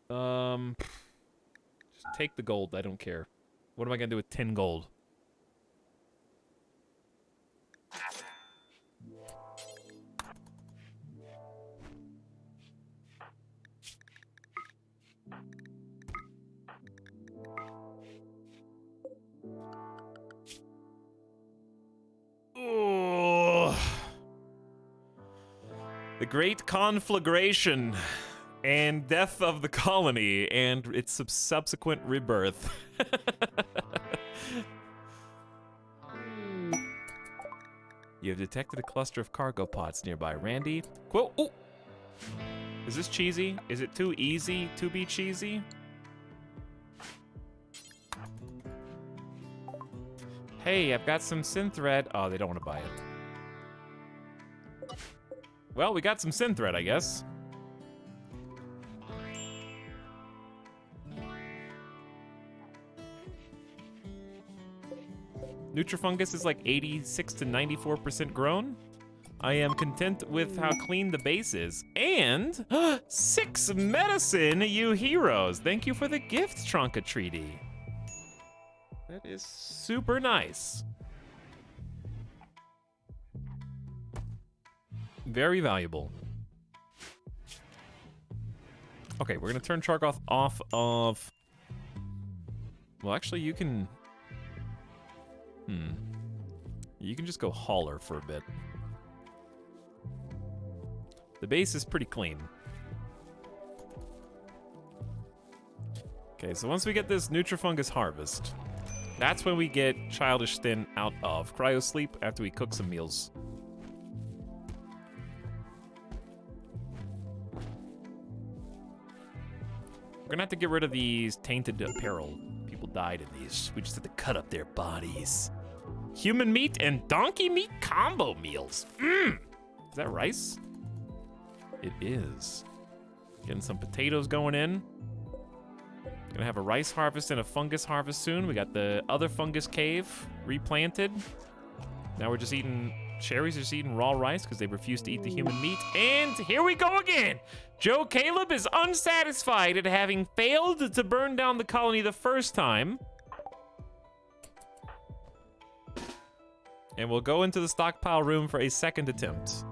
Just take the gold, I don't care. What am I gonna do with 10 gold? Oh. The great conflagration and death of the colony and its subsequent rebirth. You have detected a cluster of cargo pods nearby. Randy, quote, ooh. Is this cheesy? Is it too easy to be cheesy? Hey, I've got some synthread. Oh, they don't want to buy it. Well, we got some synthread, I guess. Nutrifungus is like 86 to 94% grown. I am content with how clean the base is. And 6 medicine, you heroes. Thank you for the gift, Tronka Treaty. That is super nice. Very valuable. Okay, we're gonna turn Chargoth off of... Well, actually, you can... You can just go hauler for a bit. The base is pretty clean. Okay, so once we get this Nutrifungus harvest, that's when we get Childish Stint out of cryosleep after we cook some meals. We're gonna have to get rid of these tainted apparel. People died in these. We just had to cut up their bodies. Human meat and donkey meat combo meals. Is that rice? It is. Getting some potatoes going in. Gonna have a rice harvest and a fungus harvest soon. We got the other fungus cave replanted. Now we're just eating, Sherry's just eating raw rice because they refuse to eat the human meat. And here we go again. Joe Caleb is unsatisfied at having failed to burn down the colony the first time. And we'll go into the stockpile room for a second attempt.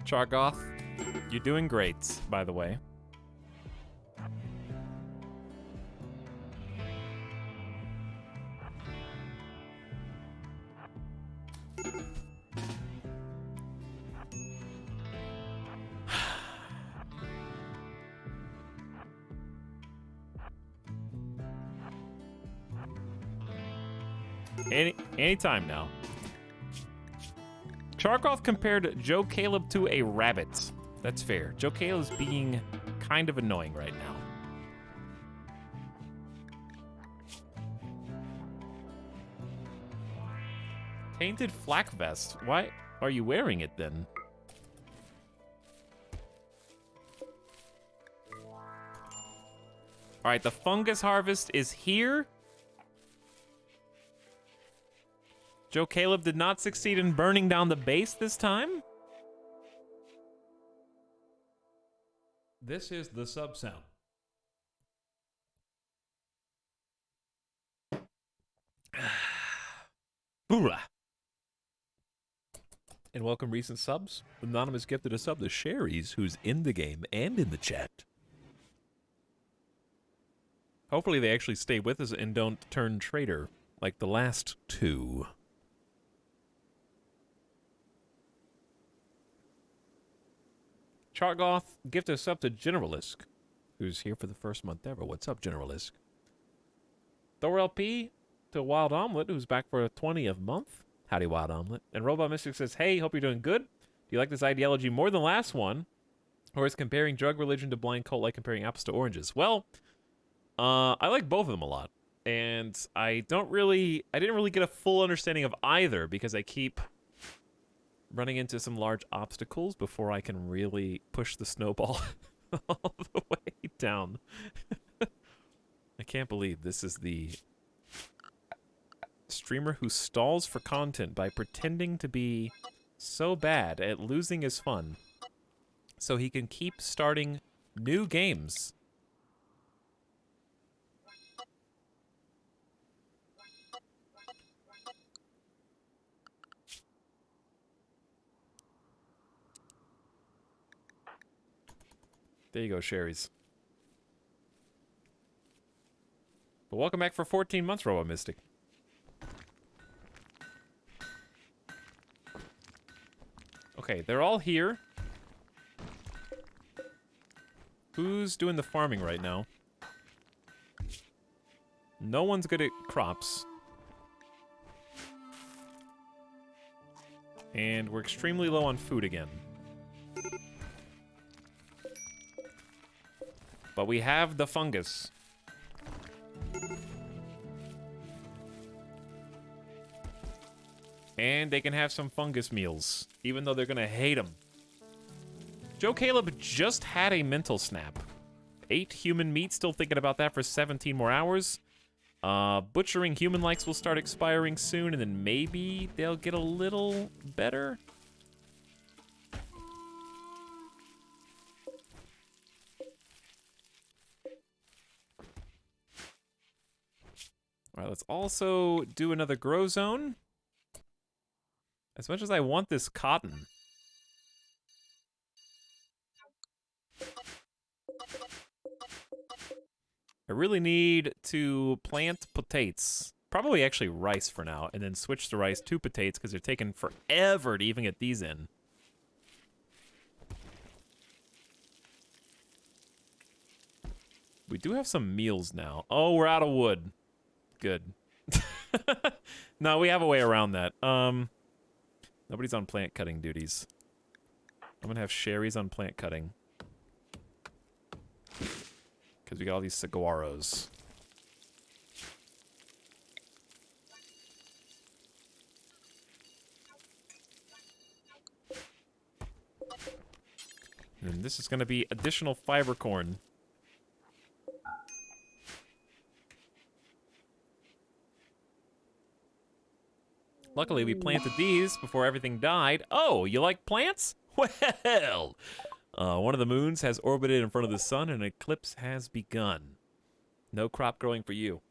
Chargoth, you're doing great, by the way. Anytime now. Chargoth compared Joe Caleb to a rabbit. That's fair. Joe Caleb's being kind of annoying right now. Tainted flak vest. Why are you wearing it then? All right, the fungus harvest is here. Joe Caleb did not succeed in burning down the base this time. This is the sub sound. Booyah. And welcome recent subs. Anonymous gifted a sub to Sherry's, who's in the game and in the chat. Hopefully they actually stay with us and don't turn traitor like the last two. Chargoth gifted a sub to Generalisk, who's here for the first month ever. What's up, Generalisk? Thor LP to Wild Omelet, who's back for a 20th month. Howdy, Wild Omelet. And Robot Mystic says, hey, hope you're doing good. Do you like this ideology more than the last one? Or is comparing drug religion to blind cult like comparing apples to oranges? Well, I like both of them a lot. And I didn't really get a full understanding of either because I keep running into some large obstacles before I can really push the snowball all the way down. I can't believe this is the streamer who stalls for content by pretending to be so bad at losing his fun so he can keep starting new games. There you go, Sherry's. But welcome back for 14 months, Robo Mystic. Okay, they're all here. Who's doing the farming right now? No one's good at crops. And we're extremely low on food again. But we have the fungus. And they can have some fungus meals, even though they're gonna hate them. Joe Caleb just had a mental snap. 8 human meat, still thinking about that for 17 more hours. Butchering human likes will start expiring soon, and then maybe they'll get a little better. All right, let's also do another grow zone. As much as I want this cotton. I really need to plant potatoes. Probably actually rice for now, and then switch the rice to potatoes because they're taking forever to even get these in. We do have some meals now. Oh, we're out of wood. Good. No, we have a way around that. Nobody's on plant cutting duties. I'm gonna have Sherry's on plant cutting. Because we got all these saguaros. And this is gonna be additional fiber corn. Luckily, we planted these before everything died. Oh, you like plants? Well, one of the moons has orbited in front of the sun and an eclipse has begun. No crop growing for you.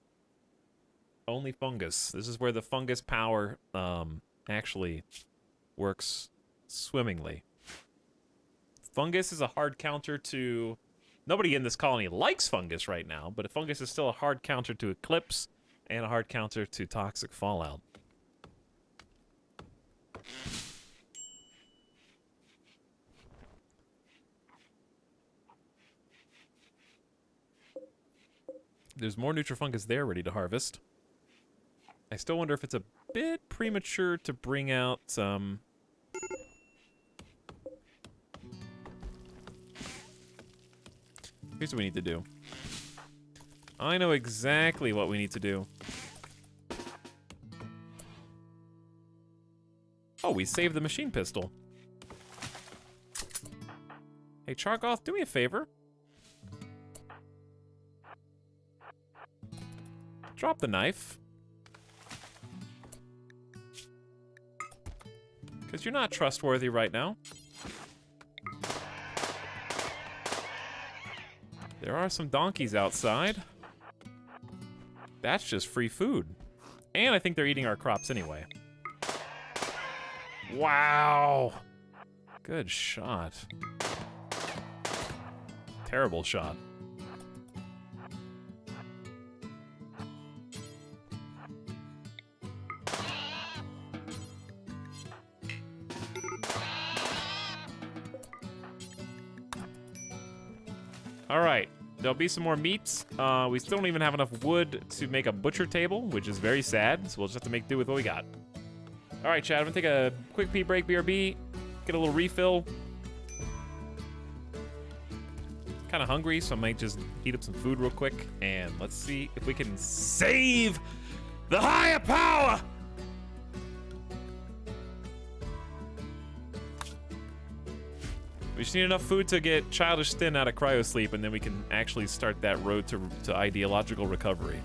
Only fungus. This is where the fungus power actually works swimmingly. Fungus is a hard counter to... Nobody in this colony likes fungus right now, but fungus is still a hard counter to eclipse and a hard counter to toxic fallout. There's more Nutrifungus there ready to harvest. I still wonder if it's a bit premature to bring out some... Here's what we need to do. I know exactly what we need to do. Oh, we saved the machine pistol. Hey, Chargoth, do me a favor. Drop the knife. Because you're not trustworthy right now. There are some donkeys outside. That's just free food. And I think they're eating our crops anyway. Wow. Good shot. Terrible shot. All right, there'll be some more meats. We still don't even have enough wood to make a butcher table, which is very sad, so we'll just have to make do with what we got. All right, Chad, I'm gonna take a quick pee break, BRB, get a little refill. Kind of hungry, so I might just heat up some food real quick, and let's see if we can save the higher power! We just need enough food to get Childish Stin out of cryosleep, and then we can actually start that road to ideological recovery.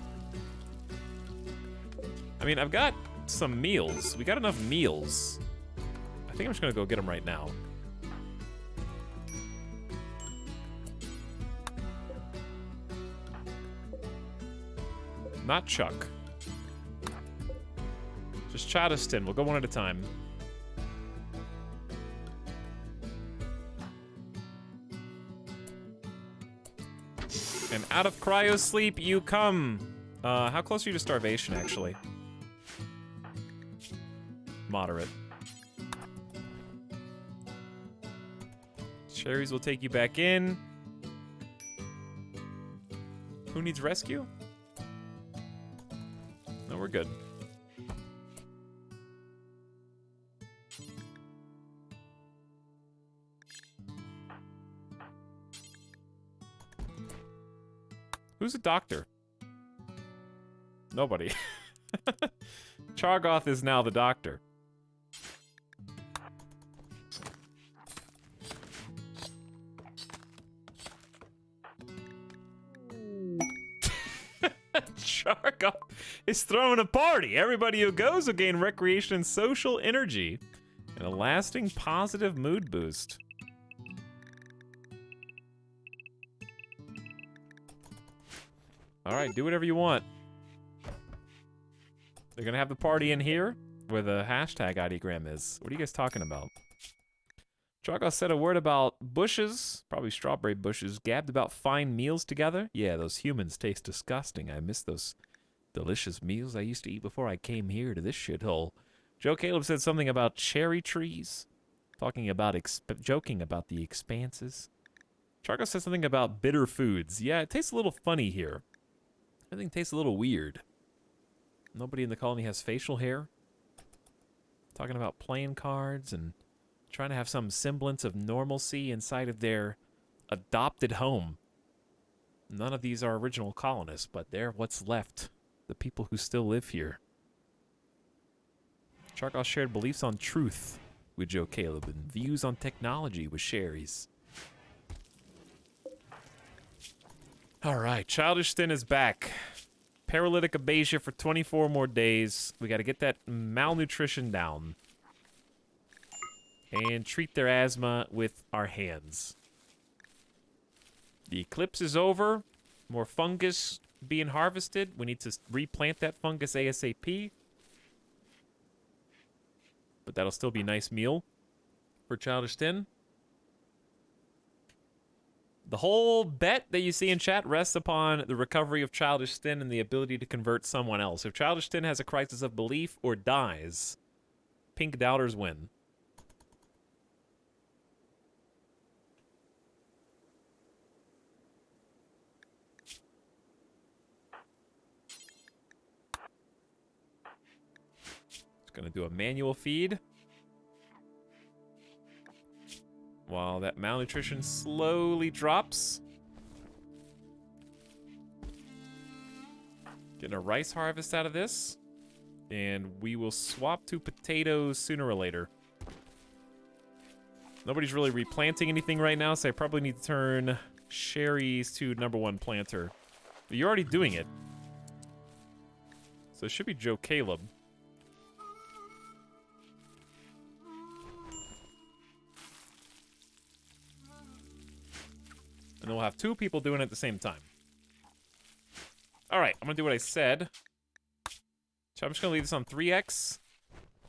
I mean, I've got some meals. We got enough meals. I think I'm just gonna go get them right now. Not Chuck. Just Childish Stin. We'll go one at a time. And out of cryosleep you come. How close are you to starvation, actually? Moderate. Cherries will take you back in. Who needs rescue? No, we're good. Who's a doctor? Nobody. Chargoth is now the doctor. Chargoth is throwing a party. Everybody who goes will gain recreation and social energy and a lasting positive mood boost. Alright, do whatever you want. They're gonna have the party in here, where the hashtag ideogram is. What are you guys talking about? Chargoth said a word about bushes, probably strawberry bushes, gabbed about fine meals together. Yeah, those humans taste disgusting. I miss those delicious meals I used to eat before I came here to this shithole. Joe Caleb said something about cherry trees, talking about joking about the expanses. Chargoth said something about bitter foods. Yeah, it tastes a little funny here. Everything tastes a little weird. Nobody in the colony has facial hair. Talking about playing cards and trying to have some semblance of normalcy inside of their adopted home. None of these are original colonists, but they're what's left. The people who still live here. Chargoth shared beliefs on truth with Joe Caleb and views on technology with Sherry's. Alright, Childish Stin is back. Paralytic abasia for 24 more days. We gotta get that malnutrition down. And treat their asthma with our hands. The eclipse is over. More fungus being harvested. We need to replant that fungus ASAP. But that'll still be a nice meal for Childish Stin. The whole bet that you see in chat rests upon the recovery of Childish Stin and the ability to convert someone else. If Childish Stin has a crisis of belief or dies, Pink Doubters win. Just gonna do a manual feed. While that malnutrition slowly drops. Getting a rice harvest out of this. And we will swap to potatoes sooner or later. Nobody's really replanting anything right now, so I probably need to turn Sherry's to #1 planter. But you're already doing it. So it should be Joe Caleb. And then we'll have 2 people doing it at the same time. Alright, I'm gonna do what I said. So I'm just gonna leave this on 3x.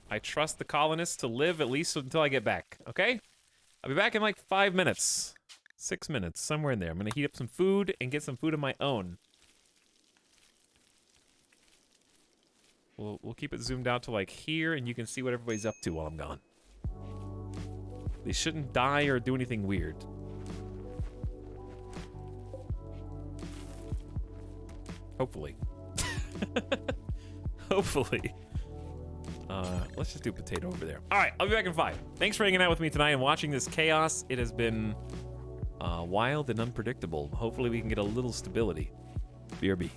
I trust the colonists to live at least until I get back, okay? I'll be back in like 5 minutes. 6 minutes, somewhere in there. I'm gonna heat up some food and get some food of my own. We'll keep it zoomed out to like here, and you can see what everybody's up to while I'm gone. They shouldn't die or do anything weird. Hopefully. Hopefully. Let's just do potato over there. All right, I'll be back in 5. Thanks for hanging out with me tonight and watching this chaos. It has been wild and unpredictable. Hopefully we can get a little stability. BRB.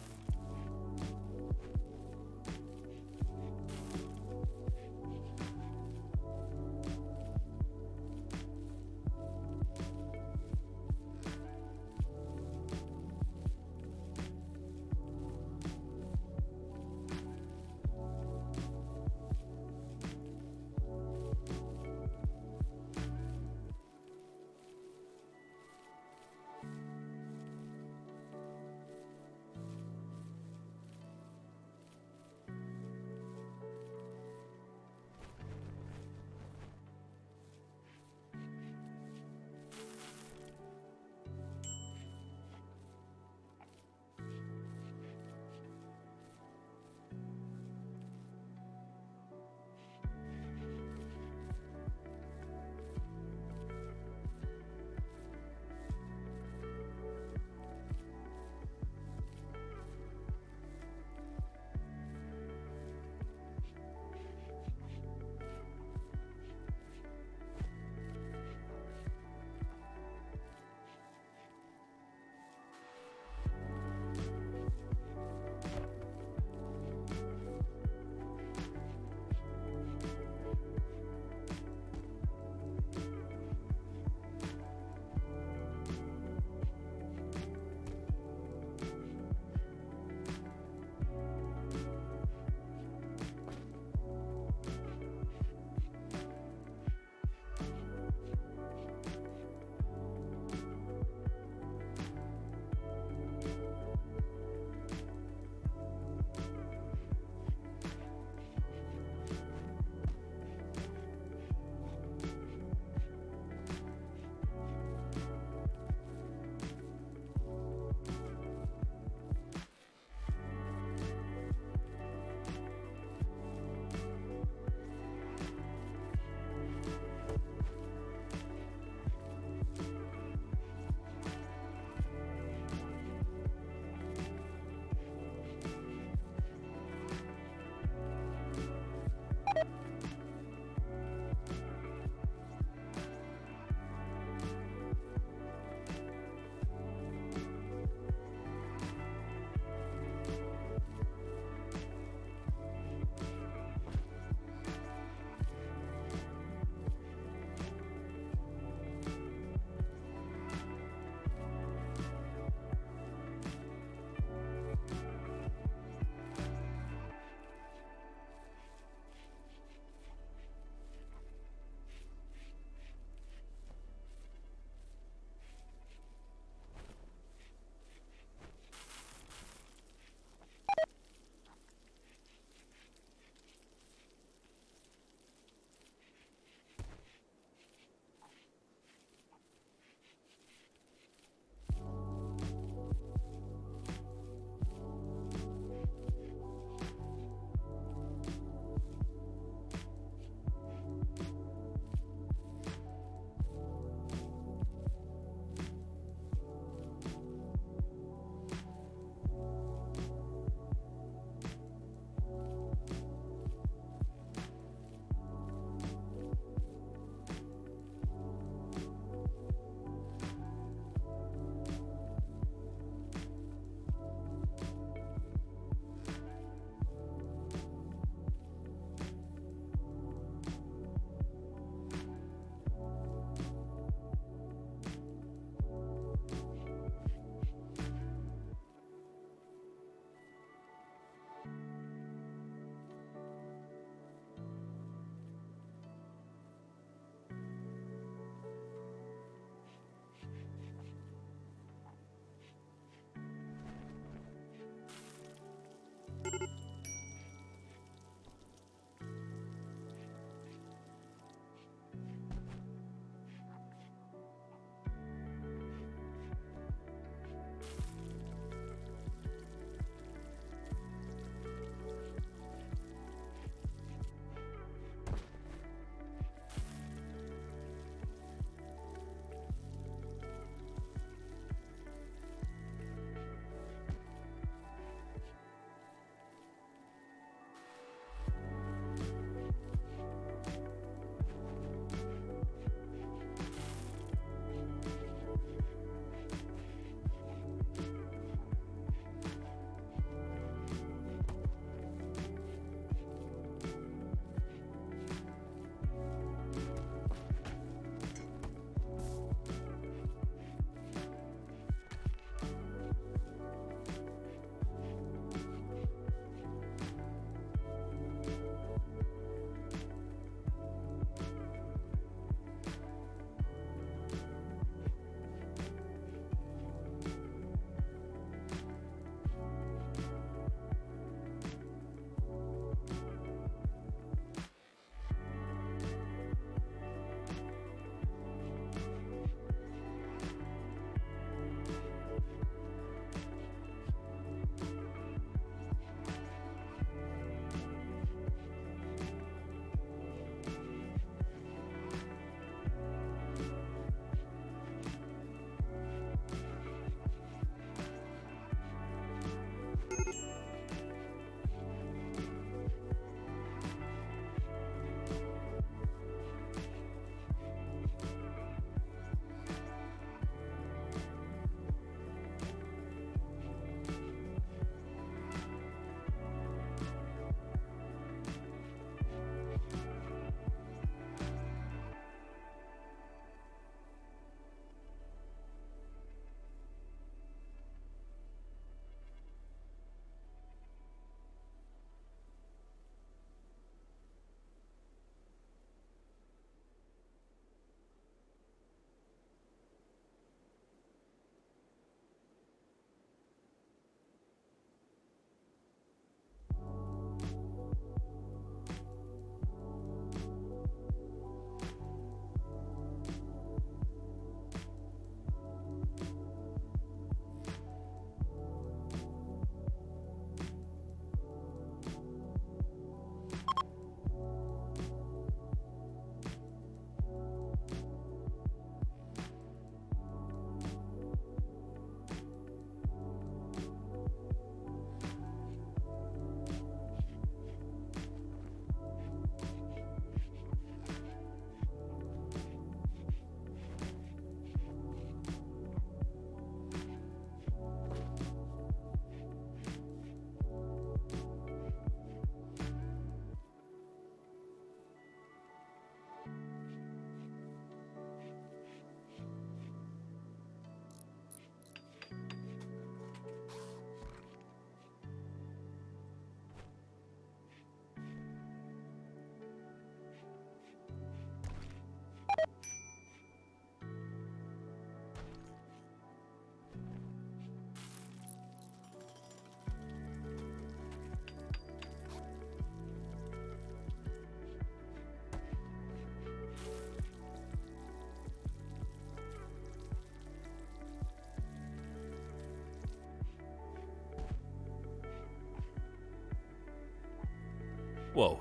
Whoa.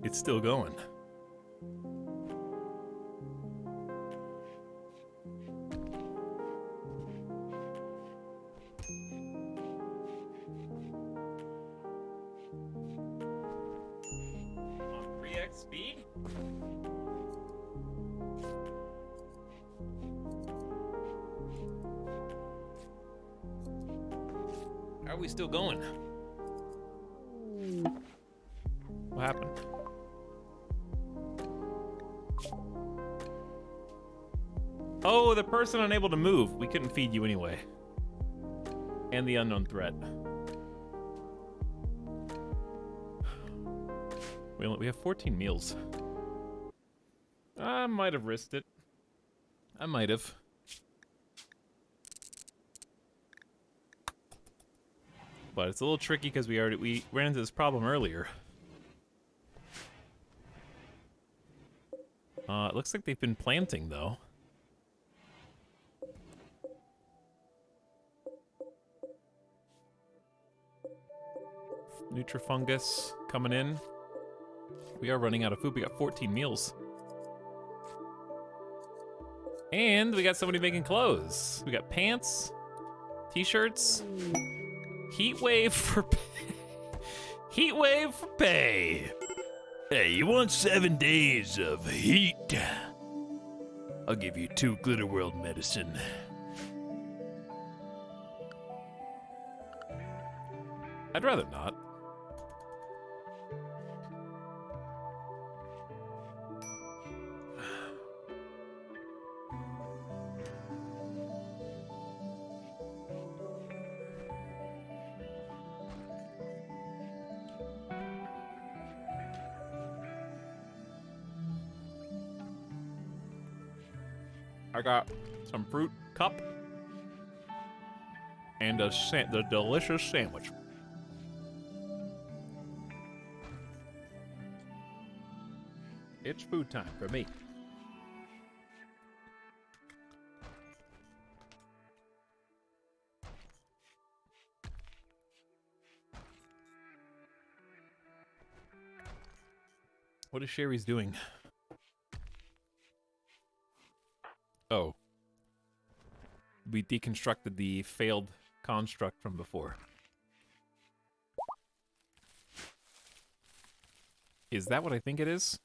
It's still going. On 3x speed? How are we still going? What happened? Oh, the person unable to move. We couldn't feed you anyway. And the unknown threat. We have 14 meals. I might have risked it. I might have. But it's a little tricky because we ran into this problem earlier. It looks like they've been planting though. Nutrifungus coming in. We are running out of food. We got 14 meals. And we got somebody making clothes. We got pants, t-shirts, heat wave for pay. Heat wave for pay. Hey, you want 7 days of heat? I'll give you 2 Glitter World medicine. I'd rather not. I got some fruit cup and the delicious sandwich. It's food time for me. What is Sherry's doing? Oh. We deconstructed the failed construct from before. Is that what I think it is?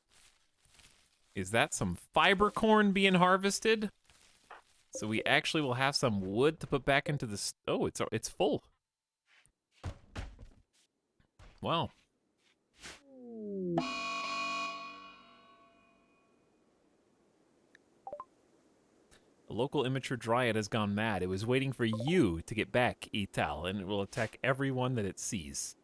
Is that some fiber corn being harvested? So we actually will have some wood to put back into the... Oh, it's full. Wow. A local immature dryad has gone mad. It was waiting for you to get back, Etal, and it will attack everyone that it sees.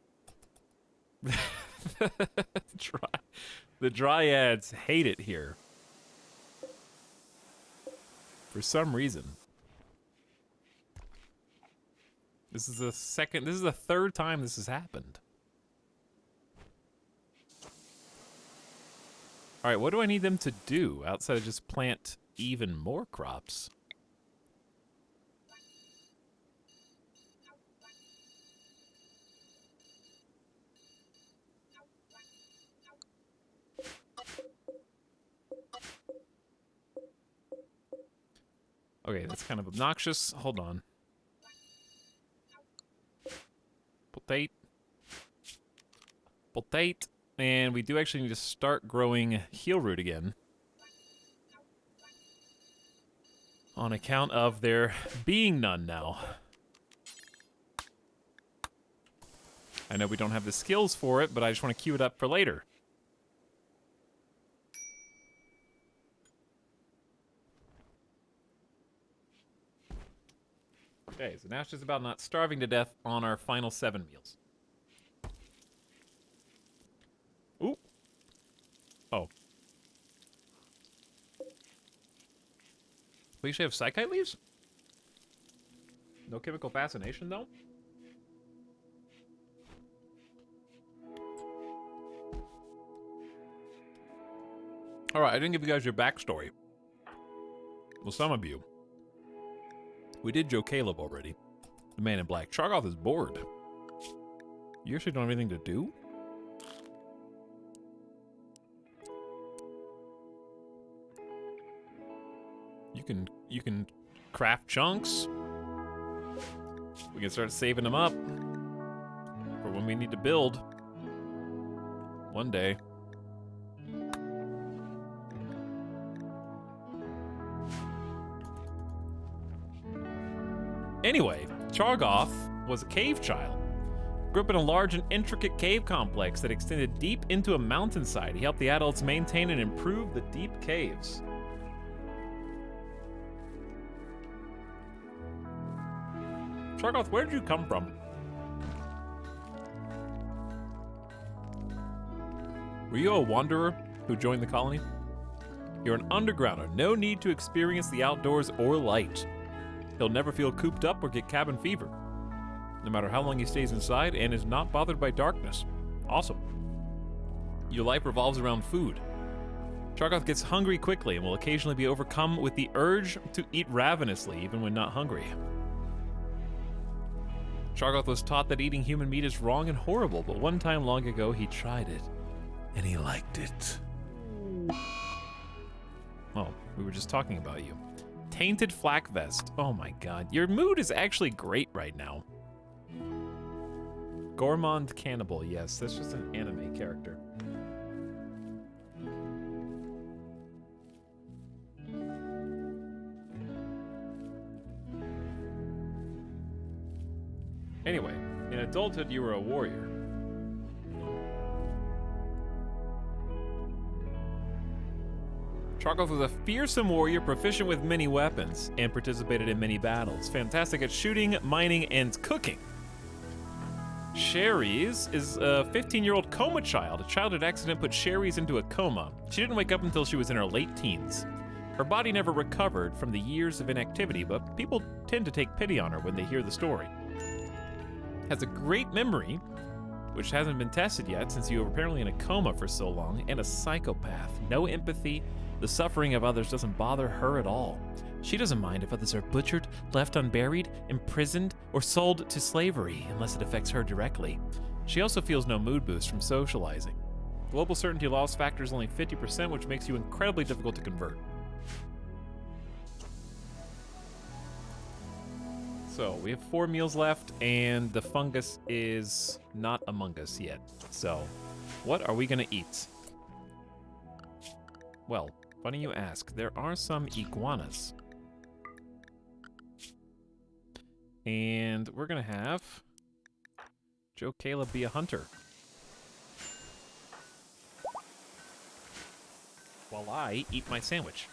The dryads hate it here. For some reason. This is the third time this has happened. Alright, what do I need them to do outside of just plant even more crops? Okay, that's kind of obnoxious. Hold on. Potate. Potate. And we do actually need to start growing heel root again. On account of there being none now. I know we don't have the skills for it, but I just want to queue it up for later. Okay, so now it's just about not starving to death on our final 7 meals. Ooh. Oh. We actually have psychite leaves? No chemical fascination, though? Alright, I didn't give you guys your backstory. Well, some of you. We did Joe Caleb already. The man in black. Chargoth is bored. You actually don't have anything to do? You can craft chunks. We can start saving them up for when we need to build. One day. Anyway, Chargoth was a cave child. Grew up in a large and intricate cave complex that extended deep into a mountainside. He helped the adults maintain and improve the deep caves. Chargoth, where did you come from? Were you a wanderer who joined the colony? You're an undergrounder, no need to experience the outdoors or light. He'll never feel cooped up or get cabin fever, no matter how long he stays inside, and is not bothered by darkness. Awesome. Your life revolves around food. Chargoth gets hungry quickly and will occasionally be overcome with the urge to eat ravenously even when not hungry. Chargoth was taught that eating human meat is wrong and horrible, but one time long ago he tried it, and he liked it. Oh, we were just talking about you. Tainted Flak Vest. Oh my god. Your mood is actually great right now. Gourmand Cannibal. Yes, that's just an anime character. Anyway, in adulthood you were a warrior. Chargoth was a fearsome warrior proficient with many weapons and participated in many battles. Fantastic at shooting, mining, and cooking. Sherry's is a 15-year-old coma child. A childhood accident put Sherry's into a coma. She didn't wake up until she was in her late teens. Her body never recovered from the years of inactivity, but people tend to take pity on her when they hear the story. Has a great memory, which hasn't been tested yet since you were apparently in a coma for so long, and a psychopath. No empathy. The suffering of others doesn't bother her at all. She doesn't mind if others are butchered, left unburied, imprisoned, or sold to slavery, unless it affects her directly. She also feels no mood boost from socializing. Global certainty loss factor is only 50%, which makes you incredibly difficult to convert. So, we have 4 meals left, and the fungus is not among us yet. So, what are we gonna eat? Well, funny you ask. There are some iguanas. And we're gonna have Joe Caleb be a hunter, while I eat my sandwich.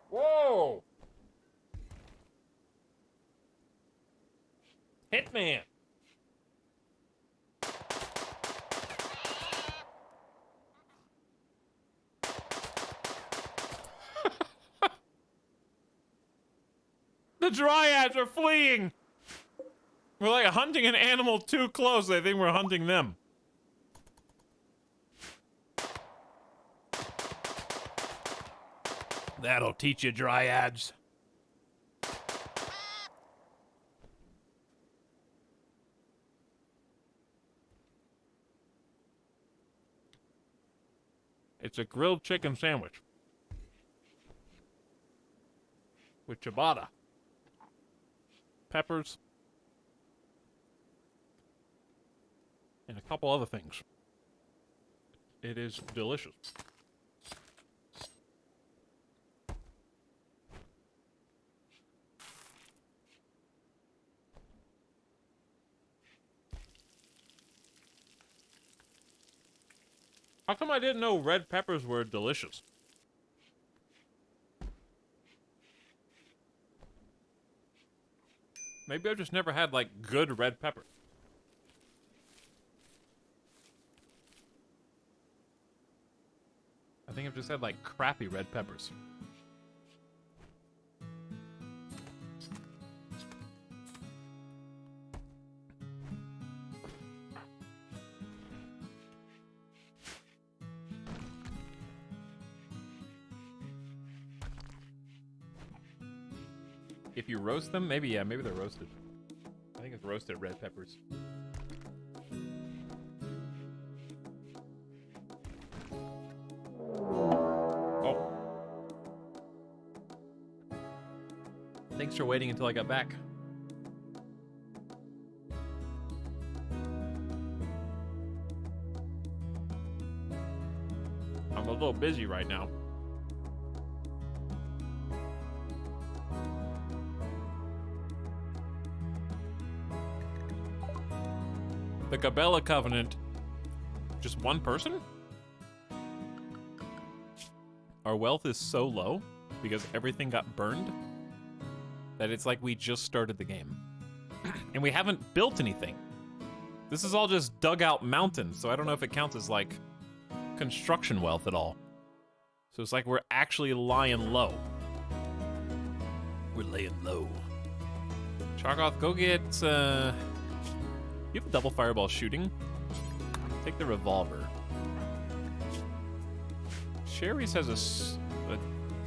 Whoa! Hitman! The dryads are fleeing! We're like hunting an animal too close. They think we're hunting them. That'll teach you, dryads. It's a grilled chicken sandwich with ciabatta, peppers, and a couple other things. It is delicious. How come I didn't know red peppers were delicious? Maybe I've just never had, like, good red pepper. I think I've just had, like, crappy red peppers. If you roast them, maybe, yeah, maybe they're roasted. I think it's roasted red peppers. Oh. Thanks for waiting until I got back. I'm a little busy right now. The Cabela Covenant. Just one person? Our wealth is so low because everything got burned that it's like we just started the game. And we haven't built anything. This is all just dug out mountains, so I don't know if it counts as like construction wealth at all. So it's like we're actually lying low. We're laying low. Chargoth, go get, you have a double fireball shooting? Take the revolver. Sherry's has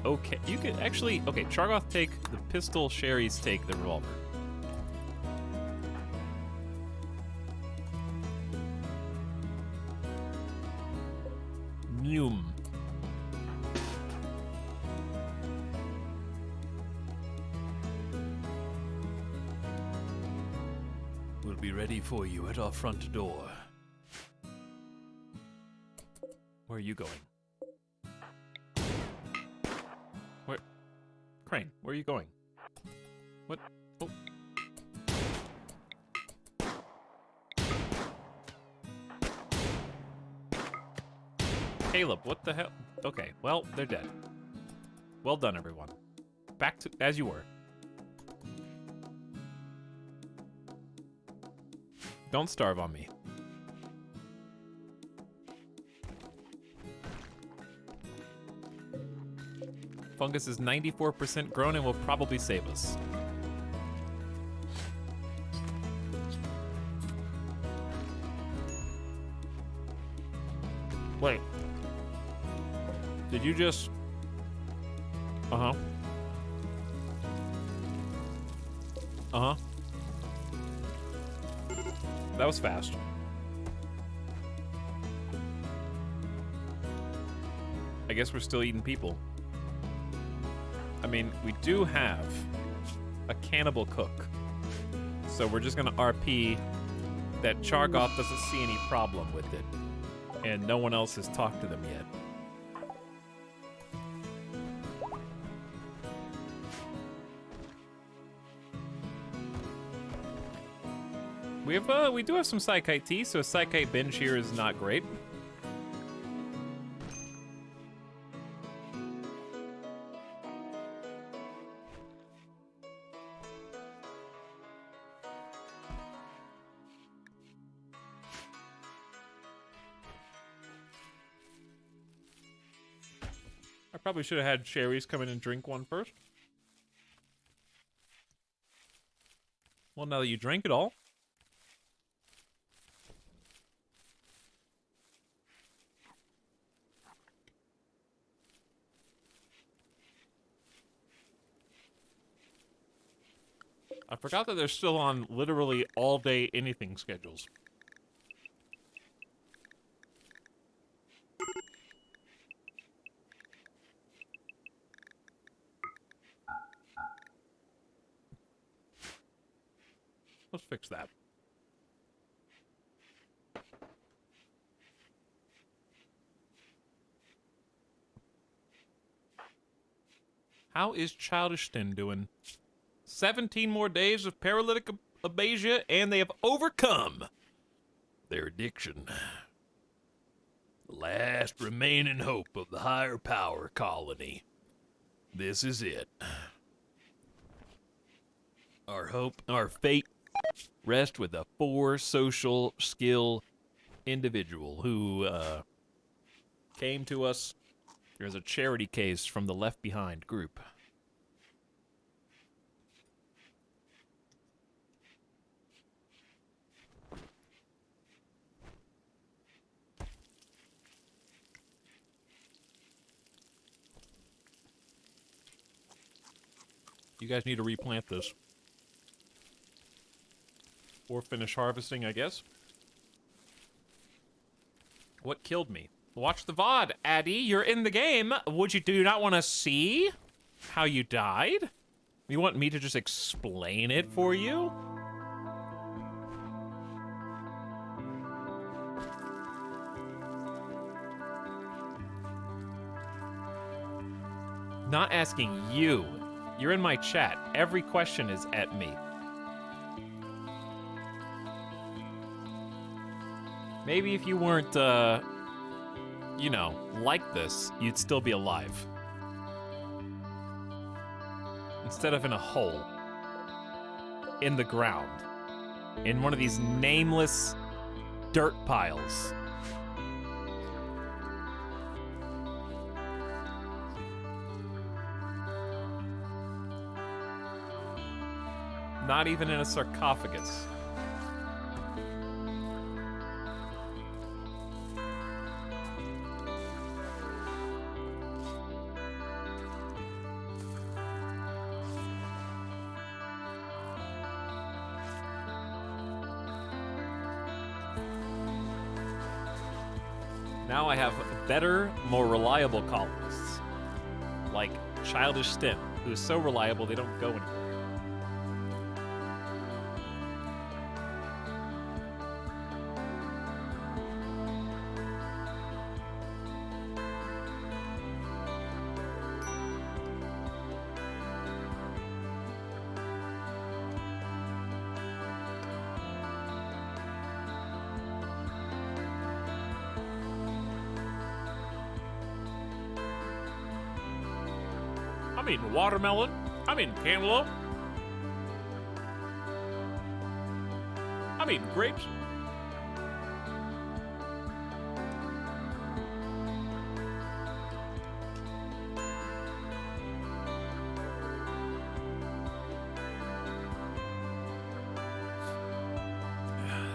okay, you could actually, okay, Chargoth take the pistol, Sherry's take the revolver. Noom. We'll be ready for you at our front door. Where are you going? Where? Crane, where are you going? What? Oh. Caleb, what the hell? Okay, well, they're dead. Well done, everyone. Back to as you were. Don't starve on me. Fungus is 94% grown and will probably save us. Wait. Did you just... Uh-huh. Uh-huh. That was fast. I guess we're still eating people. I mean, we do have a cannibal cook. So we're just gonna RP that Chargoth doesn't see any problem with it. And no one else has talked to them yet. We do have some Psychite tea, so a Psychite binge here is not great. I probably should have had Sherry's come in and drink one first. Well, now that you drank it all. I forgot that they're still on literally all-day anything schedules. Let's fix that. How is Childishton doing? 17 more days of paralytic abasia, and they have overcome Their addiction. The last remaining hope of the higher power colony. This is it. Our hope, our fate rests with a 4 social skill individual who came to us. There's a charity case from the Left Behind group. You guys need to replant this. Or finish harvesting, I guess. What killed me? Watch the VOD, Addy. You're in the game. Do you not want to see how you died? You want me to just explain it for you? Not asking you. You're in my chat. Every question is at me. Maybe if you weren't, you know, like this, you'd still be alive. Instead of in a hole. In the ground. In one of these nameless dirt piles. Not even in a sarcophagus. Now I have better, more reliable colonists. Like Childish Stim, who is so reliable they don't go anywhere. I'm eating watermelon. I'm eating cantaloupe. I'm eating grapes.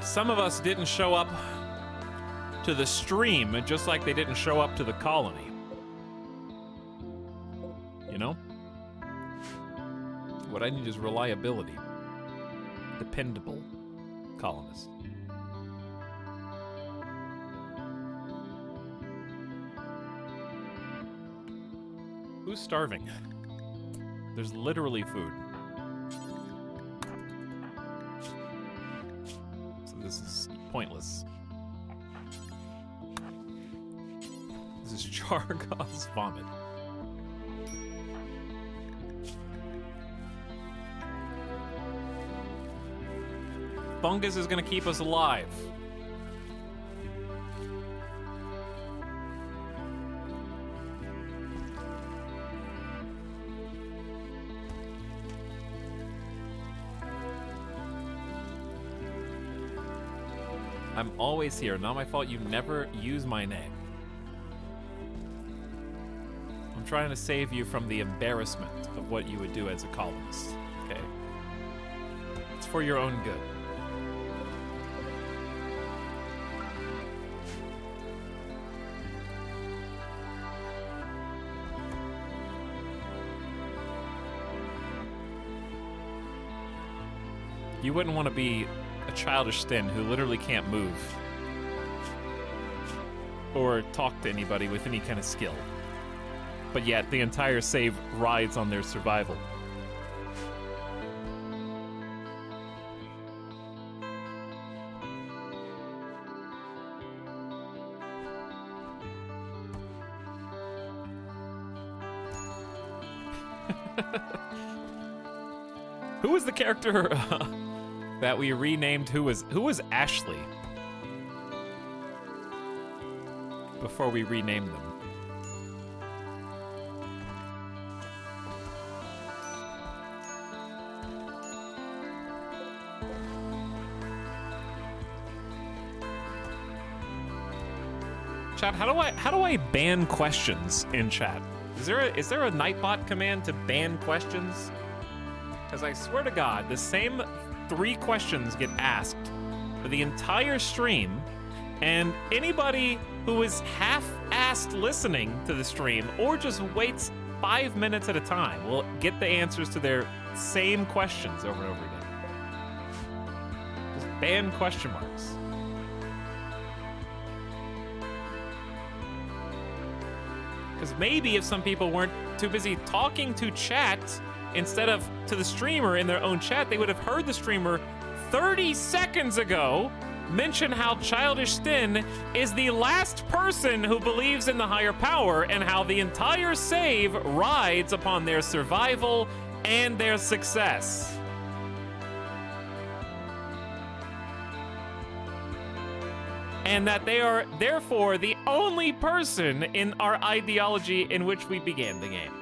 Some of us didn't show up to the stream, just like they didn't show up to the colony. You know? What I need is reliability. Dependable colonists. Who's starving? There's literally food. So this is pointless. This is Chargos vomit. Fungus is gonna keep us alive. I'm always here. Not my fault you never use my name. I'm trying to save you from the embarrassment of what you would do as a colonist, okay? It's for your own good. You wouldn't want to be a childish Stin who literally can't move or talk to anybody with any kind of skill, but yet the entire save rides on their survival. Who was the character that we renamed? Who was Ashley before we renamed them? Chat, how do I ban questions in chat? Is there a Nightbot command to ban questions? Because I swear to God, the same 3 questions get asked for the entire stream, and anybody who is half-assed listening to the stream or just waits 5 minutes at a time will get the answers to their same questions over and over again. Just ban question marks. Because maybe if some people weren't too busy talking to chat instead of to the streamer in their own chat, they would have heard the streamer 30 seconds ago mention how Childish Stin is the last person who believes in the higher power and how the entire save rides upon their survival and their success. And that they are therefore the only person in our ideology in which we began the game.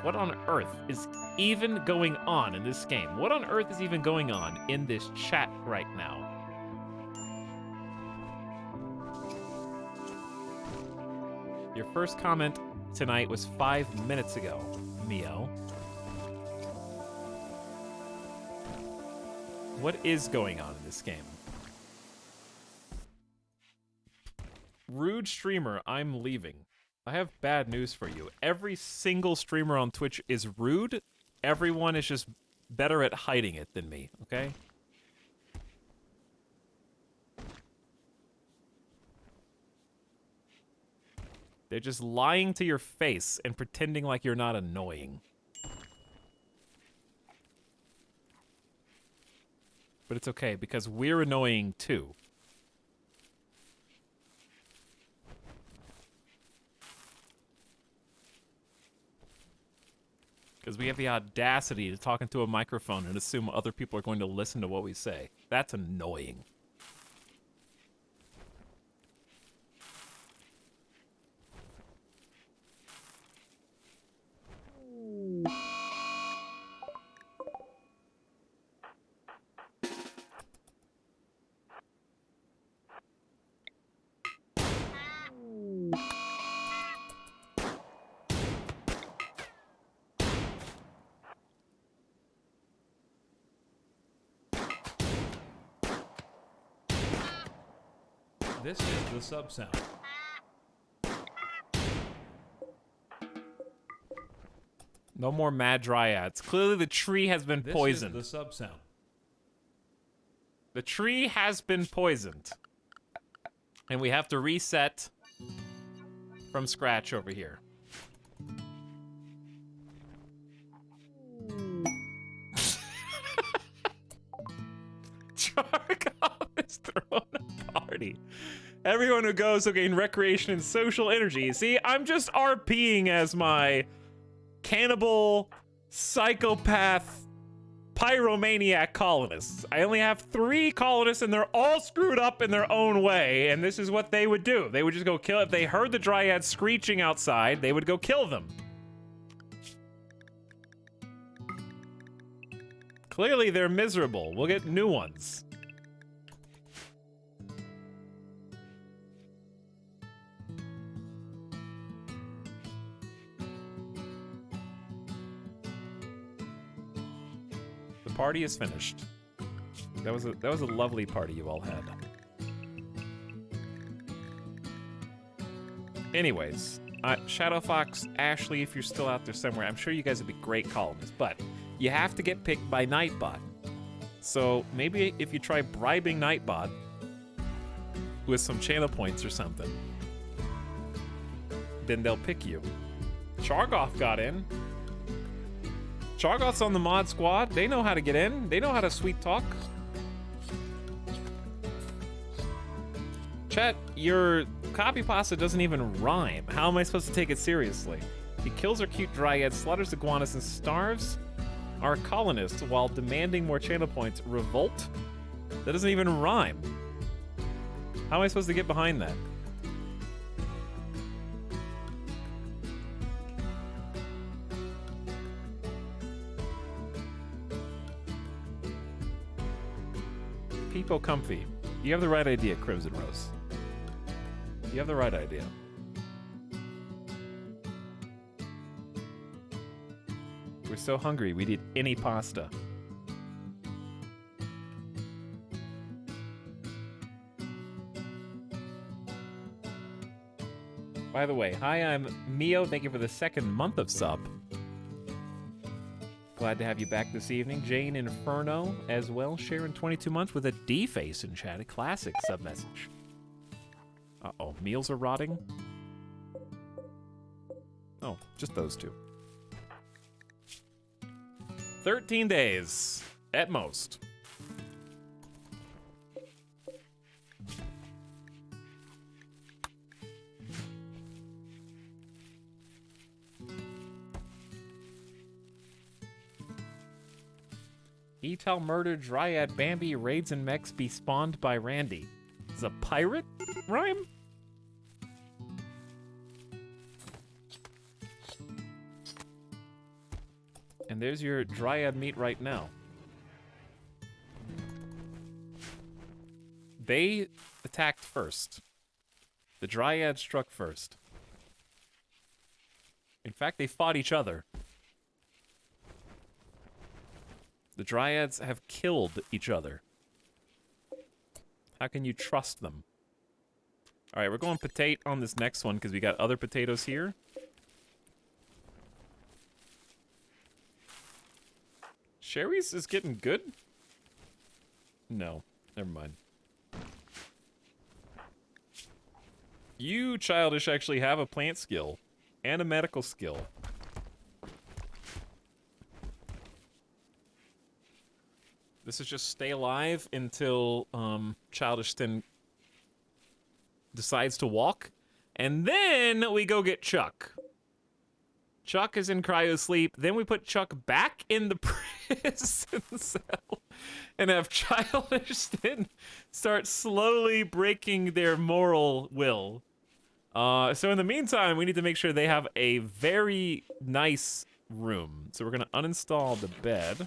What on earth is even going on in this game? What on earth is even going on in this chat right now? Your first comment tonight was 5 minutes ago, Mio. What is going on in this game? Rude streamer, I'm leaving. I have bad news for you. Every single streamer on Twitch is rude. Everyone is just better at hiding it than me, okay? They're just lying to your face and pretending like you're not annoying. But it's okay, because we're annoying too. Because we have the audacity to talk into a microphone and assume other people are going to listen to what we say. That's annoying. This is the sub sound. No more mad dryads. Clearly the tree has been poisoned. This is the sub sound. The tree has been poisoned. And we have to reset from scratch over here. Charkov is throwing a party. Everyone who goes will gain recreation and social energy. See, I'm just RPing as my cannibal, psychopath, pyromaniac colonists. I only have 3 colonists and they're all screwed up in their own way, and this is what they would do. They would just go kill. If they heard the dryads screeching outside, they would go kill them. Clearly they're miserable. We'll get new ones. The party is finished. That was a lovely party you all had. Anyways, Shadow Fox, Ashley, if you're still out there somewhere, I'm sure you guys would be great columnists, but you have to get picked by Nightbot. So maybe if you try bribing Nightbot with some channel points or something, then they'll pick you. Chargoth got in. Chargoth's on the mod squad. They know how to get in. They know how to sweet talk. Chat, your copy pasta doesn't even rhyme. How am I supposed to take it seriously? He kills our cute dryad, slaughters iguanas, and starves our colonists while demanding more channel points. Revolt? That doesn't even rhyme. How am I supposed to get behind that? People comfy. You have the right idea, Crimson Rose. You have the right idea. We're so hungry, we'd eat any pasta. By the way, hi, I'm Mio. Thank you for the second month of sub. Glad to have you back this evening. Jane Inferno as well, sharing 22 months with a D face in chat. A classic sub message. Uh-oh, meals are rotting? Oh, just those two. 13 days, at most. Etal murdered Dryad Bambi, raids and mechs be spawned by Randy. Is a pirate rhyme? And there's your Dryad meat right now. They attacked first. The Dryad struck first. In fact, they fought each other. The Dryads have killed each other. How can you trust them? All right, we're going potato on this next one because we got other potatoes here. Sherry's is getting good? No, never mind. You, Childish, actually have a plant skill and a medical skill. This is just stay alive until Childishton decides to walk, and then we go get Chuck. Chuck is in cryo sleep. Then we put Chuck back in the prison cell and have Childishton start slowly breaking their moral will. So in the meantime, we need to make sure they have a very nice room. So we're gonna uninstall the bed.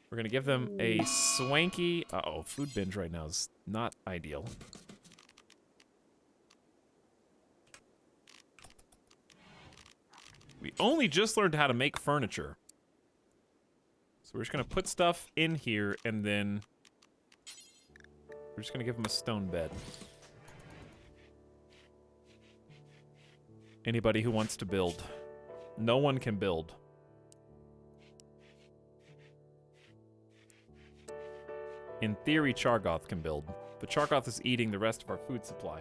We're gonna give them a swanky... Uh-oh, food binge right now is not ideal. We only just learned how to make furniture. So we're just gonna put stuff in here and then... We're just gonna give them a stone bed. Anybody who wants to build. No one can build. In theory, Chargoth can build, but Chargoth is eating the rest of our food supply.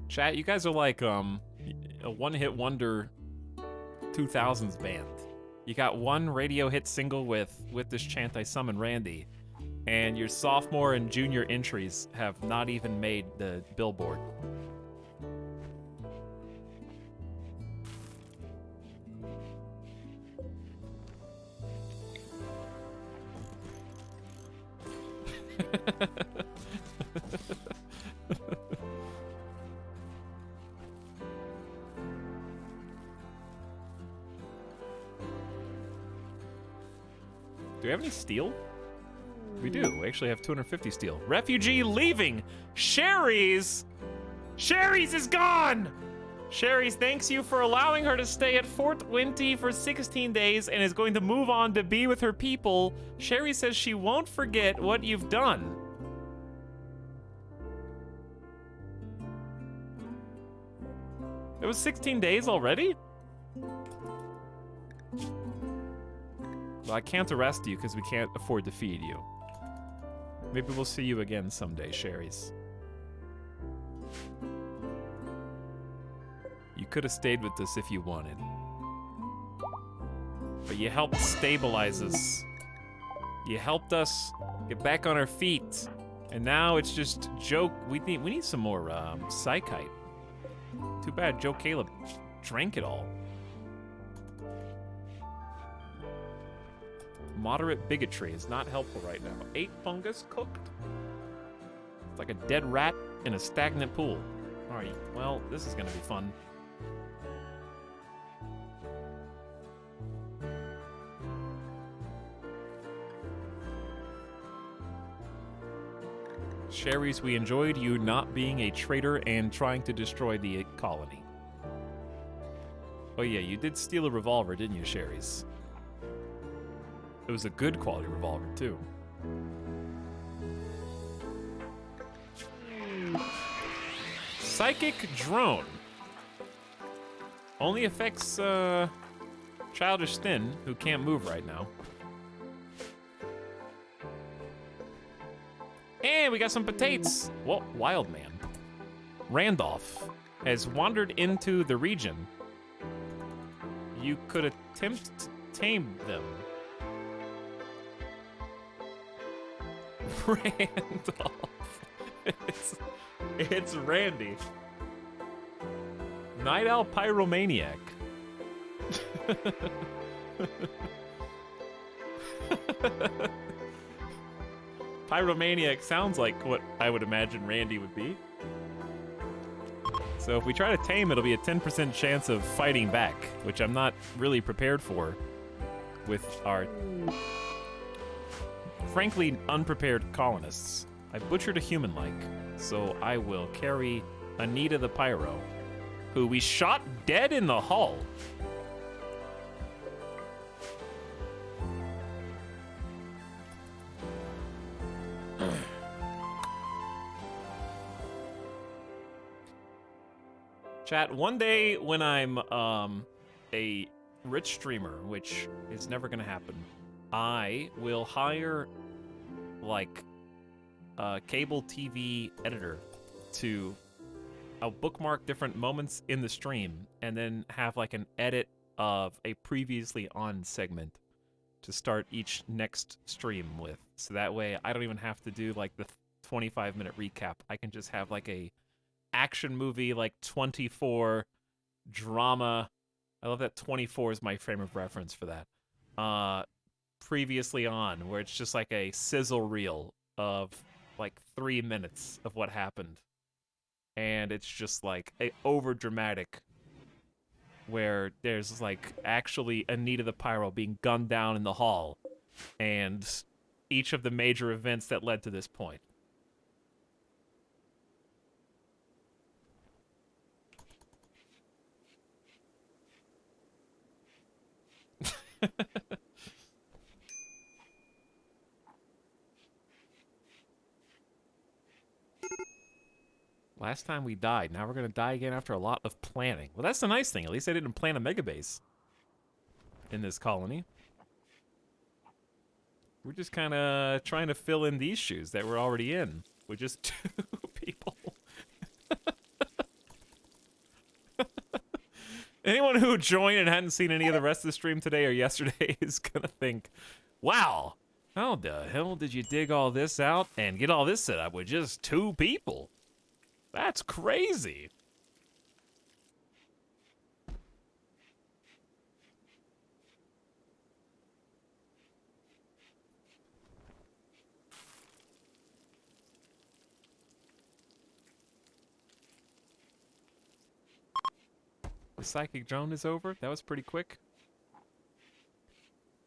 Chat, you guys are like a one-hit wonder 2000s band. You got one radio hit single with this chant I Summon Randy, and your sophomore and junior entries have not even made the Billboard. Do we have any steel? We do. We actually have 250 steel. Refugee leaving! Sherry's! Sherry's is gone! Sherry's thanks you for allowing her to stay at Fort Winty for 16 days and is going to move on to be with her people. Sherry says she won't forget what you've done. It was 16 days already? Well, I can't arrest you because we can't afford to feed you. Maybe we'll see you again someday, Sherry's. You could have stayed with us if you wanted. But you helped stabilize us. You helped us get back on our feet. And now it's just Joe. We need some more psychite. Too bad Joe Caleb drank it all. Moderate bigotry is not helpful right now. 8 fungus cooked? It's like a dead rat in a stagnant pool. Alright, well, this is gonna be fun. Sherry's, we enjoyed you not being a traitor and trying to destroy the colony. Oh yeah, you did steal a revolver, didn't you, Sherry's? It was a good quality revolver, too. Psychic drone. Only affects, Childish Thin, who can't move right now. And we got some potatoes. Well, Wild Man. Randolph has wandered into the region. You could attempt to tame them. Randolph. It's Randy. Night Owl Pyromaniac. Pyromaniac sounds like what I would imagine Randy would be. So if we try to tame, it'll be a 10% chance of fighting back, which I'm not really prepared for with our frankly unprepared colonists. I butchered a human-like, so I will carry Anita the Pyro, who we shot dead in the hull. Chat, one day when I'm a rich streamer, which is never gonna happen, I will hire like a cable TV editor to I'll bookmark different moments in the stream and then have like an edit of a previously on segment to start each next stream with. So that way I don't even have to do like the 25-minute recap. I can just have like a action movie like 24 drama. I love that 24 is my frame of reference for that. Previously on, where it's just like a sizzle reel of like 3 minutes of what happened. And it's just like a over dramatic where there's like actually Anita the Pyro being gunned down in the hall and each of the major events that led to this point. Last time we died. Now we're going to die again after a lot of planning. Well, that's the nice thing. At least I didn't plan a mega base in this colony. We're just kind of trying to fill in these shoes that we're already in with just 2 people. Anyone who joined and hadn't seen any of the rest of the stream today or yesterday is going to think, wow, how the hell did you dig all this out and get all this set up with just 2 people? That's crazy. The psychic drone is over. That was pretty quick.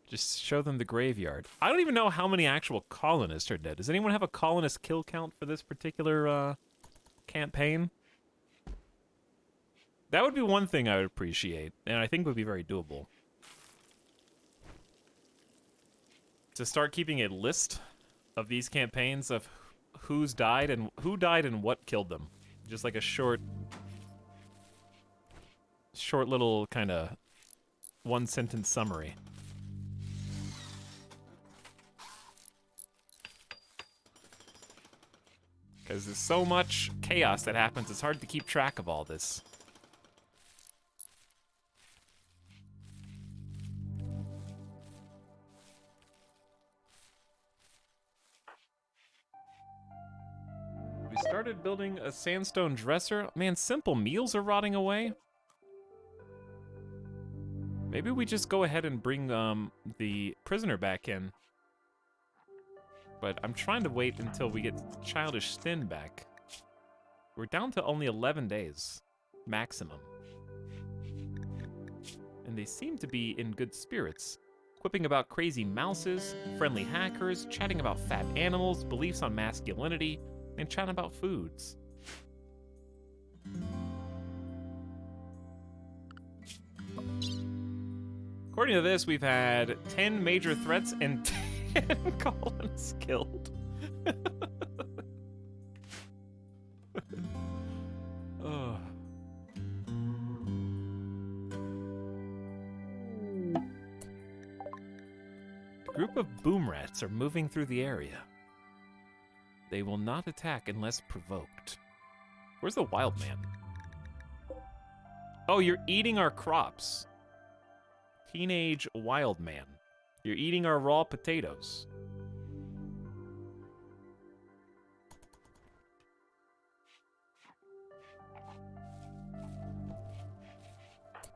Just show them the graveyard. I don't even know how many actual colonists are dead. Does anyone have a colonist kill count for this particular campaign? That would be one thing I would appreciate, and I think would be very doable. To start keeping a list of these campaigns of who's died and who died and what killed them. Just like a short little kind of 1-sentence summary. Because there's so much chaos that happens, it's hard to keep track of all this. We started building a sandstone dresser. Man, simple meals are rotting away. Maybe we just go ahead and bring the prisoner back in. But I'm trying to wait until we get Childish Thin back. We're down to only 11 days, maximum. And they seem to be in good spirits. Quipping about crazy mouses, friendly hackers, chatting about fat animals, beliefs on masculinity, and chatting about foods. Of According to this, we've had 10 major threats and 10 colonists killed. Oh. A group of boom rats are moving through the area. They will not attack unless provoked. Where's the wild man? Oh, you're eating our crops. Teenage wild man. You're eating our raw potatoes.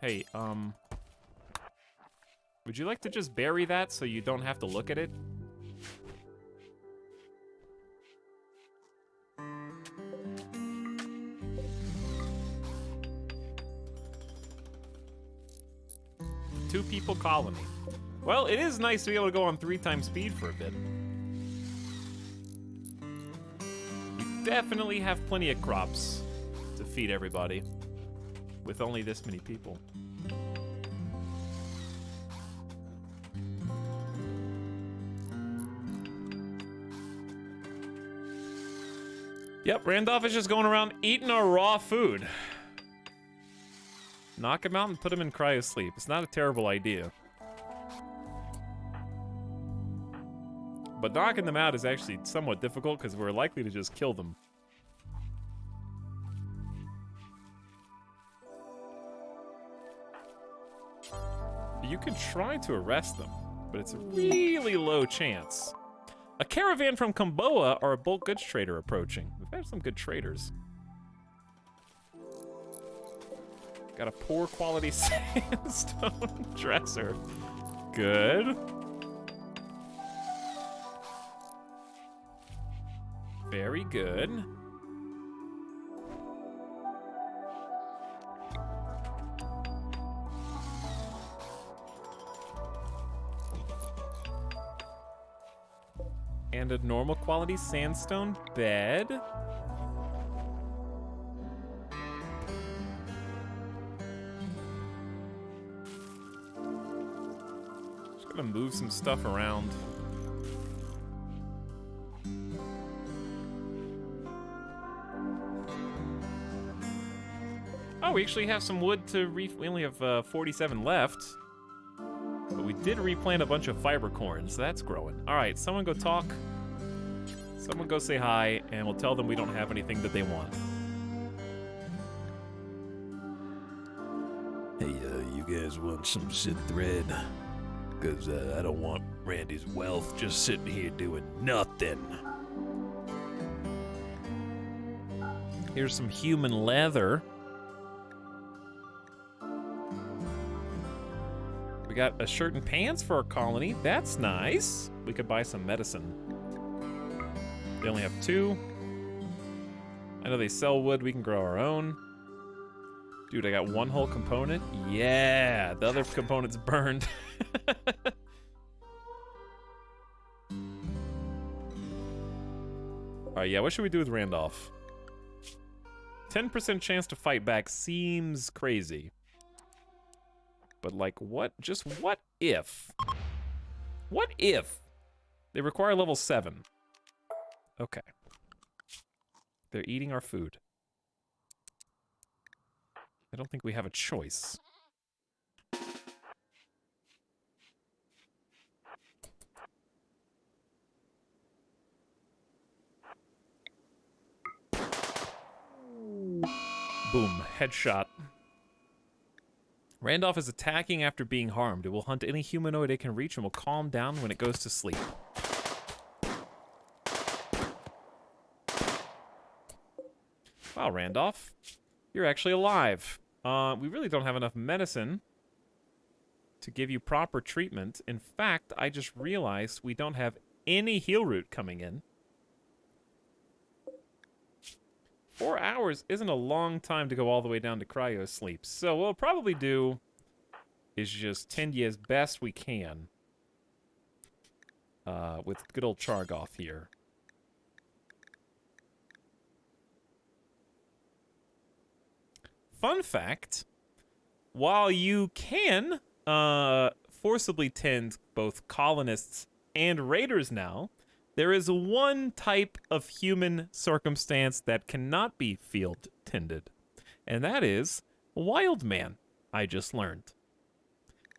Hey, would you like to just bury that so you don't have to look at it? Two-people colony. Well, it is nice to be able to go on 3 times speed for a bit. You definitely have plenty of crops to feed everybody with only this many people. Yep, Randolph is just going around eating our raw food. Knock him out and put him in cryo sleep. It's not a terrible idea. But knocking them out is actually somewhat difficult because we're likely to just kill them. You can try to arrest them, but it's a really low chance. A caravan from Kamboa or a bulk goods trader approaching. We've had some good traders. Got a poor quality sandstone dresser. Good. Very good. And a normal quality sandstone bed. Just gonna move some stuff around. Oh, we actually have some wood to we only have 47 left. But we did replant a bunch of fiber corn, so that's growing. All right, someone go talk. Someone go say hi, and we'll tell them we don't have anything that they want. Hey, you guys want some Sith thread? Because I don't want Randy's wealth just sitting here doing nothing. Here's some human leather. We got a shirt and pants for our colony. That's nice. We could buy some medicine. They only have 2. I know they sell wood. We can grow our own. Dude, I got 1 whole component. Yeah, the other component's burned. All right, yeah, what should we do with Randolph? 10% chance to fight back seems crazy. But like, what if? What if? They require level 7. Okay. They're eating our food. I don't think we have a choice. Boom, headshot. Randolph is attacking after being harmed. It will hunt any humanoid it can reach and will calm down when it goes to sleep. Wow, Randolph. You're actually alive. We really don't have enough medicine to give you proper treatment. In fact, I just realized we don't have any heal root coming in. 4 hours isn't a long time to go all the way down to cryo sleep. So what we'll probably do is just tend you as best we can with good old Chargoth here. Fun fact, while you can forcibly tend both colonists and raiders now, there is one type of human circumstance that cannot be field tended, and that is wild man, I just learned.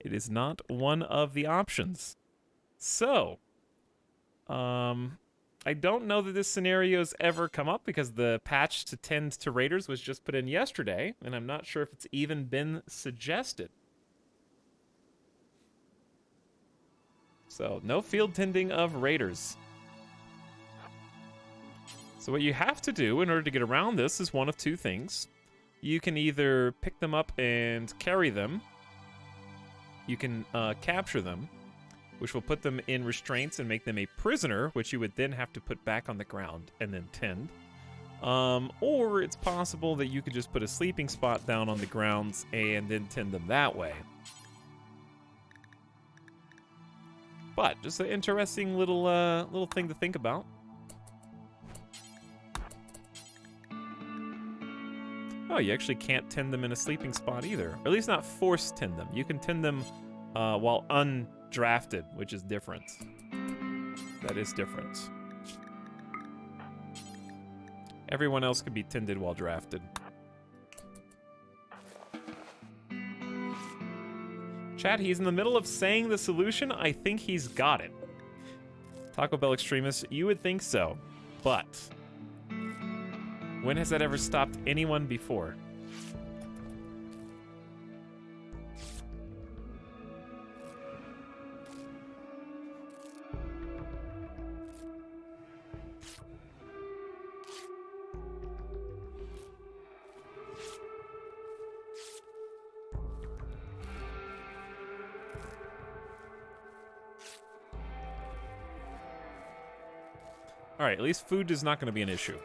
It is not one of the options. So, I don't know that this scenario's ever come up because the patch to tend to raiders was just put in yesterday, and I'm not sure if it's even been suggested. So, no field tending of raiders. So what you have to do in order to get around this is one of two things. You can either pick them up and carry them. You can capture them, which will put them in restraints and make them a prisoner, which you would then have to put back on the ground and then tend. Or it's possible that you could just put a sleeping spot down on the grounds and then tend them that way. But just an interesting little thing to think about. Oh, you actually can't tend them in a sleeping spot either. Or at least not force tend them. You can tend them while undrafted, which is different. That is different. Everyone else can be tended while drafted. Chat, he's in the middle of saying the solution. I think he's got it. Taco Bell Extremist, you would think so. But when has that ever stopped anyone before? All right, at least food is not going to be an issue.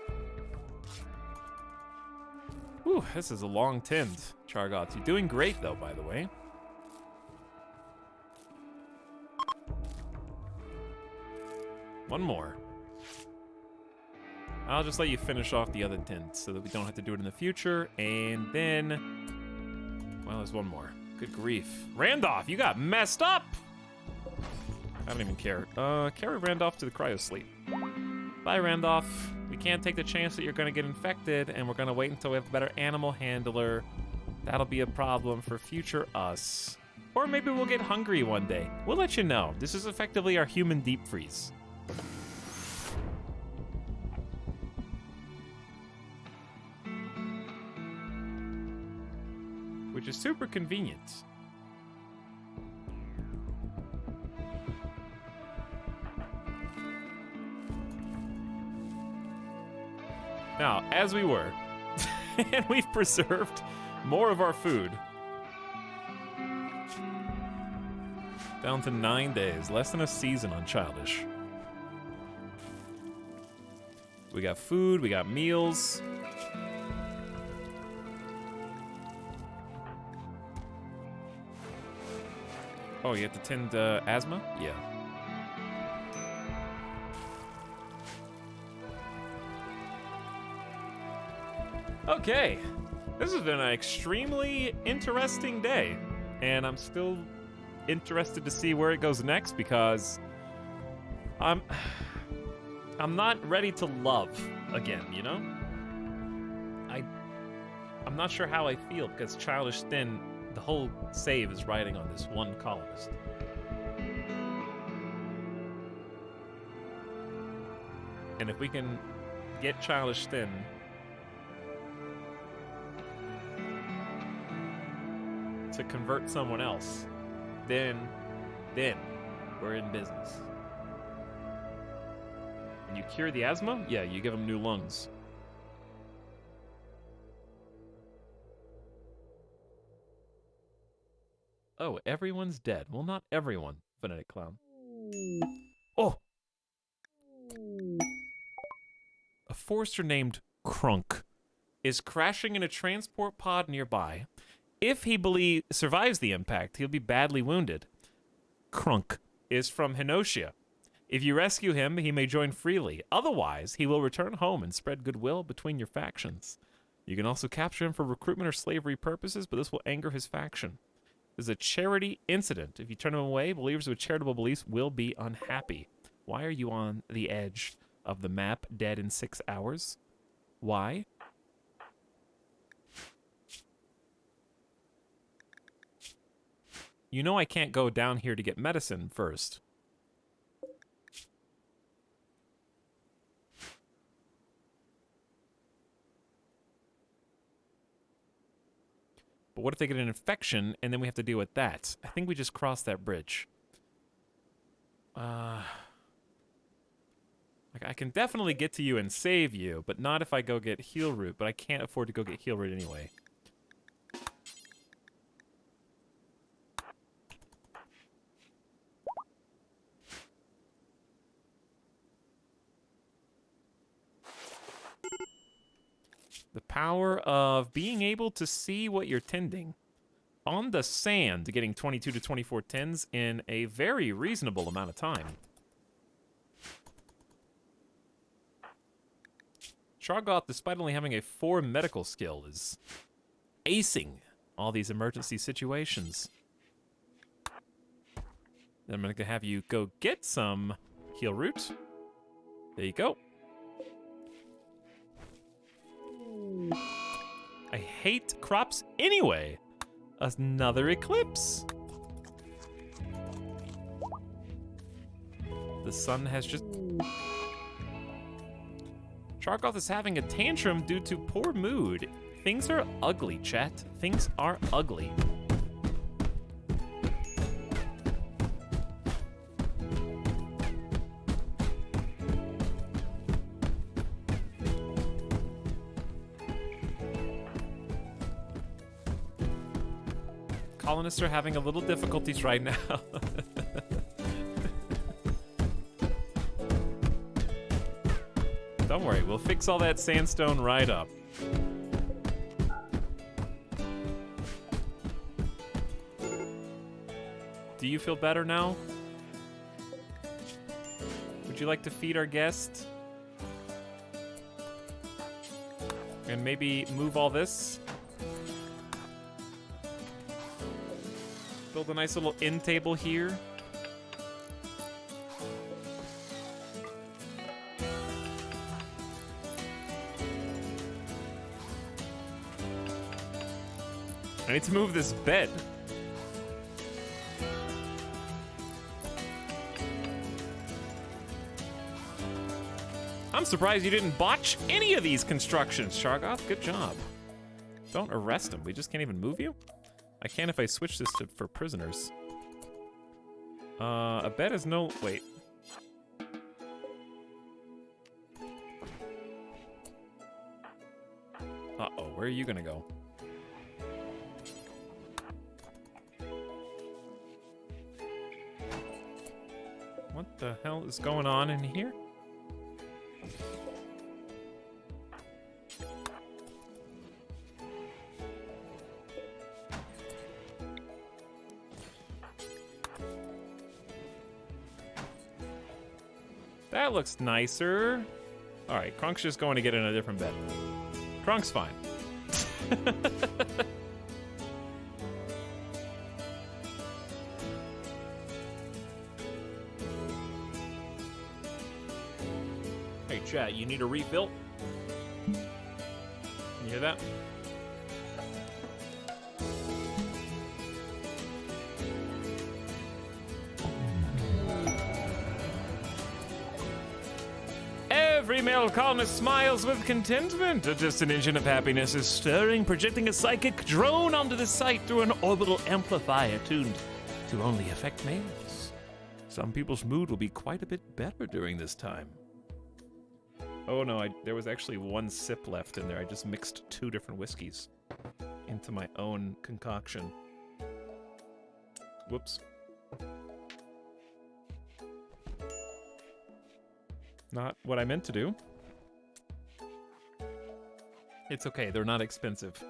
Whew, this is a long tend, Chargoth. You're doing great, though, by the way. One more. I'll just let you finish off the other tend so that we don't have to do it in the future. And then... well, there's one more. Good grief. Randolph, you got messed up! I don't even care. Carry Randolph to the cryosleep. Bye, Randolph. We can't take the chance that you're going to get infected, and we're going to wait until we have a better animal handler. That'll be a problem for future us. Or maybe we'll get hungry one day. We'll let you know. This is effectively our human deep freeze. Which is super convenient. Now, as we were, and we've preserved more of our food. Down to 9 days, less than a season on Childish. We got food, we got meals. Oh, you have to tend asthma? Yeah. Okay, this has been an extremely interesting day, and I'm still interested to see where it goes next because I'm not ready to love again, you know? I'm not sure how I feel because Childish Thin, the whole save is riding on this one colonist. And if we can get Childish Thin to convert someone else, then we're in business. And you cure the asthma? Yeah, you give them new lungs. Oh, everyone's dead. Well, not everyone, Phonetic Clown. Oh! A forester named Crunk is crashing in a transport pod nearby. If he survives the impact, he'll be badly wounded. Crunk is from Hinoshia. If you rescue him, he may join freely. Otherwise, he will return home and spread goodwill between your factions. You can also capture him for recruitment or slavery purposes, but this will anger his faction. This is a charity incident. If you turn them away, believers with charitable beliefs will be unhappy. Why are you on the edge of the map, dead in 6 hours? Why? You know I can't go down here to get medicine first. But what if they get an infection and then we have to deal with that? I think we just crossed that bridge. Like I can definitely get to you and save you, but not if I go get heal root, but I can't afford to go get heal root anyway. The power of being able to see what you're tending on the sand, getting 22 to 24 tens in a very reasonable amount of time. Shargoth, despite only having a 4 medical skill, is acing all these emergency situations. Then I'm going to have you go get some heal root. There you go. I hate crops anyway. Another eclipse. The sun has just... Shargoth is having a tantrum due to poor mood. Things are ugly, chat. Things are ugly. Colonists are having a little difficulties right now. Don't worry, we'll fix all that sandstone right up. Do you feel better now? Would you like to feed our guest? And maybe move all this? Build a nice little end table here. I need to move this bed. I'm surprised you didn't botch any of these constructions, Shargoth. Good job. Don't arrest him. We just can't even move you? I can if I switch this to for prisoners. A bed is no... Wait. Uh-oh, where are you gonna go? What the hell is going on in here? That looks nicer. All right, Kronk's just going to get in a different bed. Kronk's fine. Hey, chat, you need a refill? Can you hear that? Every male colonist smiles with contentment. A distant engine of happiness is stirring, projecting a psychic drone onto the site through an orbital amplifier tuned to only affect males. Some people's mood will be quite a bit better during this time. Oh no, there was actually 1 sip left in there. I just mixed 2 different whiskeys into my own concoction. Whoops. Not what I meant to do. It's okay, they're not expensive.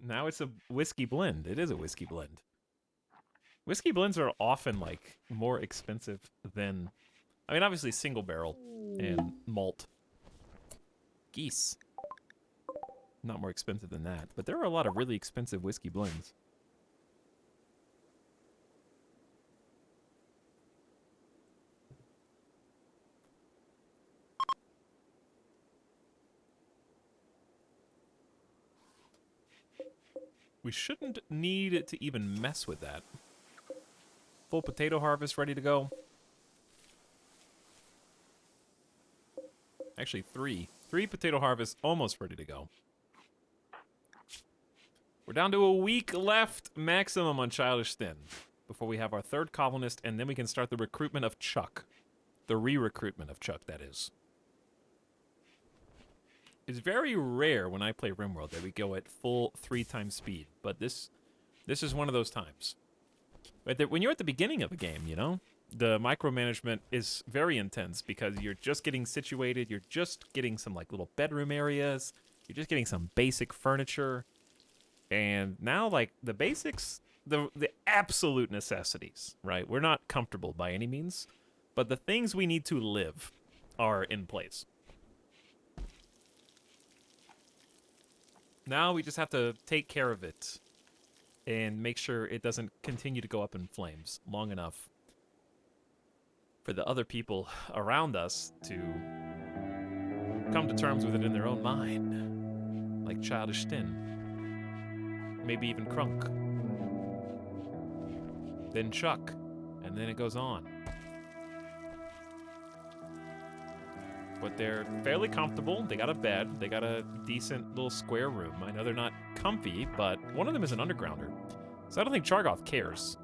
Now it's a whiskey blend. It is a whiskey blend. Whiskey blends are often, like, more expensive than... I mean, obviously single barrel and malt. Geese. Not more expensive than that. But there are a lot of really expensive whiskey blends. We shouldn't need to even mess with that. Full potato harvest ready to go. Actually, three. 3 potato harvests almost ready to go. We're down to a week left maximum on Childish Thin before we have our 3rd colonist, and then we can start the recruitment of Chuck. The re-recruitment of Chuck, that is. It's very rare when I play RimWorld that we go at full 3 times speed, but this is one of those times. Right, when you're at the beginning of a game, you know, the micromanagement is very intense because you're just getting situated, you're just getting some like little bedroom areas, you're just getting some basic furniture, and now like the basics, the absolute necessities, right? We're not comfortable by any means, but the things we need to live are in place. Now we just have to take care of it and make sure it doesn't continue to go up in flames long enough for the other people around us to come to terms with it in their own mind. Like Childish Thin. Maybe even Crunk. Then Chuck. And then it goes on. But they're fairly comfortable. They got a bed. They got a decent little square room. I know they're not comfy, but one of them is an undergrounder. So I don't think Chargoth cares.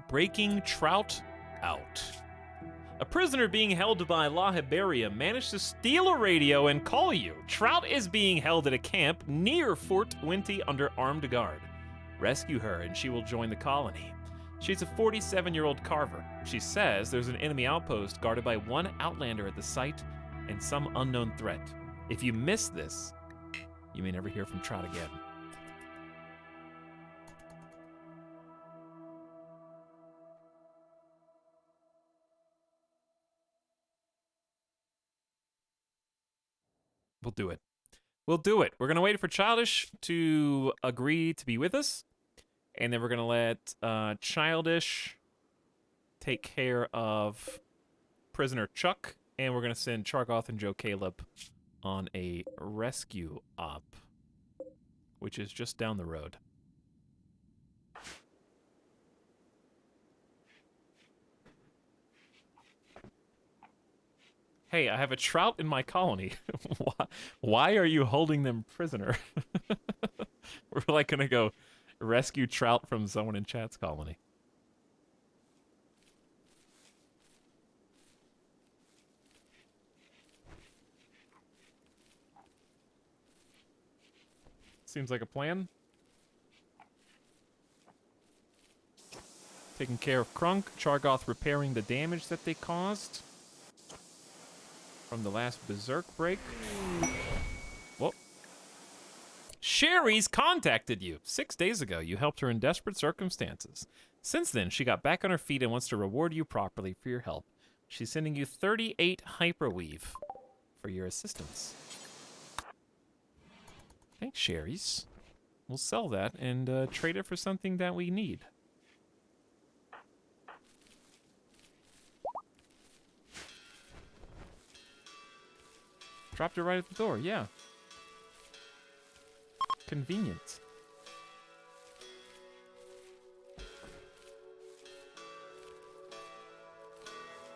Breaking Trout out. A prisoner being held by La Hiberia managed to steal a radio and call you. Trout is being held at a camp near Fort Winty under armed guard. Rescue her and she will join the colony. She's a 47-year-old carver. She says there's an enemy outpost guarded by one outlander at the site and some unknown threat. If you miss this, you may never hear from Trout again. We'll do it. We'll do it. We're going to wait for Childish to agree to be with us. And then we're going to let Childish take care of prisoner Chuck. And we're going to send Chargoth and Joe Caleb on a rescue op, which is just down the road. Hey, I have a trout in my colony. Why are you holding them prisoner? We're like going to go rescue trout from someone in chat's colony. Seems like a plan. Taking care of Crunk, Chargoth repairing the damage that they caused from the last Berserk break. Whoa. Sherry's contacted you 6 days ago. You helped her in desperate circumstances. Since then, she got back on her feet and wants to reward you properly for your help. She's sending you 38 hyperweave for your assistance. Thanks, Sherry's. We'll sell that and trade it for something that we need. Dropped it right at the door, yeah. Convenient.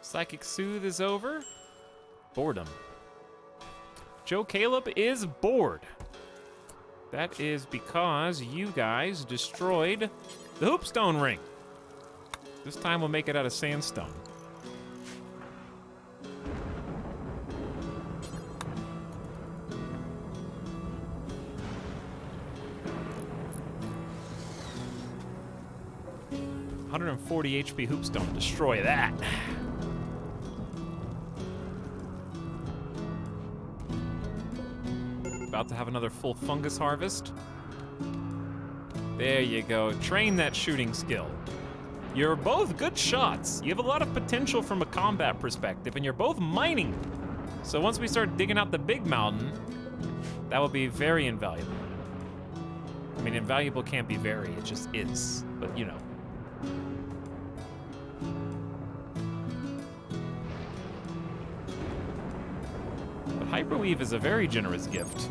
Psychic Soothe is over. Boredom. Joe Caleb is bored. That is because you guys destroyed the Hoopstone ring. This time we'll make it out of sandstone. $140 HP Hoopstone. Destroy that. About to have another full fungus harvest. There you go. Train that shooting skill. You're both good shots. You have a lot of potential from a combat perspective, and you're both mining So once we start digging out the big mountain, that will be very invaluable. I mean, invaluable can't be very, it just is. But you know. But Hyperweave is a very generous gift.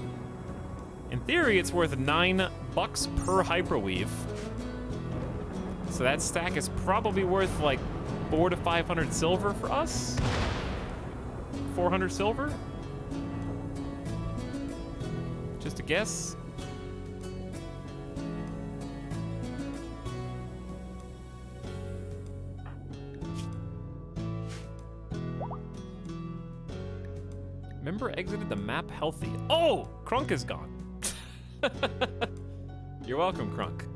In theory, it's worth $9 per Hyperweave. So that stack is probably worth like 400 to 500 silver for us. 400 silver? Just a guess. Member exited the map healthy. Oh, Crunk is gone. You're welcome, Crunk.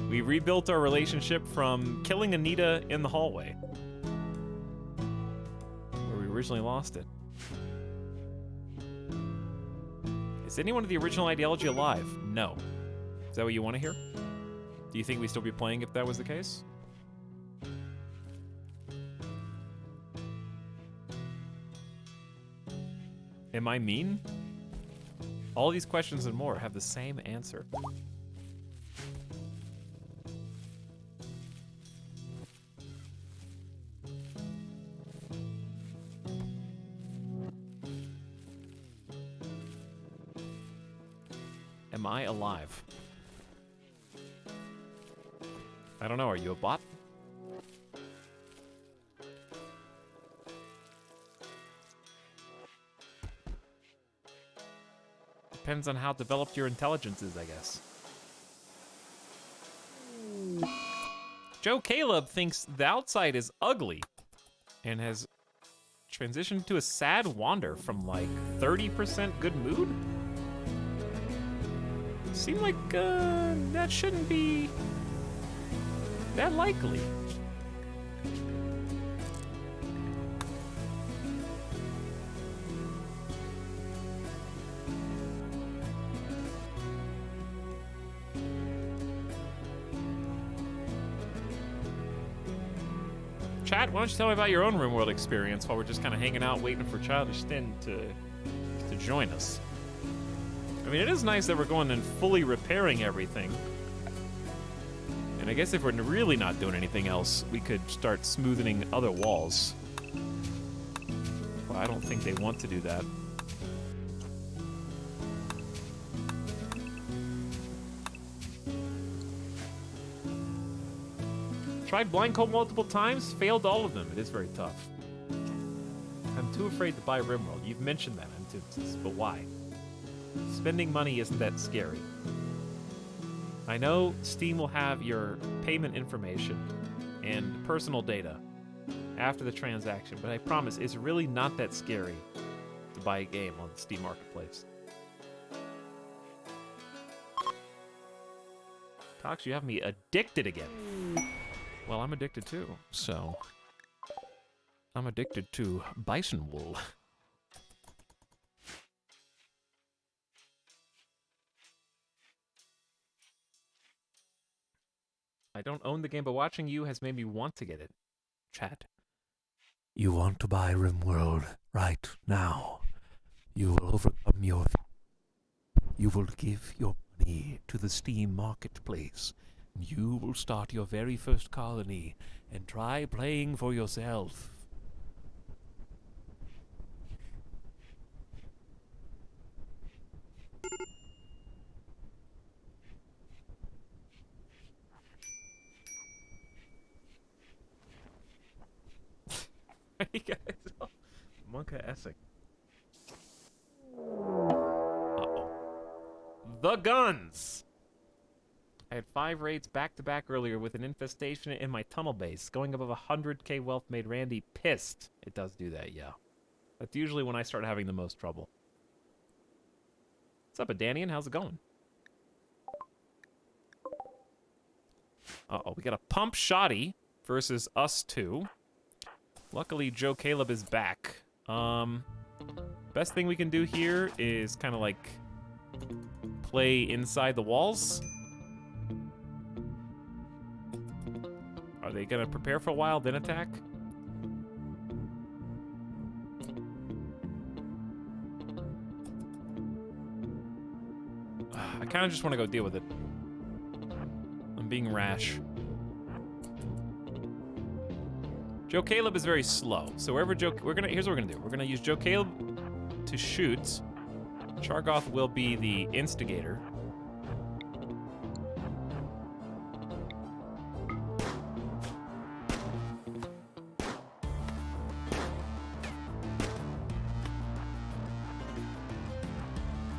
We rebuilt our relationship from killing Anita in the hallway, where we originally lost it. Is anyone of the original Ideology alive? No. Is that what you want to hear? Do you think we'd still be playing if that was the case? Am I mean? All these questions and more have the same answer. Am I alive? I don't know, are you a bot? Depends on how developed your intelligence is, I guess. Joe Caleb thinks the outside is ugly and has transitioned to a sad wander from like 30% good mood. Seem like that shouldn't be that likely. Chat, why don't you tell me about your own RimWorld experience while we're just kind of hanging out waiting for Childish Stin to join us. I mean, it is nice that we're going and fully repairing everything. And I guess if we're really not doing anything else, we could start smoothing other walls. Well, I don't think they want to do that. Tried blind code multiple times, failed all of them. It is very tough. I'm too afraid to buy RimWorld. You've mentioned that, but why? Spending money isn't that scary. I know Steam will have your payment information and personal data after the transaction, but I promise it's really not that scary to buy a game on the Steam Marketplace. Cox, you have me addicted again. Well, I'm addicted too, so I'm addicted to bison wool. I don't own the game, but watching you has made me want to get it. Chat. You want to buy RimWorld right now. You will overcome your... You will give your money to the Steam Marketplace. You will start your very first colony and try playing for yourself. Hey guys, Monka Essek. Uh-oh. The guns! I had 5 raids back-to-back earlier with an infestation in my tunnel base. Going above 100k wealth made Randy pissed. It does do that, yeah. That's usually when I start having the most trouble. What's up, Adanian? How's it going? Uh-oh, we got a pump shoddy versus us two. Luckily, Joe Caleb is back. Best thing we can do here is kind of like play inside the walls. Are they gonna prepare for a while, then attack? kind of just want to go deal with it. I'm being rash. Joe Caleb is very slow, so wherever Joe, here's what we're gonna do. We're gonna use Joe Caleb to shoot. Chargoth will be the instigator.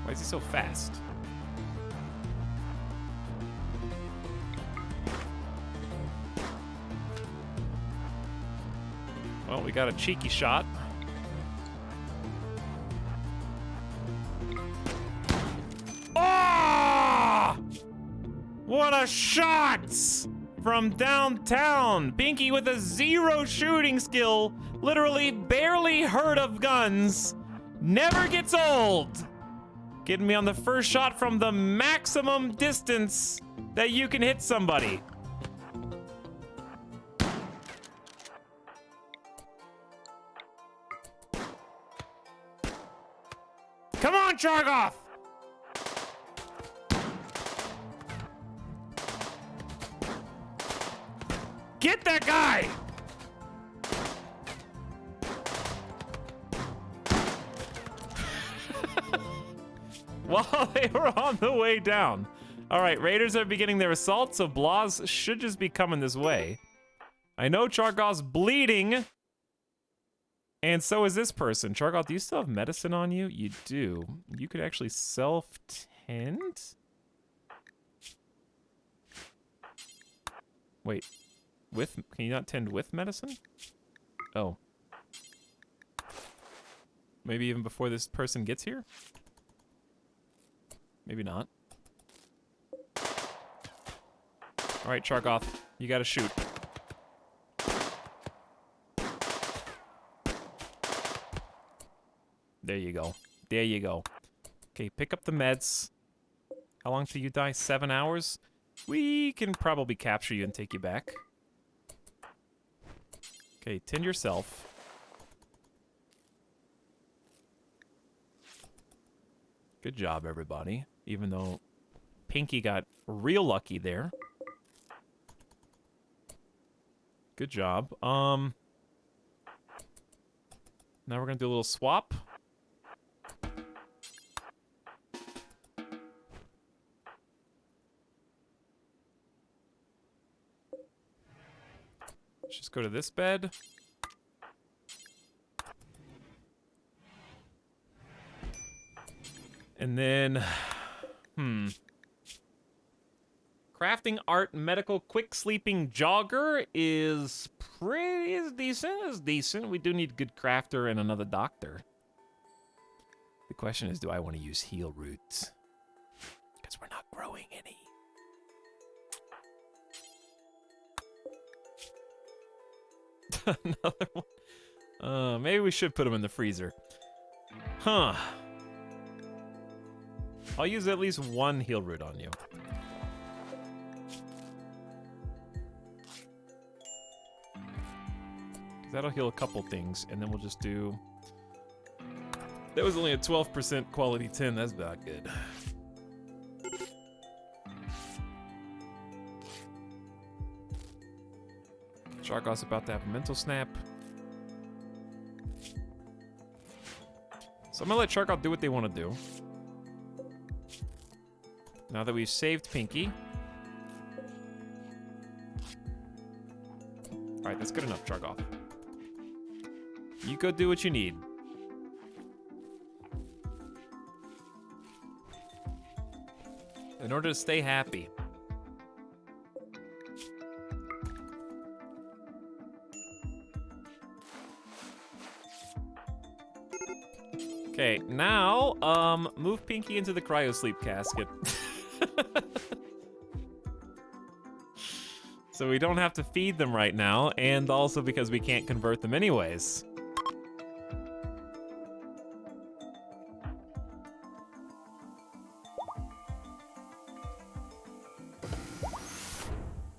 Why is he so fast? Well, we got a cheeky shot. Oh! What a shot! From downtown. Pinky with a 0 shooting skill. Literally barely heard of guns. Never gets old. Getting me on the first shot from the maximum distance that you can hit somebody. Come on, Chargoth! Get that guy! While they were on the way down. All right, Raiders are beginning their assault, so Blaz should just be coming this way. I know Chargoth's bleeding. And so is this person. Chargoth, do you still have medicine on you? You do. You could actually self-tend? Wait. With? Can you not tend with medicine? Oh. Maybe even before this person gets here? Maybe not. Alright, Chargoth. You gotta shoot. There you go. There you go. Okay, pick up the meds. How long till you die? 7 hours? We can probably capture you and take you back. Okay, tend yourself. Good job, everybody. Even though Pinky got real lucky there. Good job. Now we're gonna do a little swap. Let's just go to this bed. And then, crafting art medical quick sleeping jogger is decent. We do need a good crafter and another doctor. The question is, do I want to use heal roots? Because we're not growing any. Another one. Maybe we should put them in the freezer. Huh. I'll use at least one heal root on you. That'll heal a couple things, and then we'll just do... That was only a 12% quality 10, that's not good. Chargoth's about to have a mental snap. So I'm gonna let Chargoth do what they want to do. Now that we've saved Pinky. Alright, that's good enough, Chargoth. You go do what you need. In order to stay happy. Okay, now, move Pinky into the cryosleep casket. So we don't have to feed them right now, and also because we can't convert them anyways.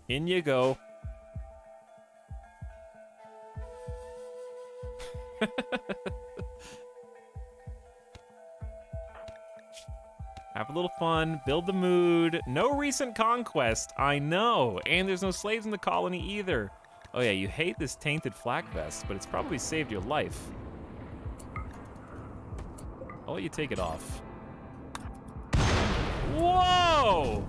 In you go. Have a little fun, build the mood. No recent conquest, I know. And there's no slaves in the colony either. Oh yeah, you hate this tainted flak vest, but it's probably saved your life. I'll let you take it off. Whoa!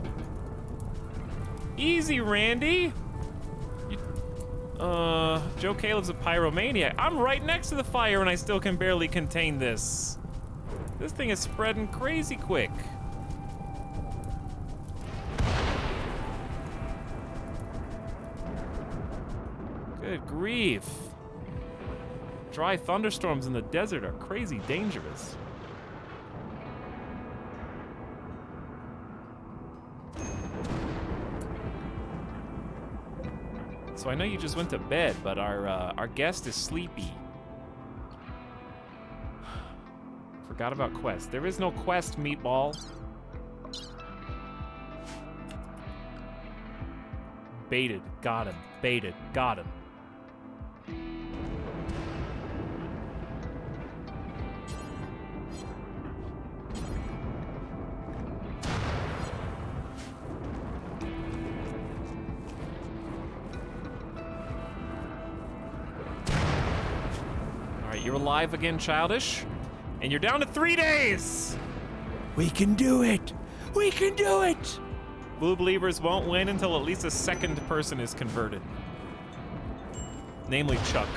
Easy, Randy. Joe Caleb's a pyromaniac. I'm right next to the fire and I still can barely contain this. This thing is spreading crazy quick. Good grief. Dry thunderstorms in the desert are crazy dangerous. So I know you just went to bed, but our guest is sleepy. Forgot about quest. There is no quest, Meatball. Baited, got him. Baited, got him. You're alive again, Childish. And you're down to 3 days! We can do it! We can do it! Blue Believers won't win until at least a second person is converted. Namely Chuck.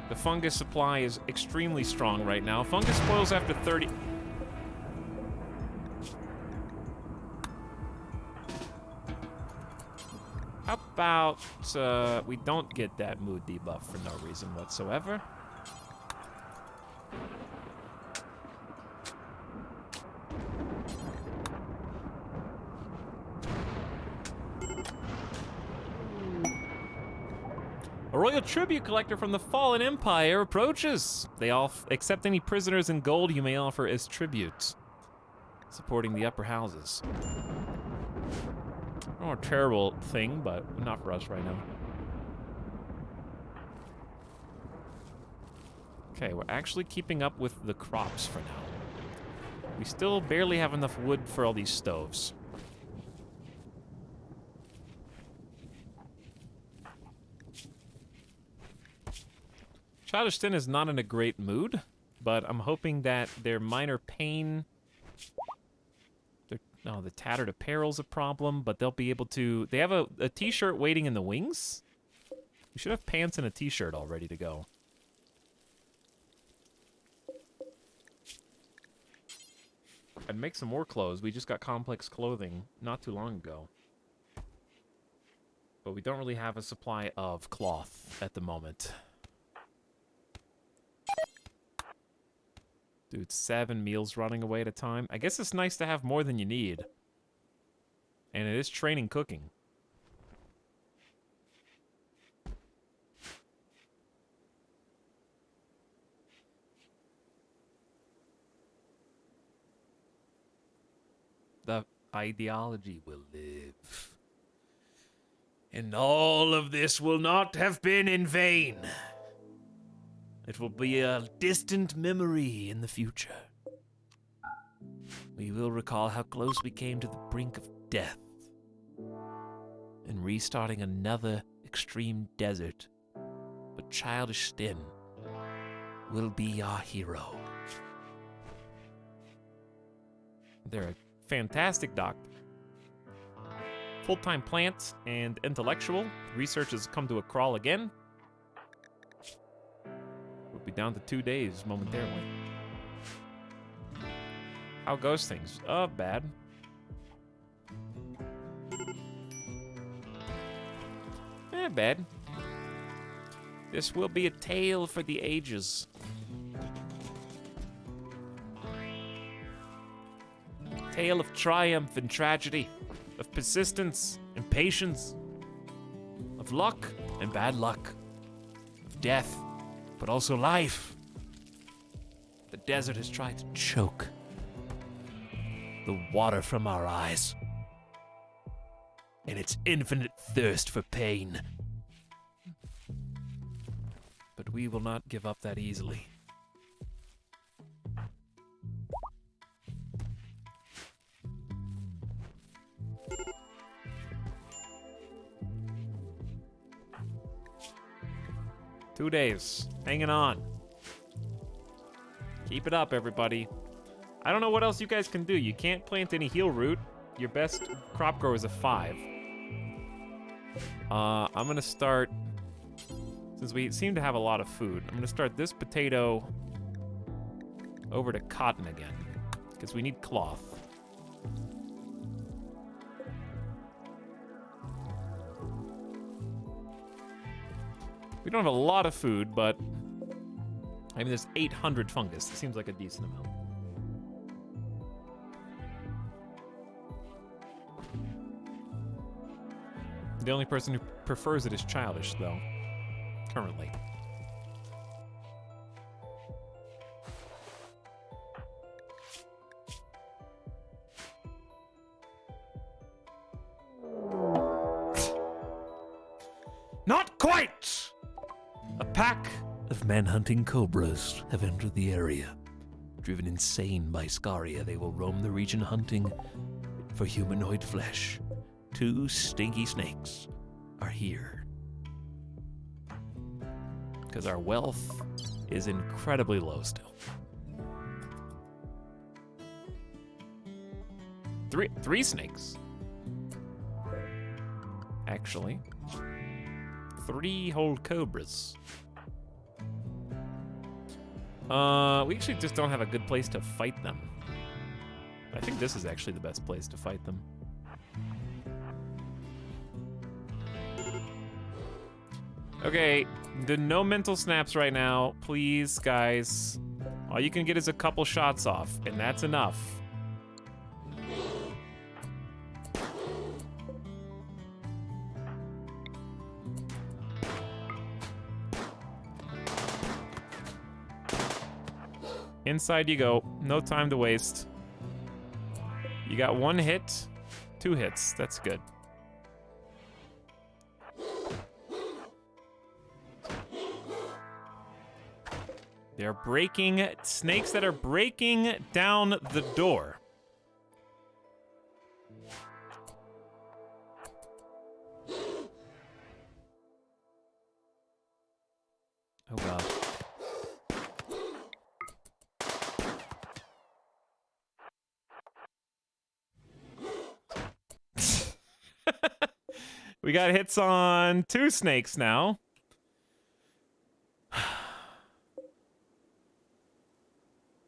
The fungus supply is extremely strong right now. Fungus spoils after 30... How about we don't get that mood debuff for no reason whatsoever? A royal tribute collector from the Fallen Empire approaches. They all accept any prisoners in gold you may offer as tribute, supporting the upper houses. Oh, a terrible thing, but not for us right now. Okay, we're actually keeping up with the crops for now. We still barely have enough wood for all these stoves. Childish Sin is not in a great mood, but I'm hoping that their minor pain... No, the tattered apparel's a problem, but they'll be able to... They have a t-shirt waiting in the wings? We should have pants and a t-shirt all ready to go. I'd make some more clothes. We just got complex clothing not too long ago. But we don't really have a supply of cloth at the moment. Dude, 7 meals running away at a time. I guess it's nice to have more than you need. And it is training cooking. The ideology will live. And all of this will not have been in vain. It will be a distant memory in the future. We will recall how close we came to the brink of death. And restarting another extreme desert. But Childish Sin will be our hero. They're a fantastic doctor. Full-time plant and intellectual. Research has come to a crawl again. We'll be down to 2 days momentarily. How goes things? Bad. Bad. This will be a tale for the ages. Tale of triumph and tragedy, of persistence and patience, of luck and bad luck, of death, but also life. The desert has tried to choke the water from our eyes, and its infinite thirst for pain. we will not give up that easily. Two days, hanging on. Keep it up, everybody. I don't know what else you guys can do. You can't plant any heal root. Your best crop grower is a 5. I'm gonna start, since we seem to have a lot of food, I'm gonna start this potato over to cotton again, because we need cloth. We don't have a lot of food, but I mean, there's 800 fungus. It seems like a decent amount. The only person who prefers it is Childish, though, currently. Not quite! A pack of man-hunting cobras have entered the area. Driven insane by Scaria, they will roam the region hunting for humanoid flesh. 2 stinky snakes are here. Because our wealth is incredibly low still. Three snakes. Actually. 3 whole cobras. We actually just don't have a good place to fight them. I think this is actually the best place to fight them. Okay, no mental snaps right now, please, guys. All you can get is a couple shots off, and that's enough. Inside you go. No time to waste. You got 1 hit, 2 hits. That's good. They're breaking, snakes that are breaking down the door. Oh god. We got hits on 2 snakes now.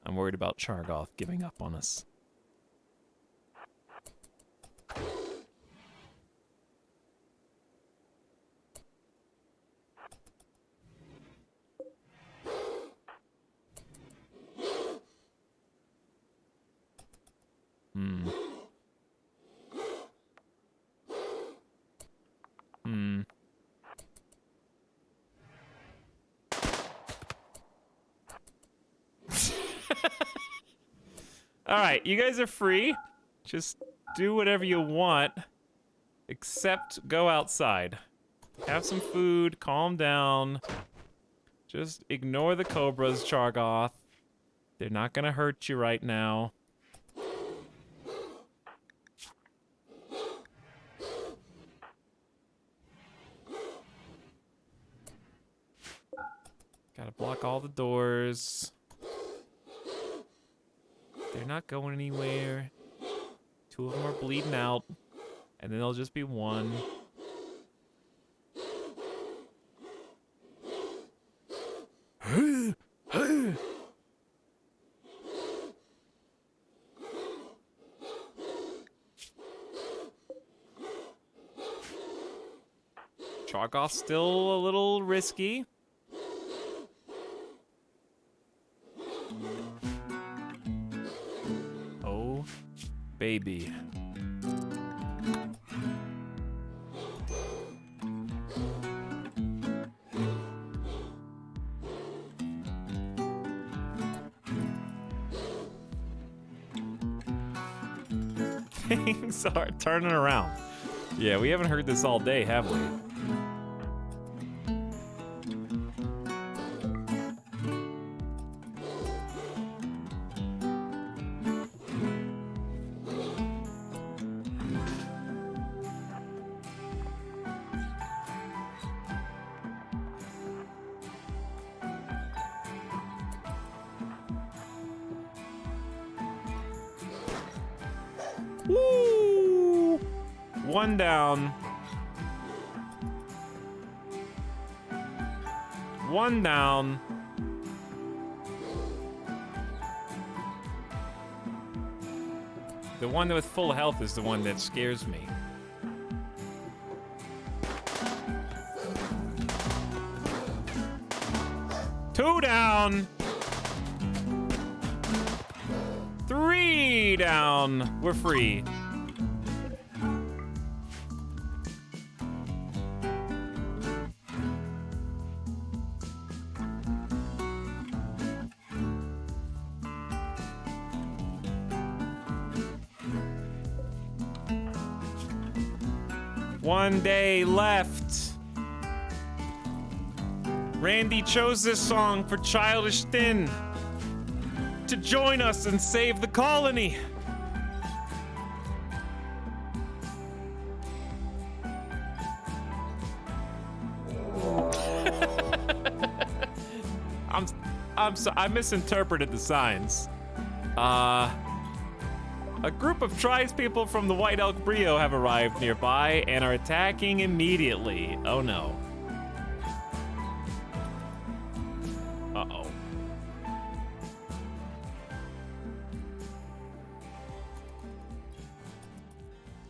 I'm worried about Chargoth giving up on us. All right, you guys are free. Just do whatever you want, except go outside. Have some food, calm down. Just ignore the cobras, Chargoth. They're not gonna hurt you right now. Gotta block all the doors. They're not going anywhere. 2 of them are bleeding out. And then there'll just be 1. Chargoth's still a little risky. Oh, baby. Things are turning around. Yeah, we haven't heard this all day, have we? Woo! One down. One down. The one with full health is the one that scares me. Two down. Three down. We're free. One day left. Randy chose this song for Childish Thin to join us and save the colony. I misinterpreted the signs. A group of tribespeople from the White Elk Brio have arrived nearby and are attacking immediately. Oh no. Uh-oh.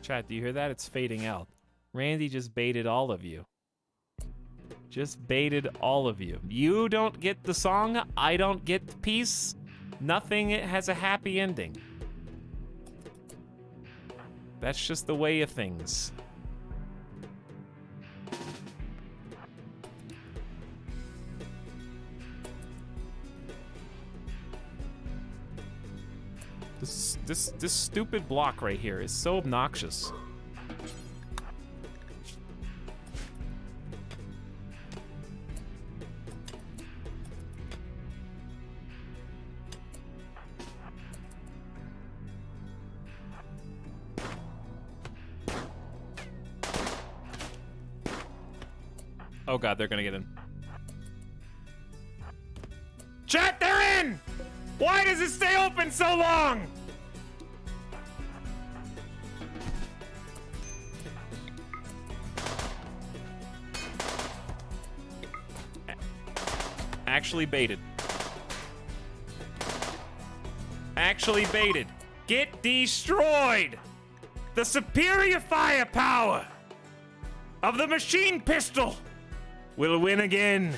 Chat, do you hear that? It's fading out. Randy just baited all of you. Just baited all of you. You don't get the song, I don't get the piece. Nothing has a happy ending. That's just the way of things. This stupid block right here is so obnoxious. Oh god, they're gonna get in. Chat, they're in! Why does it stay open so long? Actually baited. Actually baited. Get destroyed! The superior firepower of the machine pistol will win again.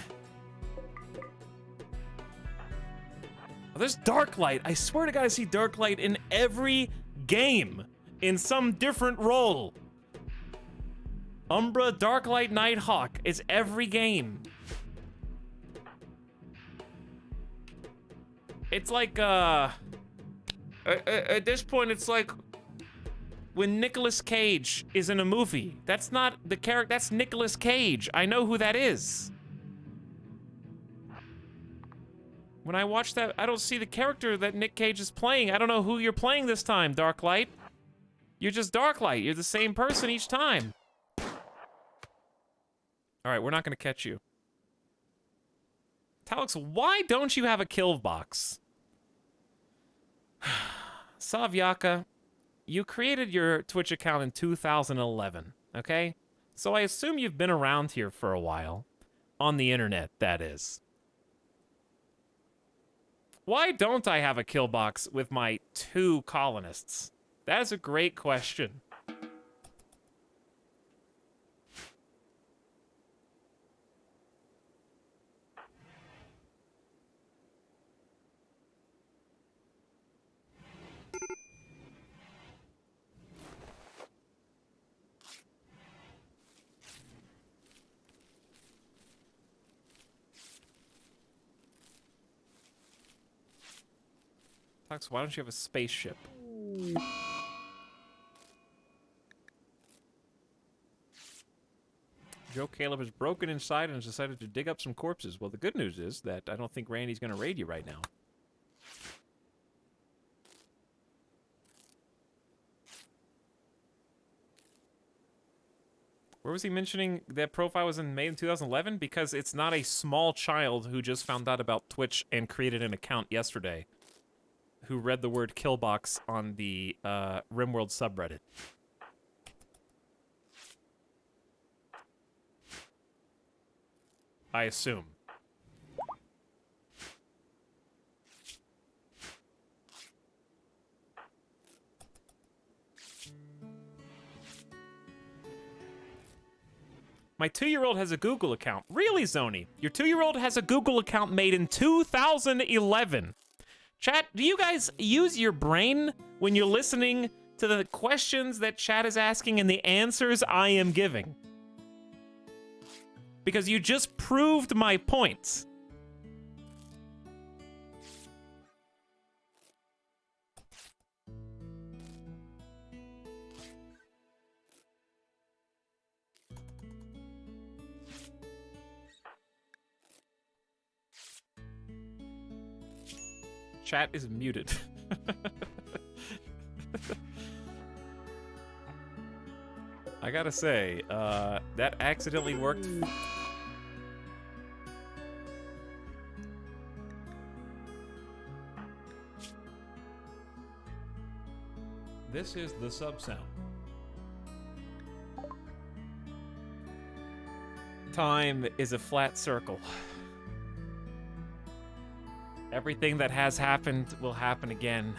Oh, there's Darklight. I swear to God, I see Darklight in every game in some different role. Umbra, Darklight, Nighthawk. It's every game. It's like, at this point, it's like when Nicolas Cage is in a movie. That's not the character, that's Nicolas Cage. I know who that is. When I watch that, I don't see the character that Nick Cage is playing. I don't know who you're playing this time, Darklight. You're just Darklight. You're the same person each time. All right, we're not gonna catch you. Etalyx, why don't you have a kill box? Savyaka, you created your Twitch account in 2011, okay? So I assume you've been around here for a while. On the internet, that is. Why don't I have a kill box with my 2 colonists? That is a great question. Why don't you have a spaceship? Joe Caleb is broken inside and has decided to dig up some corpses. Well, the good news is that I don't think Randy's going to raid you right now. Where was he mentioning that profile was made in 2011? Because it's not a small child who just found out about Twitch and created an account yesterday. who read the word killbox on the RimWorld subreddit. I assume. My 2-year-old has a Google account. Really, Zoni? Your 2-year-old has a Google account made in 2011. Chat, do you guys use your brain when you're listening to the questions that chat is asking and the answers I am giving? Because you just proved my points. Chat is muted. I gotta say, that accidentally worked. This is the sub sound. Time is a flat circle. Everything that has happened will happen again.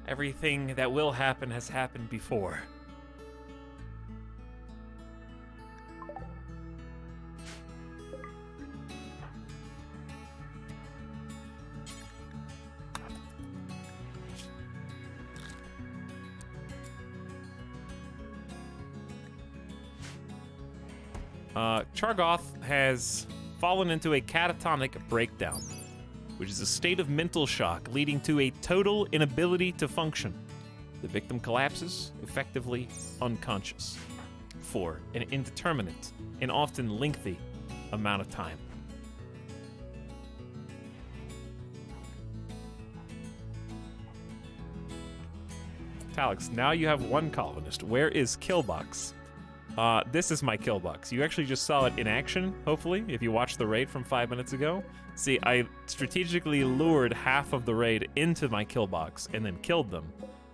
Everything that will happen has happened before. Chargoth has fallen into a catatonic breakdown, which is a state of mental shock leading to a total inability to function. The victim collapses, effectively unconscious, for an indeterminate and often lengthy amount of time. Etalyx, now you have one colonist. Where is Killbox? This is my Killbox. You actually just saw it in action, hopefully, if you watched the raid from 5 minutes ago. See, I strategically lured half of the raid into my Killbox and then killed them,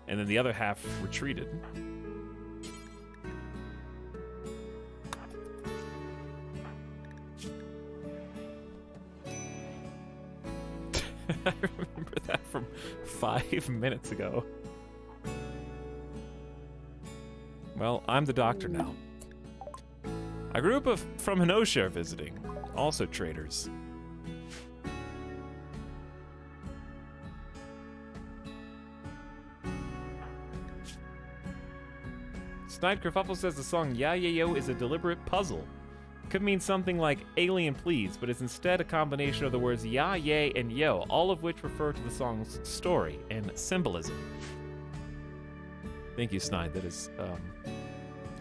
and then the other half retreated. I remember that from 5 minutes ago. Well, I'm the doctor now. A group from Hinoshi are visiting, also traders. Snide Kerfuffle says the song Ya Ya Yo is a deliberate puzzle. Could mean something like alien please, but it's instead a combination of the words ya, yay, and yo, all of which refer to the song's story and symbolism. Thank you, Snide. That is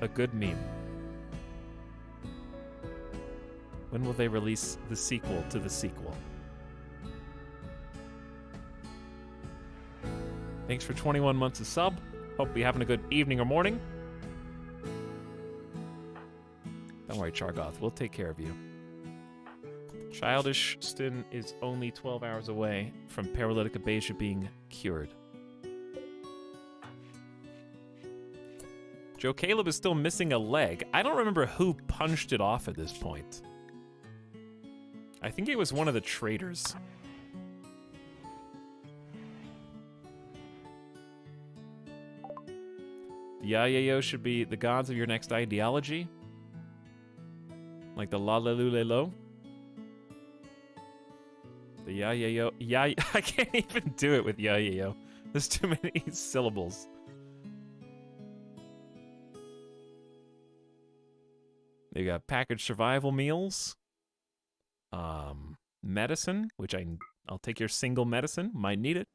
a good meme. When will they release the sequel to the sequel? Thanks for 21 months of sub. Hope you're having a good evening or morning. Don't worry, Chargoth. We'll take care of you. Childish Stin is only 12 hours away from paralytic abasia being cured. Joe Caleb is still missing a leg. I don't remember who punched it off at this point. I think it was one of the traders. The Yayayo should be the gods of your next ideology. Like the La La Lule Lo. The Yayayo. I can't even do it with Yayayo. There's too many syllables. They got packaged survival meals. Medicine, which I'll take your single medicine. Might need it.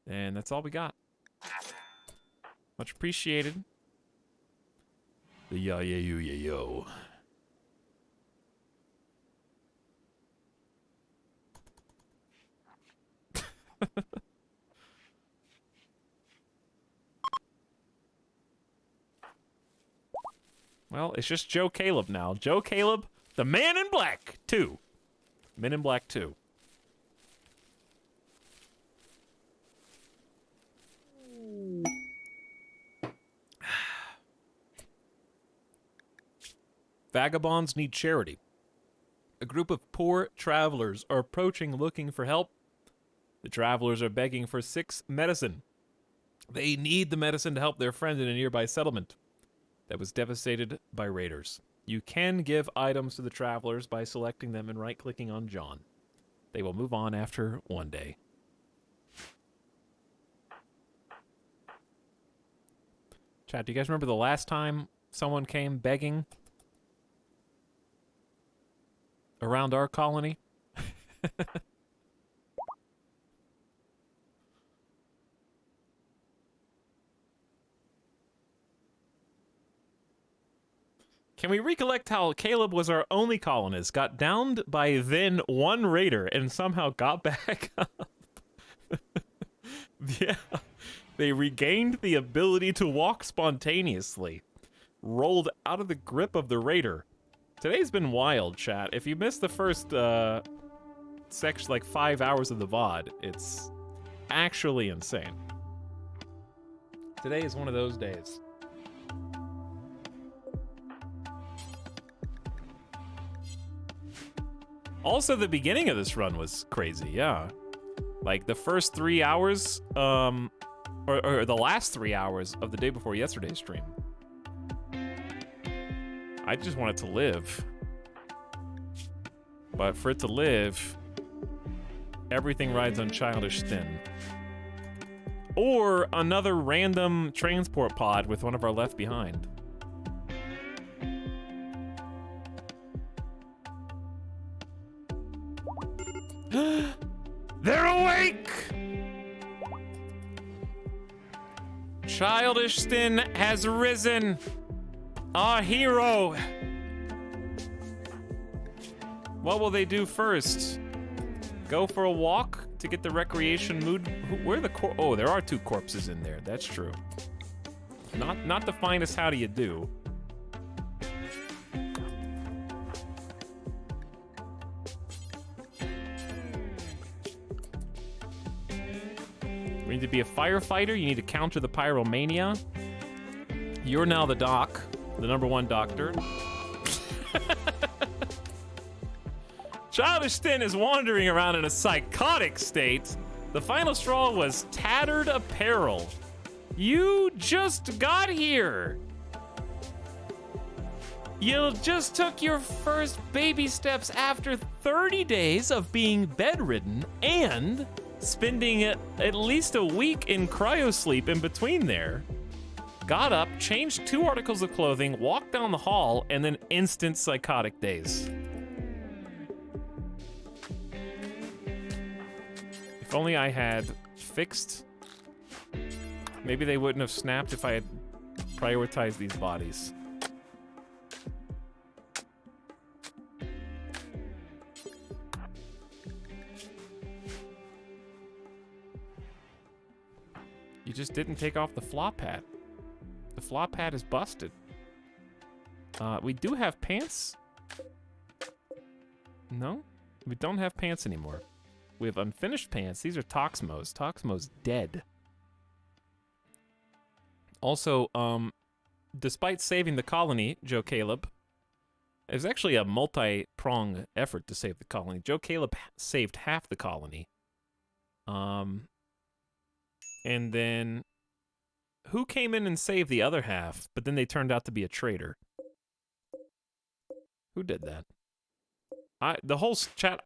And that's all we got. Much appreciated. The Yayayo. Well, it's just Joe Caleb now. Joe Caleb, the Man in Black 2. Men in Black 2. Vagabonds need charity. A group of poor travelers are approaching looking for help. The travelers are begging for 6 medicine. They need the medicine to help their friend in a nearby settlement that was devastated by raiders. You can give items to the travelers by selecting them and right-clicking on John. They will move on after 1 day. Chat, do you guys remember the last time someone came begging around our colony? Can we recollect how Caleb was our only colonist, got downed by then 1 raider, and somehow got back up? Yeah. They regained the ability to walk spontaneously, rolled out of the grip of the raider. Today's been wild, chat. If you missed the first section, like 5 hours of the VOD, it's actually insane. Today is one of those days. Also, the beginning of this run was crazy, yeah. Like, the first 3 hours, or the last 3 hours of the day before yesterday's stream. I just want it to live. But for it to live, everything rides on childish thin. Or another random transport pod with one of our left behind. They're awake! Childish Stin has risen. Our hero. What will they do first? Go for a walk to get the recreation mood? Where are the oh, there are 2 corpses in there. That's true. Not the finest how do you do. You need to be a firefighter. You need to counter the pyromania. You're now the doc, the #1 doctor. Childish Stin is wandering around in a psychotic state. The final straw was tattered apparel. You just got here. You just took your first baby steps after 30 days of being bedridden and spending at least a week in cryosleep in between there. Got up, changed 2 articles of clothing, walked down the hall, and then instant psychotic days. If only I had fixed... Maybe they wouldn't have snapped if I had prioritized these bodies. You just didn't take off the flop hat. The flop hat is busted. We do have pants. No? We don't have pants anymore. We have unfinished pants. These are Toxmo's. Toxmo's dead. Also, despite saving the colony, Joe Caleb, it was actually a multi-pronged effort to save the colony. Joe Caleb saved half the colony. And then, who came in and saved the other half, but then they turned out to be a traitor? Who did that? The whole chat,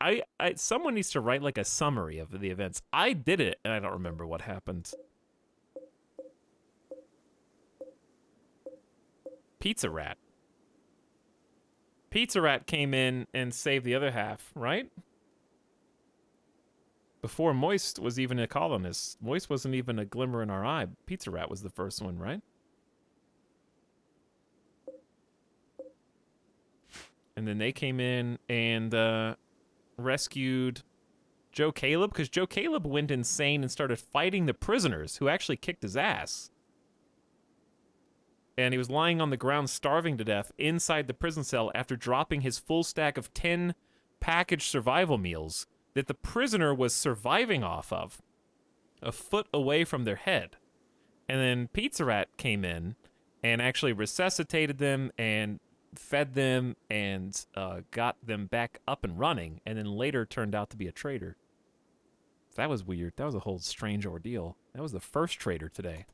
someone needs to write like a summary of the events. I did it, and I don't remember what happened. Pizza Rat. Pizza Rat came in and saved the other half, right? Before Moist was even a colonist. Moist wasn't even a glimmer in our eye. Pizza Rat was the first one, right? And then they came in and rescued Joe Caleb, because Joe Caleb went insane and started fighting the prisoners, who actually kicked his ass. And he was lying on the ground starving to death inside the prison cell after dropping his full stack of 10 packaged survival meals that the prisoner was surviving off of, a foot away from their head. And then Pizza Rat came in and actually resuscitated them and fed them and got them back up and running, and then later turned out to be a traitor. That was weird. That was a whole strange ordeal. That was the first traitor today.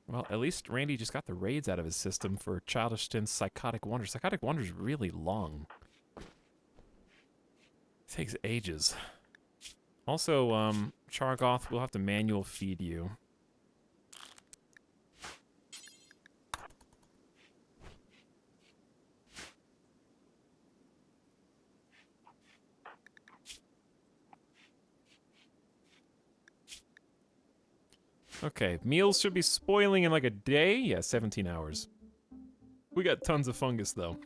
Well, at least Randy just got the raids out of his system for Childish Stin's Psychotic Wonder. Psychotic Wonder's really long. It takes ages. Also, Chargoth, we'll have to manual feed you. Okay, meals should be spoiling in like a day? Yeah, 17 hours. We got tons of fungus, though.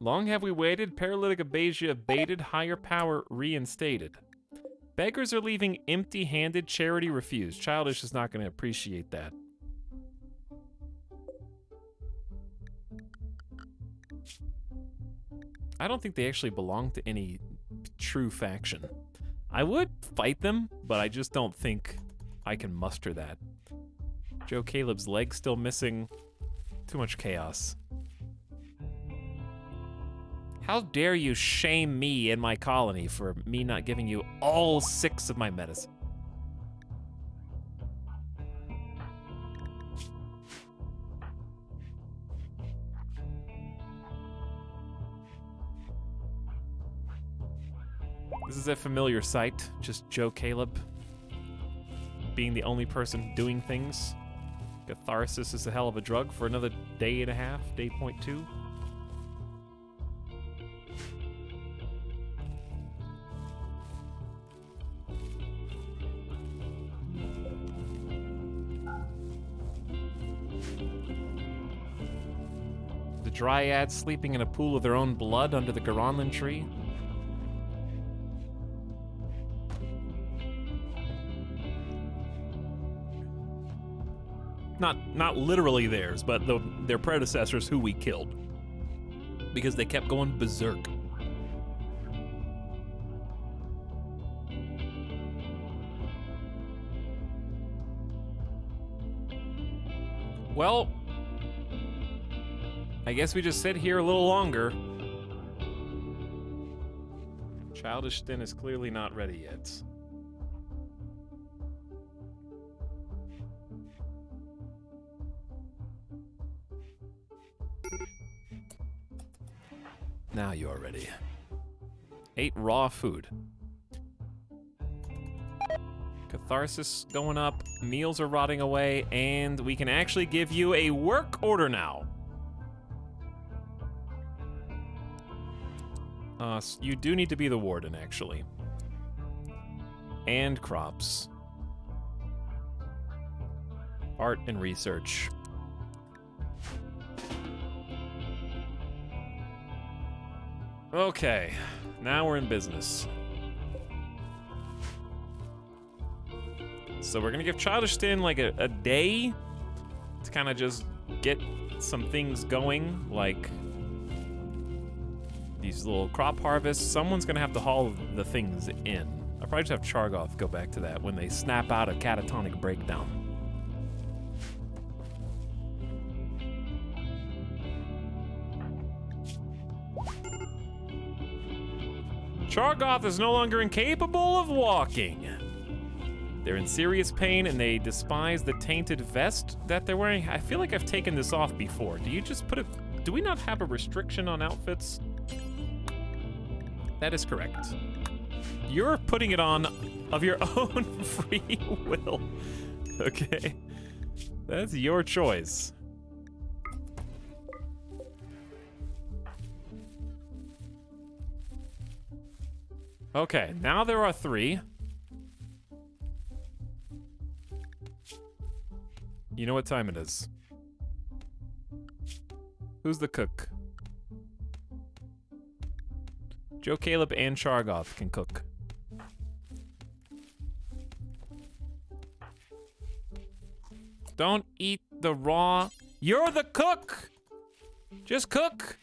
Long have we waited, paralytic abasia abated, higher power reinstated. Beggars are leaving empty-handed, charity refused. Childish is not going to appreciate that. I don't think they actually belong to any true faction. I would fight them, but I just don't think I can muster that. Joe Caleb's leg still missing. Too much chaos. How dare you shame me and my colony for me not giving you all 6 of my medicine? This is a familiar sight, just Joe Caleb being the only person doing things. Catharsis is a hell of a drug for another day and a half, day 0.2. The Dryads sleeping in a pool of their own blood under the Garanlan tree. Not literally theirs, but their predecessors who we killed. Because they kept going berserk. Well, I guess we just sit here a little longer. Childish Stin is clearly not ready yet. Now you are ready. 8 raw food. Catharsis going up, meals are rotting away, and we can actually give you a work order now. You do need to be the warden, actually. And crops. Art and research. Okay, now we're in business. So we're gonna give Childish Stin like a day to kind of just get some things going, like these little crop harvests. Someone's gonna have to haul the things in. I'll probably just have Chargoth go back to that when they snap out a catatonic breakdown. Chargoth is no longer incapable of walking. They're in serious pain and they despise the tainted vest that they're wearing. I feel like I've taken this off before. Do you just put it... Do we not have a restriction on outfits? That is correct. You're putting it on of your own free will. Okay. That's your choice. Okay, now there are 3. You know what time it is. Who's the cook? Joe Caleb and Chargoth can cook. Don't eat the raw. You're the cook! Just cook!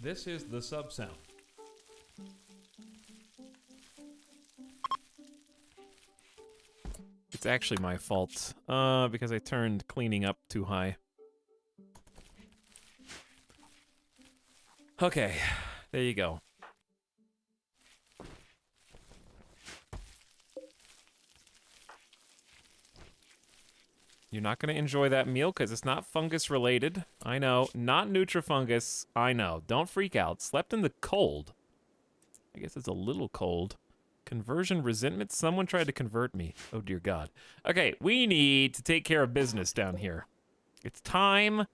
This is the sub sound. it's actually my fault. Because I turned cleaning up too high. Okay, there you go. You're not going to enjoy that meal because it's not fungus related. I know. Not nutrifungus. I know. Don't freak out. Slept in the cold. I guess it's a little cold. Conversion resentment? Someone tried to convert me. Oh, dear God. Okay, we need to take care of business down here. It's time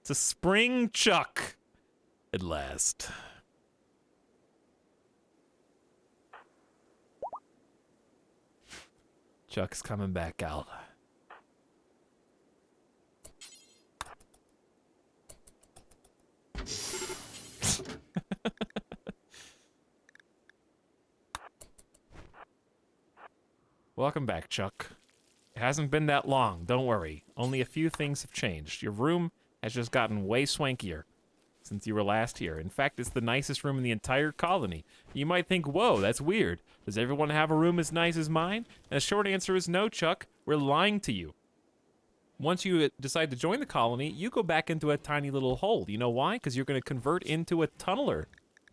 to spring Chuck. At last. Chuck's coming back out. Welcome back, Chuck. It hasn't been that long, don't worry. Only a few things have changed. Your room has just gotten way swankier since you were last here. In fact, it's the nicest room in the entire colony. You might think, whoa, that's weird. Does everyone have a room as nice as mine? And the short answer is no, Chuck. We're lying to you. Once you decide to join the colony, you go back into a tiny little hole. You know why? Because you're going to convert into a tunneler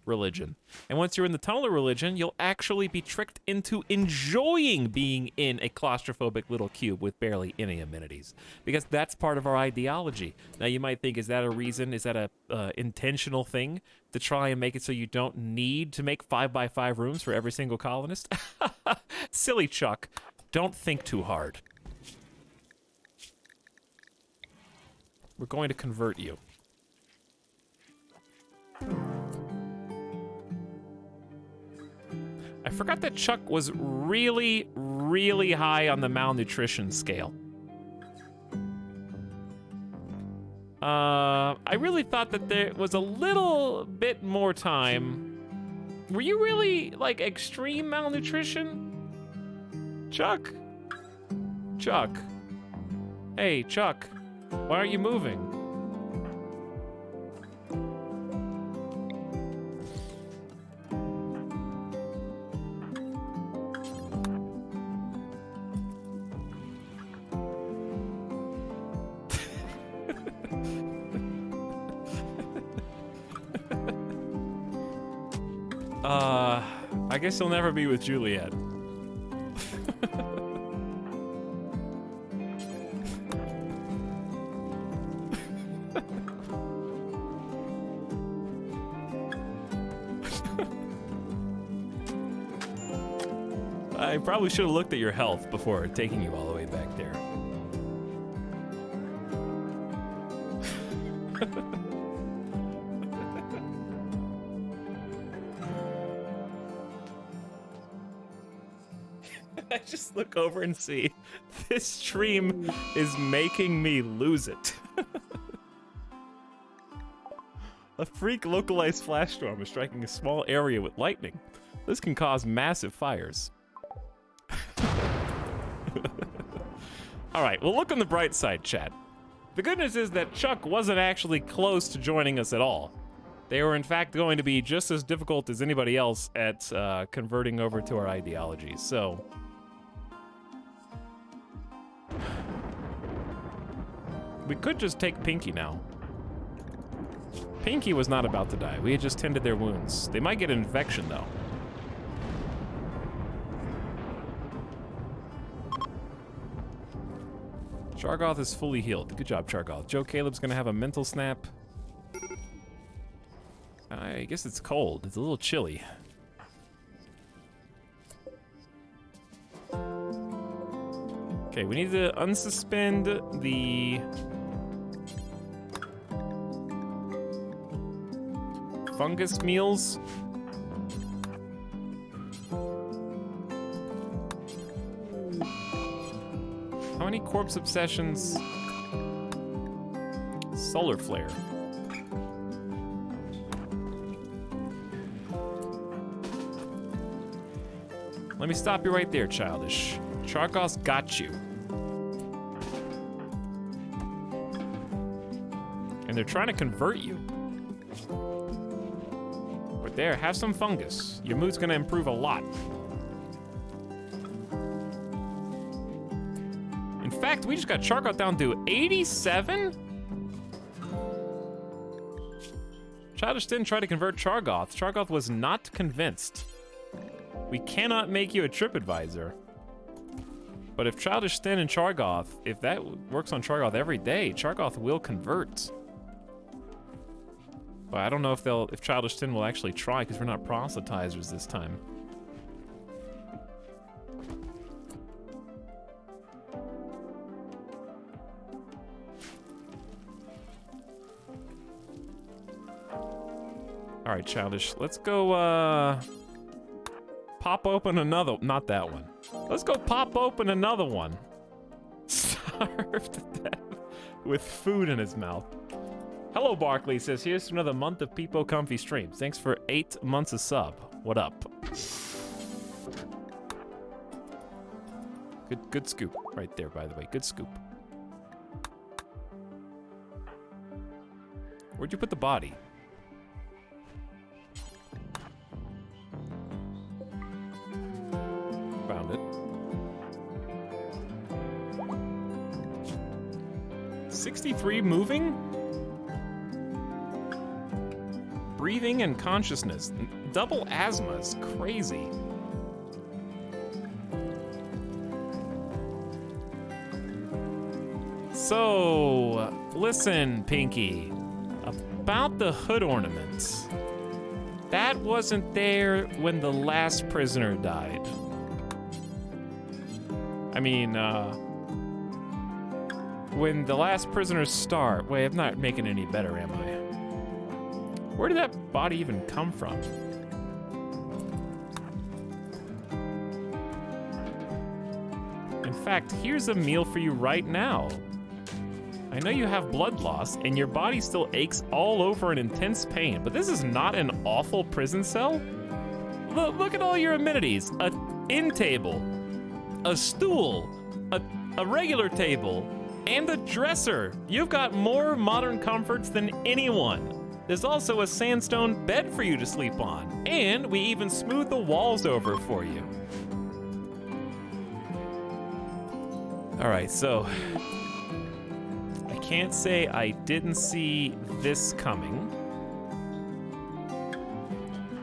religion. And once you're in the tunneler religion, you'll actually be tricked into enjoying being in a claustrophobic little cube with barely any amenities. Because that's part of our ideology. Now you might think, is that a reason? Is that a intentional thing to try and make it so you don't need to make 5x5 rooms for every single colonist? Silly Chuck. Don't think too hard. We're going to convert you. I forgot that Chuck was really, really high on the malnutrition scale. I really thought that there was a little bit more time. Were you really, like, extreme malnutrition? Chuck? Chuck? Hey, Chuck. Why aren't you moving? I guess he'll never be with Juliet. I probably should have looked at your health before taking you all the way back there. I just look over and see this stream is making me lose it. A freak localized flash storm is striking a small area with lightning. This can cause massive fires. Alright, well, look on the bright side, chat. The good news is that Chuck wasn't actually close to joining us at all. They were in fact going to be just as difficult as anybody else at converting over to our ideology, so... we could just take Pinky now. Pinky was not about to die. We had just tended their wounds. They might get an infection, though. Chargoth is fully healed. Good job, Chargoth. Joe Caleb's gonna have a mental snap. I guess it's cold. It's a little chilly. Okay, we need to unsuspend the... fungus meals. How many corpse obsessions? Solar flare. Let me stop you right there, childish. Chargoth's got you. And they're trying to convert you. But there, have some fungus. Your mood's gonna improve a lot. fact, we just got Chargoth down to 87? Childish didn't try to convert Chargoth. Chargoth was not convinced. We cannot make you a TripAdvisor. But if Childish Stin and Chargoth, if that works on Chargoth every day, Chargoth will convert. But I don't know if Childish Stin will actually try, because we're not proselytizers this time. All right, Childish, let's go pop open another, not that one. Let's go pop open another one. Starved to death with food in his mouth. Hello, Barkley says, here's to another month of Peepo Comfy streams. Thanks for 8 months of sub. What up? Good scoop right there, by the way. Good scoop. Where'd you put the body? Found it. 63 moving? Breathing and consciousness. Double asthma is crazy. So, listen, Pinky, about the hood ornaments. That wasn't there when the last prisoner died. I mean, when the last prisoners start. Wait, I'm not making it any better, am I? Where did that body even come from? In fact, here's a meal for you right now. I know you have blood loss and your body still aches all over in intense pain, but this is not an awful prison cell. Look at all your amenities. An end table, a stool, a regular table, and a dresser. You've got more modern comforts than anyone. There's also a sandstone bed for you to sleep on, and we even smooth the walls over for you. All right, so I can't say I didn't see this coming.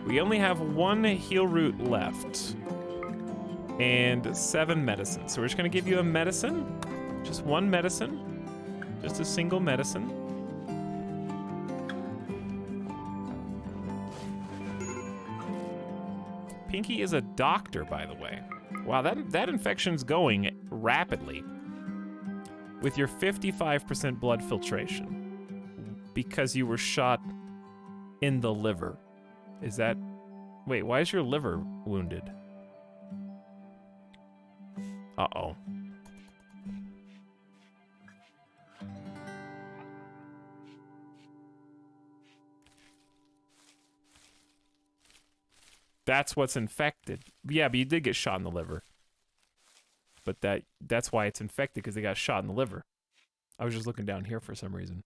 We only have 1 heal root left and 7 medicines. So we're just gonna give you a medicine, just 1 medicine, just a single medicine. Pinky is a doctor, by the way. Wow, that infection's going rapidly with your 55% blood filtration because you were shot in the liver. Is that... Wait, why is your liver wounded? Uh-oh. That's what's infected. Yeah, but you did get shot in the liver. But that's why it's infected, because they got shot in the liver. I was just looking down here for some reason.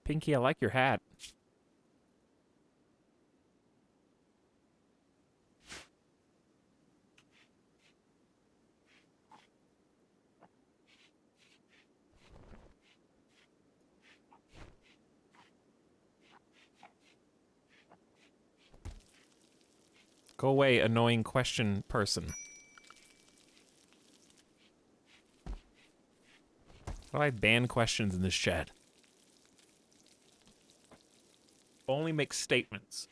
Pinky, I like your hat. Go away, annoying question person. Why do I ban questions in this chat? Only make statements.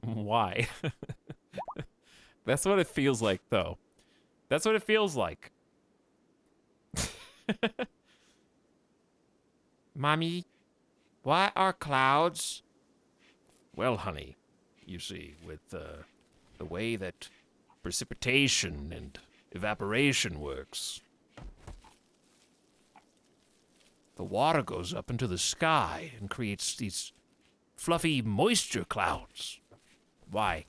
Why? That's what it feels like, though. That's what it feels like. Mommy, what are clouds? Well, honey, you see, with the way that precipitation and evaporation works, the water goes up into the sky and creates these fluffy moisture clouds. Why?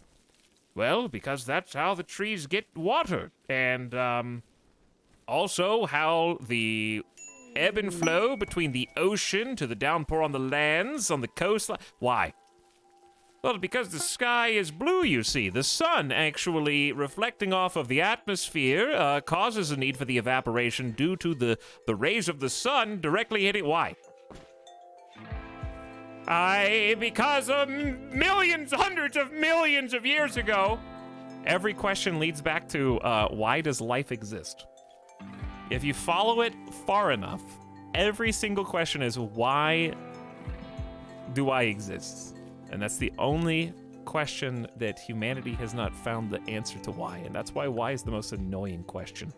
Well, because that's how the trees get water, and also how the ebb and flow between the ocean to the downpour on the lands, on the coastline. Why? Well, because the sky is blue, you see. The sun actually reflecting off of the atmosphere causes a need for the evaporation due to the rays of the sun directly hitting. Why? Because of millions, hundreds of millions of years ago. Every question leads back to why does life exist? If you follow it far enough, every single question is why do I exist? And that's the only question that humanity has not found the answer to why. And that's why is the most annoying question.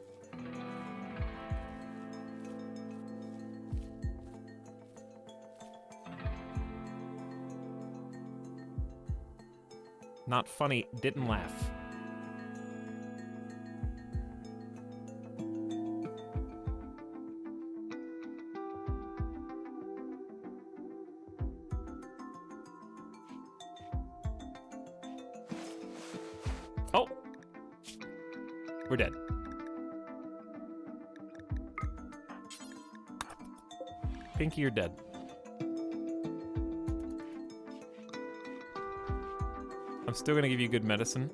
Not funny, didn't laugh. Oh! We're dead. Pinky, you're dead. I'm still gonna give you good medicine.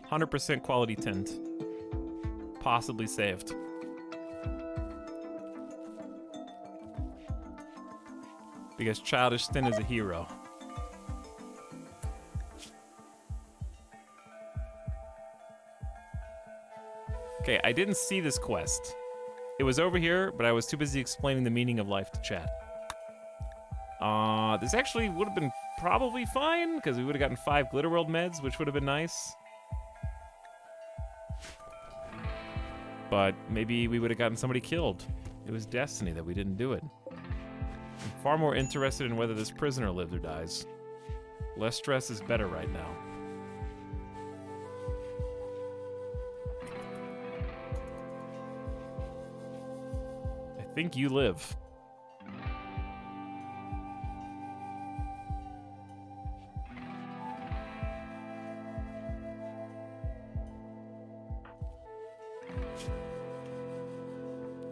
100% quality tint. Possibly saved. Because Childish Thin is a hero. Okay, I didn't see this quest. It was over here, but I was too busy explaining the meaning of life to chat. This actually would have been probably fine, because we would have gotten 5 Glitter World meds, which would have been nice. But maybe we would have gotten somebody killed. It was destiny that we didn't do it. I'm far more interested in whether this prisoner lives or dies. Less stress is better right now. I think you live.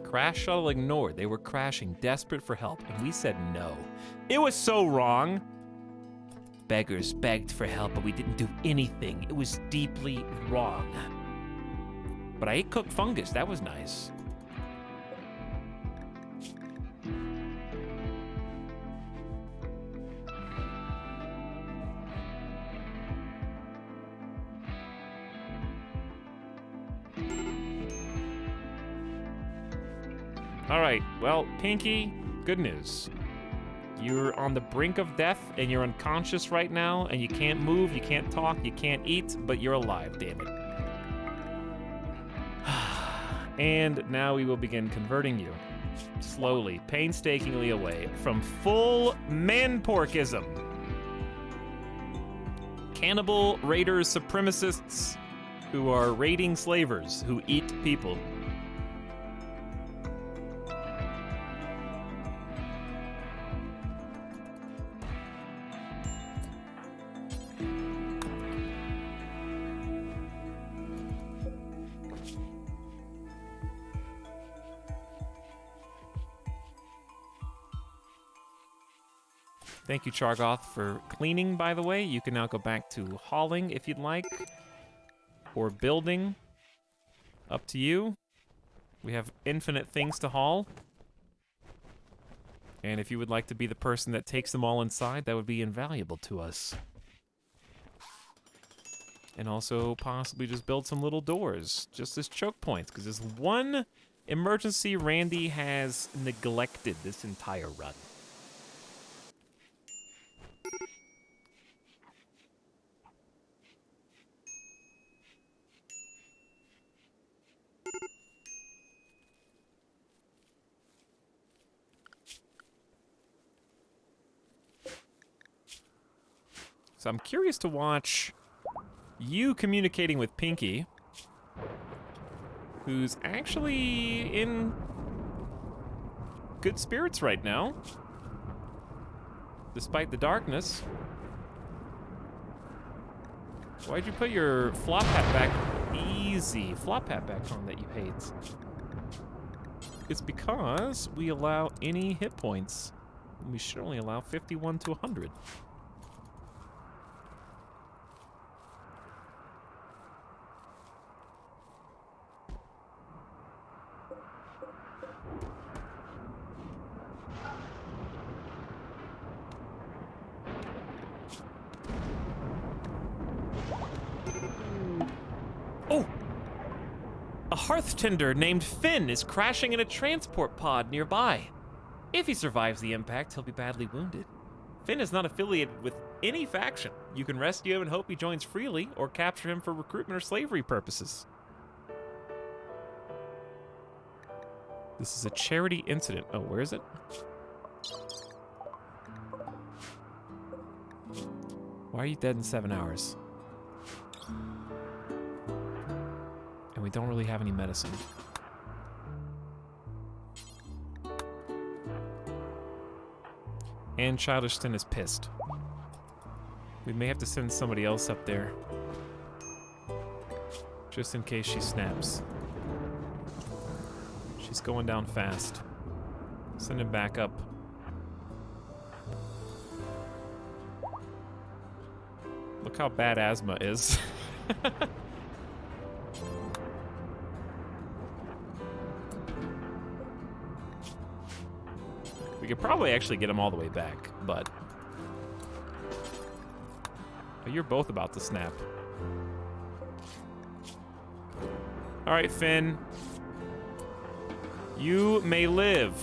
Crash shuttle ignored. They were crashing, desperate for help, and we said no. It was so wrong. Beggars begged for help, but we didn't do anything. It was deeply wrong. But I ate cooked fungus. That was nice. Alright, well, Pinky, good news. You're on the brink of death, and you're unconscious right now, and you can't move, you can't talk, you can't eat, but you're alive, damn it. And now we will begin converting you, slowly, painstakingly away from full man-porkism. Cannibal raiders, supremacists who are raiding slavers who eat people. Thank you, Chargoth, for cleaning, by the way. You can now go back to hauling if you'd like. Or building. Up to you. We have infinite things to haul. And if you would like to be the person that takes them all inside, that would be invaluable to us. And also possibly just build some little doors, just as choke points, because there's one emergency Randy has neglected this entire run. So I'm curious to watch you communicating with Pinky. who's actually in good spirits right now, despite the darkness. Why'd you put your flop hat back? Easy. Flop hat back on that you hate. It's because we allow any hit points. We should only allow 51 to 100. Oh! A hearth tender named Finn is crashing in a transport pod nearby. If he survives the impact, he'll be badly wounded. Finn is not affiliated with any faction. You can rescue him and hope he joins freely, or capture him for recruitment or slavery purposes. This is a charity incident. Oh, where is it? Why are you dead in 7 hours? And we don't really have any medicine. And Childishton is pissed. We may have to send somebody else up there. Just in case she snaps. She's going down fast. Send him back up. Look how bad asthma is. We could probably actually get him all the way back, but... Oh, you're both about to snap. Alright, Finn. You may live.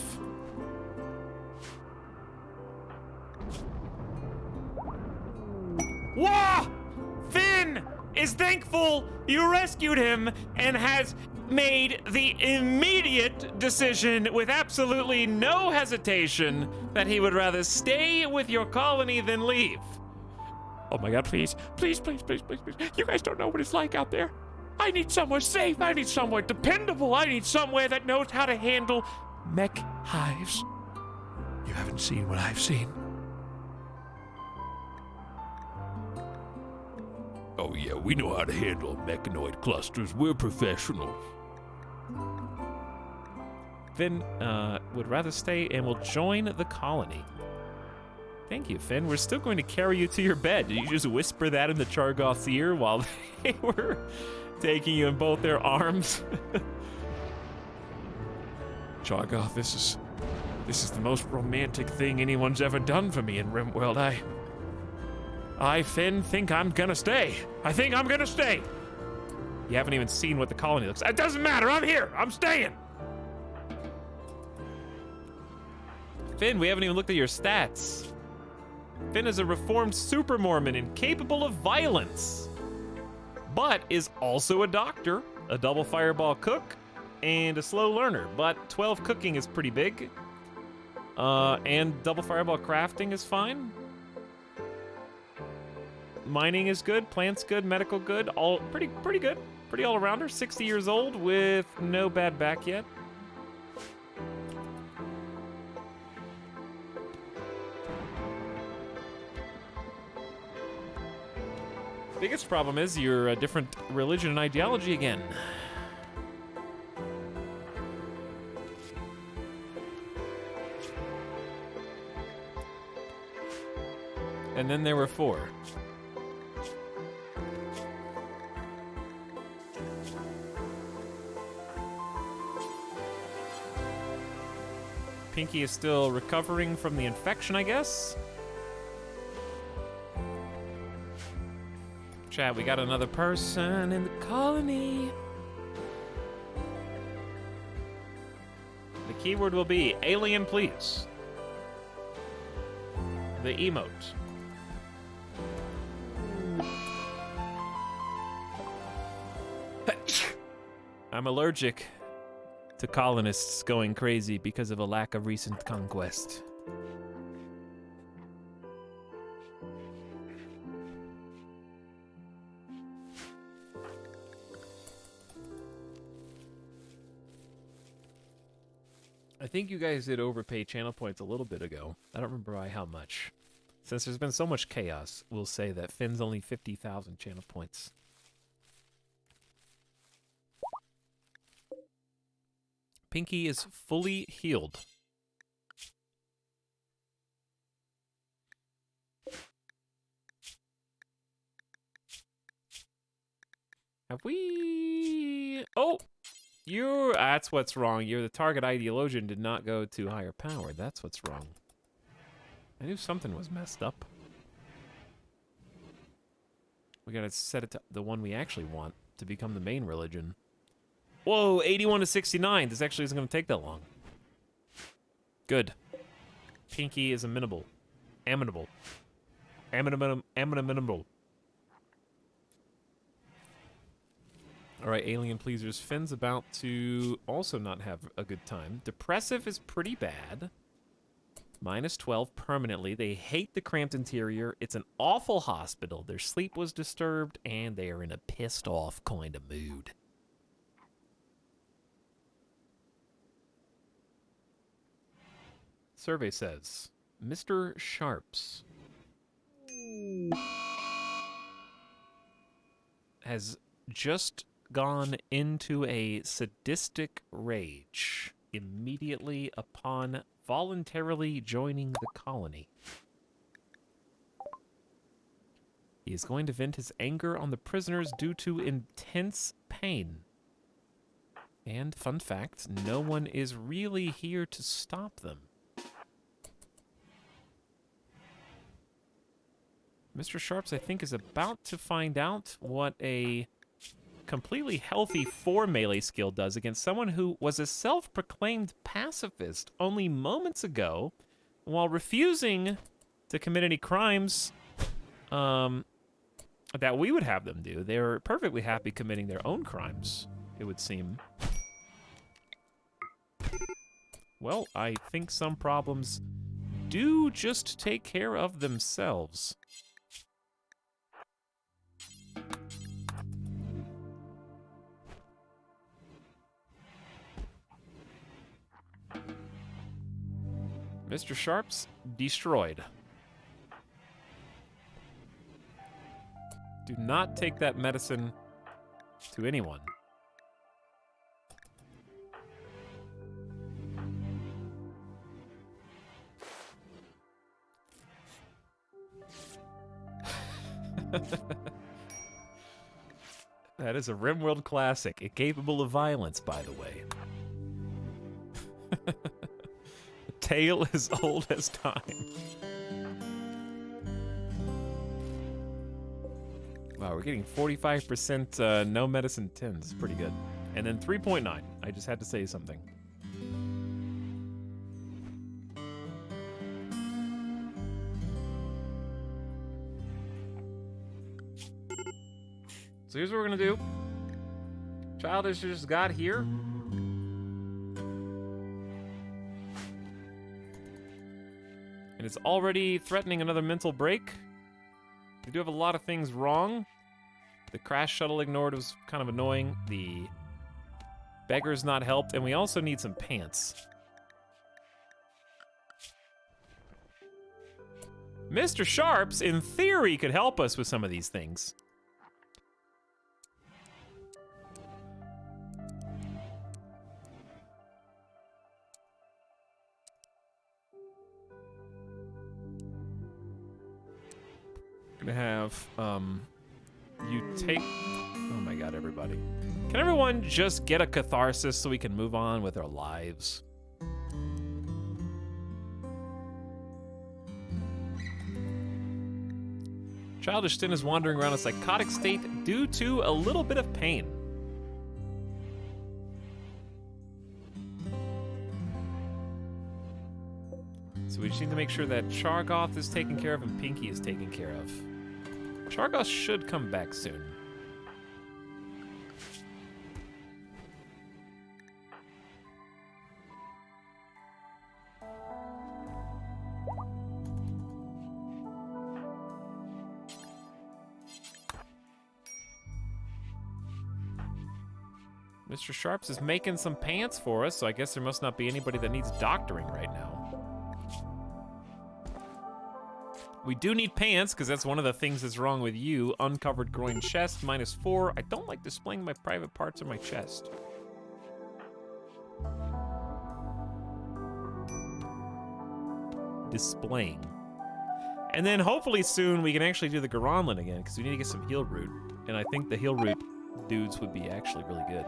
Wah! Finn is thankful you rescued him and has made the immediate decision with absolutely no hesitation that he would rather stay with your colony than leave. Oh my god, please. Please, please, please, please, please. You guys don't know what it's like out there. I need somewhere safe. I need somewhere dependable. I need somewhere that knows how to handle mech hives. You haven't seen what I've seen. Oh yeah, we know how to handle mechanoid clusters. We're professionals. Finn would rather stay and will join the colony. Thank you, Finn. We're still going to carry you to your bed. Did you just whisper that in the Chargoth's ear while they were taking you in both their arms? Chargoth, this is the most romantic thing anyone's ever done for me in RimWorld. I, Finn, think I'm gonna stay. I think I'm gonna stay. You haven't even seen what the colony looks like. It doesn't matter. I'm here. I'm staying. Finn, we haven't even looked at your stats. Finn is a reformed super Mormon incapable of violence, but is also a doctor, a double fireball cook, and a slow learner. But 12 cooking is pretty big. And double fireball crafting is fine. Mining is good, plants good, medical good, all pretty good. Pretty all-arounder, 60 years old with no bad back yet. Biggest problem is you're a different religion and ideology again. And then there were 4. Pinky is still recovering from the infection, I guess. Chat, we got another person in the colony. The keyword will be alien, please. The emote. I'm allergic to colonists going crazy because of a lack of recent conquest. think you guys did overpay channel points a little bit ago. I don't remember by how much. Since there's been so much chaos, we'll say that Finn's only 50,000 channel points. Pinky is fully healed. Have we... Oh! You're... That's what's wrong. You're the target ideologian did not go to higher power. That's what's wrong. I knew something was messed up. We gotta set it to the one we actually want to become the main religion. Whoa, 81 to 69. This actually isn't gonna take that long. Good. Pinky is amenable. Amenable. Amenable. Alright, alien pleasers. Finn's about to also not have a good time. Depressive is pretty bad. Minus 12 permanently. They hate the cramped interior. It's an awful hospital. Their sleep was disturbed, and they are in a pissed off kind of mood. Survey says, Mr. Sharps has just gone into a sadistic rage immediately upon voluntarily joining the colony. He is going to vent his anger on the prisoners due to intense pain. And, fun fact, no one is really here to stop them. Mr. Sharps, I think, is about to find out what a completely healthy 4 melee skill does against someone who was a self-proclaimed pacifist only moments ago, while refusing to commit any crimes that we would have them do. They were perfectly happy committing their own crimes, it would seem. Well, I think some problems do just take care of themselves. Mr. Sharps, destroyed. Do not take that medicine to anyone. That is a RimWorld classic, incapable of violence, by the way. Tale as old as time. Wow, we're getting 45% no medicine 10s. It's pretty good. And then 3.9. I just had to say something. So here's what we're gonna do. Childish just got here. And it's already threatening another mental break. We do have a lot of things wrong. The crash shuttle ignored was kind of annoying. The beggar's not helped. And we also need some pants. Mr. Sharps, in theory, could help us with some of these things. Gonna have you take... Oh my god, everybody. Can everyone just get a catharsis so we can move on with our lives? Childish Stin is wandering around a psychotic state due to a little bit of pain. So we just need to make sure that Chargoth is taken care of and Pinky is taken care of. Chargoth should come back soon. Mr. Sharps is making some pants for us, so I guess there must not be anybody that needs doctoring right now. We do need pants, because that's one of the things that's wrong with you. Uncovered groin chest, -4. I don't like displaying my private parts of my chest. Displaying. And then hopefully soon we can actually do the Garanlin again, because we need to get some heal root. And I think the heal root dudes would be actually really good.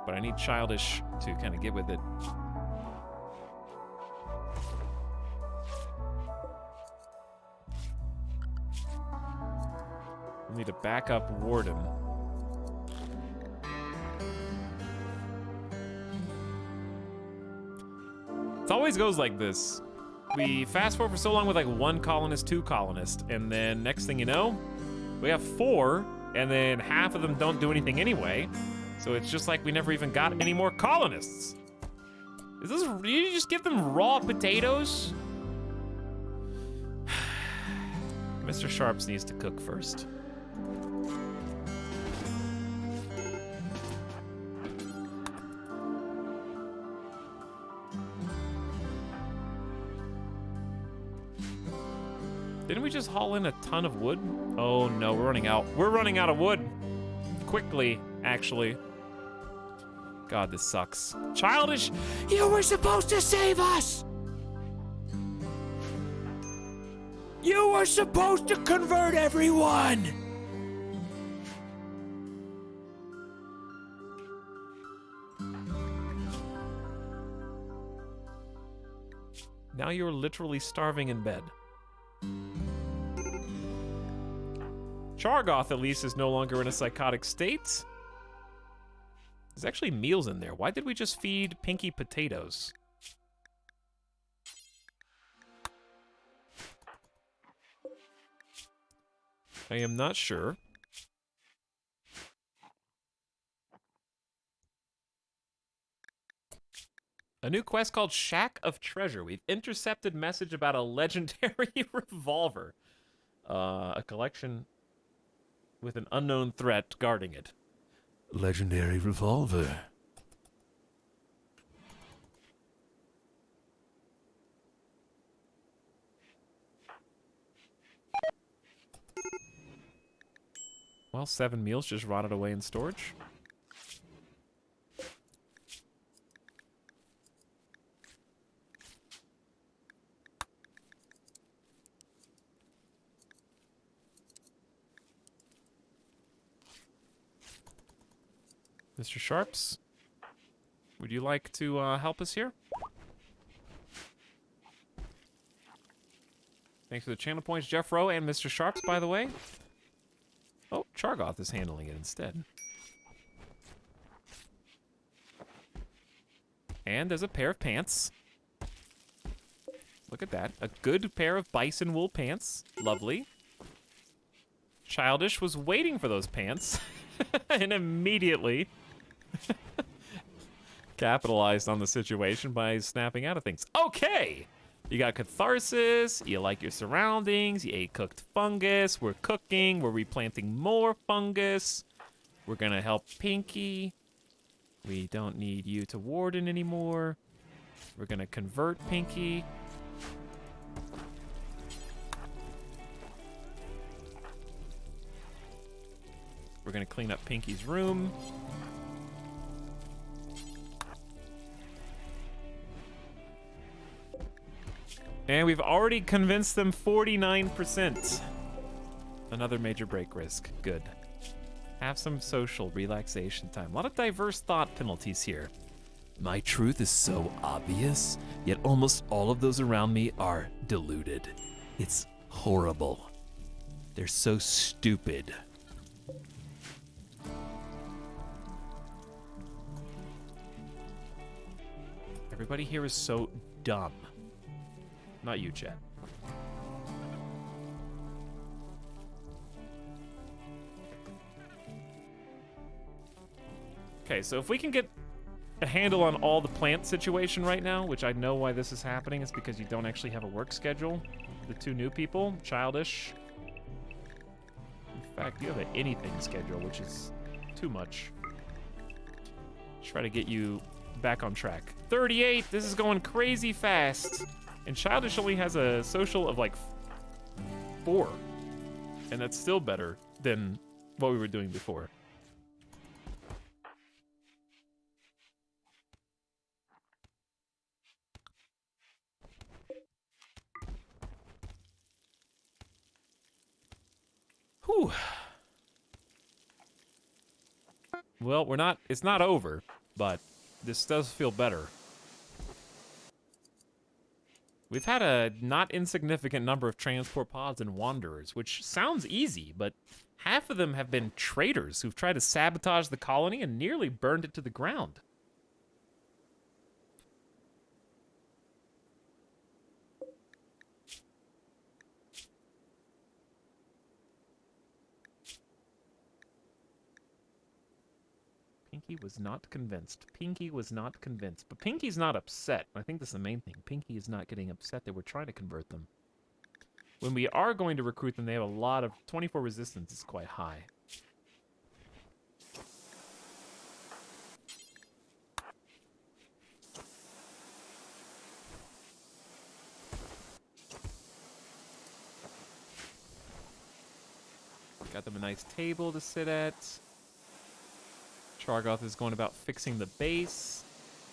But I need Childish to kind of get with it. We need a backup warden. It always goes like this. We fast forward for so long with like 1 colonist, 2 colonists, and then next thing you know, we have 4, and then half of them don't do anything anyway. So it's just like we never even got any more colonists. Is this, did you just give them raw potatoes? Mr. Sharps needs to cook first. Didn't we just haul in a ton of wood? Oh no, we're running out. We're running out of wood. Quickly, actually. God, this sucks. Childish, You were supposed to save us! You were supposed to convert everyone! now you're literally starving in bed. Chargoth, at least, is no longer in a psychotic state. There's actually meals in there. Why did we just feed Pinky potatoes? I am not sure. A new quest called Shack of Treasure. We've intercepted message about a legendary revolver. A collection with an unknown threat guarding it. Legendary revolver. Well, 7 meals just rotted away in storage. Mr. Sharps, would you like to help us here? Thanks for the channel points, Jeff Rowe and Mr. Sharps, by the way. Oh, Chargoth is handling it instead. And there's a pair of pants. Look at that. A good pair of bison wool pants. Lovely. Childish was waiting for those pants and immediately capitalized on the situation by snapping out of things. Okay! You got catharsis, you like your surroundings, you ate cooked fungus, we're cooking, we're replanting more fungus, we're gonna help Pinky, we don't need you to warden anymore, we're gonna convert Pinky. We're gonna clean up Pinky's room. And we've already convinced them 49%. Another major break risk. Good. Have some social relaxation time. A lot of diverse thought penalties here. My truth is so obvious, yet almost all of those around me are deluded. It's horrible. They're so stupid. Everybody here is so dumb. Not you, Chad. Okay, so if we can get a handle on all the plant situation right now, which I know why this is happening, is because you don't actually have a work schedule. The 2 new people, Childish. In fact, you have an anything schedule, which is too much. Try to get you back on track. 38, this is going crazy fast. And Childish only has a social of like 4. And that's still better than what we were doing before. Whew. Well, it's not over, but this does feel better. We've had a not insignificant number of transport pods and wanderers, which sounds easy, but half of them have been traitors who've tried to sabotage the colony and nearly burned it to the ground. Pinky was not convinced. Pinky was not convinced. But Pinky's not upset. I think that's the main thing. Pinky is not getting upset that we're trying to convert them. When we are going to recruit them, they have a lot of... 24 resistance is quite high. Got them a nice table to sit at. Chargoth is going about fixing the base.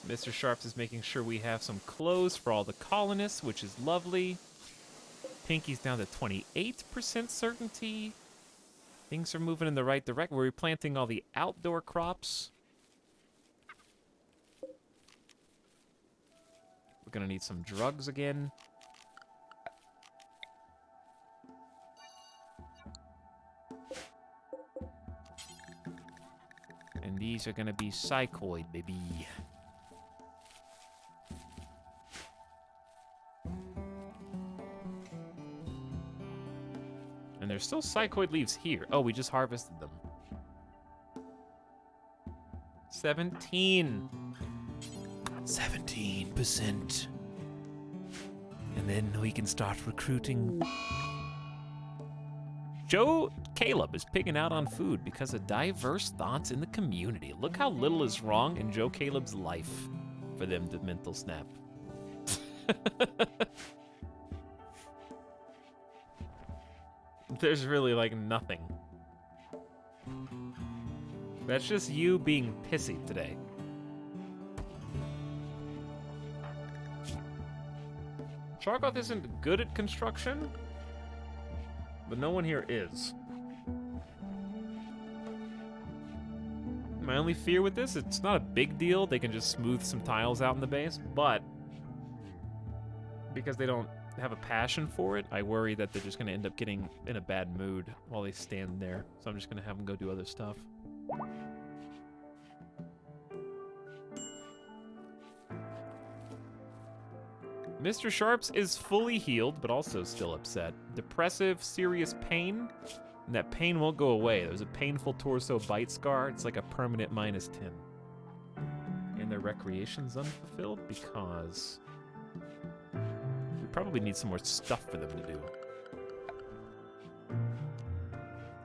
Mr. Sharps is making sure we have some clothes for all the colonists, which is lovely. Pinky's down to 28% certainty. Things are moving in the right direction. We're replanting all the outdoor crops. We're gonna need some drugs again. And these are gonna be psychoid, baby. And there's still psychoid leaves here. Oh, we just harvested them. 17. 17%. And then we can start recruiting. Joe Caleb is picking out on food because of diverse thoughts in the community. Look how little is wrong in Joe Caleb's life for them to mental snap. There's really like nothing. That's just you being pissy today. Chargoth isn't good at construction, but no one here is. My only fear with this, it's not a big deal. They can just smooth some tiles out in the base, but because they don't have a passion for it, I worry that they're just going to end up getting in a bad mood while they stand there. So I'm just going to have them go do other stuff. Mr. Sharps is fully healed, but also still upset. Depressive, serious pain, and that pain won't go away. There's a painful torso bite scar. It's like a permanent -10. And their recreation's unfulfilled because we probably need some more stuff for them to do.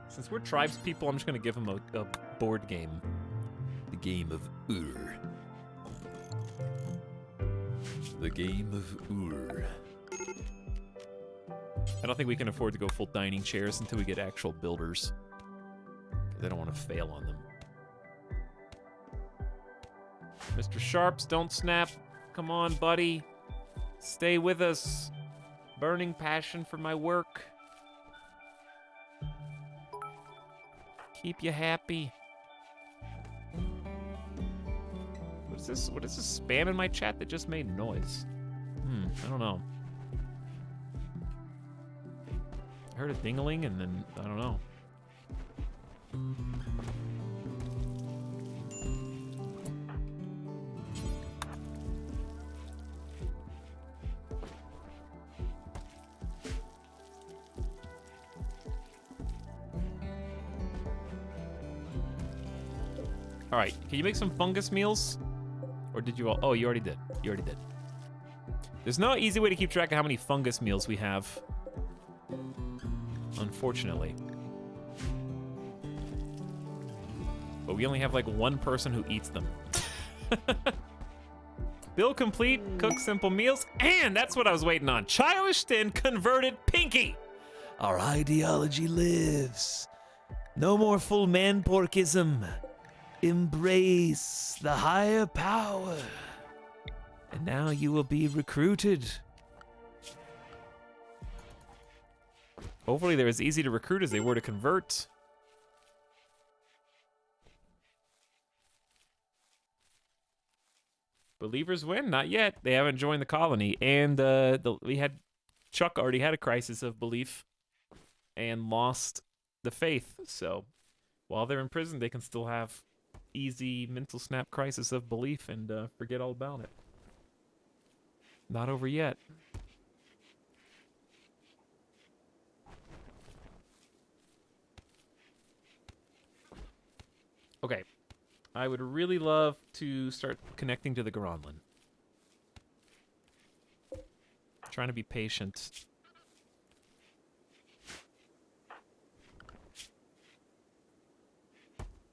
Since we're tribes people, I'm just going to give them a board game. The game of Ur. The game of Ur. I don't think we can afford to go full dining chairs until we get actual builders. Because I don't want to fail on them. Mr. Sharps, don't snap. Come on, buddy. Stay with us. Burning passion for my work. Keep you happy. What is this spam in my chat that just made noise? I don't know. I heard a ding-a-ling and then, I don't know. All right, can you make some fungus meals? Or did you all? Oh, you already did. You already did. There's no easy way to keep track of how many fungus meals we have. Unfortunately. But we only have like one person who eats them. Bill complete, cook simple meals, and that's what I was waiting on. Childish Tin converted Pinky. Our ideology lives. No more full man porkism. Embrace the higher power. And now you will be recruited. Hopefully they're as easy to recruit as they were to convert. Believers win? Not yet. They haven't joined the colony. And Chuck already had a crisis of belief and lost the faith. So while they're in prison, they can still have easy mental snap crisis of belief and forget all about it. Not over yet. Okay. I would really love to start connecting to the Gronlin. Trying to be patient.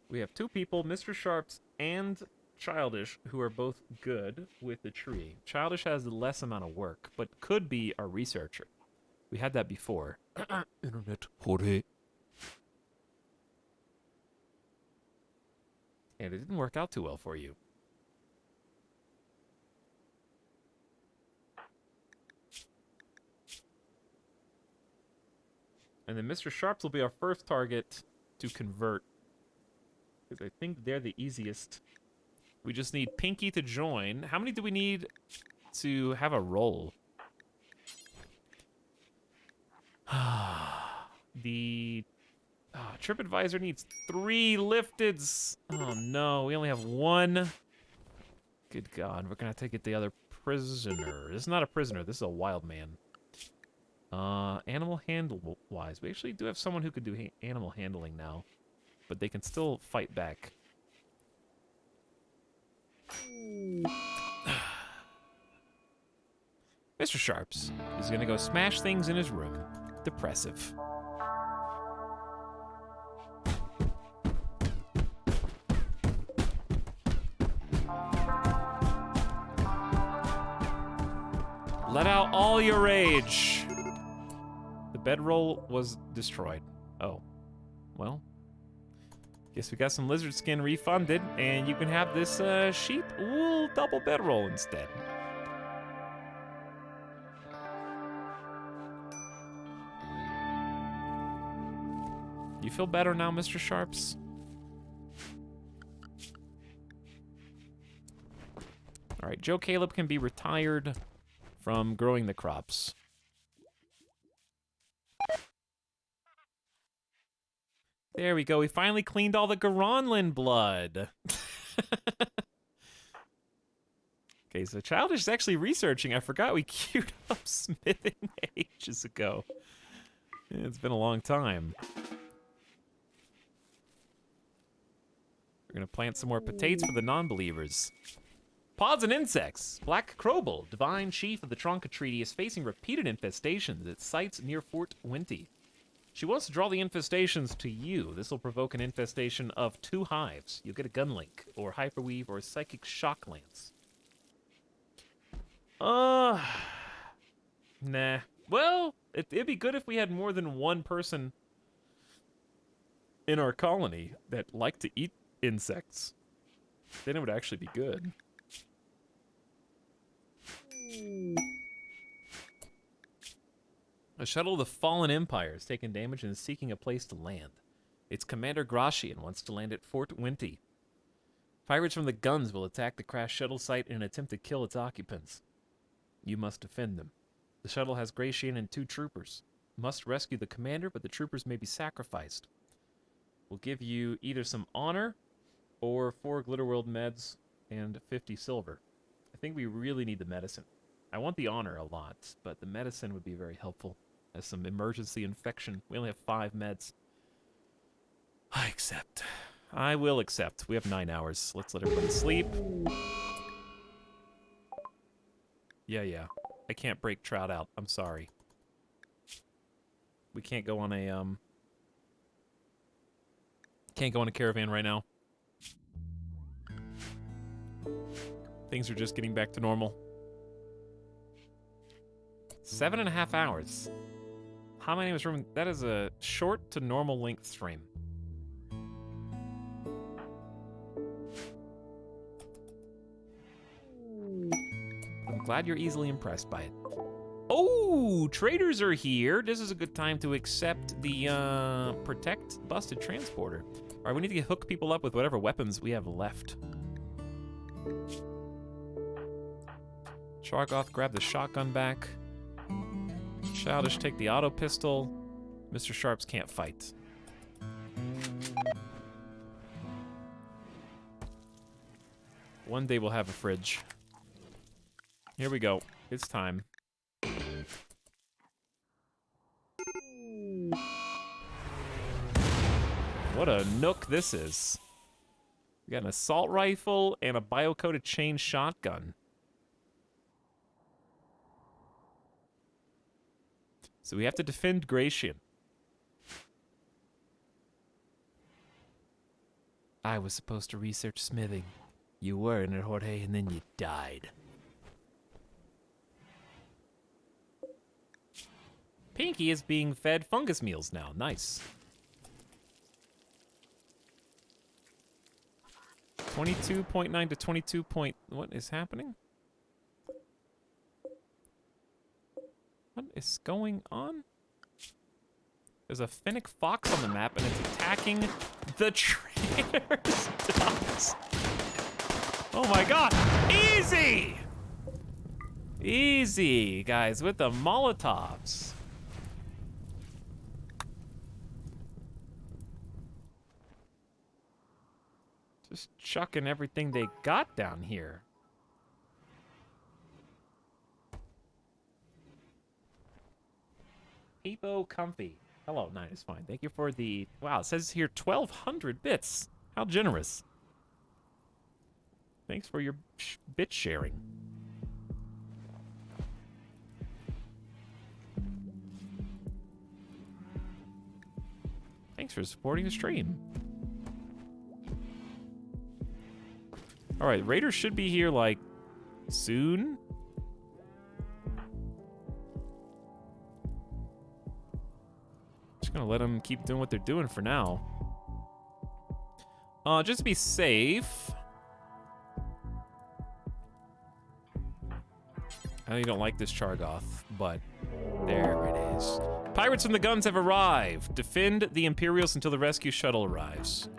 We have two people, Mr. Sharps and Childish, who are both good with the tree. Childish has less amount of work, but could be a researcher. We had that before. Internet Jorge. And it didn't work out too well for you. And then Mr. Sharps will be our first target to convert. Because I think they're the easiest. We just need Pinky to join. How many do we need to have a roll? The TripAdvisor needs 3 lifteds. Oh no, we only have 1. Good God, we're gonna have to get the other prisoner. This is not a prisoner, this is a wild man. Animal handle wise, we actually do have someone who could do animal handling now, but they can still fight back. Mr. Sharps is gonna go smash things in his room. Depressive. Let out all your rage. The bedroll was destroyed. Oh. Well. Guess we got some lizard skin refunded, and you can have this sheep wool double bedroll instead. You feel better now, Mr. Sharps? All right, Joe Caleb can be retired from growing the crops. There we go. We finally cleaned all the Gronlin blood. Okay, so Childish is actually researching. I forgot we queued up smithing ages ago. It's been a long time. We're going to plant some more potatoes for the non-believers. Pods and insects. Black Crowbull, divine chief of the Tronka Treaty, is facing repeated infestations at sites near Fort Winty. She wants to draw the infestations to you. This will provoke an infestation of 2 hives. You'll get a gun link, or hyperweave, or a psychic shock lance. Nah. Well, it'd be good if we had more than one person in our colony that liked to eat insects. Then it would actually be good. A shuttle of the Fallen Empire has taken damage and is seeking a place to land. Its commander Gratian wants to land at Fort Winty. Pirates from the guns will attack the crashed shuttle site in an attempt to kill its occupants. You must defend them. The shuttle has Gratian and 2 troopers. You must rescue the commander, but the troopers may be sacrificed. We'll give you either some honor or 4 Glitterworld meds and 50 silver. I think we really need the medicine. I want the honor a lot, but the medicine would be very helpful as some emergency infection. We only have 5 meds. I accept. I will accept. We have 9 hours. Let's let everybody sleep. Yeah. I can't break Trout out. I'm sorry. We can't go on a, Can't go on a caravan right now. things are just getting back to normal. 7.5 hours. How many was room? That is a short to normal length stream. I'm glad you're easily impressed by it. Oh, traders are here. This is a good time to accept the protect busted transporter. All right, we need to hook people up with whatever weapons we have left. Chargoth, grab the shotgun back. Childish, take the auto pistol. Mr. Sharps can't fight. One day we'll have a fridge. Here we go. It's time. What a nook this is. We got an assault rifle and a bio-coated chain shotgun. So we have to defend Gratian. I was supposed to research smithing. You were in it, Jorge, and then you died. Pinky is being fed fungus meals now. Nice. 22.9 to 22 point... What is happening? What is going on? There's a fennec fox on the map, and it's attacking the trader's dogs. Oh my god! Easy! Easy, guys, with the Molotovs. Just chucking everything they got down here. Hippo Comfy. Hello, night is fine. Thank you for the... Wow, it says here 1,200 bits. How generous. Thanks for your bit sharing. Thanks for supporting the stream. Alright, Raiders should be here, like, soon. Just gonna let them keep doing what they're doing for now. Just to be safe. I know you don't like this Chargoth, but there it is. Pirates and the guns have arrived. Defend the Imperials until the rescue shuttle arrives.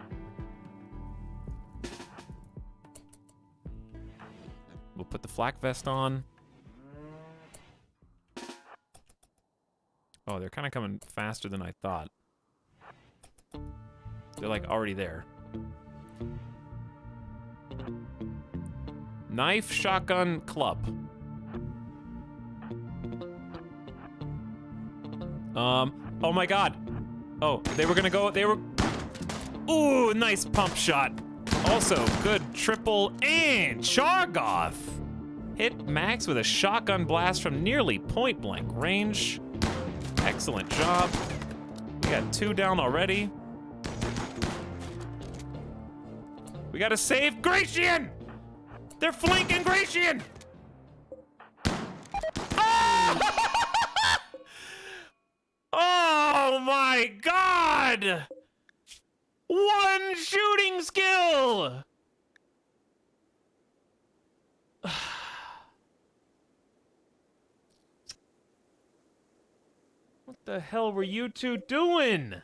We'll put the flak vest on. Oh, they're kind of coming faster than I thought. They're like already there. Knife, shotgun, club. Oh my god. Oh, they were gonna go, they were... Ooh, nice pump shot. Also, good triple and Chargoth. Hit Max with a shotgun blast from nearly point blank range. Excellent job. We got 2 down already. We gotta save Gratian! They're flanking Gratian! Ah! Oh my god! 1 shooting skill! What the hell were you two doing?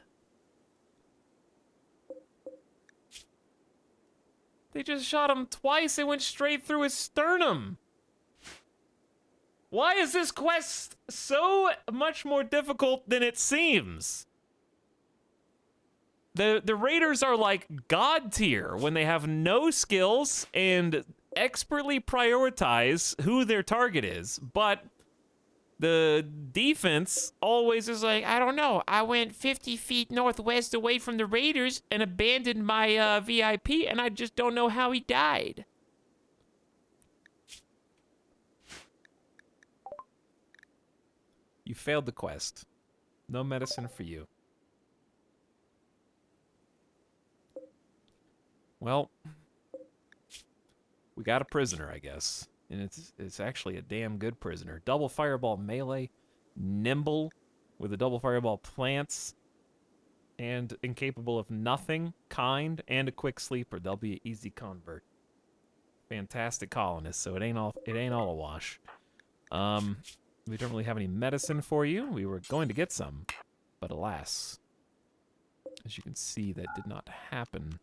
They just shot him twice and went straight through his sternum. Why is this quest so much more difficult than it seems? The raiders are like god tier when they have no skills and expertly prioritize who their target is, but the defense always is like, I don't know, I went 50 feet northwest away from the raiders and abandoned my VIP, and I just don't know how he died. You failed the quest. No medicine for you. Well, We got a prisoner, I guess. And it's actually a damn good prisoner. Double fireball melee, nimble with a double fireball plants, and incapable of nothing, kind, and a quick sleeper. They'll be an easy convert. Fantastic colonist, so it ain't all a wash. We don't really have any medicine for you. We were going to get some, but alas, as you can see, that did not happen.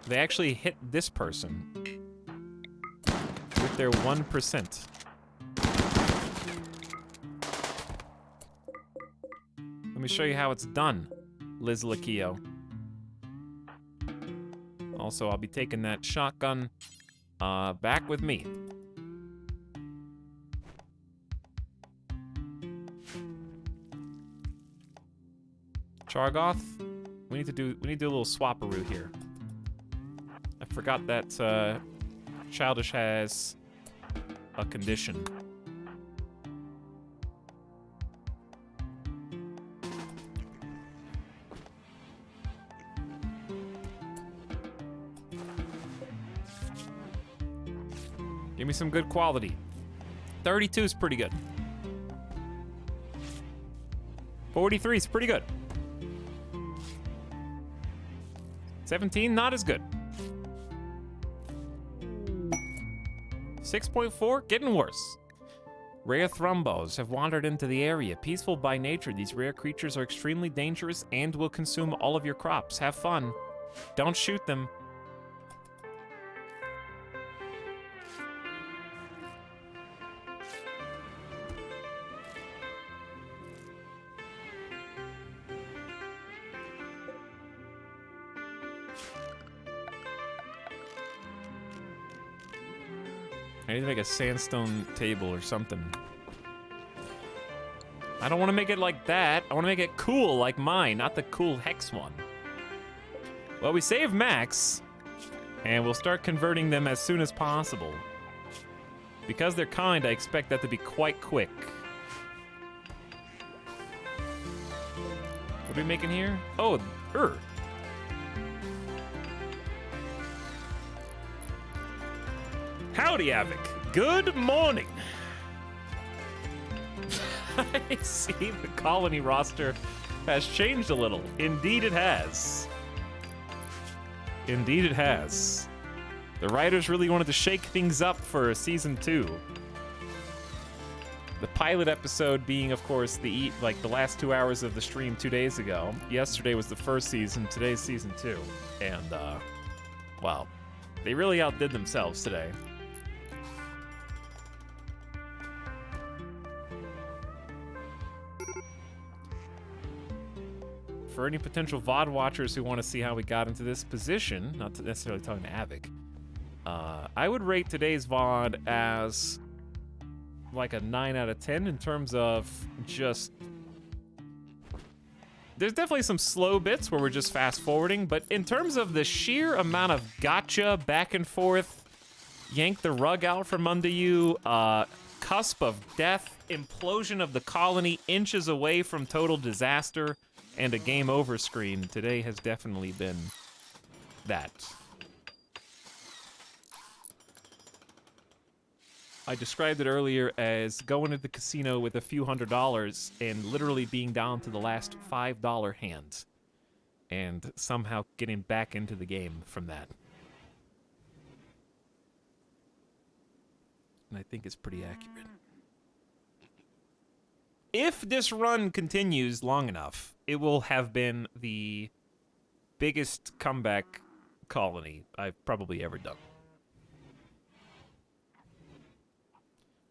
They actually hit this person with their 1%. Let me show you how it's done, Liz Lakio. Also, I'll be taking that shotgun back with me. Chargoth, we need to do a little swapperoo here. I forgot that Childish has a condition. Give me some good quality. 32 is pretty good. 43 is pretty good. 17, not as good. 6.4, getting worse. Rare thrumbos have wandered into the area. Peaceful by nature, these rare creatures are extremely dangerous and will consume all of your crops. Have fun. Don't shoot them. I need to make a sandstone table or something. I don't want to make it like that. I want to make it cool like mine, not the cool hex one. Well, we save Max, and we'll start converting them as soon as possible. Because they're kind, I expect that to be quite quick. What are we making here? Oh, Howdy, Avic. Good morning. I see the colony roster has changed a little. Indeed it has. Indeed it has. The writers really wanted to shake things up for season 2. The pilot episode being, of course, the last 2 hours of the stream 2 days ago. Yesterday was the first season, today's season 2. And, wow. They really outdid themselves today. For any potential VOD watchers who want to see how we got into this position, not necessarily talking to Avic, I would rate today's VOD as like a 9 out of 10 in terms of just... There's definitely some slow bits where we're just fast forwarding, but in terms of the sheer amount of gotcha, back and forth, yank the rug out from under you, cusp of death, implosion of the colony, inches away from total disaster, and a game over screen, today has definitely been that. I described it earlier as going to the casino with a few $100s and literally being down to the last $5 hand, and somehow getting back into the game from that. And I think it's pretty accurate. If this run continues long enough, it will have been the biggest comeback colony I've probably ever done.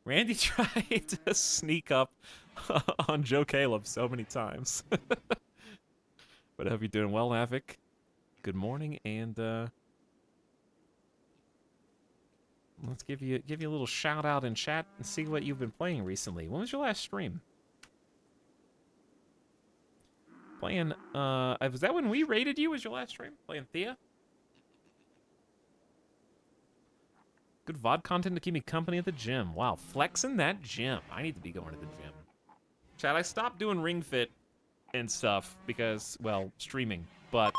Randy tried to sneak up on Joe Caleb so many times. But I hope you're doing well, Avic. Good morning, and let's give you a little shout out in chat and see what you've been playing recently. When was your last stream? Playing, was that when we raided you? Was your last stream? Playing Thea? Good VOD content to keep me company at the gym. Wow, flexing that gym. I need to be going to the gym. Chad, I stopped doing Ring Fit and stuff because, well, streaming. But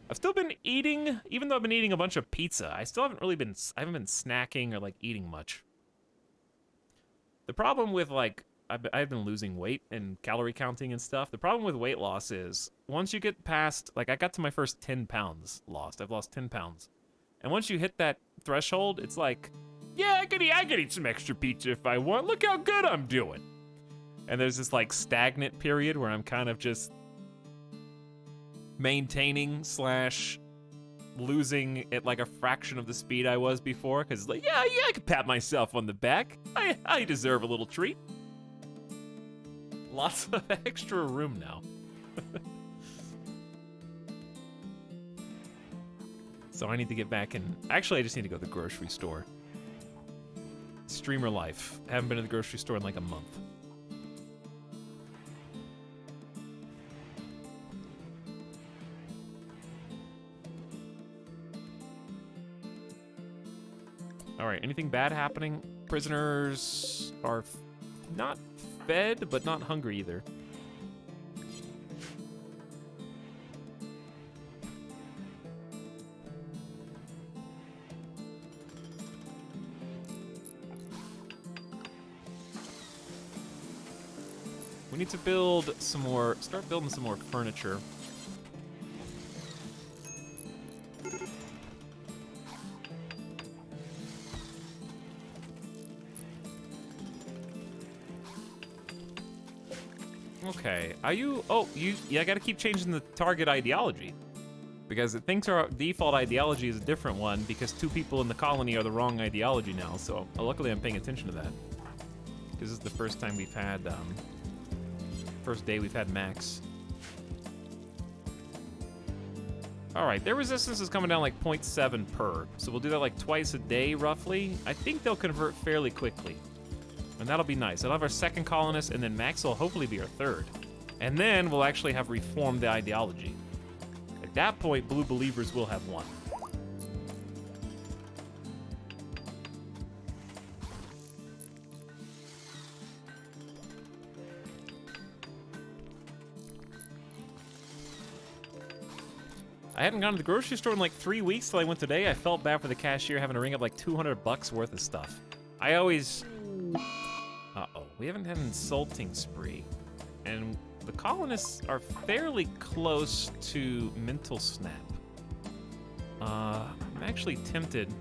I've still been eating, even though I've been eating a bunch of pizza. I still haven't really been, I haven't been snacking or like eating much. The problem with like, I've been losing weight and calorie counting and stuff. The problem with weight loss is once you get past, like I got to my first 10 pounds lost. I've lost 10 pounds. And once you hit that threshold, it's like, yeah, I could eat some extra pizza if I want. Look how good I'm doing. And there's this like stagnant period where I'm kind of just maintaining / losing at like a fraction of the speed I was before. Cause like, yeah, I could pat myself on the back. I deserve a little treat. Lots of extra room now. So I need to get back in. Actually, I just need to go to the grocery store. Streamer life. Haven't been to the grocery store in like a month. All right, anything bad happening? Prisoners are not fed, but not hungry either. We need to build some more, start building some more furniture. Okay, are you, yeah, I gotta keep changing the target ideology. Because it thinks our default ideology is a different one because 2 people in the colony are the wrong ideology now, so luckily I'm paying attention to that. This is the first time we've had, first day we've had max. All right, their resistance is coming down like 0.7 per, so we'll do that like twice a day roughly. I think they'll convert fairly quickly. And that'll be nice. I'll have our second colonist, and then Max will hopefully be our third. And then we'll actually have reformed the ideology. At that point, Blue Believers will have won. I hadn't gone to the grocery store in like 3 weeks till I went today. I felt bad for the cashier having to ring up like $200 worth of stuff. I always... Uh-oh, we haven't had an insulting spree. And the colonists are fairly close to mental snap. I'm actually tempted.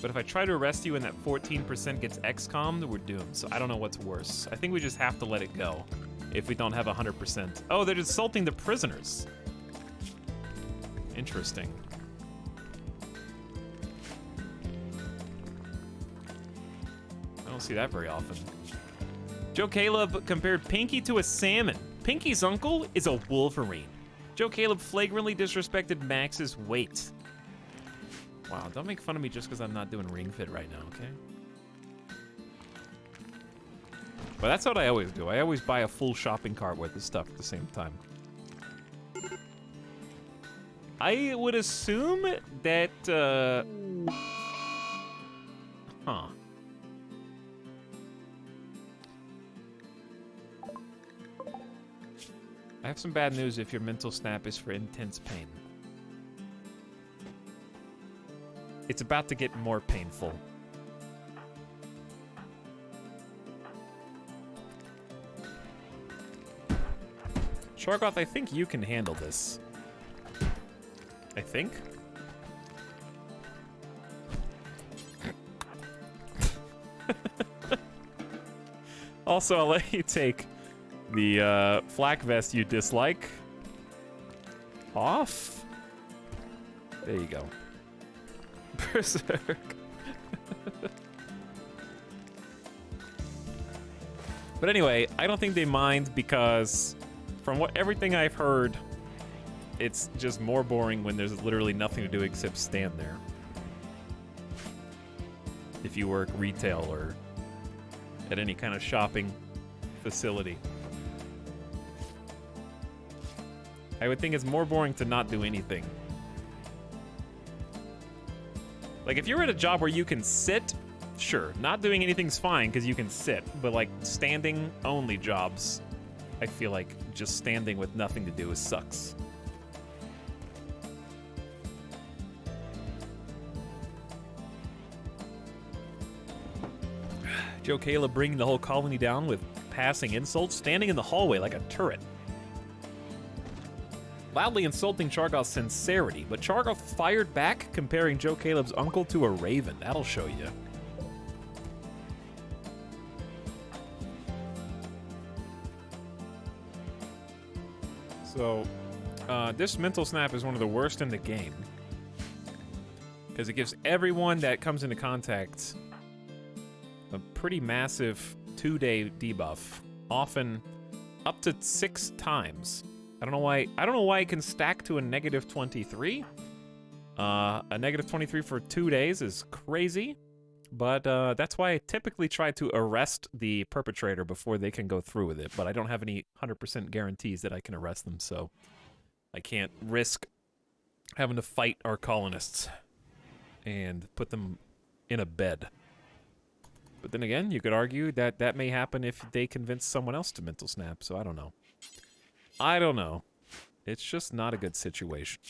But if I try to arrest you and that 14% gets XCOM'd, we're doomed. So I don't know what's worse. I think we just have to let it go if we don't have 100%. Oh, they're insulting the prisoners. Interesting. I don't see that very often. Joe Caleb compared Pinky to a salmon. Pinky's uncle is a wolverine. Joe Caleb flagrantly disrespected Max's weight. Wow, don't make fun of me just because I'm not doing Ring Fit right now, okay? But that's what I always do. I always buy a full shopping cart worth of stuff at the same time. I would assume that, huh. I have some bad news if your mental snap is for intense pain. It's about to get more painful. Shargoth, I think you can handle this. I think. Also, I'll let you take the flak vest you dislike off. There you go. Berserk. But anyway, I don't think they mind because from everything I've heard, it's just more boring when there's literally nothing to do except stand there. If you work retail or at any kind of shopping facility. I would think it's more boring to not do anything. Like if you're at a job where you can sit Sure, not doing anything's fine because you can sit, but like standing only jobs, I feel like just standing with nothing to do sucks. Joe Caleb bringing the whole colony down with passing insults, standing in the hallway like a turret. Loudly insulting Chargoth's sincerity, but Chargoth fired back, comparing Joe Caleb's uncle to a raven. That'll show you. So, this mental snap is one of the worst in the game. Because it gives everyone that comes into contact a pretty massive 2-day debuff, often up to 6 times. I don't know why it can stack to a negative 23. A negative 23 for 2 days is crazy, but that's why I typically try to arrest the perpetrator before they can go through with it, but I don't have any 100% guarantees that I can arrest them, so I can't risk having to fight our colonists and put them in a bed. But then again, you could argue that that may happen if they convince someone else to mental snap, so I don't know. I don't know. It's just not a good situation.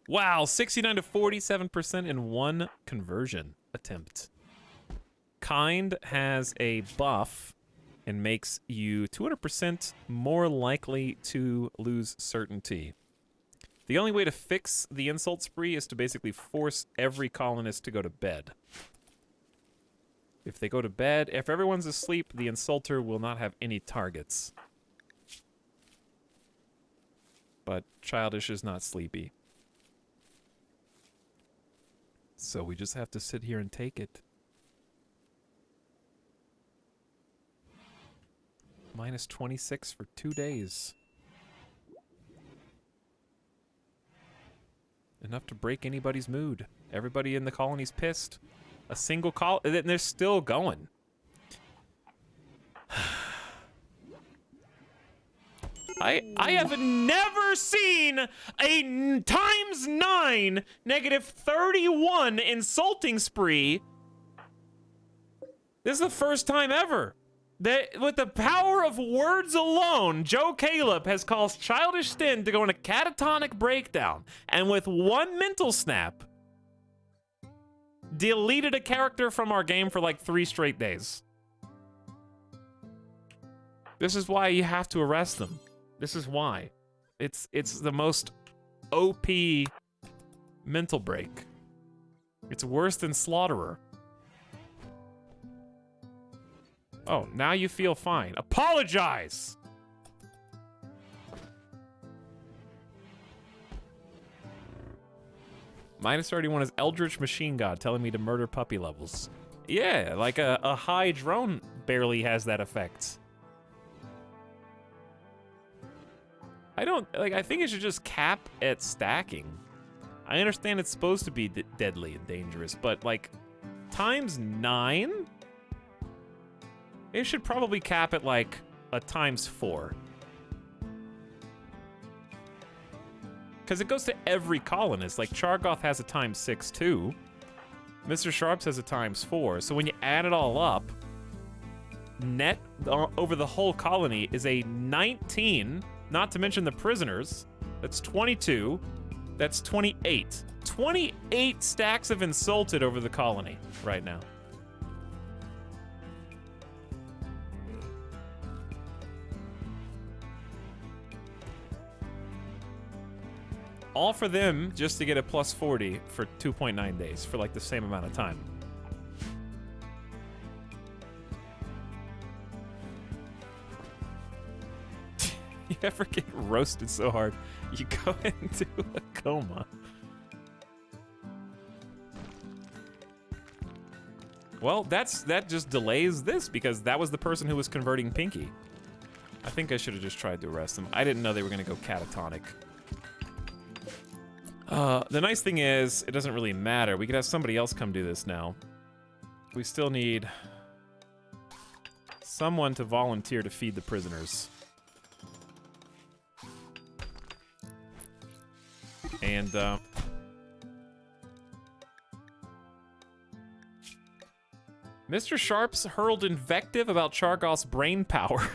Wow, 69 to 47% in one conversion attempt. Kind has a buff and makes you 200% more likely to lose certainty. The only way to fix the insult spree is to basically force every colonist to go to bed. If they go to bed, if everyone's asleep, the insulter will not have any targets. But Childish is not sleepy. So we just have to sit here and take it. Minus 26 for 2 days. Enough to break anybody's mood. Everybody in the colony's pissed. A single call, and they're still going. I have never seen a ×9 negative 31 insulting spree. This is the first time ever that with the power of words alone, Joe Caleb has caused Childish Stin to go in a catatonic breakdown, and with one mental snap, deleted a character from our game for like 3 straight days. This is why you have to arrest them. This is why. It's the most OP mental break. It's worse than Slaughterer. Oh, now you feel fine. Apologize! Minus 31 is Eldritch Machine God telling me to murder puppy levels. Yeah, like a high drone barely has that effect. I think it should just cap at stacking. I understand it's supposed to be deadly and dangerous, but like, ×9? It should probably cap at like a ×4. Because it goes to every colonist. Like, Chargoth has a ×6 too. Mr. Sharps has a ×4. So when you add it all up, net over the whole colony is a 19, not to mention the prisoners. That's 22. That's 28. 28 stacks of insulted over the colony right now. All for them just to get a +40 for 2.9 days for like the same amount of time. You ever get roasted so hard you go into a coma? Well, that just delays this because that was the person who was converting Pinky. I think I should have just tried to arrest them. I didn't know they were gonna go catatonic. The nice thing is, it doesn't really matter. We could have somebody else come do this now. We still need someone to volunteer to feed the prisoners. And, Mr. Sharps hurled invective about Chargoth's brain power.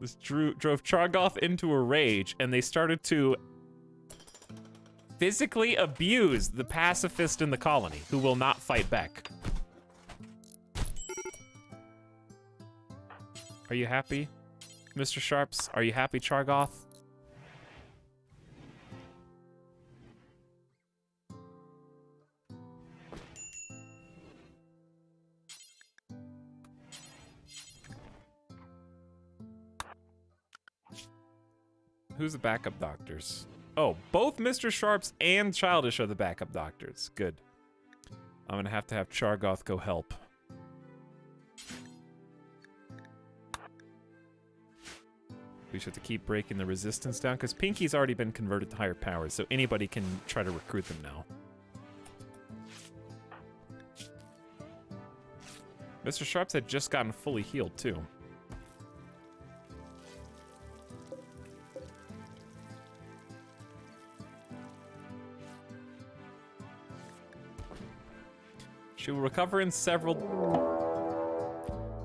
This drove Chargoth into a rage, and they started to physically abuse the pacifist in the colony, who will not fight back. Are you happy, Mr. Sharps? Are you happy, Chargoth? Who's the backup doctors? Oh, both Mr. Sharps and Childish are the backup doctors. Good. I'm gonna have to have Chargoth go help. We just have to keep breaking the resistance down, because Pinky's already been converted to higher powers, so anybody can try to recruit them now. Mr. Sharps had just gotten fully healed, too. She will recover in several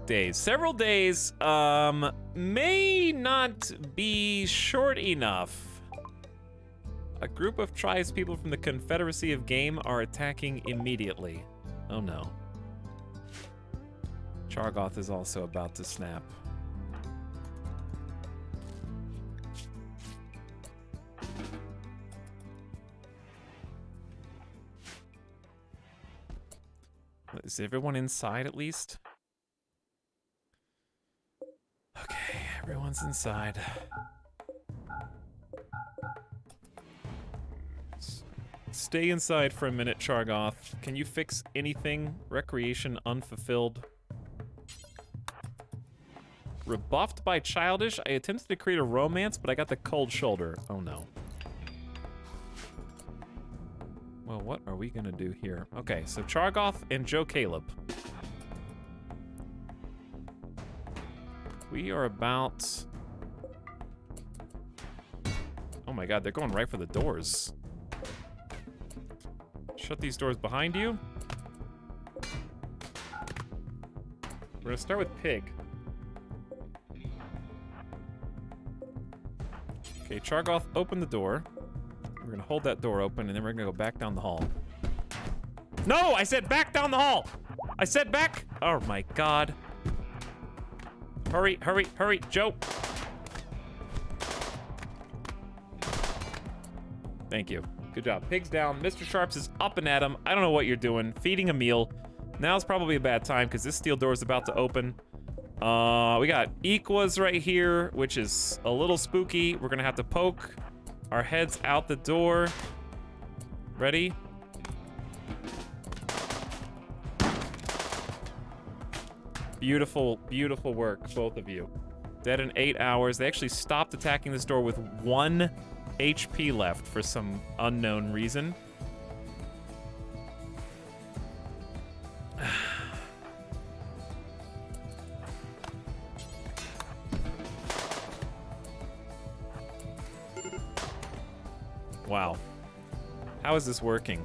days. Several days may not be short enough. A group of tribespeople from the Confederacy of Game are attacking immediately. Oh no. Chargoth is also about to snap. Is everyone inside at least? Okay, everyone's inside. Stay inside for a minute, Chargoth. Can you fix anything? Recreation unfulfilled. Rebuffed by Childish, I attempted to create a romance, but I got the cold shoulder. Oh no. Well, what are we gonna do here? Okay, so Chargoth and Joe Caleb. We are about... Oh my god, they're going right for the doors. Shut these doors behind you. We're gonna start with Pig. Okay, Chargoth, open the door. We're gonna hold that door open, and then we're gonna go back down the hall. No! I said back down the hall! I said back! Oh my god. Hurry, hurry, hurry, Joe! Thank you. Good job. Pig's down. Mr. Sharps is up and at him. I don't know what you're doing. Feeding a meal. Now's probably a bad time, because this steel door is about to open. We got Equas right here, which is a little spooky. We're gonna have to poke our heads out the door. Ready? Beautiful, beautiful work, both of you. Dead in 8 hours. They actually stopped attacking this door with 1 HP left for some unknown reason. Wow. How is this working?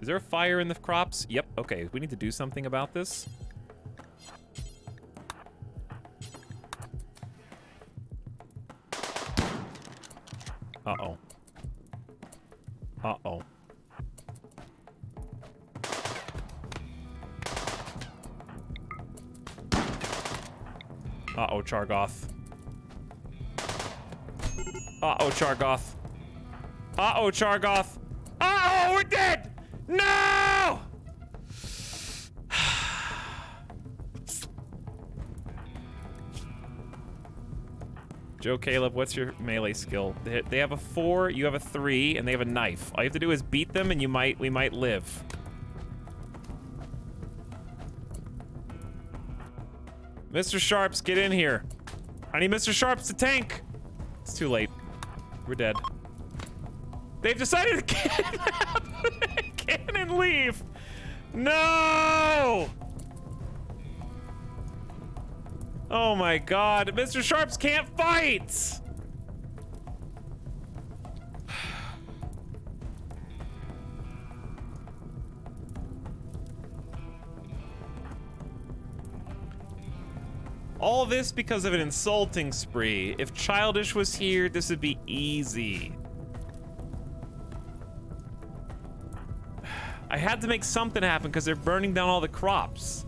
Is there a fire in the crops? Yep, okay. We need to do something about this. Uh-oh. Uh-oh. Uh-oh, Chargoth. Uh-oh, Chargoth. Uh-oh, Chargoth. Uh-oh, we're dead! No! Joe Caleb, what's your melee skill? They have a 4, you have a 3, and they have a knife. All you have to do is beat them, and we might live. Mr. Sharps, get in here. I need Mr. Sharps to tank. It's too late. We're dead. They've decided to can and leave. No! Oh my god, Mr. Sharps can't fight! All this because of an insulting spree. If Childish was here, this would be easy. I had to make something happen because they're burning down all the crops.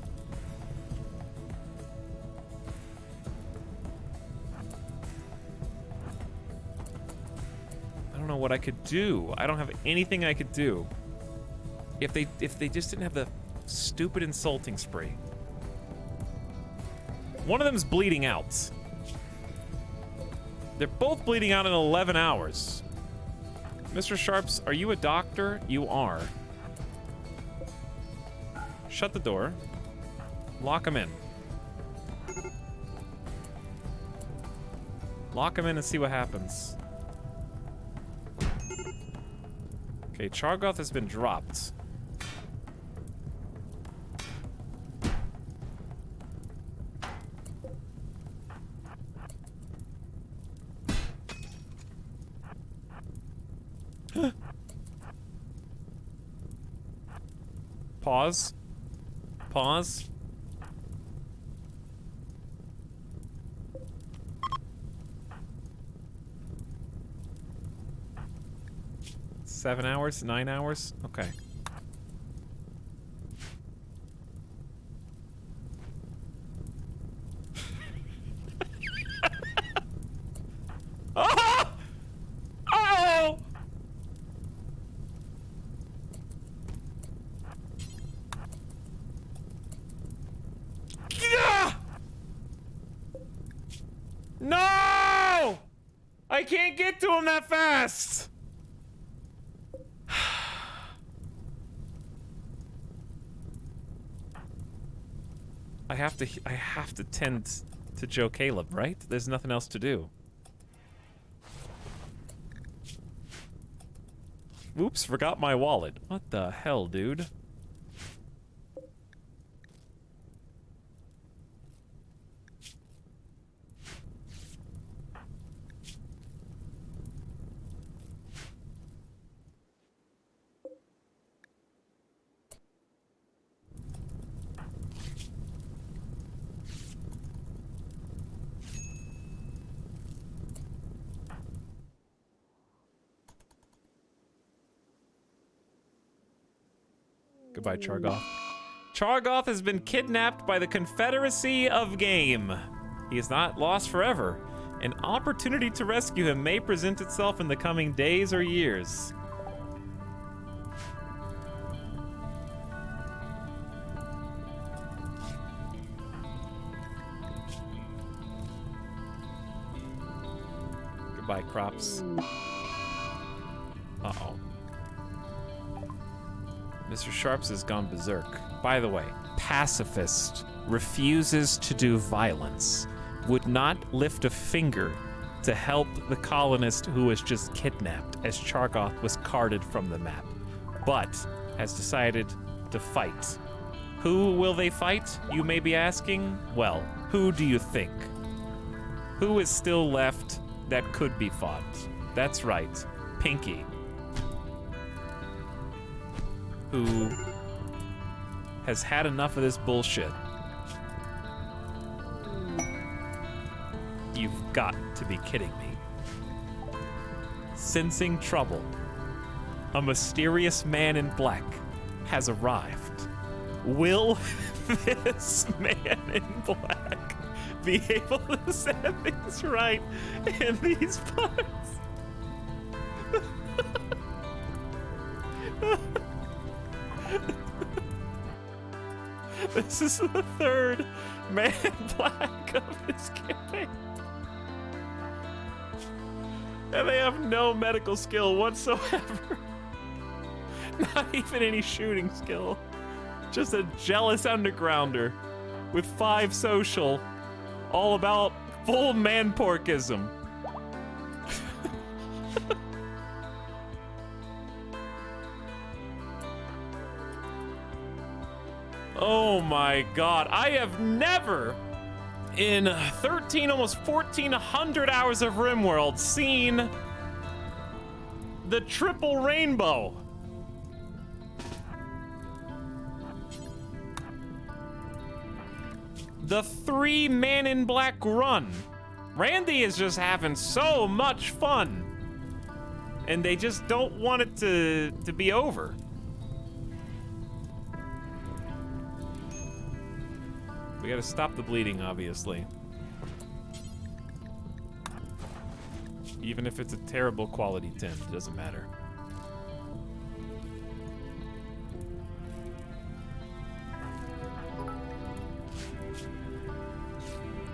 I don't know what I could do. I don't have anything I could do. If they just didn't have the stupid insulting spree. One of them's bleeding out. They're both bleeding out in 11 hours. Mr. Sharps, are you a doctor? You are. Shut the door. Lock him in. Lock him in and see what happens. Okay, Chargoth has been dropped. Pause. Pause. Seven hours? 9 hours? Okay. Ah! Oh! No! I can't get to him that fast! I have to tend to Joe Caleb, right? There's nothing else to do. Oops, forgot my wallet. What the hell, dude? Goodbye, Chargoth. Chargoth has been kidnapped by the Confederacy of Game. He is not lost forever. An opportunity to rescue him may present itself in the coming days or years. Goodbye, crops. Uh-oh. Mr. Sharps has gone berserk. By the way, pacifist, refuses to do violence, would not lift a finger to help the colonist who was just kidnapped as Chargoth was carted from the map, but has decided to fight. Who will they fight, you may be asking? Well, who do you think? Who is still left that could be fought? That's right, Pinky. Who has had enough of this bullshit. You've got to be kidding me. Sensing trouble, a mysterious man in black has arrived. Will this man in black be able to set things right in these parts? This is the third man in black of this campaign. And they have no medical skill whatsoever. Not even any shooting skill. Just a jealous undergrounder with 5 social, all about full man-porkism. Oh my god, I have never, in 13, almost 1,400 hours of RimWorld, seen the triple rainbow. the 3 Man in Black run. Randy is just having so much fun. And they just don't want it to be over. We gotta stop the bleeding, obviously. Even if it's a terrible quality tint, it doesn't matter.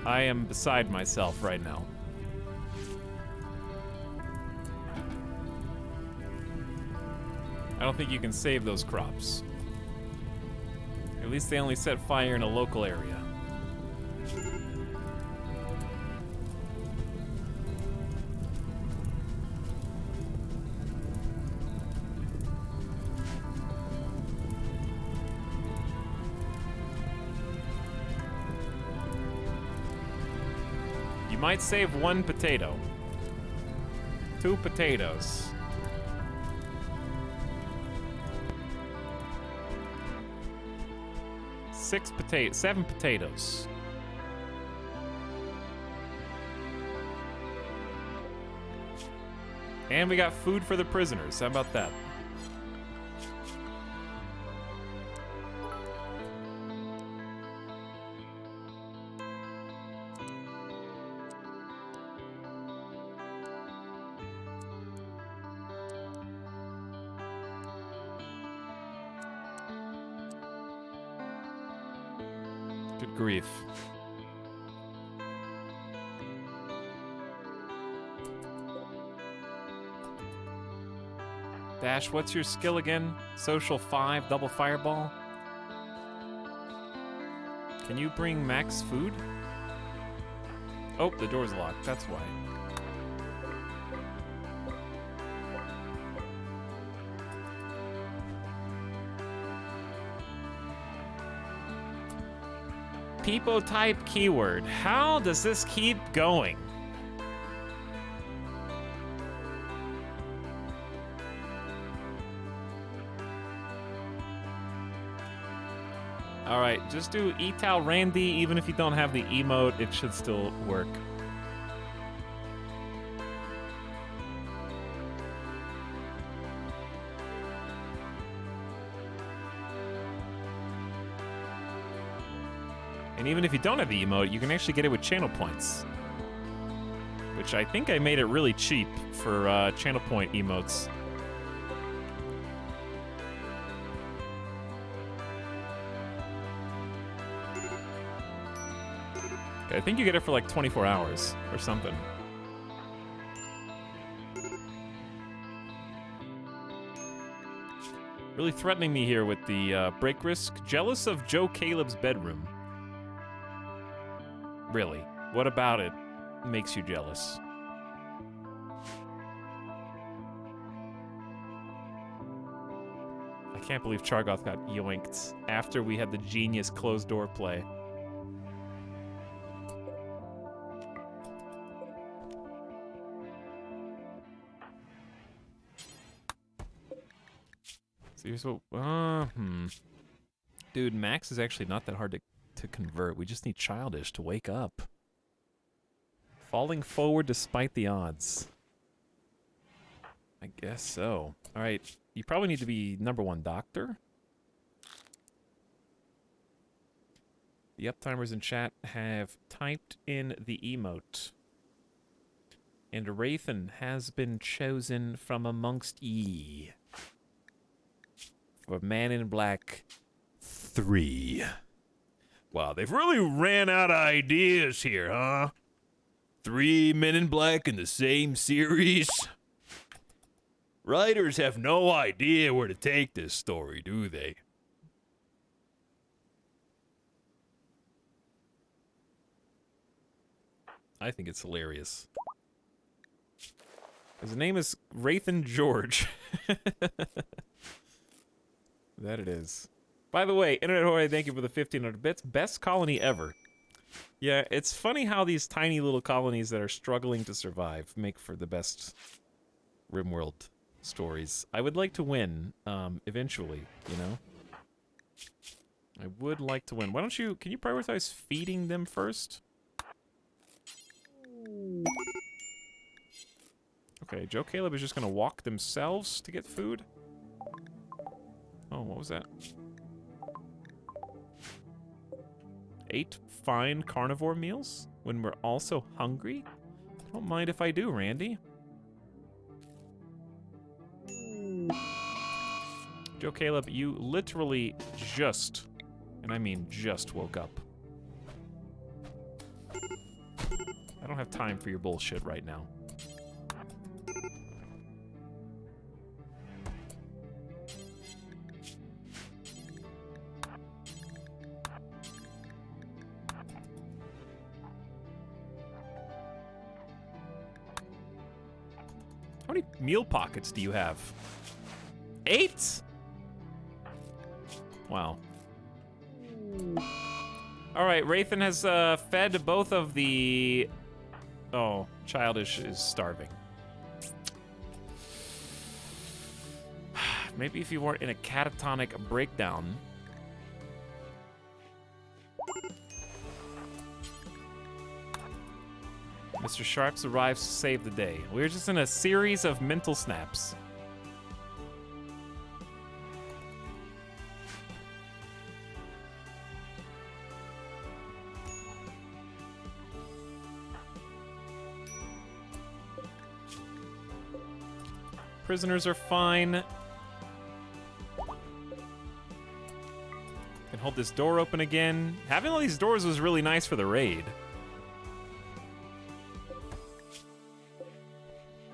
I am beside myself right now. I don't think you can save those crops. At least they only set fire in a local area. You might save 1 potato. 2 potatoes. 7 potatoes. And we got food for the prisoners. How about that? Good grief. Dash, what's your skill again? Social 5, double fireball? Can you bring Max food? Oh, the door's locked, that's why. People type keyword. How does this keep going? Alright, just do Etal Randy. Even if you don't have the emote, it should still work. And even if you don't have the emote, you can actually get it with channel points. Which I think I made it really cheap for channel point emotes. I think you get it for like 24 hours or something. Really threatening me here with the break risk. Jealous of Joe Caleb's bedroom. Really? What about it makes you jealous? I can't believe Chargoth got yoinked after we had the genius closed door play. So here's what, Dude, Max is actually not that hard to convert. We just need Childish to wake up. Falling forward despite the odds. I guess so. Alright, you probably need to be #1 doctor. The uptimers in chat have typed in the emote. And Wraithen has been chosen from amongst ye. For Man in Black 3. Wow, they've really ran out of ideas here, huh? 3 Men in Black in the same series? Writers have no idea where to take this story, do they? I think it's hilarious. His name is Wraithen George. That it is. By the way, Internet Horde, thank you for the 1,500 bits. Best colony ever. Yeah, it's funny how these tiny little colonies that are struggling to survive make for the best RimWorld stories. I would like to win, eventually, you know? I would like to win. Why don't you... Can you prioritize feeding them first? Okay, Joe Caleb is just gonna walk themselves to get food. Oh, what was that? 8 fine carnivore meals when we're also hungry? Don't mind if I do, Randy. Joe Caleb, you literally just, and I mean just, woke up. I don't have time for your bullshit right now. How many meal pockets do you have? 8? Wow. Alright, Rathan has fed both of the... Oh, Childish is starving. Maybe if you weren't in a catatonic breakdown. Mr. Sharps arrives to save the day. We're just in a series of mental snaps. Prisoners are fine. Can hold this door open again. Having all these doors was really nice for the raid.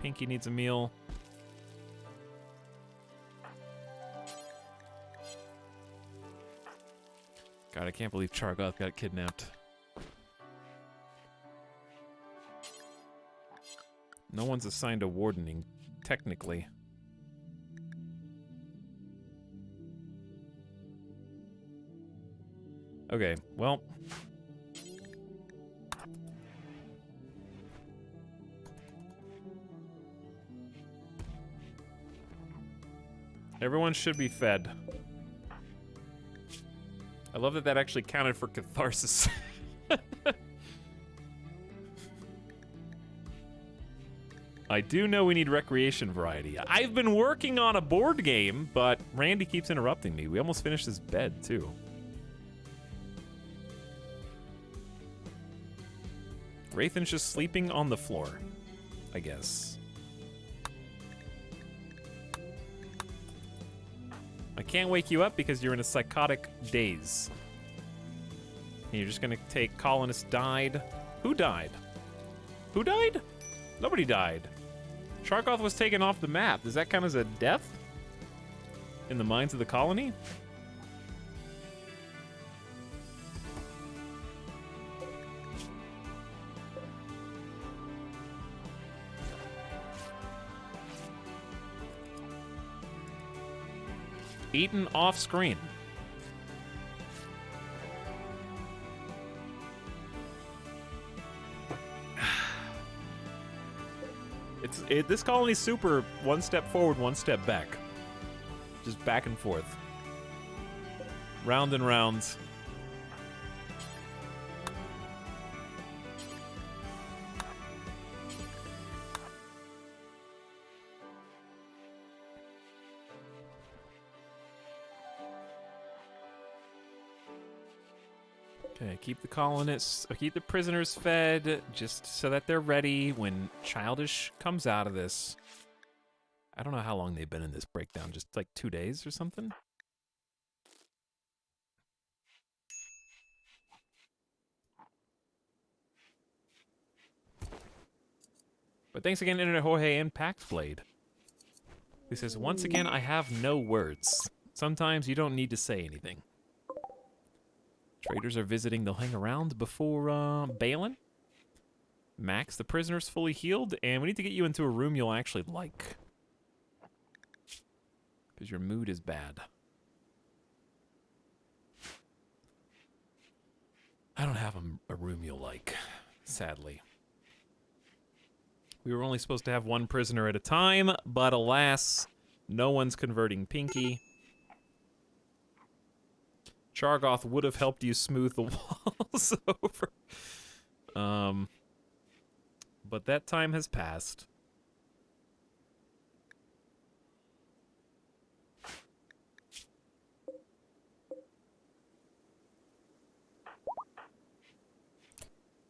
Pinky needs a meal. God, I can't believe Chargoth got kidnapped. No one's assigned a wardening, technically. Okay, well... Everyone should be fed. I love that that actually counted for catharsis. I do know we need recreation variety. I've been working on a board game, but Randy keeps interrupting me. We almost finished his bed, too. Rathan's just sleeping on the floor, I guess. I can't wake you up because you're in a psychotic daze. And you're just gonna take colonist died. Who died? Who died? Nobody died. Sharkoth was taken off the map. Does that count as a death? In the minds of the colony? Eaten off screen. This colony's super one step forward, one step back. Just back and forth. Round and round. Okay, keep the colonists, keep the prisoners fed, just so that they're ready when Childish comes out of this. I don't know how long they've been in this breakdown, just like 2 days or something? But thanks again, Internet Jorge and Paxblade. He says, once again, I have no words. Sometimes you don't need to say anything. Traders are visiting. They'll hang around before bailing. Max, the prisoner's fully healed, and we need to get you into a room you'll actually like. Because your mood is bad. I don't have a room you'll like, sadly. We were only supposed to have one prisoner at a time, but alas, no one's converting Pinky. Chargoth would have helped you smooth the walls over. But that time has passed.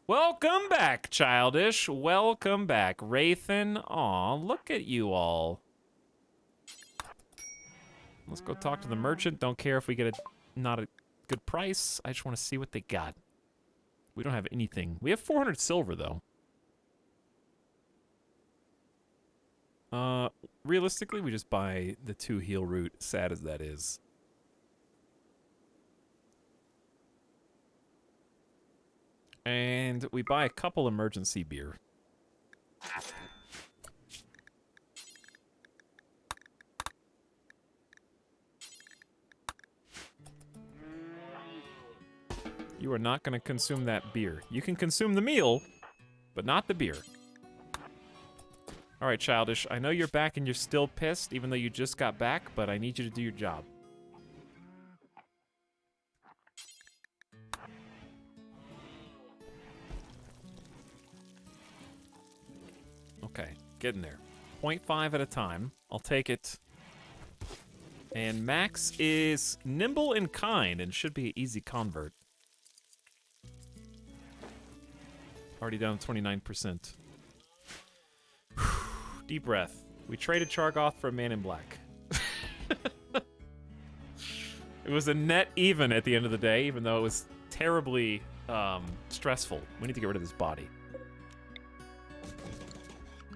Welcome back, Childish. Welcome back. Wraithen, aw, look at you all. Let's go talk to the merchant. Don't care if we get not a good price. I just want to see what they got. We don't have anything. We have 400 silver, though. Realistically, we just buy the 2 heal root, sad as that is. And we buy a couple emergency beer. You are not going to consume that beer. You can consume the meal, but not the beer. All right, Childish, I know you're back and you're still pissed, even though you just got back, but I need you to do your job. Okay, getting there. 0.5 at a time. I'll take it. And Max is nimble and kind and should be an easy convert. Already down to 29%. Deep breath. We traded Chargoth for a man in black. It was a net even at the end of the day, even though it was terribly stressful. We need to get rid of this body.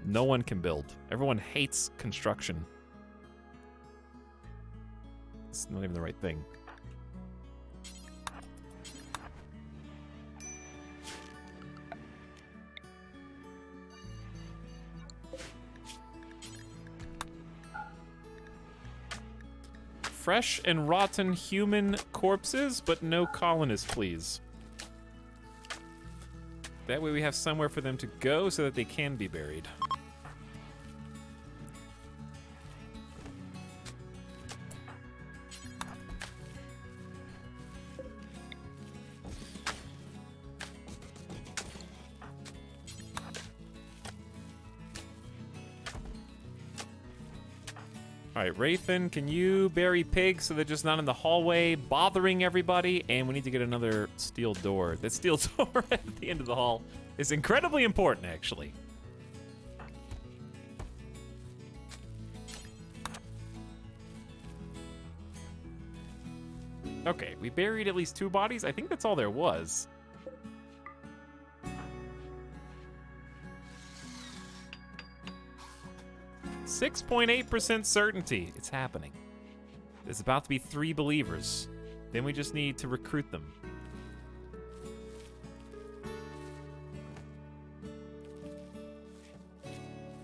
No one can build. Everyone hates construction. It's not even the right thing. Fresh and rotten human corpses, but no colonists, please. That way we have somewhere for them to go so that they can be buried. Alright, Wraithen, can you bury pigs so they're just not in the hallway bothering everybody? And we need to get another steel door. That steel door at the end of the hall is incredibly important, actually. Okay, we buried at least 2 bodies. I think that's all there was. .8% certainty. It's happening. There's about to be 3 believers. Then we just need to recruit them.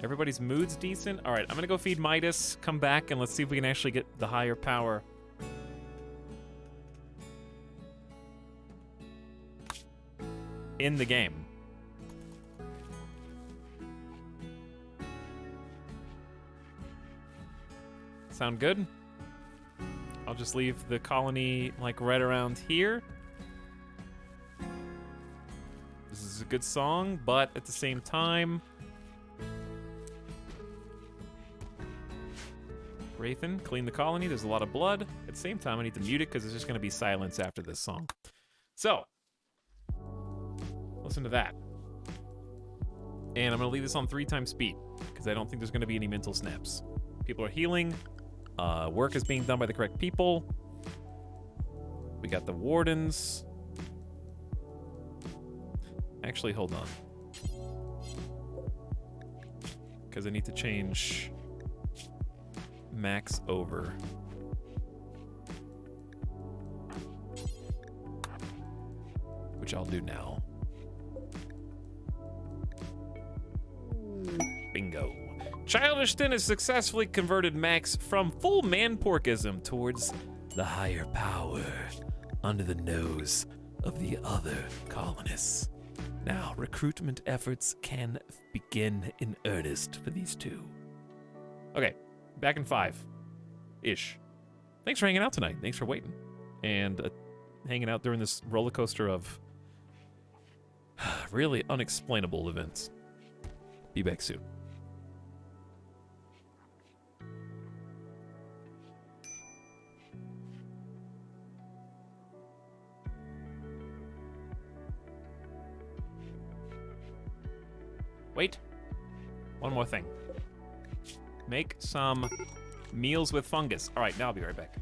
Everybody's mood's decent. All right, I'm gonna go feed Midas, come back, and let's see if we can actually get the higher power. In the game. Sound good? I'll just leave the colony like right around here. This is a good song, but at the same time, Wraithen, clean the colony. There's a lot of blood. At the same time, I need to mute it because there's just going to be silence after this song. So, listen to that. And I'm going to leave this on 3 times speed because I don't think there's going to be any mental snaps. People are healing. Work is being done by the correct people. We got the wardens. Actually, hold on. Because I need to change Max over. Which I'll do now. Bingo. Childishton has successfully converted Max from full man-porkism towards the higher power under the nose of the other colonists. Now, recruitment efforts can begin in earnest for these 2. Okay, back in 5-ish. Thanks for hanging out tonight. Thanks for waiting. And hanging out during this roller coaster of really unexplainable events. Be back soon. Wait. One more thing. Make some meals with fungus. All right, now I'll be right back.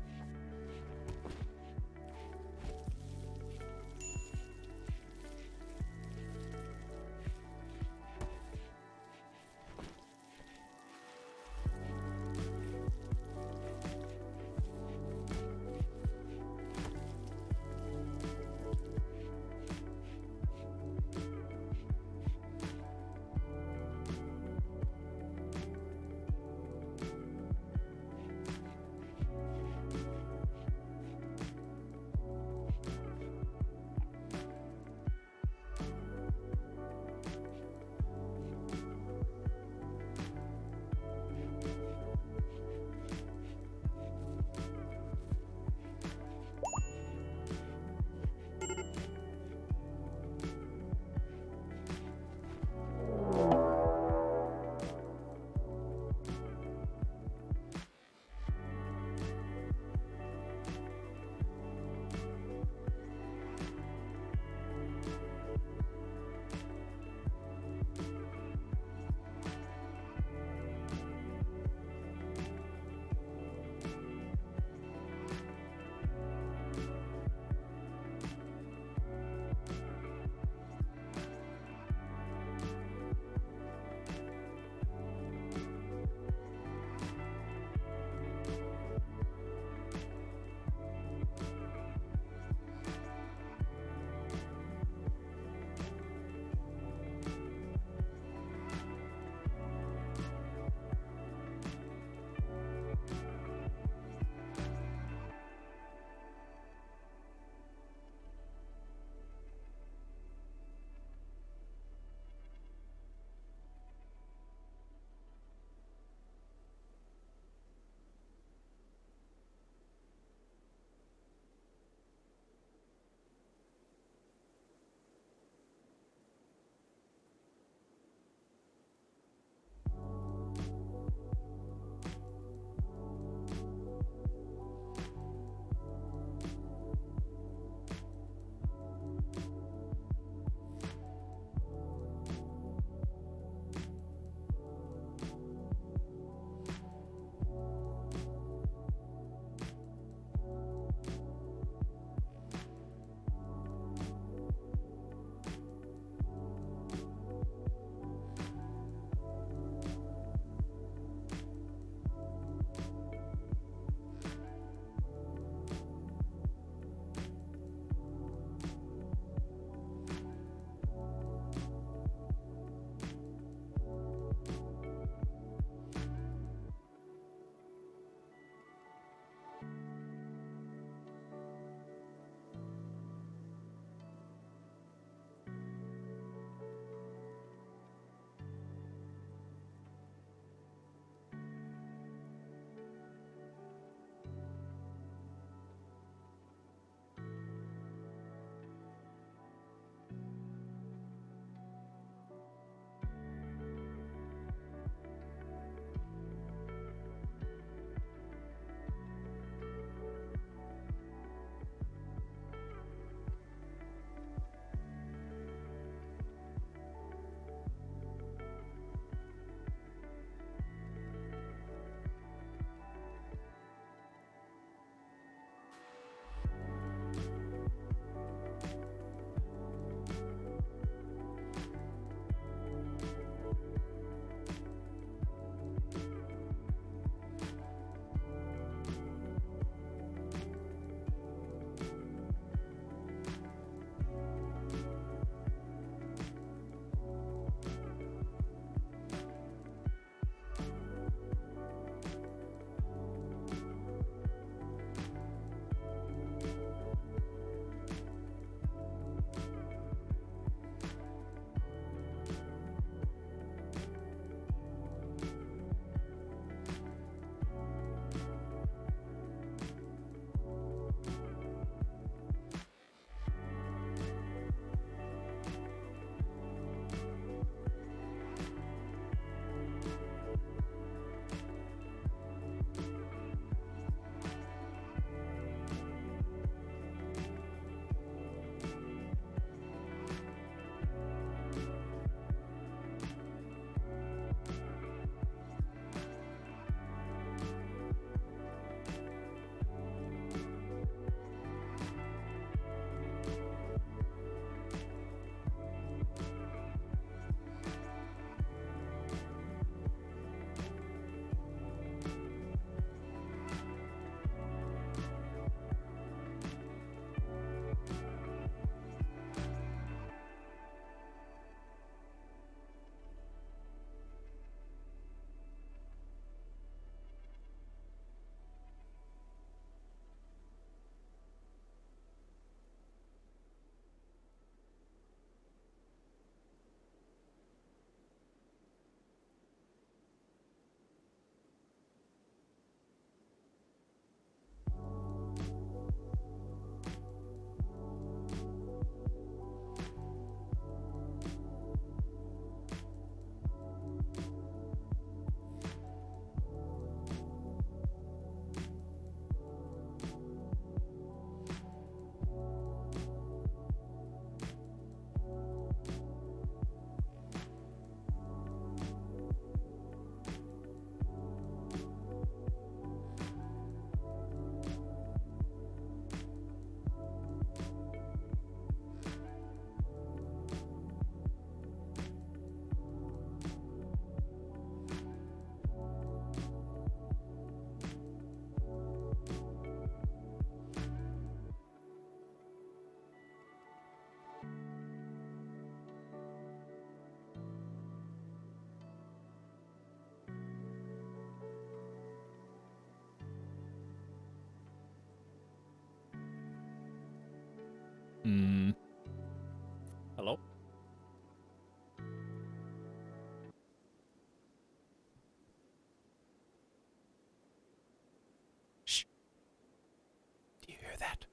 that?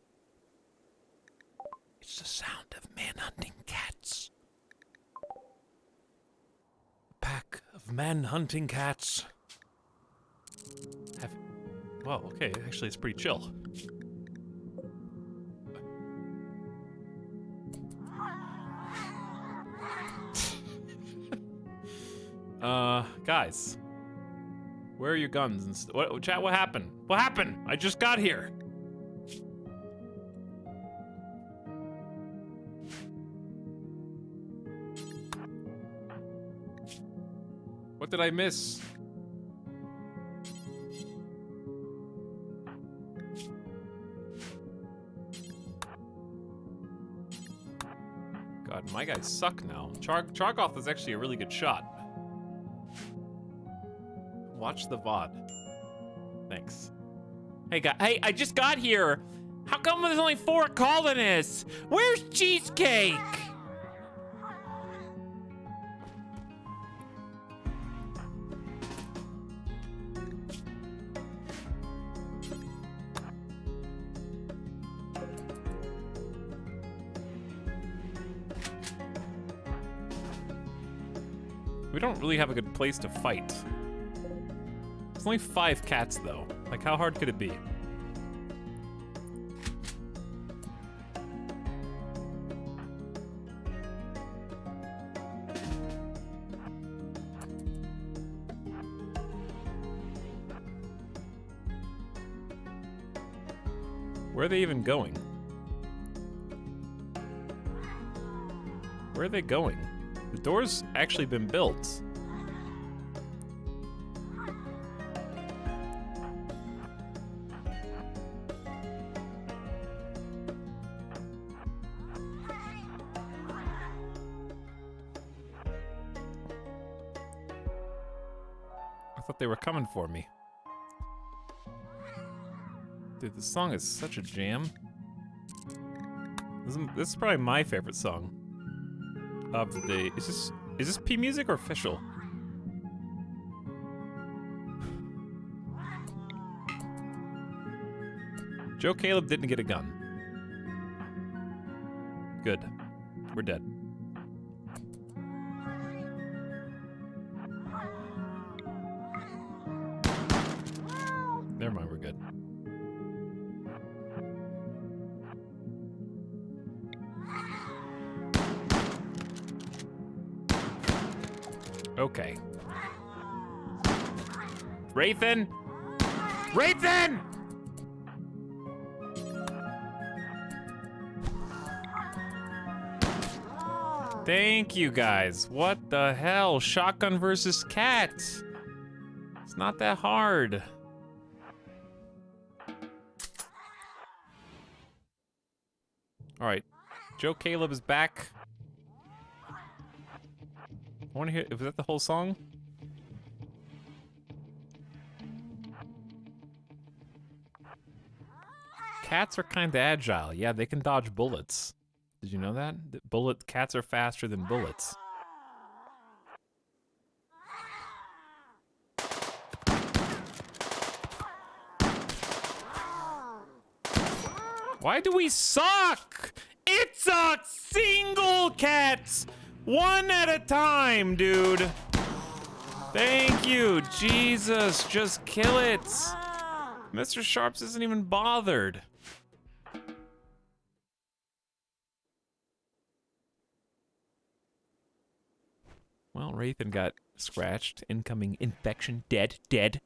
It's the sound of men hunting cats. A pack of men hunting cats. Well, okay, actually it's pretty chill. Guys. Where are your guns and what, chat, what happened? What happened? I just got here. What did I miss? God, my guys suck now. Charkoff is actually a really good shot. Watch the VOD. Thanks. Hey, hey, I just got here. How come there's only 4 colonists? Where's Cheesecake? We don't really have a good place to fight. There's only 5 cats, though. Like, how hard could it be? Where are they even going? Where are they going? The door's actually been built. I thought they were coming for me. Dude, this song is such a jam. This is probably my favorite song of the day. Is this P music or official? Joe Caleb didn't get a gun. Good. We're dead. Never mind, we're good. Okay. Wraithen! Wraithen! Thank you, guys. What the hell? Shotgun versus cat. It's not that hard. All right. Joe Caleb is back. I want to hear. Was that the whole song? Cats are kind of agile. Yeah, they can dodge bullets. Did you know that? Cats are faster than bullets. Why do we suck? It's a single cat! One at a time, dude. Thank you. Jesus, just kill it. Mr. Sharps isn't even bothered. Well, Wraithen got scratched. Incoming infection. Dead. Dead.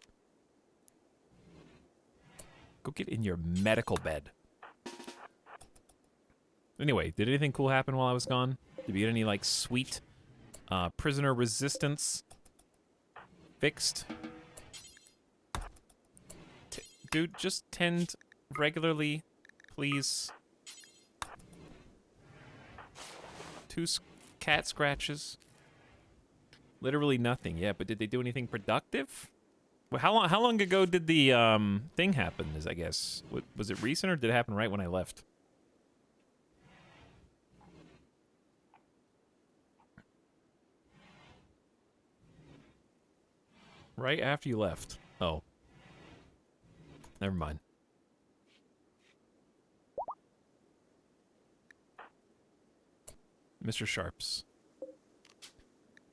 Go get in your medical bed. Anyway, did anything cool happen while I was gone? Did we get any, like, sweet prisoner resistance fixed? Dude, just tend regularly, please. 2 cat scratches. Literally nothing. Yeah, but did they do anything productive? Well, how long ago did the thing happen? I guess was it recent or did it happen right when I left? Right after you left. Oh. Never mind. Mr. Sharps.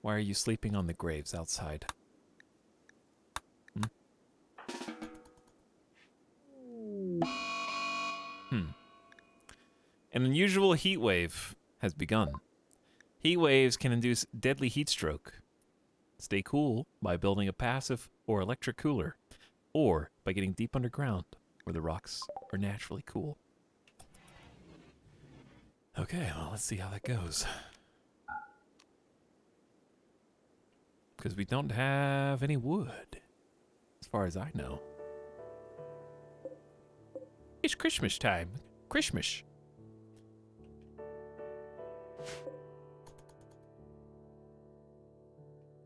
Why are you sleeping on the graves outside? An unusual heat wave has begun. Heat waves can induce deadly heat stroke. Stay cool by building a passive or electric cooler, or by getting deep underground where the rocks are naturally cool. Okay, well, let's see how that goes. Because we don't have any wood, as far as I know. It's Christmas time. Christmas.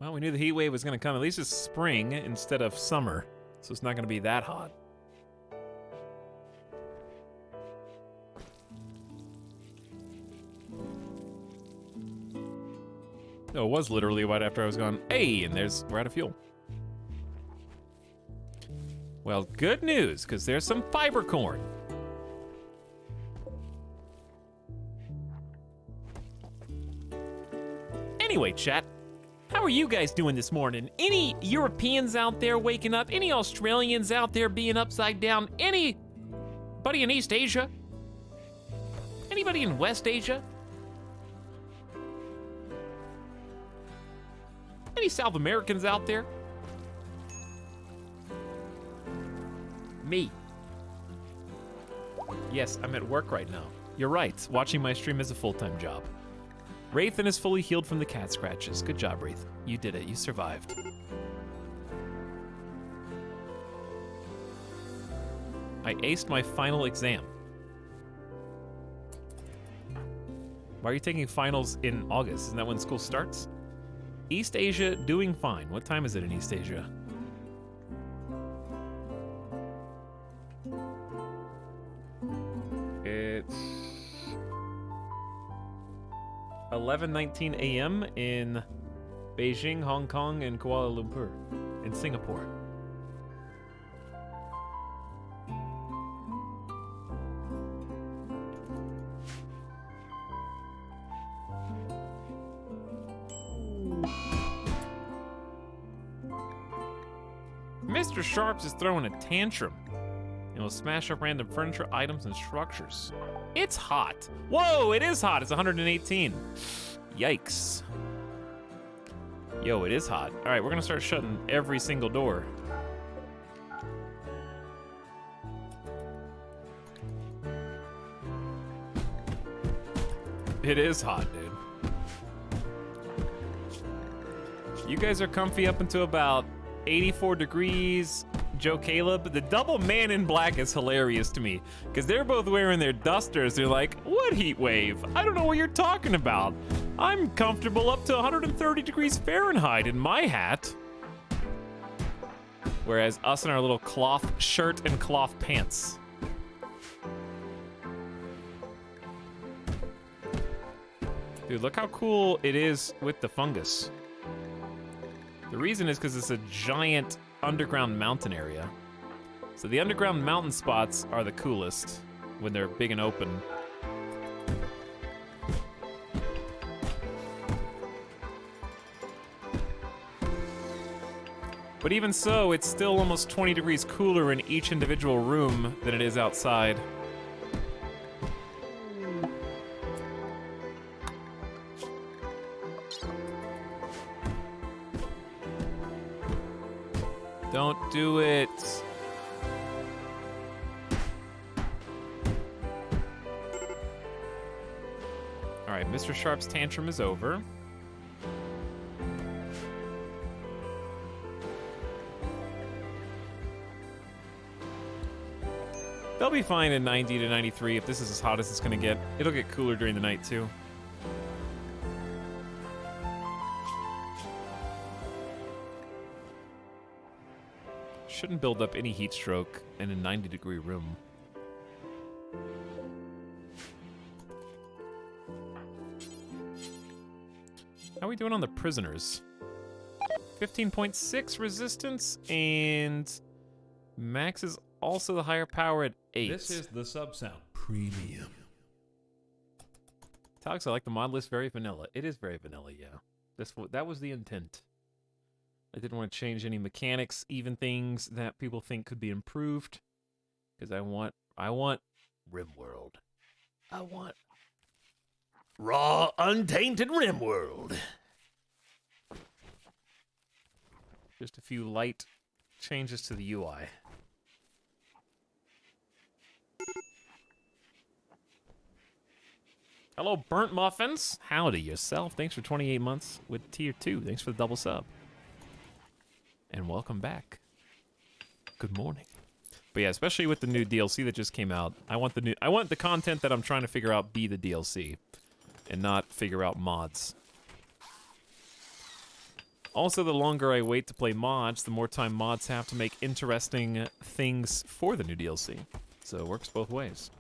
Well, we knew the heat wave was going to come. At least it's spring instead of summer, so it's not going to be that hot. No, it was literally right after I was gone. Hey, and we're out of fuel. Well, good news, because there's some fiber corn. Anyway, chat, how are you guys doing this morning? Any Europeans out there waking up? Any Australians out there being upside down? Anybody in East Asia? Anybody in West Asia? Any South Americans out there? Me. Yes, I'm at work right now. You're right, watching my stream is a full-time job. Wraithen is fully healed from the cat scratches. Good job, Wraith. You did it, you survived. I aced my final exam. Why are you taking finals in August? Isn't that when school starts? East Asia doing fine. What time is it in East Asia? It's 11:19 a.m. in Beijing, Hong Kong, and Kuala Lumpur, in Singapore. Mr. Sharps is throwing a tantrum and will smash up random furniture, items, and structures. It's hot. Whoa, it is hot. It's 118. Yikes. Yo, it is hot. All right, we're gonna start shutting every single door. It is hot, dude. You guys are comfy up until about 84 degrees. Joe Caleb, the double man in black is hilarious to me because they're both wearing their dusters. They're like, what heat wave? I don't know what you're talking about. I'm comfortable up to 130 degrees Fahrenheit in my hat. Whereas us in our little cloth shirt and cloth pants. Dude, look how cool it is with the fungus. The reason is because it's a giant underground mountain area. So the underground mountain spots are the coolest when they're big and open. But even so, it's still almost 20 degrees cooler in each individual room than it is outside. Don't do it. All right, Mr. Sharp's tantrum is over. They'll be fine in 90 to 93 if this is as hot as it's gonna get. It'll get cooler during the night too. Shouldn't build up any heat stroke in a 90-degree room. How are we doing on the prisoners? 15.6 resistance, and Max is also the higher power at 8. This is the sub sound. Premium. Etalyx, I like the mod list, very vanilla. It is very vanilla, yeah. That was the intent. I didn't want to change any mechanics, even things that people think could be improved, because I want RimWorld. I want raw, untainted RimWorld. Just a few light changes to the UI. Hello, Burnt Muffins. Howdy yourself. Thanks for 28 months with tier 2. Thanks for the double sub. And welcome back. Good morning. But yeah, especially with the new DLC that just came out, I want the content that I'm trying to figure out be the DLC and not figure out mods. Also, the longer I wait to play mods, the more time mods have to make interesting things for the new DLC. So it works both ways.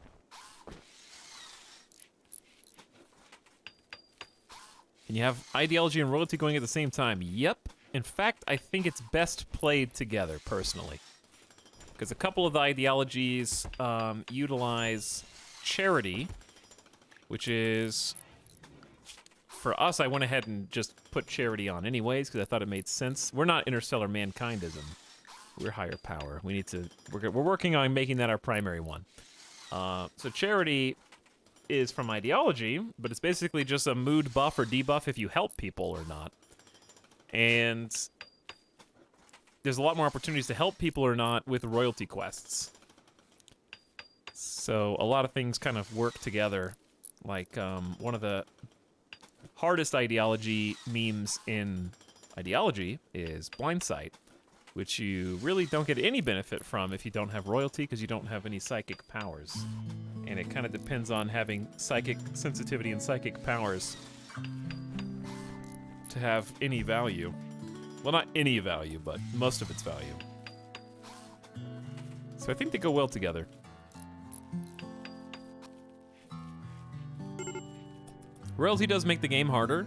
Can you have ideology and royalty going at the same time? Yep. In fact, I think it's best played together, personally. Because a couple of the ideologies utilize charity, which is... For us, I went ahead and just put charity on anyways, because I thought it made sense. We're not interstellar mankindism. We're higher power. We need to... We're working on making that our primary one. So charity is from ideology, but it's basically just a mood buff or debuff if you help people or not. And there's a lot more opportunities to help people or not with royalty quests. So a lot of things kind of work together. Like one of the hardest ideology memes in ideology is blindsight, which you really don't get any benefit from if you don't have royalty because you don't have any psychic powers. And it kind of depends on having psychic sensitivity and psychic powers to have any value. Well, not any value, but most of its value. So I think they go well together. Royalty does make the game harder.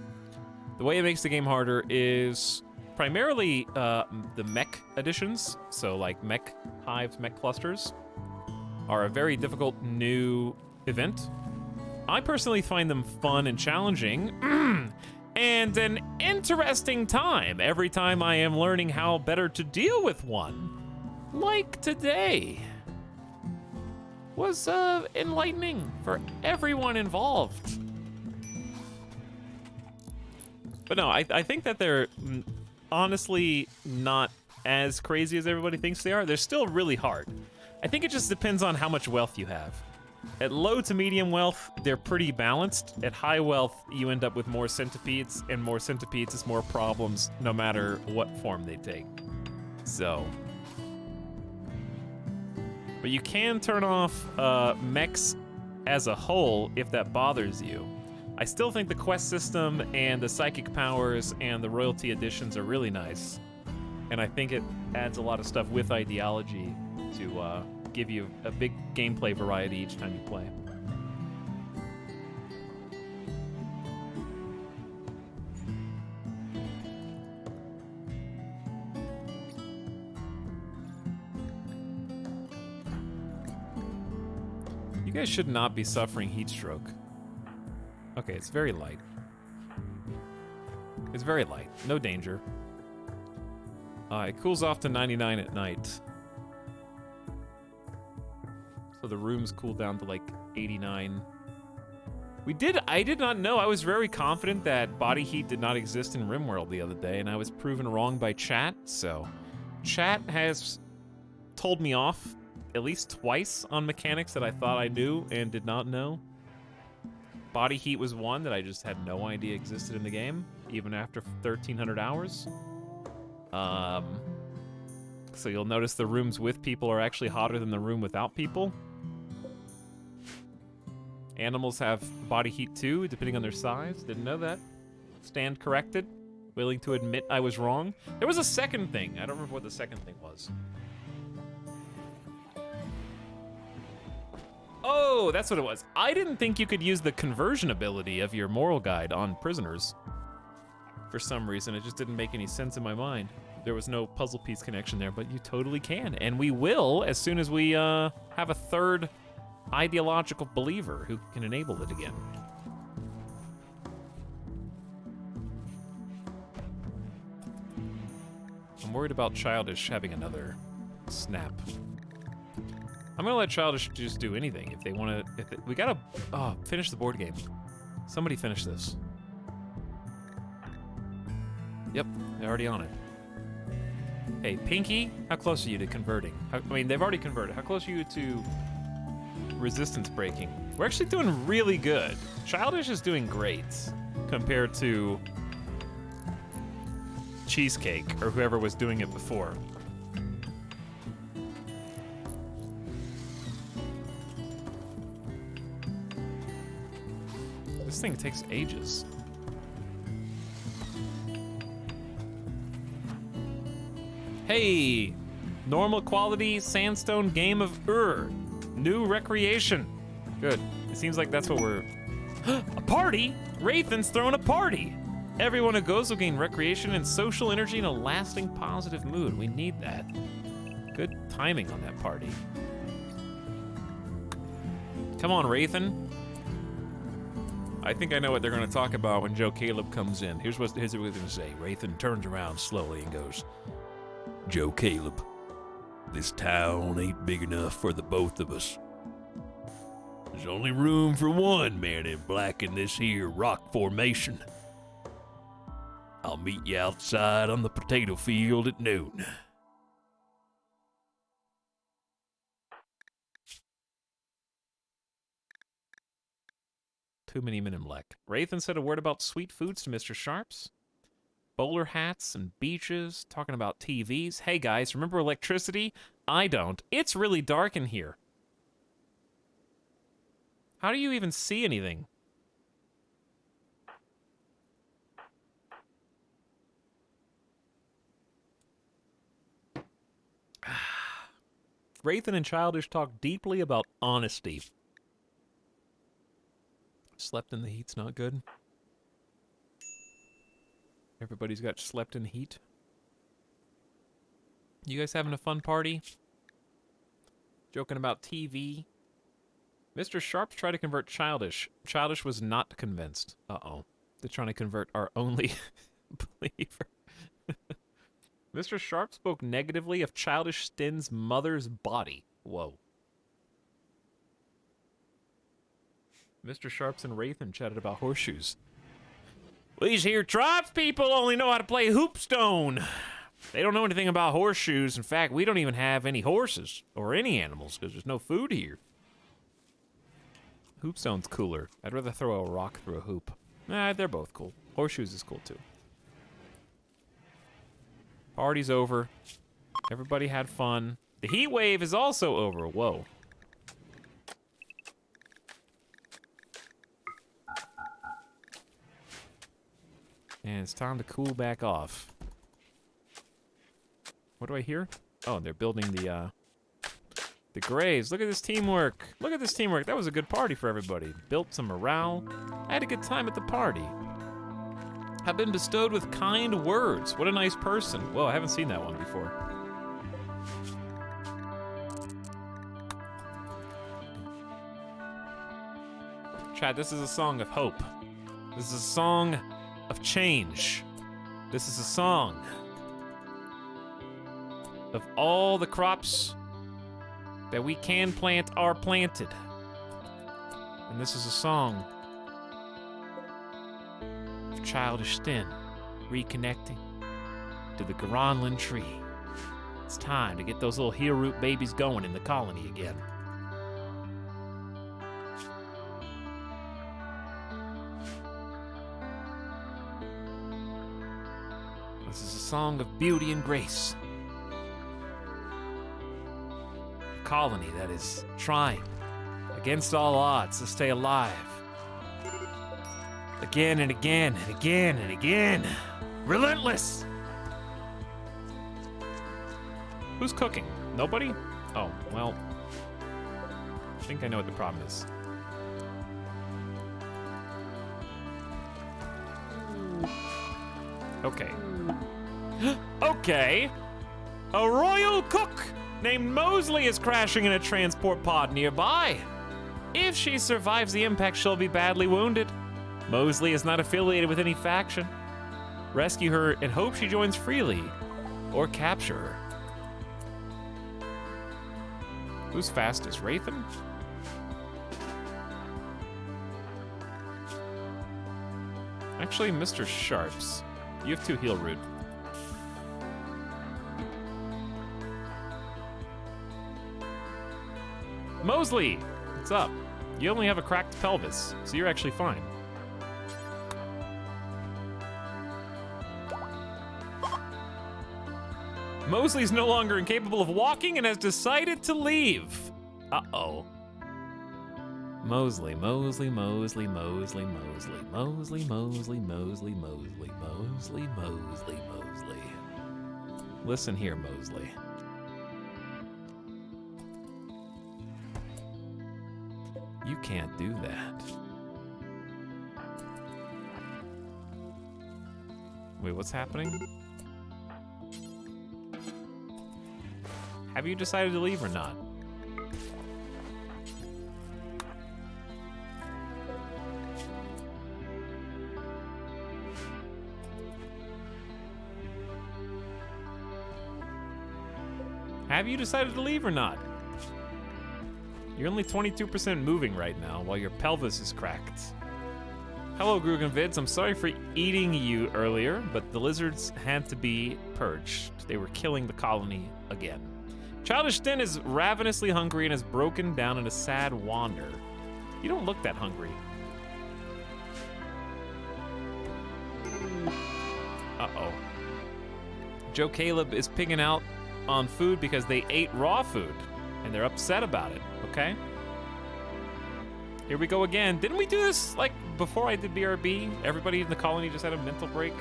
The way it makes the game harder is primarily the mech additions. So like mech hives, mech clusters are a very difficult new event. I personally find them fun and challenging, and an interesting time every time I am learning how better to deal with one. Like today. Was enlightening for everyone involved. But no, I think that they're honestly not as crazy as everybody thinks they are. They're still really hard. I think it just depends on how much wealth you have. At low to medium wealth, they're pretty balanced. At high wealth, you end up with more centipedes, and more centipedes is more problems no matter what form they take. So. But you can turn off mechs as a whole if that bothers you. I still think the quest system and the psychic powers and the royalty additions are really nice. And I think it adds a lot of stuff with ideology to give you a big gameplay variety each time you play. You guys should not be suffering heat stroke. Okay, it's very light. It's very light. No danger. It cools off to 99 at night. So the rooms cool down to like 89. I did not know. I was very confident that body heat did not exist in RimWorld the other day, and I was proven wrong by chat. So chat has told me off at least twice on mechanics that I thought I knew and did not know. Body heat was one that I just had no idea existed in the game, even after 1,300 hours. So you'll notice the rooms with people are actually hotter than the room without people. Animals have body heat too, depending on their size. Didn't know that. Stand corrected. Willing to admit I was wrong. There was a second thing. I don't remember what the second thing was. Oh, that's what it was. I didn't think you could use the conversion ability of your moral guide on prisoners. For some reason, it just didn't make any sense in my mind. There was no puzzle piece connection there, but you totally can. And we will as soon as we have a third ideological believer who can enable it again. I'm worried about Childish having another snap. I'm gonna let Childish just do anything if they want to. We gotta finish the board game. Somebody finish this. Yep, they're already on it. Hey, Pinky, how close are you to converting? I mean, they've already converted. How close are you to resistance breaking? We're actually doing really good. Childish is doing great compared to Cheesecake or whoever was doing it before. This thing takes ages. Hey, normal quality sandstone game of new recreation. Good. It seems like that's what we're. A party? Wraithen's throwing a party. Everyone who goes will gain recreation and social energy in a lasting positive mood. We need that. Good timing on that party. Come on, Wraithen. I think I know what they're going to talk about when Joe Caleb comes in. Here's what they're going to say. Wraithen turns around slowly and goes, Joe Caleb, this town ain't big enough for the both of us. There's only room for one man in black in this here rock formation. I'll meet you outside on the potato field at noon. Too many men in black. Wraithen said a word about sweet foods to Mr. Sharps. Bowler hats and beaches, talking about TVs. Hey guys, remember electricity? I don't. It's really dark in here. How do you even see anything? Wraithen and Childish talk deeply about honesty. Slept in the heat's not good. Everybody's got slept in heat. You guys having a fun party? Joking about TV? Mr. Sharps tried to convert Childish. Childish was not convinced. Uh-oh. They're trying to convert our only believer. Mr. Sharp spoke negatively of Childish Stin's mother's body. Whoa. Mr. Sharps and Wraithen chatted about horseshoes. These here tribes people only know how to play hoopstone. They don't know anything about horseshoes. In fact, we don't even have any horses or any animals because there's no food here. Hoopstone's cooler. I'd rather throw a rock through a hoop. Nah, they're both cool. Horseshoes is cool too. Party's over. Everybody had fun. The heat wave is also over. Whoa. And it's time to cool back off. What do I hear? Oh, they're building the graves. Look at this teamwork. Look at this teamwork. That was a good party for everybody. Built some morale. I had a good time at the party. Have been bestowed with kind words. What a nice person. Whoa, I haven't seen that one before. Chad, this is a song of hope. This is a song of change. This is a song of all the crops that we can plant are planted. And this is a song of Childish Stin reconnecting to the Garanland tree. It's time to get those little heel root babies going in the colony again. This is a song of beauty and grace. A colony that is trying, against all odds, to stay alive. Again and again and again and again. Relentless! Who's cooking? Nobody? Oh, well. I think I know what the problem is. Okay. Okay. A royal cook named Mosley is crashing in a transport pod nearby. If she survives the impact, she'll be badly wounded. Mosley is not affiliated with any faction. Rescue her and hope she joins freely. or capture her. Who's fastest, Wraithen? Actually, Mr. Sharps. You have 2 heal root. Mosley! What's up? You only have a cracked pelvis, so you're actually fine. Mosley's no longer incapable of walking and has decided to leave. Uh-oh. Mosley, Mosley, Mosley, Mosley, Mosley, Mosley, Mosley, Mosley, Mosley, Mosley, Mosley, Mosley. Listen here, Mosley. You can't do that. Wait, what's happening? Have you decided to leave or not? Have you decided to leave or not? You're only 22% moving right now while your pelvis is cracked. Hello, Grugenvids. I'm sorry for eating you earlier, but the lizards had to be purged. They were killing the colony again. Childish Den is ravenously hungry and has broken down in a sad wander. You don't look that hungry. Uh-oh. Joe Caleb is pigging out on food because they ate raw food, and they're upset about it, okay? Here we go again. Didn't we do this, like, before I did BRB? Everybody in the colony just had a mental break?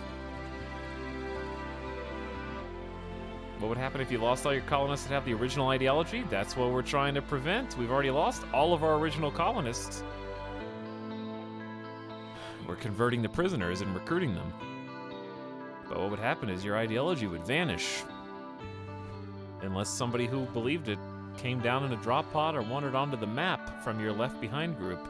What would happen if you lost all your colonists that have the original ideology? That's what we're trying to prevent. We've already lost all of our original colonists. We're converting the prisoners and recruiting them. But what would happen is your ideology would vanish. Unless somebody who believed it came down in a drop pod or wandered onto the map from your Left Behind group.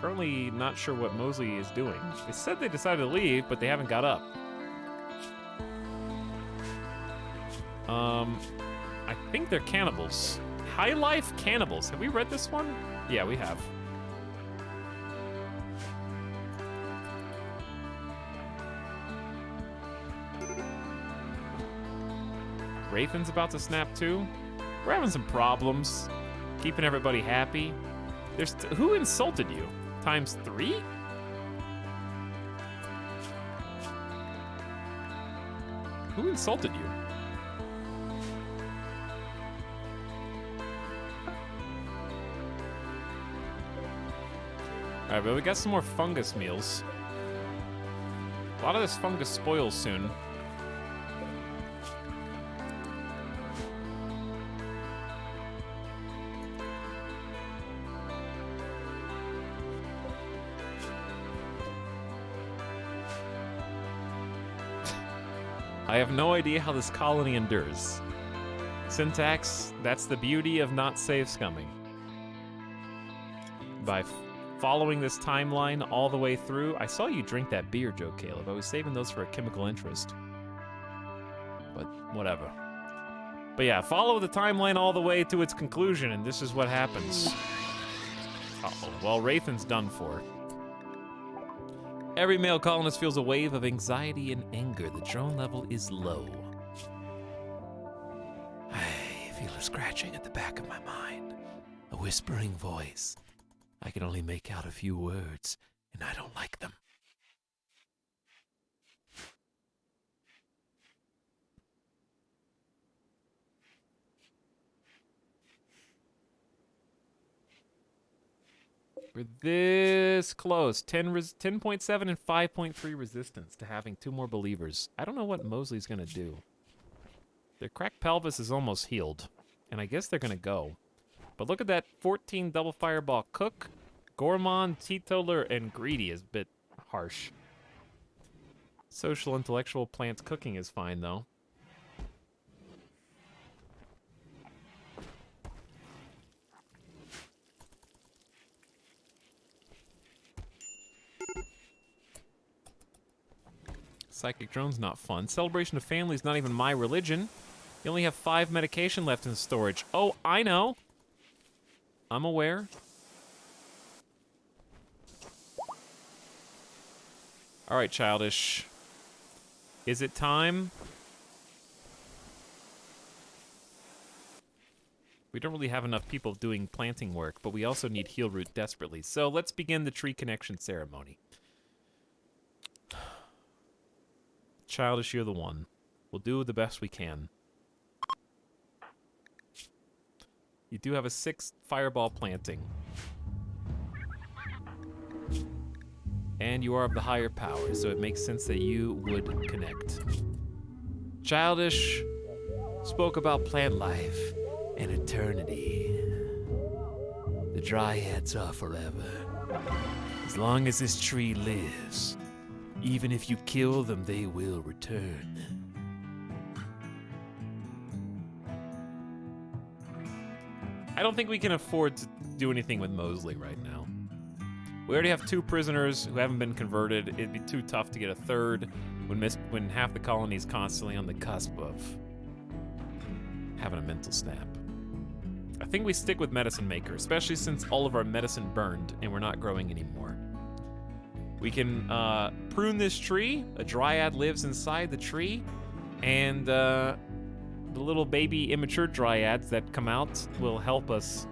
Currently not sure what Mosley is doing. They said they decided to leave, but they haven't got up. I think they're cannibals. High Life Cannibals. Have we read this one? Yeah, we have. Wraithen's about to snap too. We're having some problems. Keeping everybody happy. There's who insulted you? Times 3? Who insulted you? Alright, but we got some more fungus meals. A lot of this fungus spoils soon. I have no idea how this colony endures. Syntax, that's the beauty of not save scumming. By following this timeline all the way through, I saw you drink that beer, Joe Caleb. I was saving those for a chemical interest. But whatever. But yeah, follow the timeline all the way to its conclusion, and this is what happens. Uh-oh, well, Wraithen's done for. Every male colonist feels a wave of anxiety and anger. The drone level is low. I feel a scratching at the back of my mind. A whispering voice. I can only make out a few words, and I don't like them. We're this close. 10.7 and 5.3 resistance to having 2 more believers. I don't know what Mosley's gonna do. Their cracked pelvis is almost healed, and I guess they're gonna go. But look at that 14 double fireball cook. Gourmand, teetotaler, and greedy is a bit harsh. Social, intellectual, plants, cooking is fine, though. Psychic drone's not fun. Celebration of family is not even my religion. You only have 5 medication left in storage. Oh, I know. I'm aware. All right, Childish. Is it time? We don't really have enough people doing planting work, but we also need heal root desperately. So let's begin the tree connection ceremony. Childish, you're the one. We'll do the best we can. You do have a 6th fireball planting. And you are of the higher power, so it makes sense that you would connect. Childish spoke about plant life and eternity. The dryads are forever. As long as this tree lives, even if you kill them, they will return. I don't think we can afford to do anything with Mosley right now. We already have 2 prisoners who haven't been converted. It'd be too tough to get a 3rd when half the colony is constantly on the cusp of having a mental snap. I think we stick with Medicine Maker, especially since all of our medicine burned and we're not growing anymore. We can prune this tree. A dryad lives inside the tree, and the little baby immature dryads that come out will help us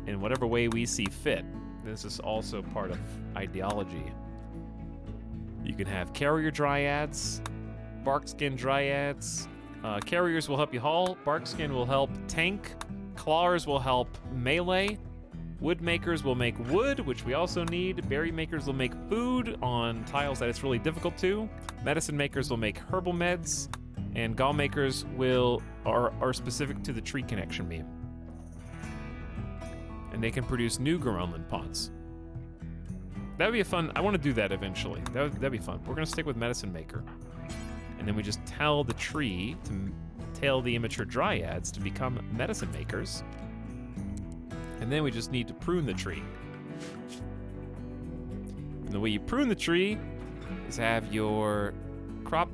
in whatever way we see fit. This is also part of ideology. You can have carrier dryads, barkskin dryads. Carriers will help you haul, barkskin will help tank, clawers will help melee, wood makers will make wood, which we also need, berry makers will make food on tiles that it's really difficult to, medicine makers will make herbal meds, and gall makers are specific to the tree connection beam. And they can produce new Garunland pots. That'd be a fun, I want to do that eventually. That'd be fun. We're gonna stick with Medicine Maker. And then we just tell the tree to tell the immature dryads to become medicine makers. And then we just need to prune the tree. And the way you prune the tree is have your crop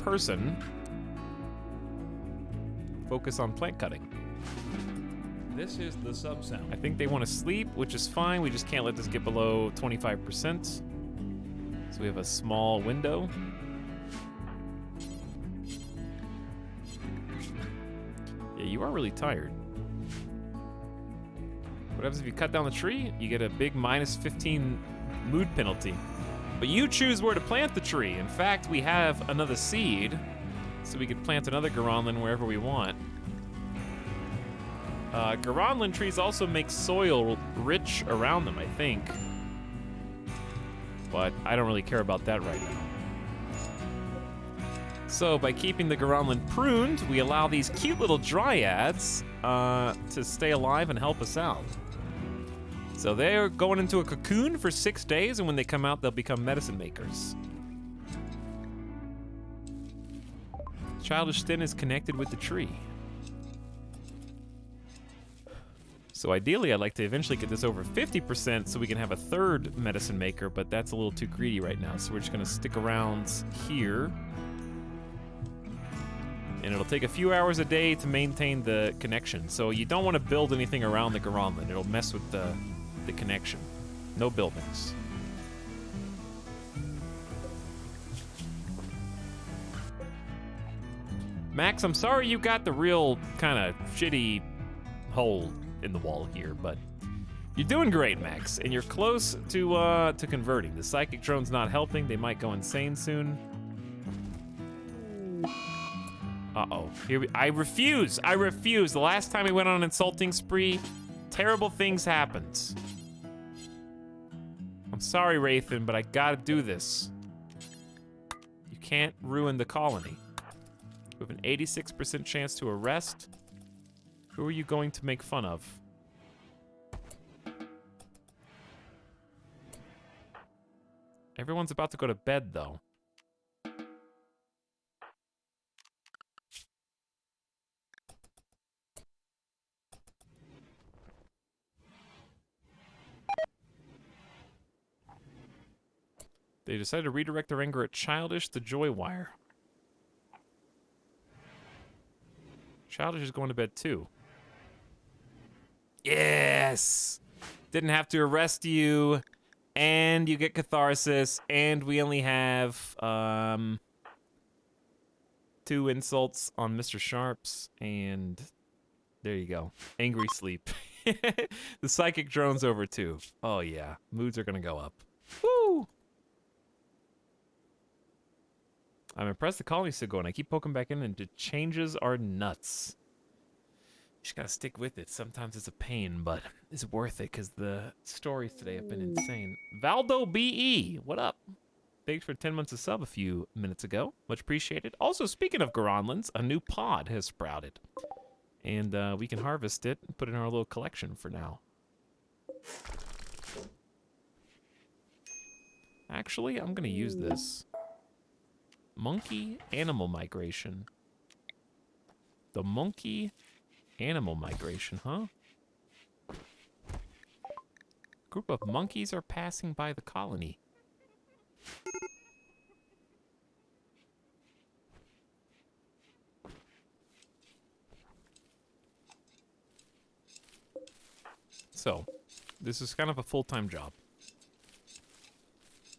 person focus on plant cutting. This is the sub-sound. I think they want to sleep, which is fine. We just can't let this get below 25%. So we have a small window. Yeah, you are really tired. What happens if you cut down the tree? You get a big -15 mood penalty. But you choose where to plant the tree. In fact, we have another seed, so we could plant another Garunland wherever we want. Garunland trees also make soil rich around them, I think. But I don't really care about that right now. So by keeping the Garunland pruned, we allow these cute little dryads to stay alive and help us out. So they're going into a cocoon for 6 days, and when they come out, they'll become medicine makers. Childish Stin is connected with the tree. So ideally, I'd like to eventually get this over 50% so we can have a 3rd medicine maker, but that's a little too greedy right now. So we're just gonna stick around here. And it'll take a few hours a day to maintain the connection. So you don't want to build anything around the Garunland. It'll mess with the connection. No buildings. Max, I'm sorry you got the real kind of shitty hole in the wall here, but you're doing great, Max, and you're close to converting. The psychic drone's not helping. They might go insane soon. Uh-oh. I refuse. The last time we went on an insulting spree, terrible things happened. I'm sorry, Wraithen, but I gotta do this. You can't ruin the colony. We have an 86% chance to arrest. Who are you going to make fun of? Everyone's about to go to bed, though. They decided to redirect their anger at Childish the Joy Wire. Childish is going to bed too. Yes! Didn't have to arrest you, and you get catharsis, and we only have 2 insults on Mr. Sharps, and there you go. Angry sleep. The psychic drone's over too. Oh yeah, moods are gonna go up. Woo! I'm impressed the colony's still going. I keep poking back in and the changes are nuts. You just gotta stick with it. Sometimes it's a pain, but it's worth it because the stories today have been insane. Valdo BE, what up? Thanks for 10 months of sub a few minutes ago. Much appreciated. Also, speaking of Goronlins, a new pod has sprouted. And we can harvest it and put it in our little collection for now. Actually, I'm gonna use this. Monkey animal migration. The monkey animal migration, huh? Group of monkeys are passing by the colony. So, this is kind of a full-time job.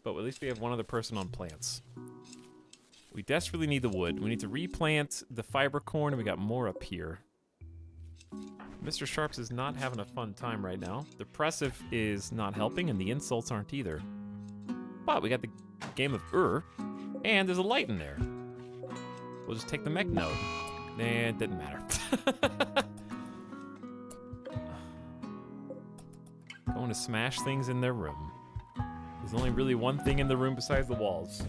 But at least we have one other person on plants. We desperately need the wood. We need to replant the fiber corn, and we got more up here. Mr. Sharps is not having a fun time right now. Depressive is not helping, and the insults aren't either. But we got the game of and there's a light in there. We'll just take the mech node. Nah, it didn't matter. Going to smash things in their room. There's only really one thing in the room besides the walls.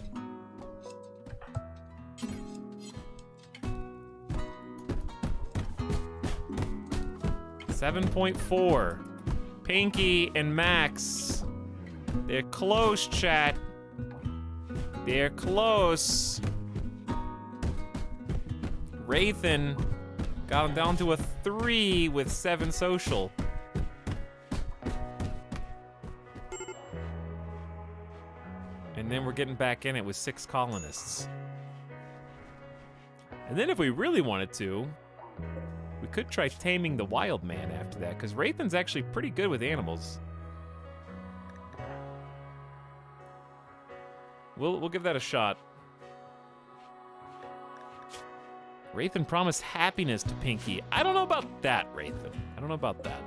$7.4. Pinky and Max. They're close, chat. They're close. Rathan got him down to a 3 with 7 social. And then we're getting back in it with 6 colonists. And then if we really wanted to, we could try taming the wild man after that, because Rathan's actually pretty good with animals. We'll give that a shot. Rathan promised happiness to Pinky. I don't know about that, Rathan. I don't know about that.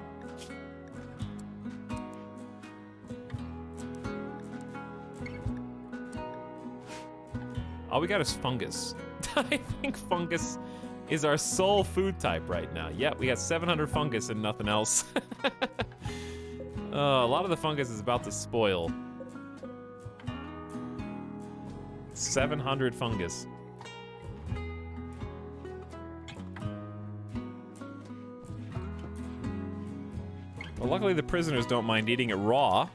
All we got is fungus. I think fungus is our sole food type right now. Yeah, we got 700 fungus and nothing else. A lot of the fungus is about to spoil. 700 fungus. Well, luckily the prisoners don't mind eating it raw.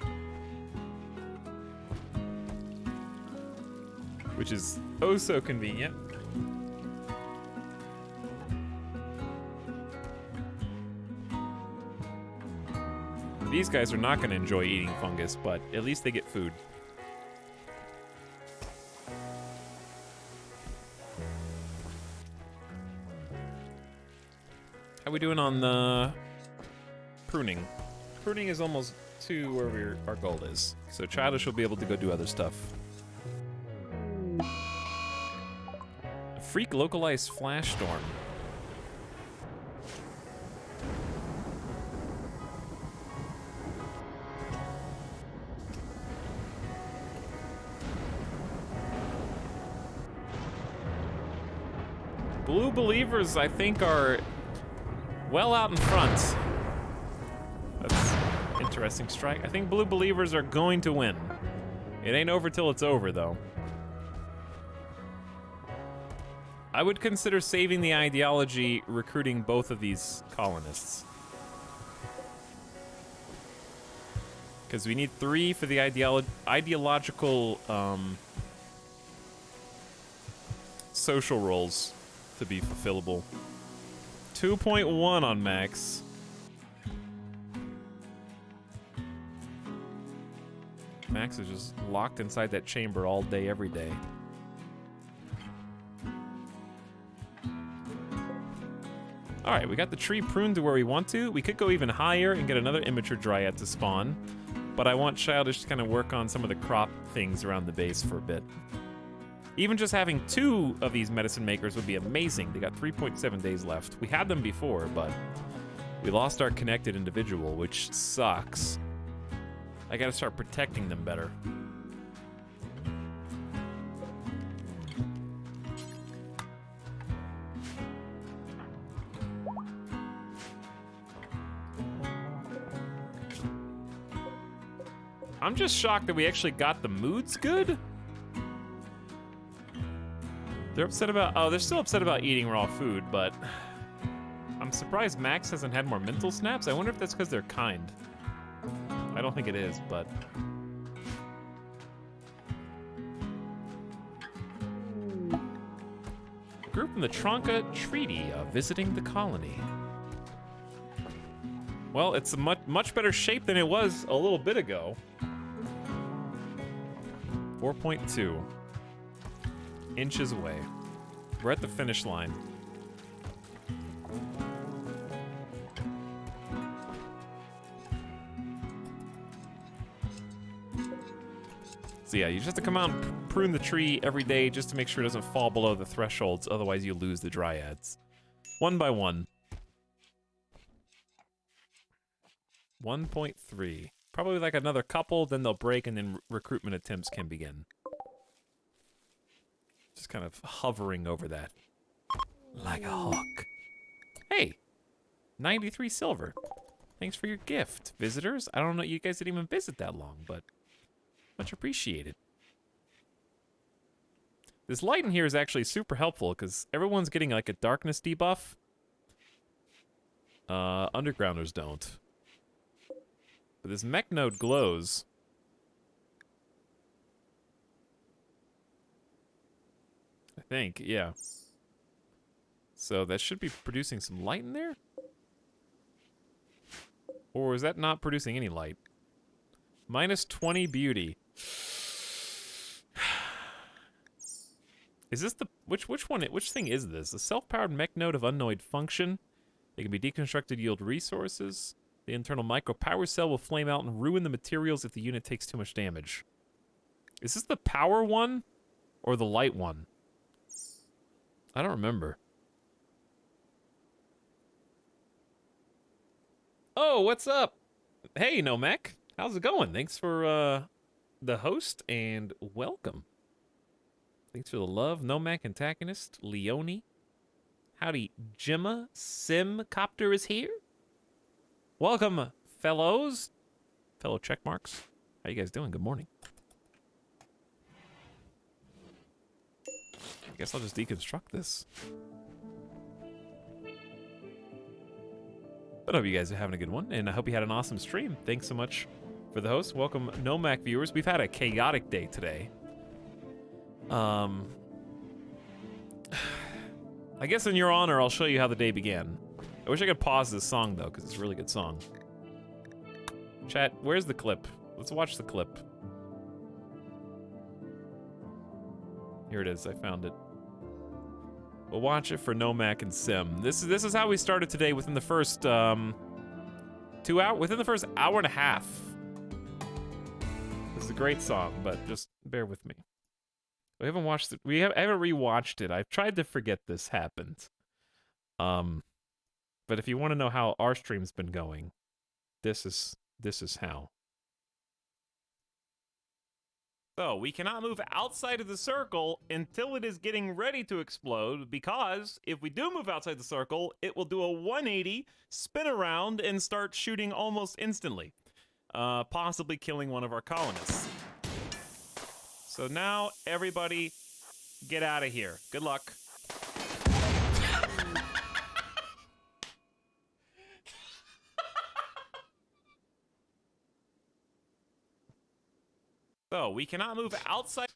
Which is oh so convenient. These guys are not going to enjoy eating fungus, but at least they get food. How we doing on the pruning? Pruning is almost to where our goal is. So Childish will be able to go do other stuff. A freak localized flash storm. Blue Believers, I think, are well out in front. That's an interesting strike. I think Blue Believers are going to win. It ain't over till it's over, though. I would consider saving the ideology, recruiting both of these colonists. Because we need 3 for the ideological social roles to be fulfillable. 2.1 on Max. Max is just locked inside that chamber all day, every day. Alright, we got the tree pruned to where we want to. We could go even higher and get another immature dryad to spawn. But I want Childish to kind of work on some of the crop things around the base for a bit. Even just having 2 of these medicine makers would be amazing. They got 3.7 days left. We had them before, but we lost our connected individual, which sucks. I gotta start protecting them better. I'm just shocked that we actually got the moods good. They're upset about, oh, they're still upset about eating raw food, but I'm surprised Max hasn't had more mental snaps. I wonder if that's because they're kind. I don't think it is, but... A group from the Tronca Treaty visiting the colony. Well, it's a much better shape than it was a little bit ago. 4.2 inches away. We're at the finish line. So yeah, you just have to come out and prune the tree every day just to make sure it doesn't fall below the thresholds, otherwise you lose the dryads. One by one. 1.3. Probably like another couple, then they'll break, and then recruitment attempts can begin. Just kind of hovering over that. Like a hawk. Hey! 93 silver. Thanks for your gift, visitors. I don't know, you guys didn't even visit that long, but much appreciated. This light in here is actually super helpful, because everyone's getting like a darkness debuff. Undergrounders don't. But this mech node glows. I think, yeah. So that should be producing some light in there? Or is that not producing any light? Minus 20 beauty. Is this the... Which thing is this? A self-powered mech node of unknown function. It can be deconstructed to yield resources. The internal micro power cell will flame out and ruin the materials if the unit takes too much damage. Is this the power one? Or the light one? I don't remember. Oh, what's up? Hey, Nomek. How's it going? Thanks for the host and welcome. Thanks for the love. Nomek antagonist, Leone. Howdy, Gemma Simcopter is here. Welcome, fellows. Fellow checkmarks. How you guys doing? Good morning. I guess I'll just deconstruct this. But I hope you guys are having a good one, and I hope you had an awesome stream. Thanks so much for the host. Welcome, Nomac viewers. We've had a chaotic day today. I guess in your honor, I'll show you how the day began. I wish I could pause this song, though, because it's a really good song. Chat, where's the clip? Let's watch the clip. Here it is. I found it. We'll watch it for Nomac and Sim. This is how we started today within the first within the first hour and a half. This is a great song, but just bear with me. We haven't watched it. I haven't rewatched it. I've tried to forget this happened. But if you want to know how our stream's been going, this is how. So, we cannot move outside of the circle until it is getting ready to explode, because if we do move outside the circle, it will do a 180, spin around, and start shooting almost instantly, possibly killing one of our colonists. So now, everybody, get out of here. Good luck. So, we cannot move outside.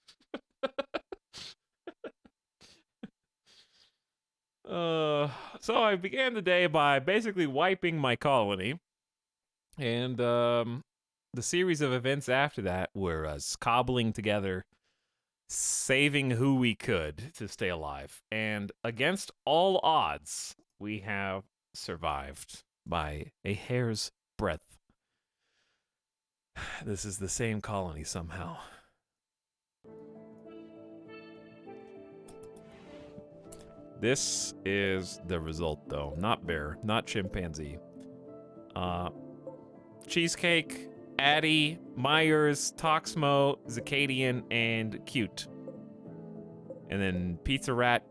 So I began the day by basically wiping my colony. And, the series of events after that were us cobbling together, saving who we could to stay alive. And against all odds, we have survived by a hair's breadth. This is the same colony somehow. This is the result, though. Not bear, not chimpanzee. Cheesecake, Addy, Myers, Toxmo, Zacadian, and Cute. And then Pizza Rat,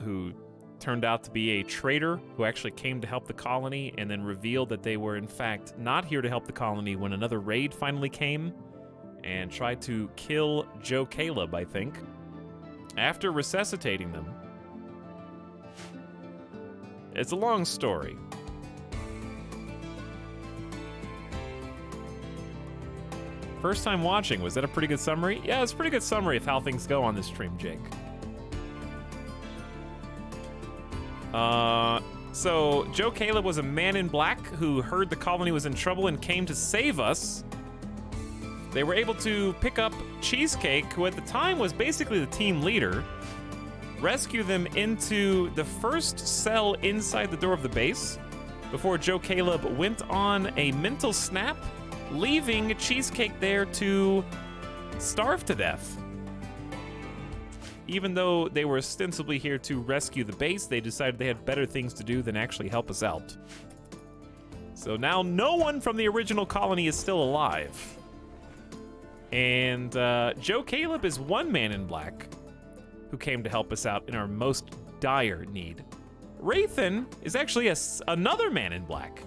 who turned out to be a traitor who actually came to help the colony and then revealed that they were, in fact, not here to help the colony when another raid finally came and tried to kill Joe Caleb, I think, after resuscitating them. It's a long story. First time watching, was that a pretty good summary? Yeah, it's a pretty good summary of how things go on this stream, Jake. So Joe Caleb was a man in black who heard the colony was in trouble and came to save us. They were able to pick up Cheesecake, who at the time was basically the team leader, rescue them into the first cell inside the door of the base before Joe Caleb went on a mental snap, leaving Cheesecake there to starve to death. Even though they were ostensibly here to rescue the base, they decided they had better things to do than actually help us out. So now no one from the original colony is still alive. And Joe Caleb is one man in black who came to help us out in our most dire need. Wraithen is actually another man in black.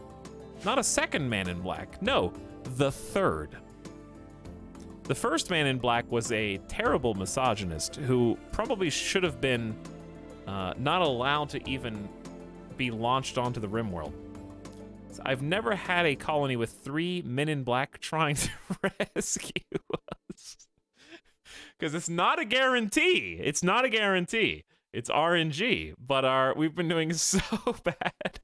Not a second man in black. No, the third. The first man in black was a terrible misogynist who probably should have been not allowed to even be launched onto the RimWorld. So I've never had a colony with 3 men in black trying to rescue us. Because it's not a guarantee. It's not a guarantee. It's RNG. But we've been doing so bad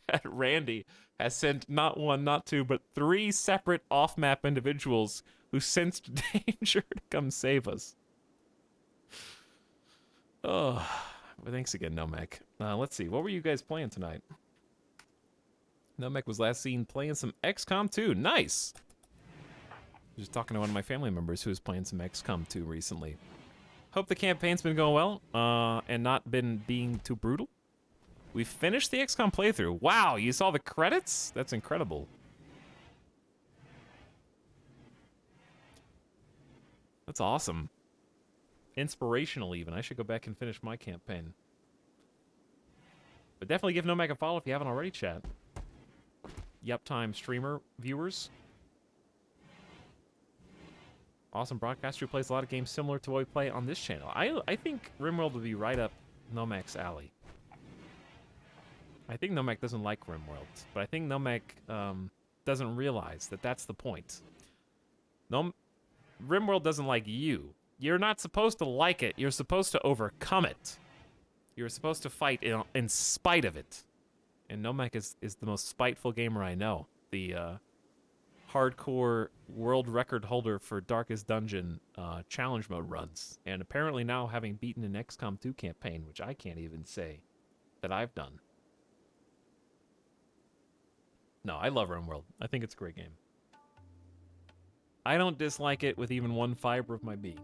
that Randy has sent not 1, not 2, but 3 separate off-map individuals who sensed danger to come save us. Oh, well, thanks again, Nomek. Let's see, what were you guys playing tonight? Nomek was last seen playing some XCOM 2. Nice! Just talking to one of my family members who was playing some XCOM 2 recently. Hope the campaign's been going well, and not been being too brutal. We finished the XCOM playthrough. Wow, you saw the credits? That's incredible. That's awesome. Inspirational, even. I should go back and finish my campaign. But definitely give Nomek a follow if you haven't already, chat. Yuptime streamer viewers. Awesome broadcaster who plays a lot of games similar to what we play on this channel. I think RimWorld would be right up Nomek's alley. I think Nomek doesn't like RimWorld, but I think Nomek doesn't realize that that's the point. RimWorld doesn't like you. You're not supposed to like it. You're supposed to overcome it. You're supposed to fight in spite of it. And Nomek is the most spiteful gamer I know. The hardcore world record holder for Darkest Dungeon challenge mode runs. And apparently now having beaten an XCOM 2 campaign, which I can't even say that I've done. No, I love RimWorld. I think it's a great game. I don't dislike it with even one fiber of my being.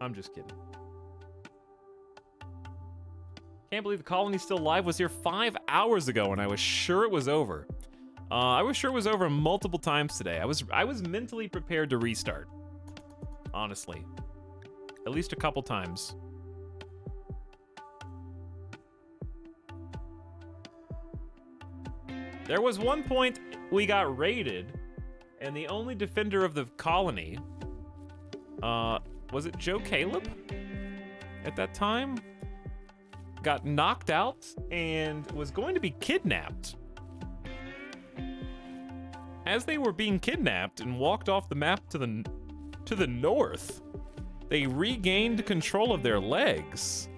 I'm just kidding. Can't believe the colony's still alive. Was here 5 hours ago and I was sure it was over. I was sure it was over multiple times today. I was mentally prepared to restart. Honestly. At least a couple times. There was one point we got raided, and the only defender of the colony, was it Joe Caleb? At that time? Got knocked out and was going to be kidnapped. As they were being kidnapped and walked off the map to the north, they regained control of their legs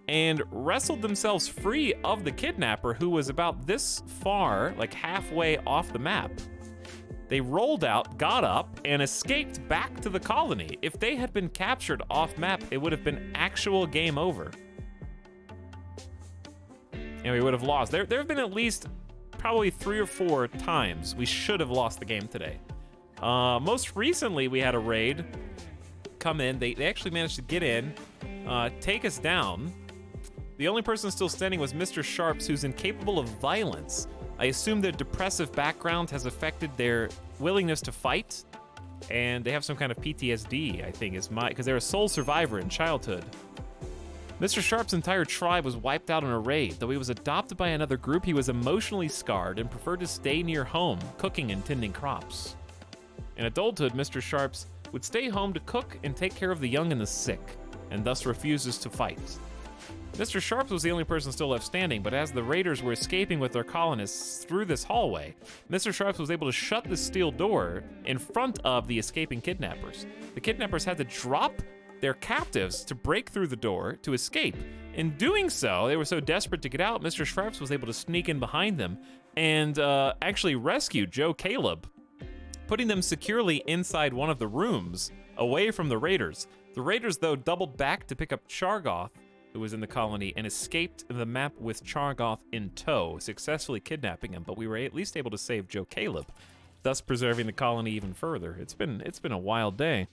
and wrestled themselves free of the kidnapper, who was about this far, like halfway off the map. They rolled out, got up, and escaped back to the colony. If they had been captured off map, it would have been actual game over. And we would have lost. There have been at least probably 3 or 4 times we should have lost the game today. Most recently, we had a raid come in. They actually managed to get in, take us down. The only person still standing was Mr. Sharps, who's incapable of violence. I assume their depressive background has affected their willingness to fight, and they have some kind of PTSD, I think, because they're a sole survivor in childhood. Mr. Sharp's entire tribe was wiped out in a raid. Though he was adopted by another group, he was emotionally scarred and preferred to stay near home, cooking and tending crops. In adulthood, Mr. Sharps would stay home to cook and take care of the young and the sick, and thus refuses to fight. Mr. Sharps was the only person still left standing, but as the raiders were escaping with their colonists through this hallway, Mr. Sharps was able to shut the steel door in front of the escaping kidnappers. The kidnappers had to drop their captives to break through the door to escape. In doing so, they were so desperate to get out, Mr. Sharps was able to sneak in behind them and actually rescue Joe Caleb, putting them securely inside one of the rooms, away from the raiders. The raiders, though, doubled back to pick up Chargoth, who was in the colony, and escaped the map with Chargoth in tow, successfully kidnapping him, but we were at least able to save Joe Caleb, thus preserving the colony even further. It's been a wild day.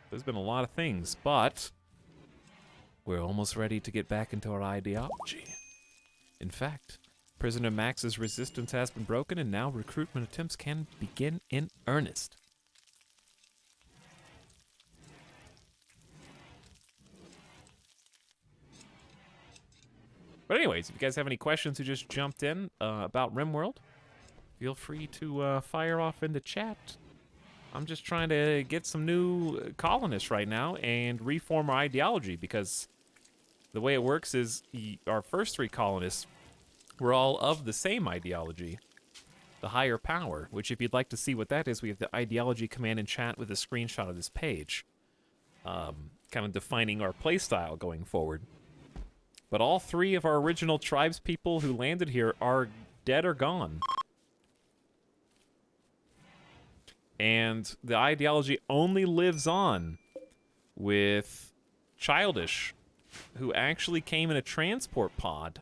There's been a lot of things, but we're almost ready to get back into our ideology. In fact, Prisoner Max's resistance has been broken, and now recruitment attempts can begin in earnest. But anyways, if you guys have any questions who just jumped in about RimWorld, feel free to fire off in the chat. I'm just trying to get some new colonists right now and reform our ideology, because the way it works is our first 3 colonists were all of the same ideology, the higher power, which if you'd like to see what that is, we have the ideology command in chat with a screenshot of this page, kind of defining our playstyle going forward. But all 3 of our original tribes people who landed here are dead or gone. And the ideology only lives on with Childish, who actually came in a transport pod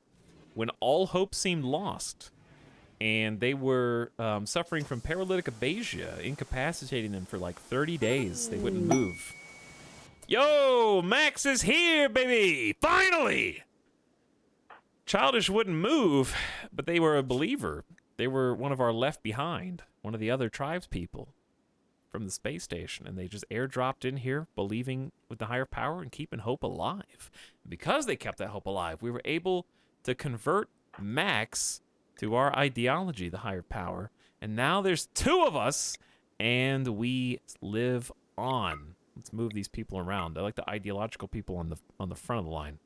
when all hope seemed lost. And they were suffering from paralytic aphasia, incapacitating them for like 30 days. They wouldn't move. Yo, Max is here, baby! Finally! Childish wouldn't move, but they were a believer. They were one of our left behind, one of the other tribes people from the space station, and they just airdropped in here, believing with the higher power and keeping hope alive. Because they kept that hope alive, we were able to convert Max to our ideology, the higher power, and now there's 2 of us, and we live on. Let's move these people around. I like the ideological people on the front of the line.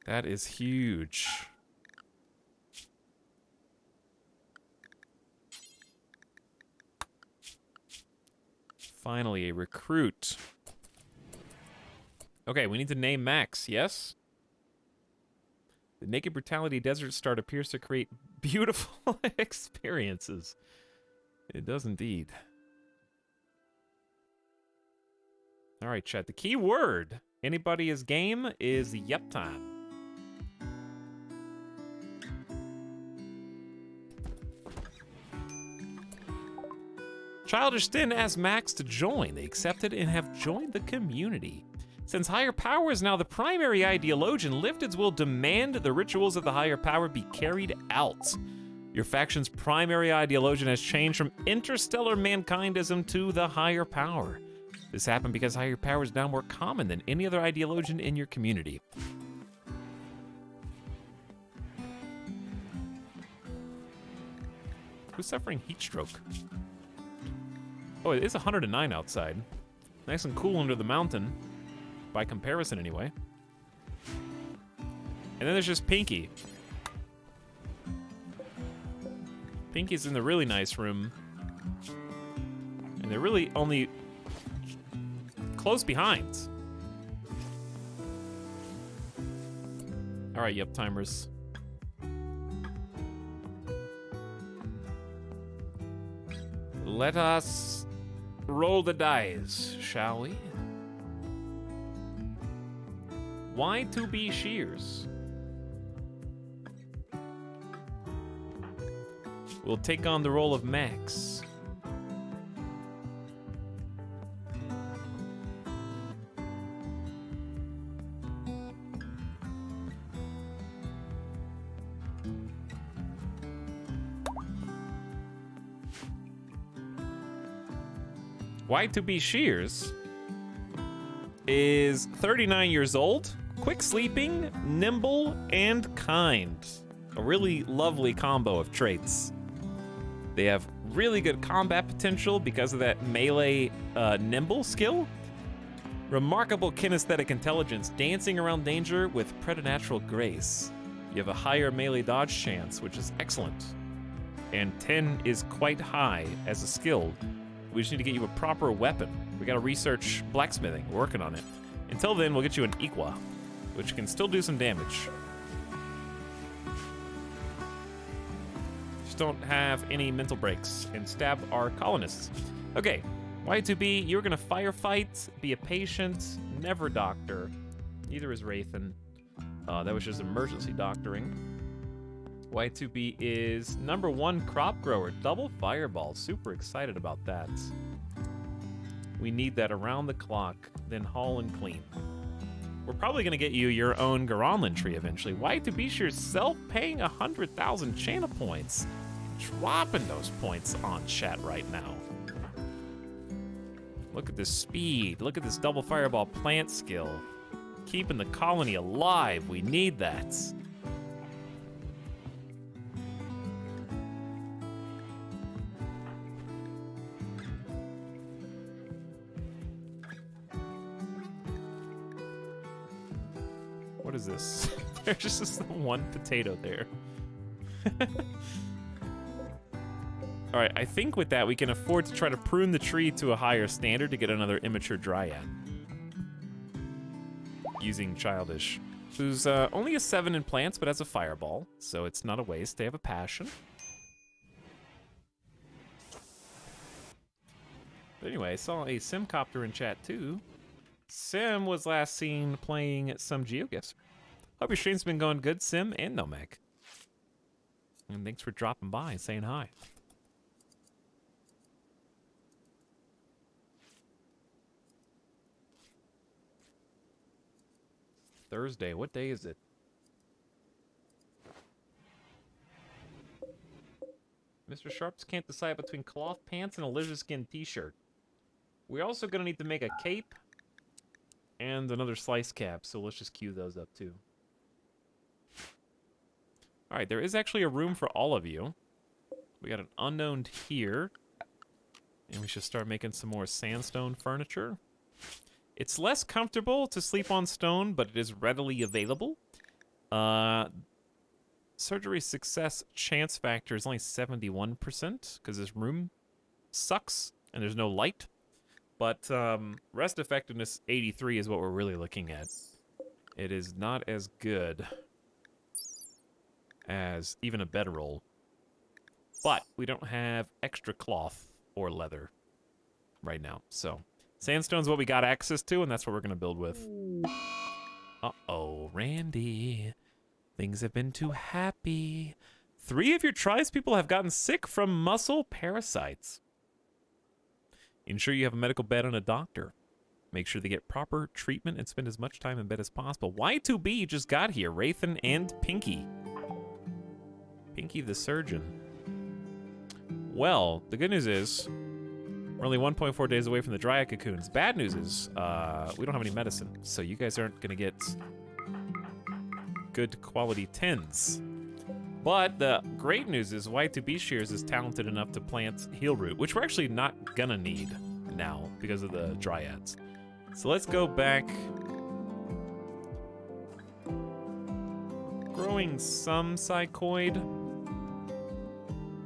That is huge. Finally, a recruit. Okay, we need to name Max, yes? The Naked Brutality Desert Start appears to create beautiful experiences. It does indeed. All right, chat. The key word, anybody is game, is yep time. Childish then asked Max to join. They accepted and have joined the community. Since higher power is now the primary ideologian, Lifteds will demand the rituals of the higher power be carried out. Your faction's primary ideologian has changed from interstellar mankindism to the higher power. This happened because higher power is now more common than any other ideologian in your community. Who's suffering heat stroke? Oh, it is 109 outside. Nice and cool under the mountain. By comparison, anyway. And then there's just Pinky. Pinky's in the really nice room. And they're really only close behind. All right, yup, timers. Let us roll the dice, shall we? Y2B Shears will take on the role of Max. Y2B Shears is 39 years old, quick sleeping, nimble, and kind. A really lovely combo of traits. They have really good combat potential because of that melee nimble skill. Remarkable kinesthetic intelligence, dancing around danger with preternatural grace. You have a higher melee dodge chance, which is excellent. And 10 is quite high as a skill. We just need to get you a proper weapon. We gotta research blacksmithing, we're working on it. Until then, we'll get you an Equa, which can still do some damage. Just don't have any mental breaks and stab our colonists. Okay, Y2B, you're gonna firefight, be a patient, never doctor. Neither is Wraithen. That was just emergency doctoring. Y2B is number 1 crop grower, double fireball. Super excited about that. We need that around the clock, then haul and clean. We're probably gonna get you your own Garanlan tree eventually. Y2B Shears self-paying 100,000 channel points. Dropping those points on chat right now. Look at this speed. Look at this double fireball plant skill. Keeping the colony alive. We need that. What is this? There's just this one potato there. All right, I think with that we can afford to try to prune the tree to a higher standard to get another immature dryad. Using Childish, who's only a 7 in plants but has a fireball, so it's not a waste. They have a passion. But anyway, I saw a Simcopter in chat too. Sim was last seen playing some GeoGuessr. Hope your stream's been going good, Sim and Nomek. And thanks for dropping by and saying hi. Thursday, what day is it? Mr. Sharps can't decide between cloth pants and a lizard skin t-shirt. We're also gonna need to make a cape and another slice cap, so let's just queue those up too. All right, there is actually a room for all of you. We got an unknown here, and we should start making some more sandstone furniture. It's less comfortable to sleep on stone, but it is readily available. Surgery success chance factor is only 71% because this room sucks and there's no light. But rest effectiveness 83 is what we're really looking at. It is not as good as even a bedroll. But we don't have extra cloth or leather right now, so sandstone's what we got access to, and that's what we're gonna build with. Uh-oh, Randy. Things have been too happy. 3 of your tribespeople have gotten sick from muscle parasites. Ensure you have a medical bed and a doctor. Make sure they get proper treatment and spend as much time in bed as possible. Y2B just got here, Wraithen and Pinky. Pinky the surgeon. Well, the good news is we're only 1.4 days away from the dryad cocoons. Bad news is we don't have any medicine, so you guys aren't going to get good quality 10s. But the great news is Y2B Shears is talented enough to plant heal root, which we're actually not going to need now because of the dryads. So let's go back. Growing some psychoid.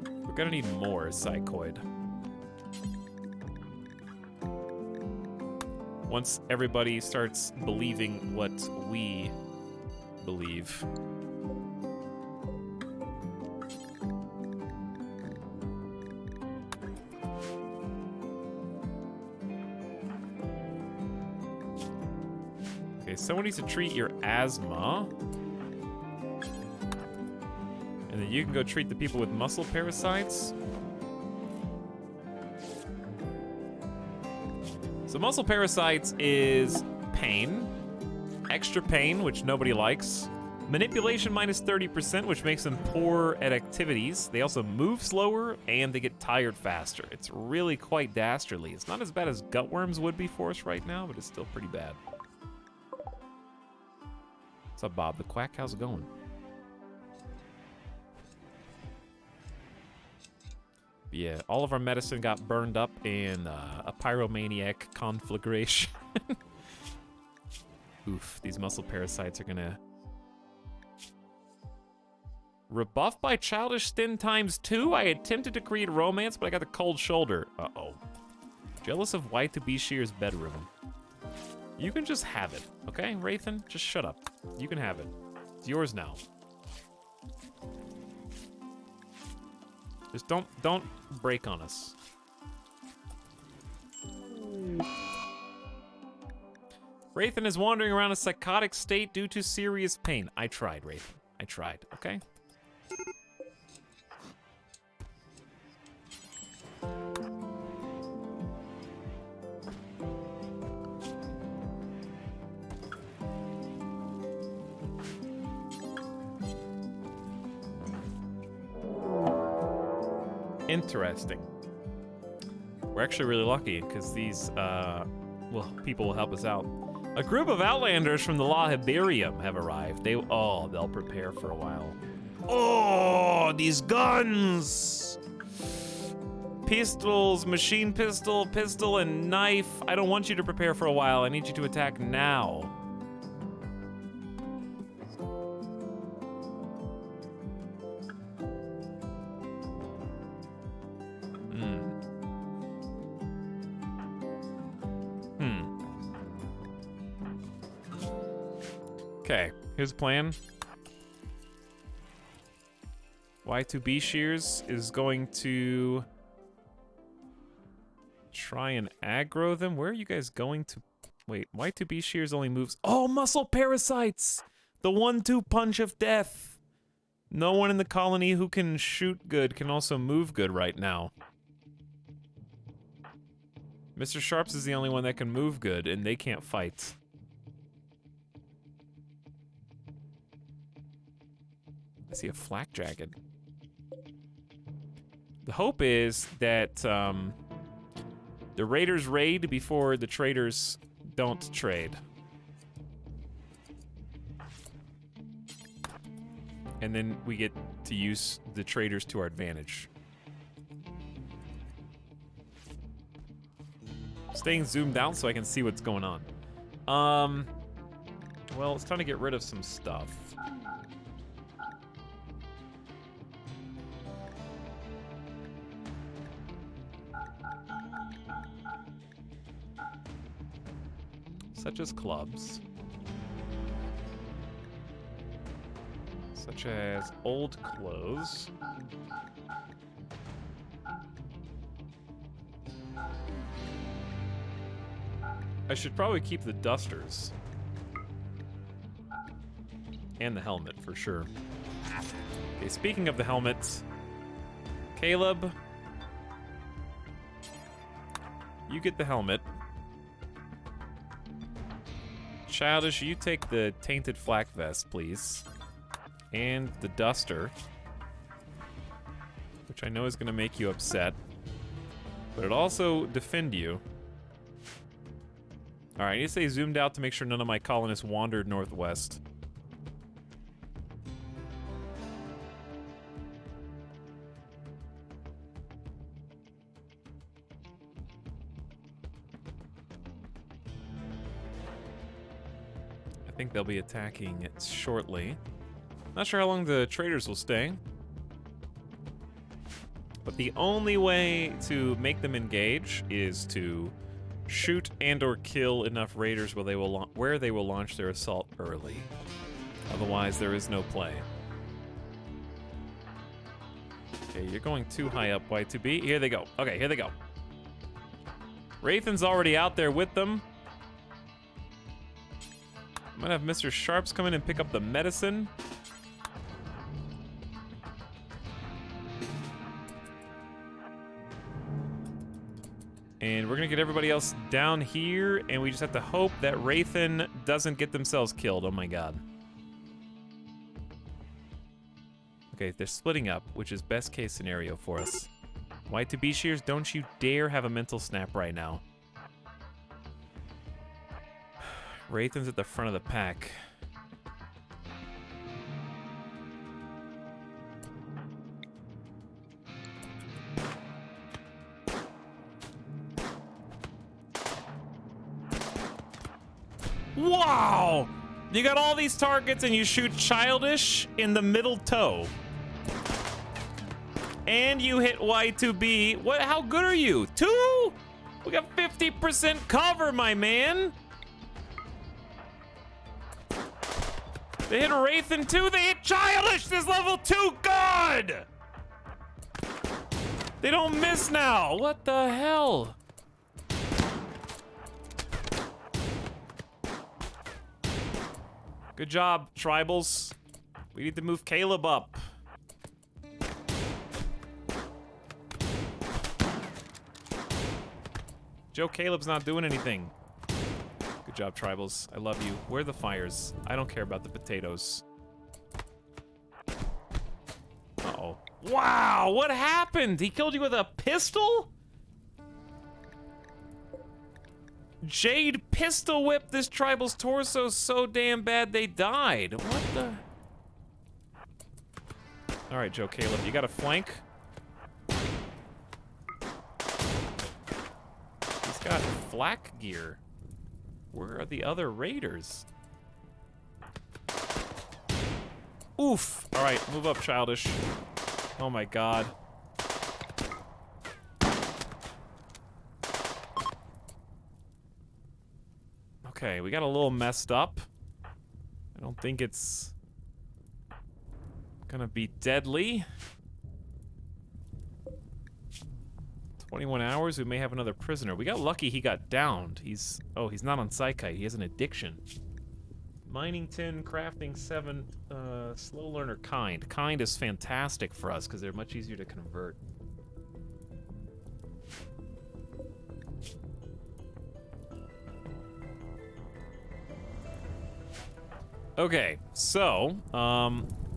We're going to need more psychoid. Once everybody starts believing what we believe. Okay, someone needs to treat your asthma. And then you can go treat the people with muscle parasites. So muscle parasites is pain, extra pain, which nobody likes, manipulation minus 30%, which makes them poor at activities. They also move slower, and they get tired faster. It's really quite dastardly. It's not as bad as gutworms would be for us right now, but it's still pretty bad. What's up, Bob the Quack? How's it going? Yeah, all of our medicine got burned up in a pyromaniac conflagration. Oof, these muscle parasites are gonna... Rebuffed by childish sin ×2? I attempted to create romance, but I got the cold shoulder. Uh-oh. Jealous of Y2B Shear's bedroom. You can just have it, okay, Wraithen? Just shut up. You can have it. It's yours now. Just don't break on us. Wraithen is wandering around a psychotic state due to serious pain. I tried, Wraithen. I tried, okay? Interesting. We're actually really lucky because these, people will help us out. A group of outlanders from the La Hiberium have arrived. They'll prepare for a while. Oh, these guns! Pistols, machine pistol, pistol, and knife. I don't want you to prepare for a while. I need you to attack now. Okay, here's the plan. Y2B Shears is going to try and aggro them. Where are you guys going to? Wait, Y2B Shears only moves. Oh, muscle parasites! The 1-2 punch of death. No one in the colony who can shoot good can also move good right now. Mr. Sharps is the only one that can move good, and they can't fight. I see a flak jacket. The hope is that the raiders raid before the traders don't trade. And then we get to use the traders to our advantage. Staying zoomed out so I can see what's going on. Well, it's time to get rid of some stuff. Such as clubs. Such as old clothes. I should probably keep the dusters. And the helmet, for sure. Okay, speaking of the helmets, Caleb, you get the helmet. Childish, you take the tainted flak vest, please. And the duster. Which I know is going to make you upset. But it'll also defend you. Alright, I need to stay zoomed out to make sure none of my colonists wandered northwest. I think they'll be attacking it shortly. Not sure how long the traders will stay. But the only way to make them engage is to shoot and or kill enough raiders where they will launch their assault early. Otherwise, there is no play. Okay, you're going too high up, Y2B. Here they go. Okay, here they go. Wraithen's already out there with them. I'm gonna have Mr. Sharps come in and pick up the medicine. And we're gonna get everybody else down here, and we just have to hope that Wraithen doesn't get themselves killed. Oh my god. Okay, they're splitting up, which is best case scenario for us. Y2B Shears, don't you dare have a mental snap right now. Wraithen's at the front of the pack. Wow! You got all these targets and you shoot Childish in the middle toe. And you hit Y2B. What? How good are you? 2? We got 50% cover, my man. They hit Wraithen too. They hit Childish. This level 2 good. They don't miss now. What the hell? Good job, tribals. We need to move Caleb up. Joe Caleb's not doing anything. Good job, tribals. I love you. Where are the fires? I don't care about the potatoes. Uh-oh. Wow, what happened? He killed you with a pistol? Jade pistol whipped this tribal's torso so damn bad they died. What the? All right, Joe Caleb, you got a flank? He's got flak gear. Where are the other raiders? Oof. All right, move up, Childish. Oh my god. Okay, we got a little messed up. I don't think it's gonna be deadly. 21 hours, we may have another prisoner. We got lucky he got downed. He's not on Psychite, he has an addiction. Mining 10, crafting 7, slow learner kind. Kind is fantastic for us because they're much easier to convert. Okay, so,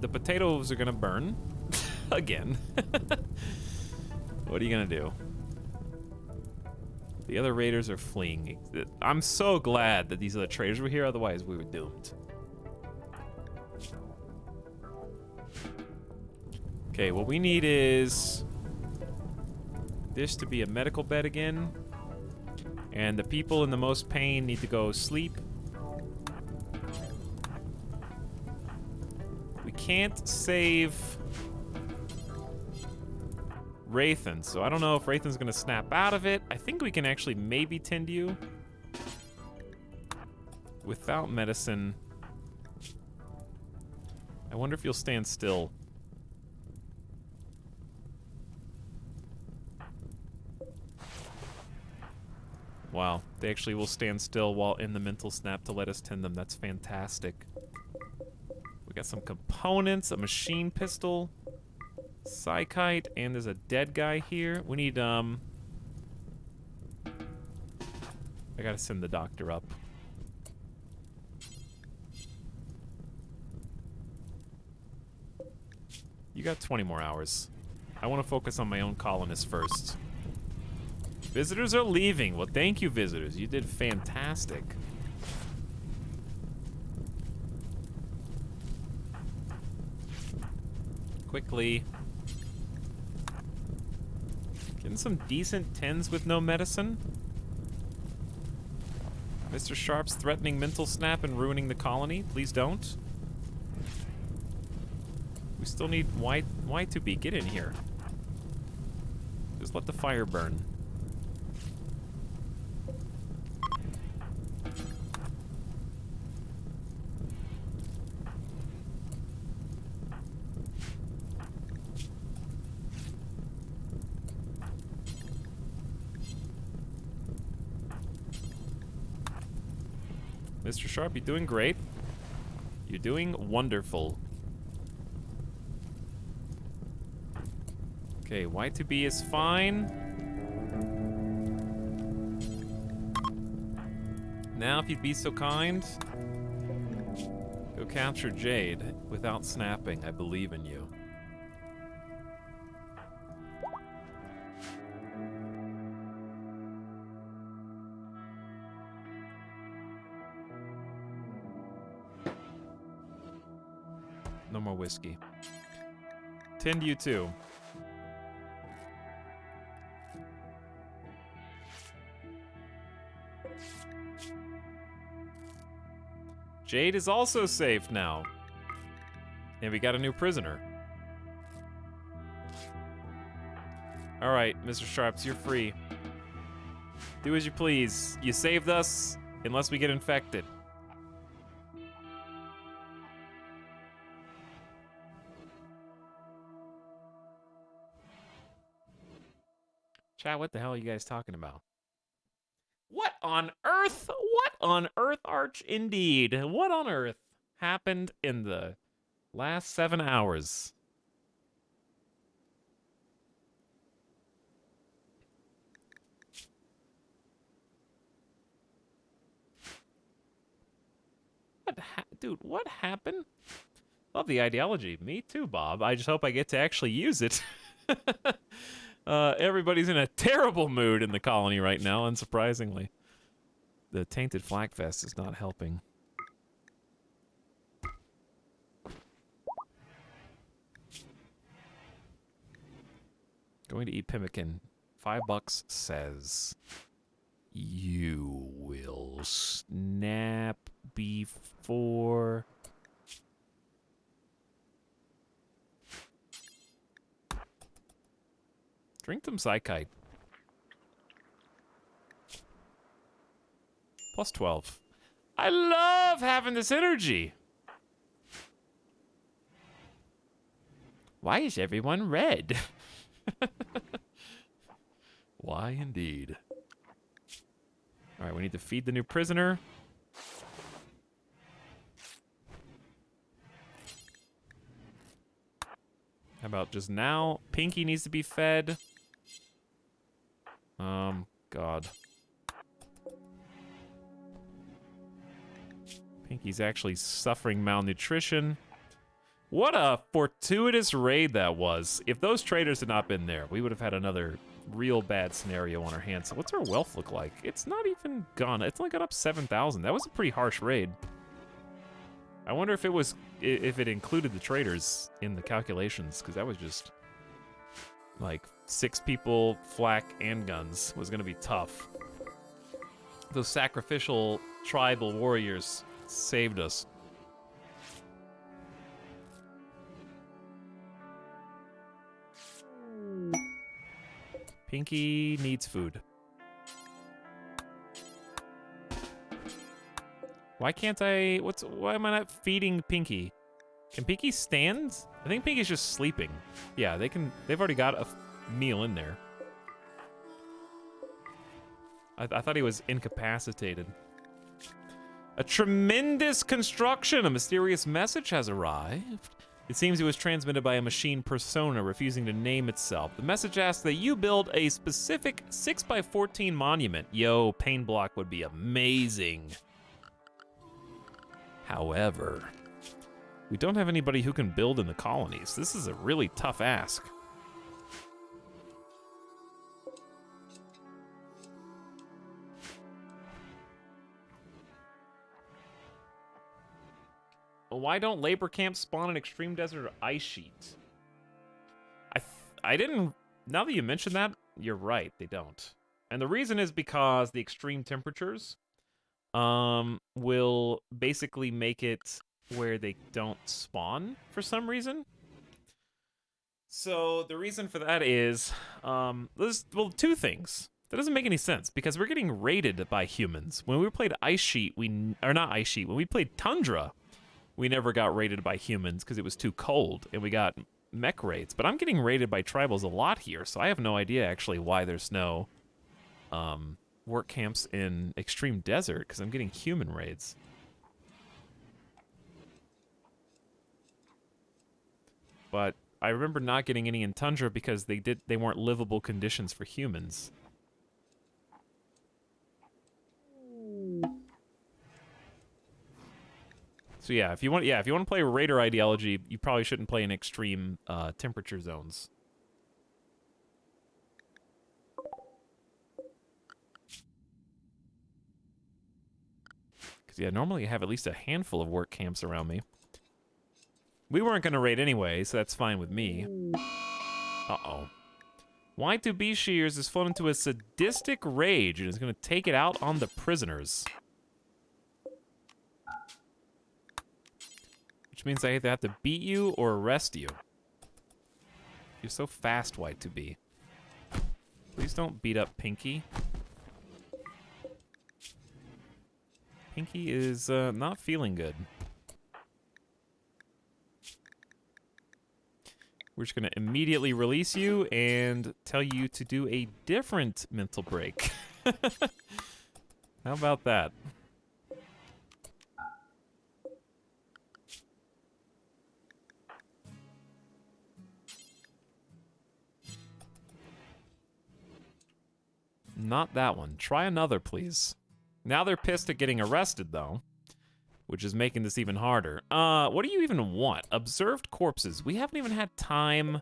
the potatoes are gonna burn. Again. What are you gonna do? The other raiders are fleeing. I'm so glad that these other traders were here, otherwise we were doomed. Okay, what we need is this to be a medical bed again. And the people in the most pain need to go sleep. We can't save Wraithen, so I don't know if Wraithen's gonna snap out of it. I think we can actually maybe tend you without medicine. I wonder if you'll stand still. Wow, they actually will stand still while in the mental snap to let us tend them. That's fantastic. We got some components, a machine pistol, Psychite, and there's a dead guy here. We need, I gotta send the doctor up. You got 20 more hours. I want to focus on my own colonists first. Visitors are leaving. Well, thank you, visitors. You did fantastic. Quickly. Getting some decent 10s with no medicine. Mr. Sharp's threatening mental snap and ruining the colony. Please don't. We still need Y2B. Get in here. Just let the fire burn. Mr. Sharp, you're doing great. You're doing wonderful. Okay, Y2B is fine. Now, if you'd be so kind, go capture Jade without snapping. I believe in you. No more whiskey. Tend you too. Jade is also safe now. And we got a new prisoner. Alright, Mr. Sharps, you're free. Do as you please. You saved us, unless we get infected. Chat, what the hell are you guys talking about? What on earth? What on earth, Arch? Indeed. What on earth happened in the last 7 hours? Dude, what happened? Love the ideology. Me too, Bob. I just hope I get to actually use it. Everybody's in a terrible mood in the colony right now, unsurprisingly. The Tainted Flakfest is not helping. Going to eat pemmican. $5 says you will snap before. Drink some Psychite. Plus 12. I love having this energy. Why is everyone red? Why indeed. Alright, we need to feed the new prisoner. How about just now? Pinky needs to be fed. God. Pinky's actually suffering malnutrition. What a fortuitous raid that was. If those traders had not been there, we would have had another real bad scenario on our hands. So what's our wealth look like? It's not even gone. It's only got up 7,000. That was a pretty harsh raid. I wonder if it included the traders in the calculations, because that was just like 6 people, flak, and guns was going to be tough. Those sacrificial tribal warriors saved us. Pinky needs food. Why can't I... Why am I not feeding Pinky? Can Pinky stand? I think Pinky's just sleeping. Yeah, they've already got a meal in there. I thought he was incapacitated. A tremendous construction! A mysterious message has arrived. It seems it was transmitted by a machine persona refusing to name itself. The message asks that you build a specific 6x14 monument. Yo, pain block would be amazing. However, we don't have anybody who can build in the colonies. This is a really tough ask. Why don't labor camps spawn in extreme desert or ice sheet? I didn't... Now that you mention that, you're right, they don't. And the reason is because the extreme temperatures will basically make it where they don't spawn for some reason. So the reason for that is, there's, well, 2 things. That doesn't make any sense, because we're getting raided by humans. When we played Ice Sheet, or not Ice Sheet, when we played Tundra, we never got raided by humans because it was too cold, and we got mech raids. But I'm getting raided by tribals a lot here, so I have no idea actually why there's no work camps in extreme desert, because I'm getting human raids. But I remember not getting any in Tundra because they weren't livable conditions for humans. So yeah, if you want to play Raider Ideology, you probably shouldn't play in extreme temperature zones. Because yeah, normally I have at least a handful of work camps around me. We weren't going to raid anyway, so that's fine with me. Uh-oh. Y2B Shears has flown into a sadistic rage and is going to take it out on the prisoners. Which means I either have to beat you or arrest you. You're so fast, Y2B. Please don't beat up Pinky. Pinky is not feeling good. We're just going to immediately release you and tell you to do a different mental break. How about that? Not that one. Try another, please. Now they're pissed at getting arrested, though, which is making this even harder. What do you even want? Observed corpses. We haven't even had time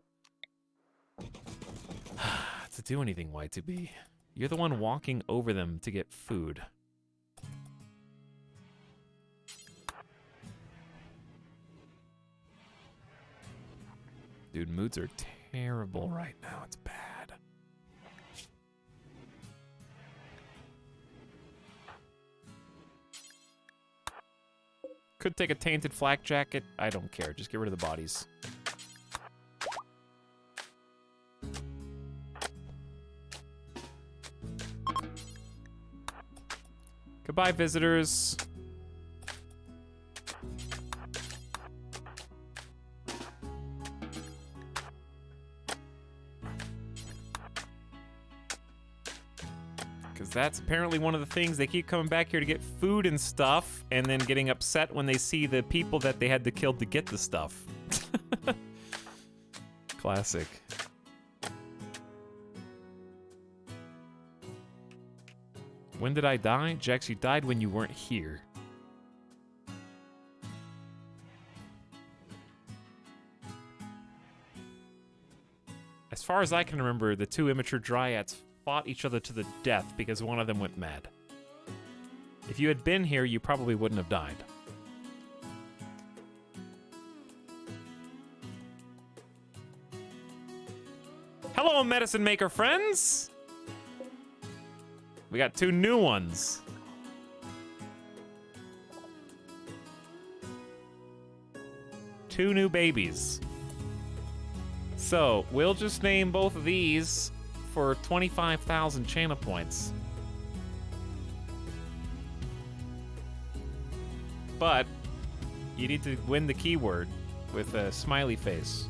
to do anything, Y2B. You're the one walking over them to get food. Dude, moods are terrible right now. It's bad. Could take a tainted flak jacket. I don't care. Just get rid of the bodies. Goodbye, visitors. Because that's apparently one of the things. They keep coming back here to get food and stuff, and then getting upset when they see the people that they had to kill to get the stuff. Classic. When did I die? Jax, you died when you weren't here. As far as I can remember, the two immature dryads fought each other to the death because one of them went mad. If you had been here, you probably wouldn't have died. Hello, medicine maker friends! We got two new ones. Two new babies. So, we'll just name both of these for 25,000 channel points. But you need to win the keyword with a smiley face.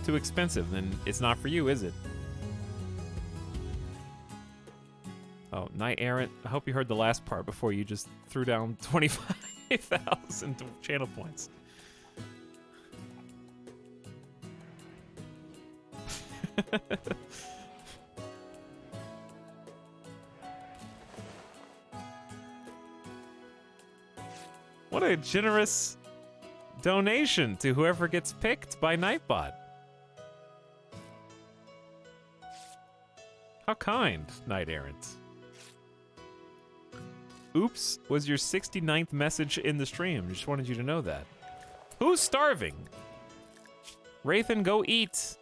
Too expensive, then it's not for you, is it? Oh, Knight Errant, I hope you heard the last part before you just threw down 25,000 channel points. What a generous donation to whoever gets picked by Nightbot. How kind, Knight Errant. Oops was your 69th message in the stream. Just wanted you to know that. Who's starving? Wraithen, go eat.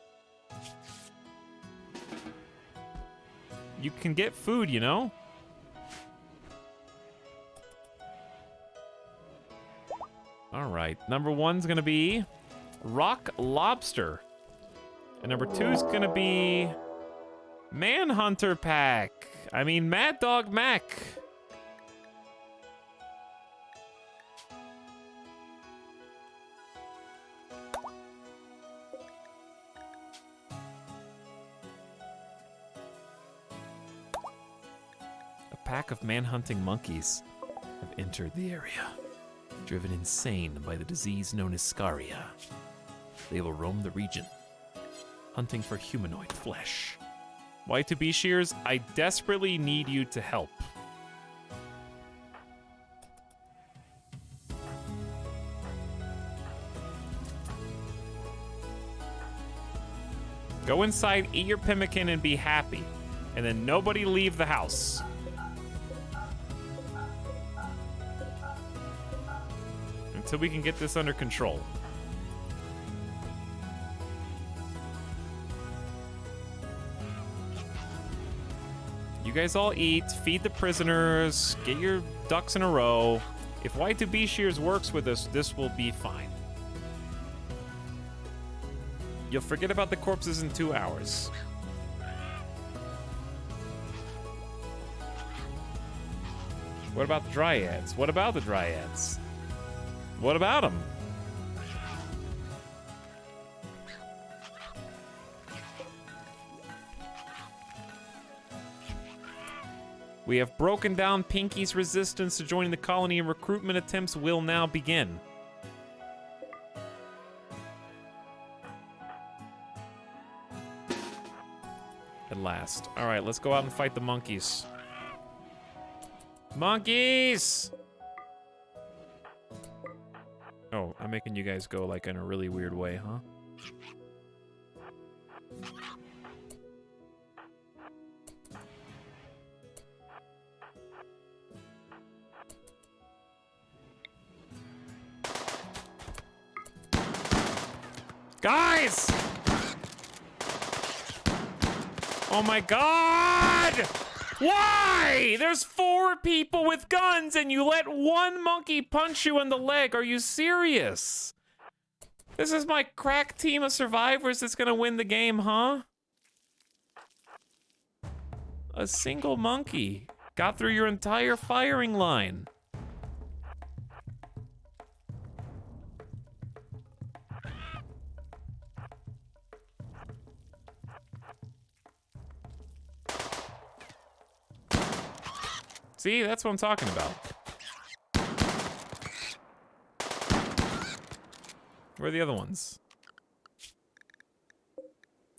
You can get food, you know? Alright, number one's gonna be Rock Lobster. And number two's gonna be Manhunter Pack. I mean, Mad Dog Mac. A pack of man-hunting monkeys have entered the area. driven insane by the disease known as Scaria. They will roam the region, hunting for humanoid flesh. Y2B Shears, I desperately need you to help. Go inside, eat your pemmican, and be happy. And then nobody leave the house. Until we can get this under control. You guys all eat, feed the prisoners, get your ducks in a row. If Y2B Shears works with us, this will be fine. You'll forget about the corpses in 2 hours. What about the dryads? What about the dryads? What about them? We have broken down Pinky's resistance to joining the colony, and recruitment attempts will now begin. At last. All right, let's go out and fight the monkeys. Monkeys! Oh, I'm making you guys go like in a really weird way, huh? Guys! Oh my god! Why? There's 4 people with guns and you let one monkey punch you in the leg. Are you serious? This is my crack team of survivors that's gonna win the game, huh? A single monkey got through your entire firing line. See, that's what I'm talking about. Where are the other ones?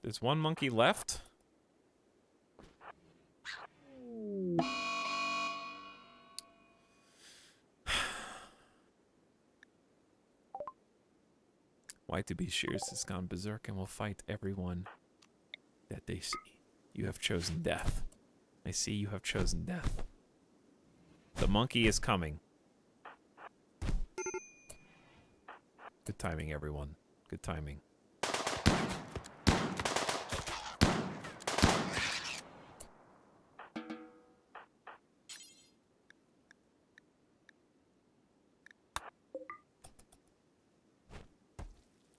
There's one monkey left. Y2B Shears has gone berserk and will fight everyone that they see. You have chosen death. I see you have chosen death. The monkey is coming. Good timing, everyone. Good timing.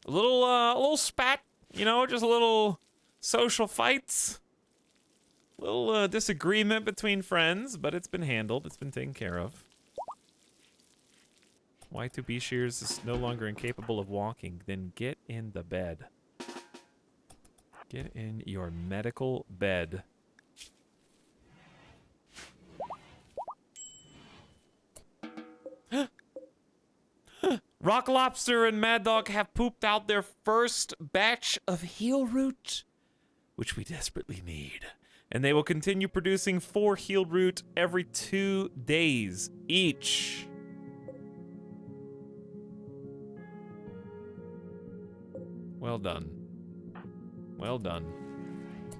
A little spat, you know, just a little social fights. Little disagreement between friends, but it's been handled. It's been taken care of. Y2B Shears is no longer incapable of walking. Then get in the bed. Get in your medical bed. Rock Lobster and Mad Dog have pooped out their first batch of heal root, which we desperately need. And they will continue producing 4 heal root every 2 days each. Well done. Well done.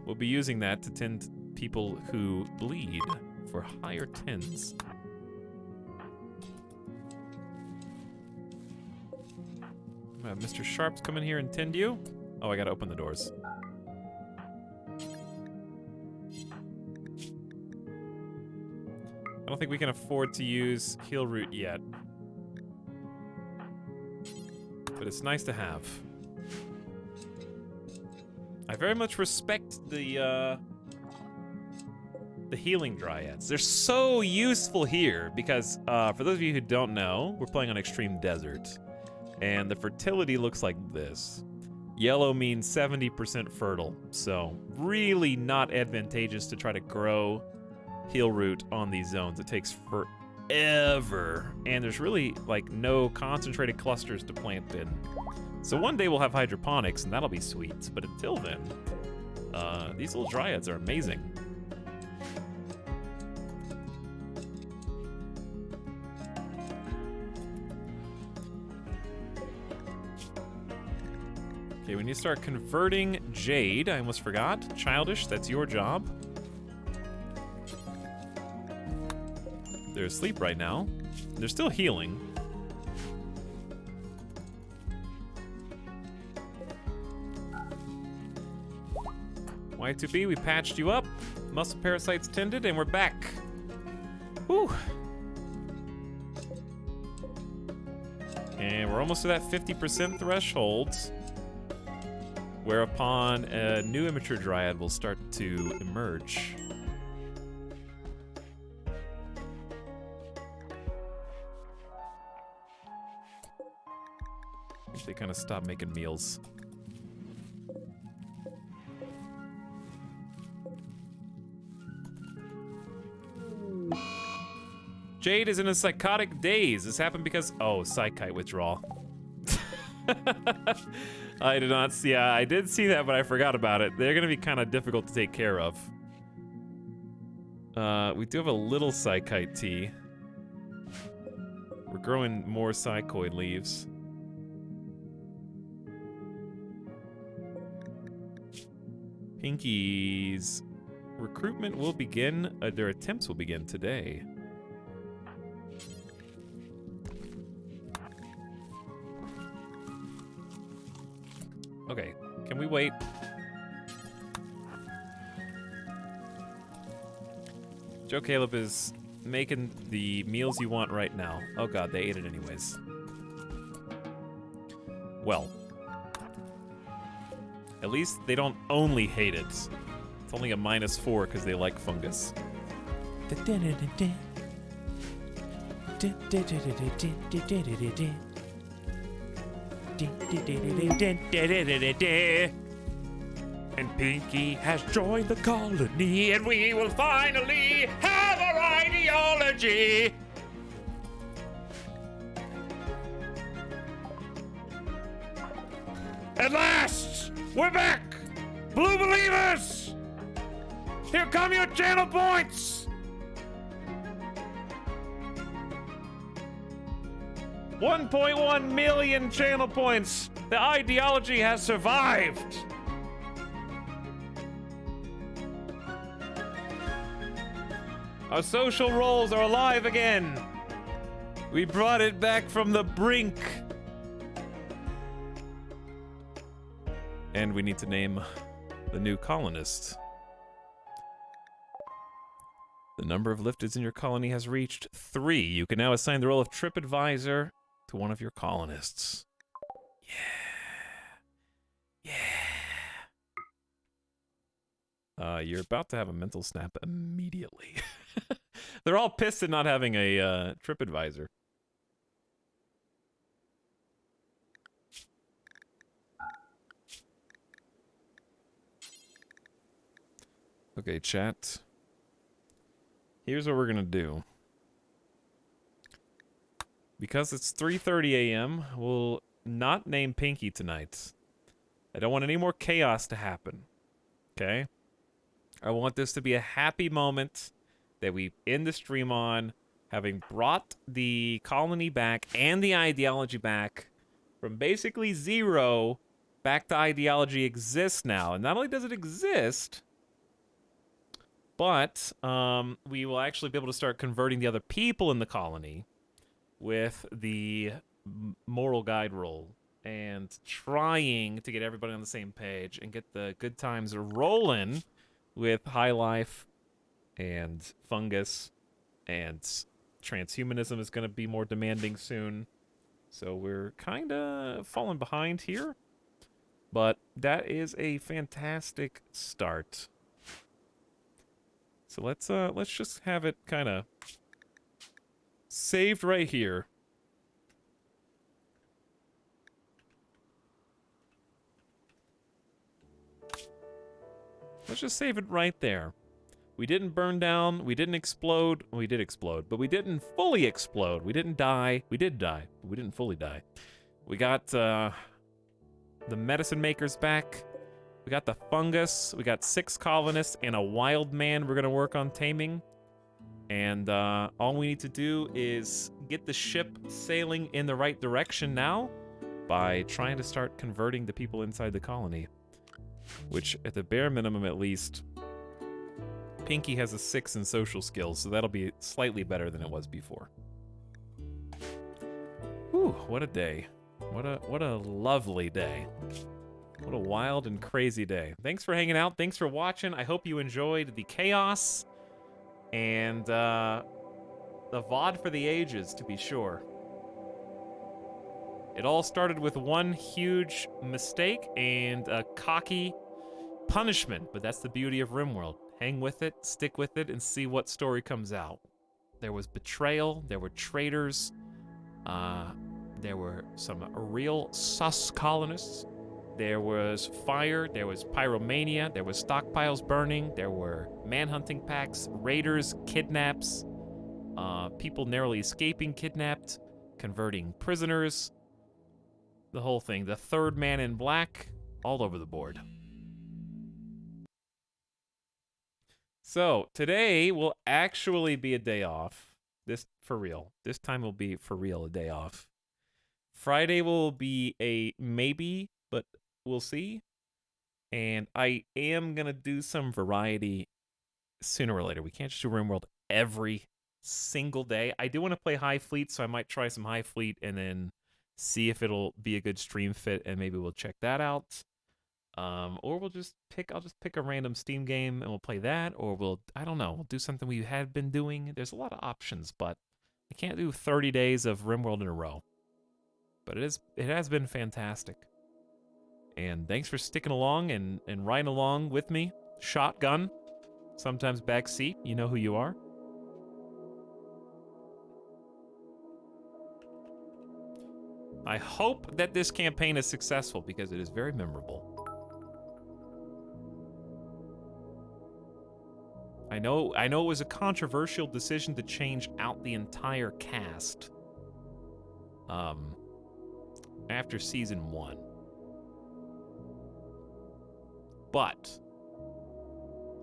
We'll be using that to tend people who bleed for higher tens. Mr. Sharp's coming here and tend you. Oh, I gotta open the doors. I don't think we can afford to use heal root yet. But it's nice to have. I very much respect the healing dryads. They're so useful here because, for those of you who don't know, we're playing on Extreme Desert. And the fertility looks like this. Yellow means 70% fertile. So really not advantageous to try to grow heal root on these zones. It takes forever. And there's really, like, no concentrated clusters to plant in. So one day we'll have hydroponics, and that'll be sweet. But until then, these little dryads are amazing. Okay, we need to start converting jade. I almost forgot. Childish, that's your job. They're asleep right now. They're still healing. Y2B, we patched you up. Muscle parasites tended, and we're back. Whew. And we're almost to that 50% threshold, whereupon a new immature dryad will start to emerge. I think they kind of stopped making meals. Jade is in a psychotic daze. This happened because... Oh, psychite withdrawal. I did not see... Yeah, I did see that, but I forgot about it. They're going to be kind of difficult to take care of. We do have a little psychite tea. We're growing more psychoid leaves. Pinky's recruitment will begin... their attempts will begin today. Okay, can we wait? Joe Caleb is making the meals you want right now. Oh god, they ate it anyways. Well. At least they don't only hate it. It's only a -4 because they like fungus. And Pinky has joined the colony, and we will finally have our ideology. At last, we're back, Blue Believers. Here come your channel points. 1.1 million channel points. The ideology has survived. Our social roles are alive again. We brought it back from the brink. And we need to name the new colonist. The number of lifteds in your colony has reached 3. You can now assign the role of trip advisor to one of your colonists. Yeah. You're about to have a mental snap immediately. They're all pissed at not having a trip advisor. Okay, chat. Here's what we're gonna do. Because it's 3:30 a.m., we'll not name Pinky tonight. I don't want any more chaos to happen. Okay? I want this to be a happy moment that we end the stream on, having brought the colony back and the ideology back from basically 0 back to ideology exists now. And not only does it exist, but we will actually be able to start converting the other people in the colony with the moral guide role and trying to get everybody on the same page and get the good times rolling with high life and fungus, and transhumanism is going to be more demanding soon. So we're kind of falling behind here, but that is a fantastic start. So let's just have it kind of saved right here. Let's just save it right there. We didn't burn down. We didn't explode. We did explode, but we didn't fully explode. We didn't die. We did die, but we didn't fully die. We got the medicine makers back. We got the fungus. We got 6 colonists and a wild man we're going to work on taming. And all we need to do is get the ship sailing in the right direction now by trying to start converting the people inside the colony. Which, at the bare minimum at least, Pinky has a 6 in social skills, so that'll be slightly better than it was before. Whew, what a day. What a lovely day. What a wild and crazy day. Thanks for hanging out. Thanks for watching. I hope you enjoyed the chaos and the VOD for the ages, to be sure. It all started with one huge mistake and a cocky punishment, but that's the beauty of RimWorld. Hang with it, stick with it, and see what story comes out. There was betrayal, there were traitors, there were some real sus colonists, there was fire, there was pyromania, there was stockpiles burning, there were manhunting packs, raiders, kidnaps, people narrowly escaping kidnapped, converting prisoners, the whole thing. The third man in black, all over the board. So, today will actually be a day off. This, for real. This time will be, for real, a day off. Friday will be a maybe, but we'll see. And I am going to do some variety sooner or later. We can't just do RimWorld every single day. I do want to play High Fleet, so I might try some High Fleet and then see if it'll be a good stream fit, and maybe we'll check that out. Or I'll just pick a random Steam game and we'll play that, or I don't know, we'll do something we had been doing. There's a lot of options, but I can't do 30 days of RimWorld in a row. But it has been fantastic. And thanks for sticking along and riding along with me. Shotgun, sometimes backseat, you know who you are. I hope that this campaign is successful because it is very memorable. I know it was a controversial decision to change out the entire cast after season 1. But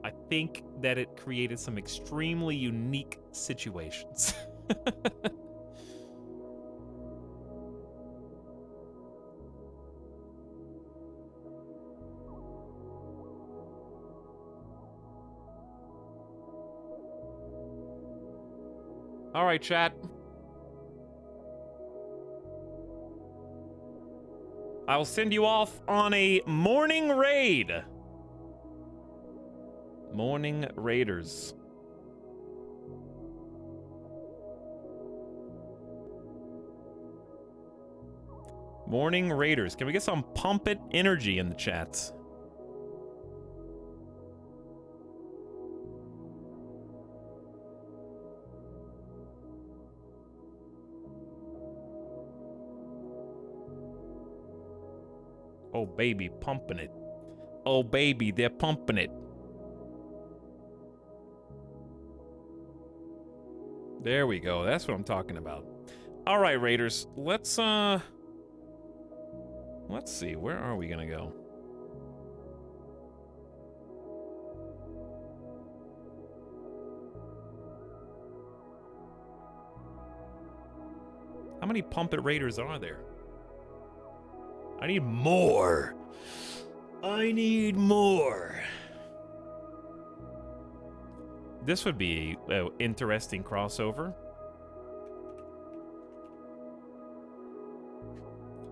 I think that it created some extremely unique situations. All right, chat. I will send you off on a morning raid. Morning Raiders. Morning Raiders. Can we get some pump it energy in the chats? Oh, baby, pumping it. Oh, baby, they're pumping it. There we go. That's what I'm talking about. All right, Raiders. Let's see. Where are we gonna go? How many Pump It Raiders are there? I need more. I need more. This would be an interesting crossover.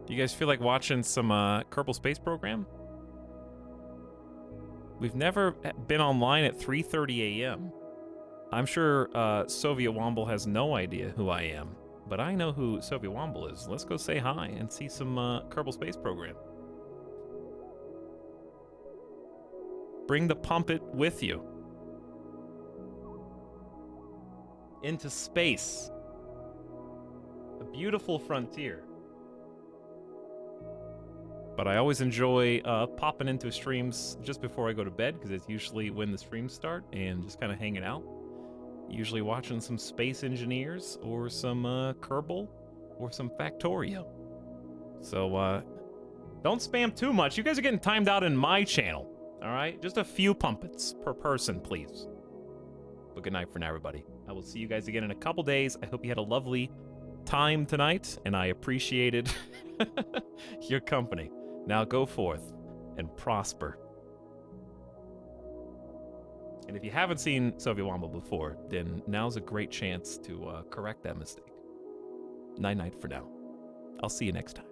Do you guys feel like watching some Kerbal Space Program? We've never been online at 3:30 a.m. I'm sure Soviet Womble has no idea who I am, but I know who Soviet Womble is. Let's go say hi and see some Kerbal Space Program. Bring the Pump It with you. Into space. A beautiful frontier. But I always enjoy popping into streams just before I go to bed, because it's usually when the streams start, and just kind of hanging out. Usually watching some Space Engineers, or some Kerbal, or some Factorio. So, don't spam too much. You guys are getting timed out in my channel, alright? Just a few pumpets per person, please. But good night for now, everybody. I will see you guys again in a couple days. I hope you had a lovely time tonight, and I appreciated your company. Now go forth and prosper. And if you haven't seen Soviet Womble before, then now's a great chance to correct that mistake. Night-night for now. I'll see you next time.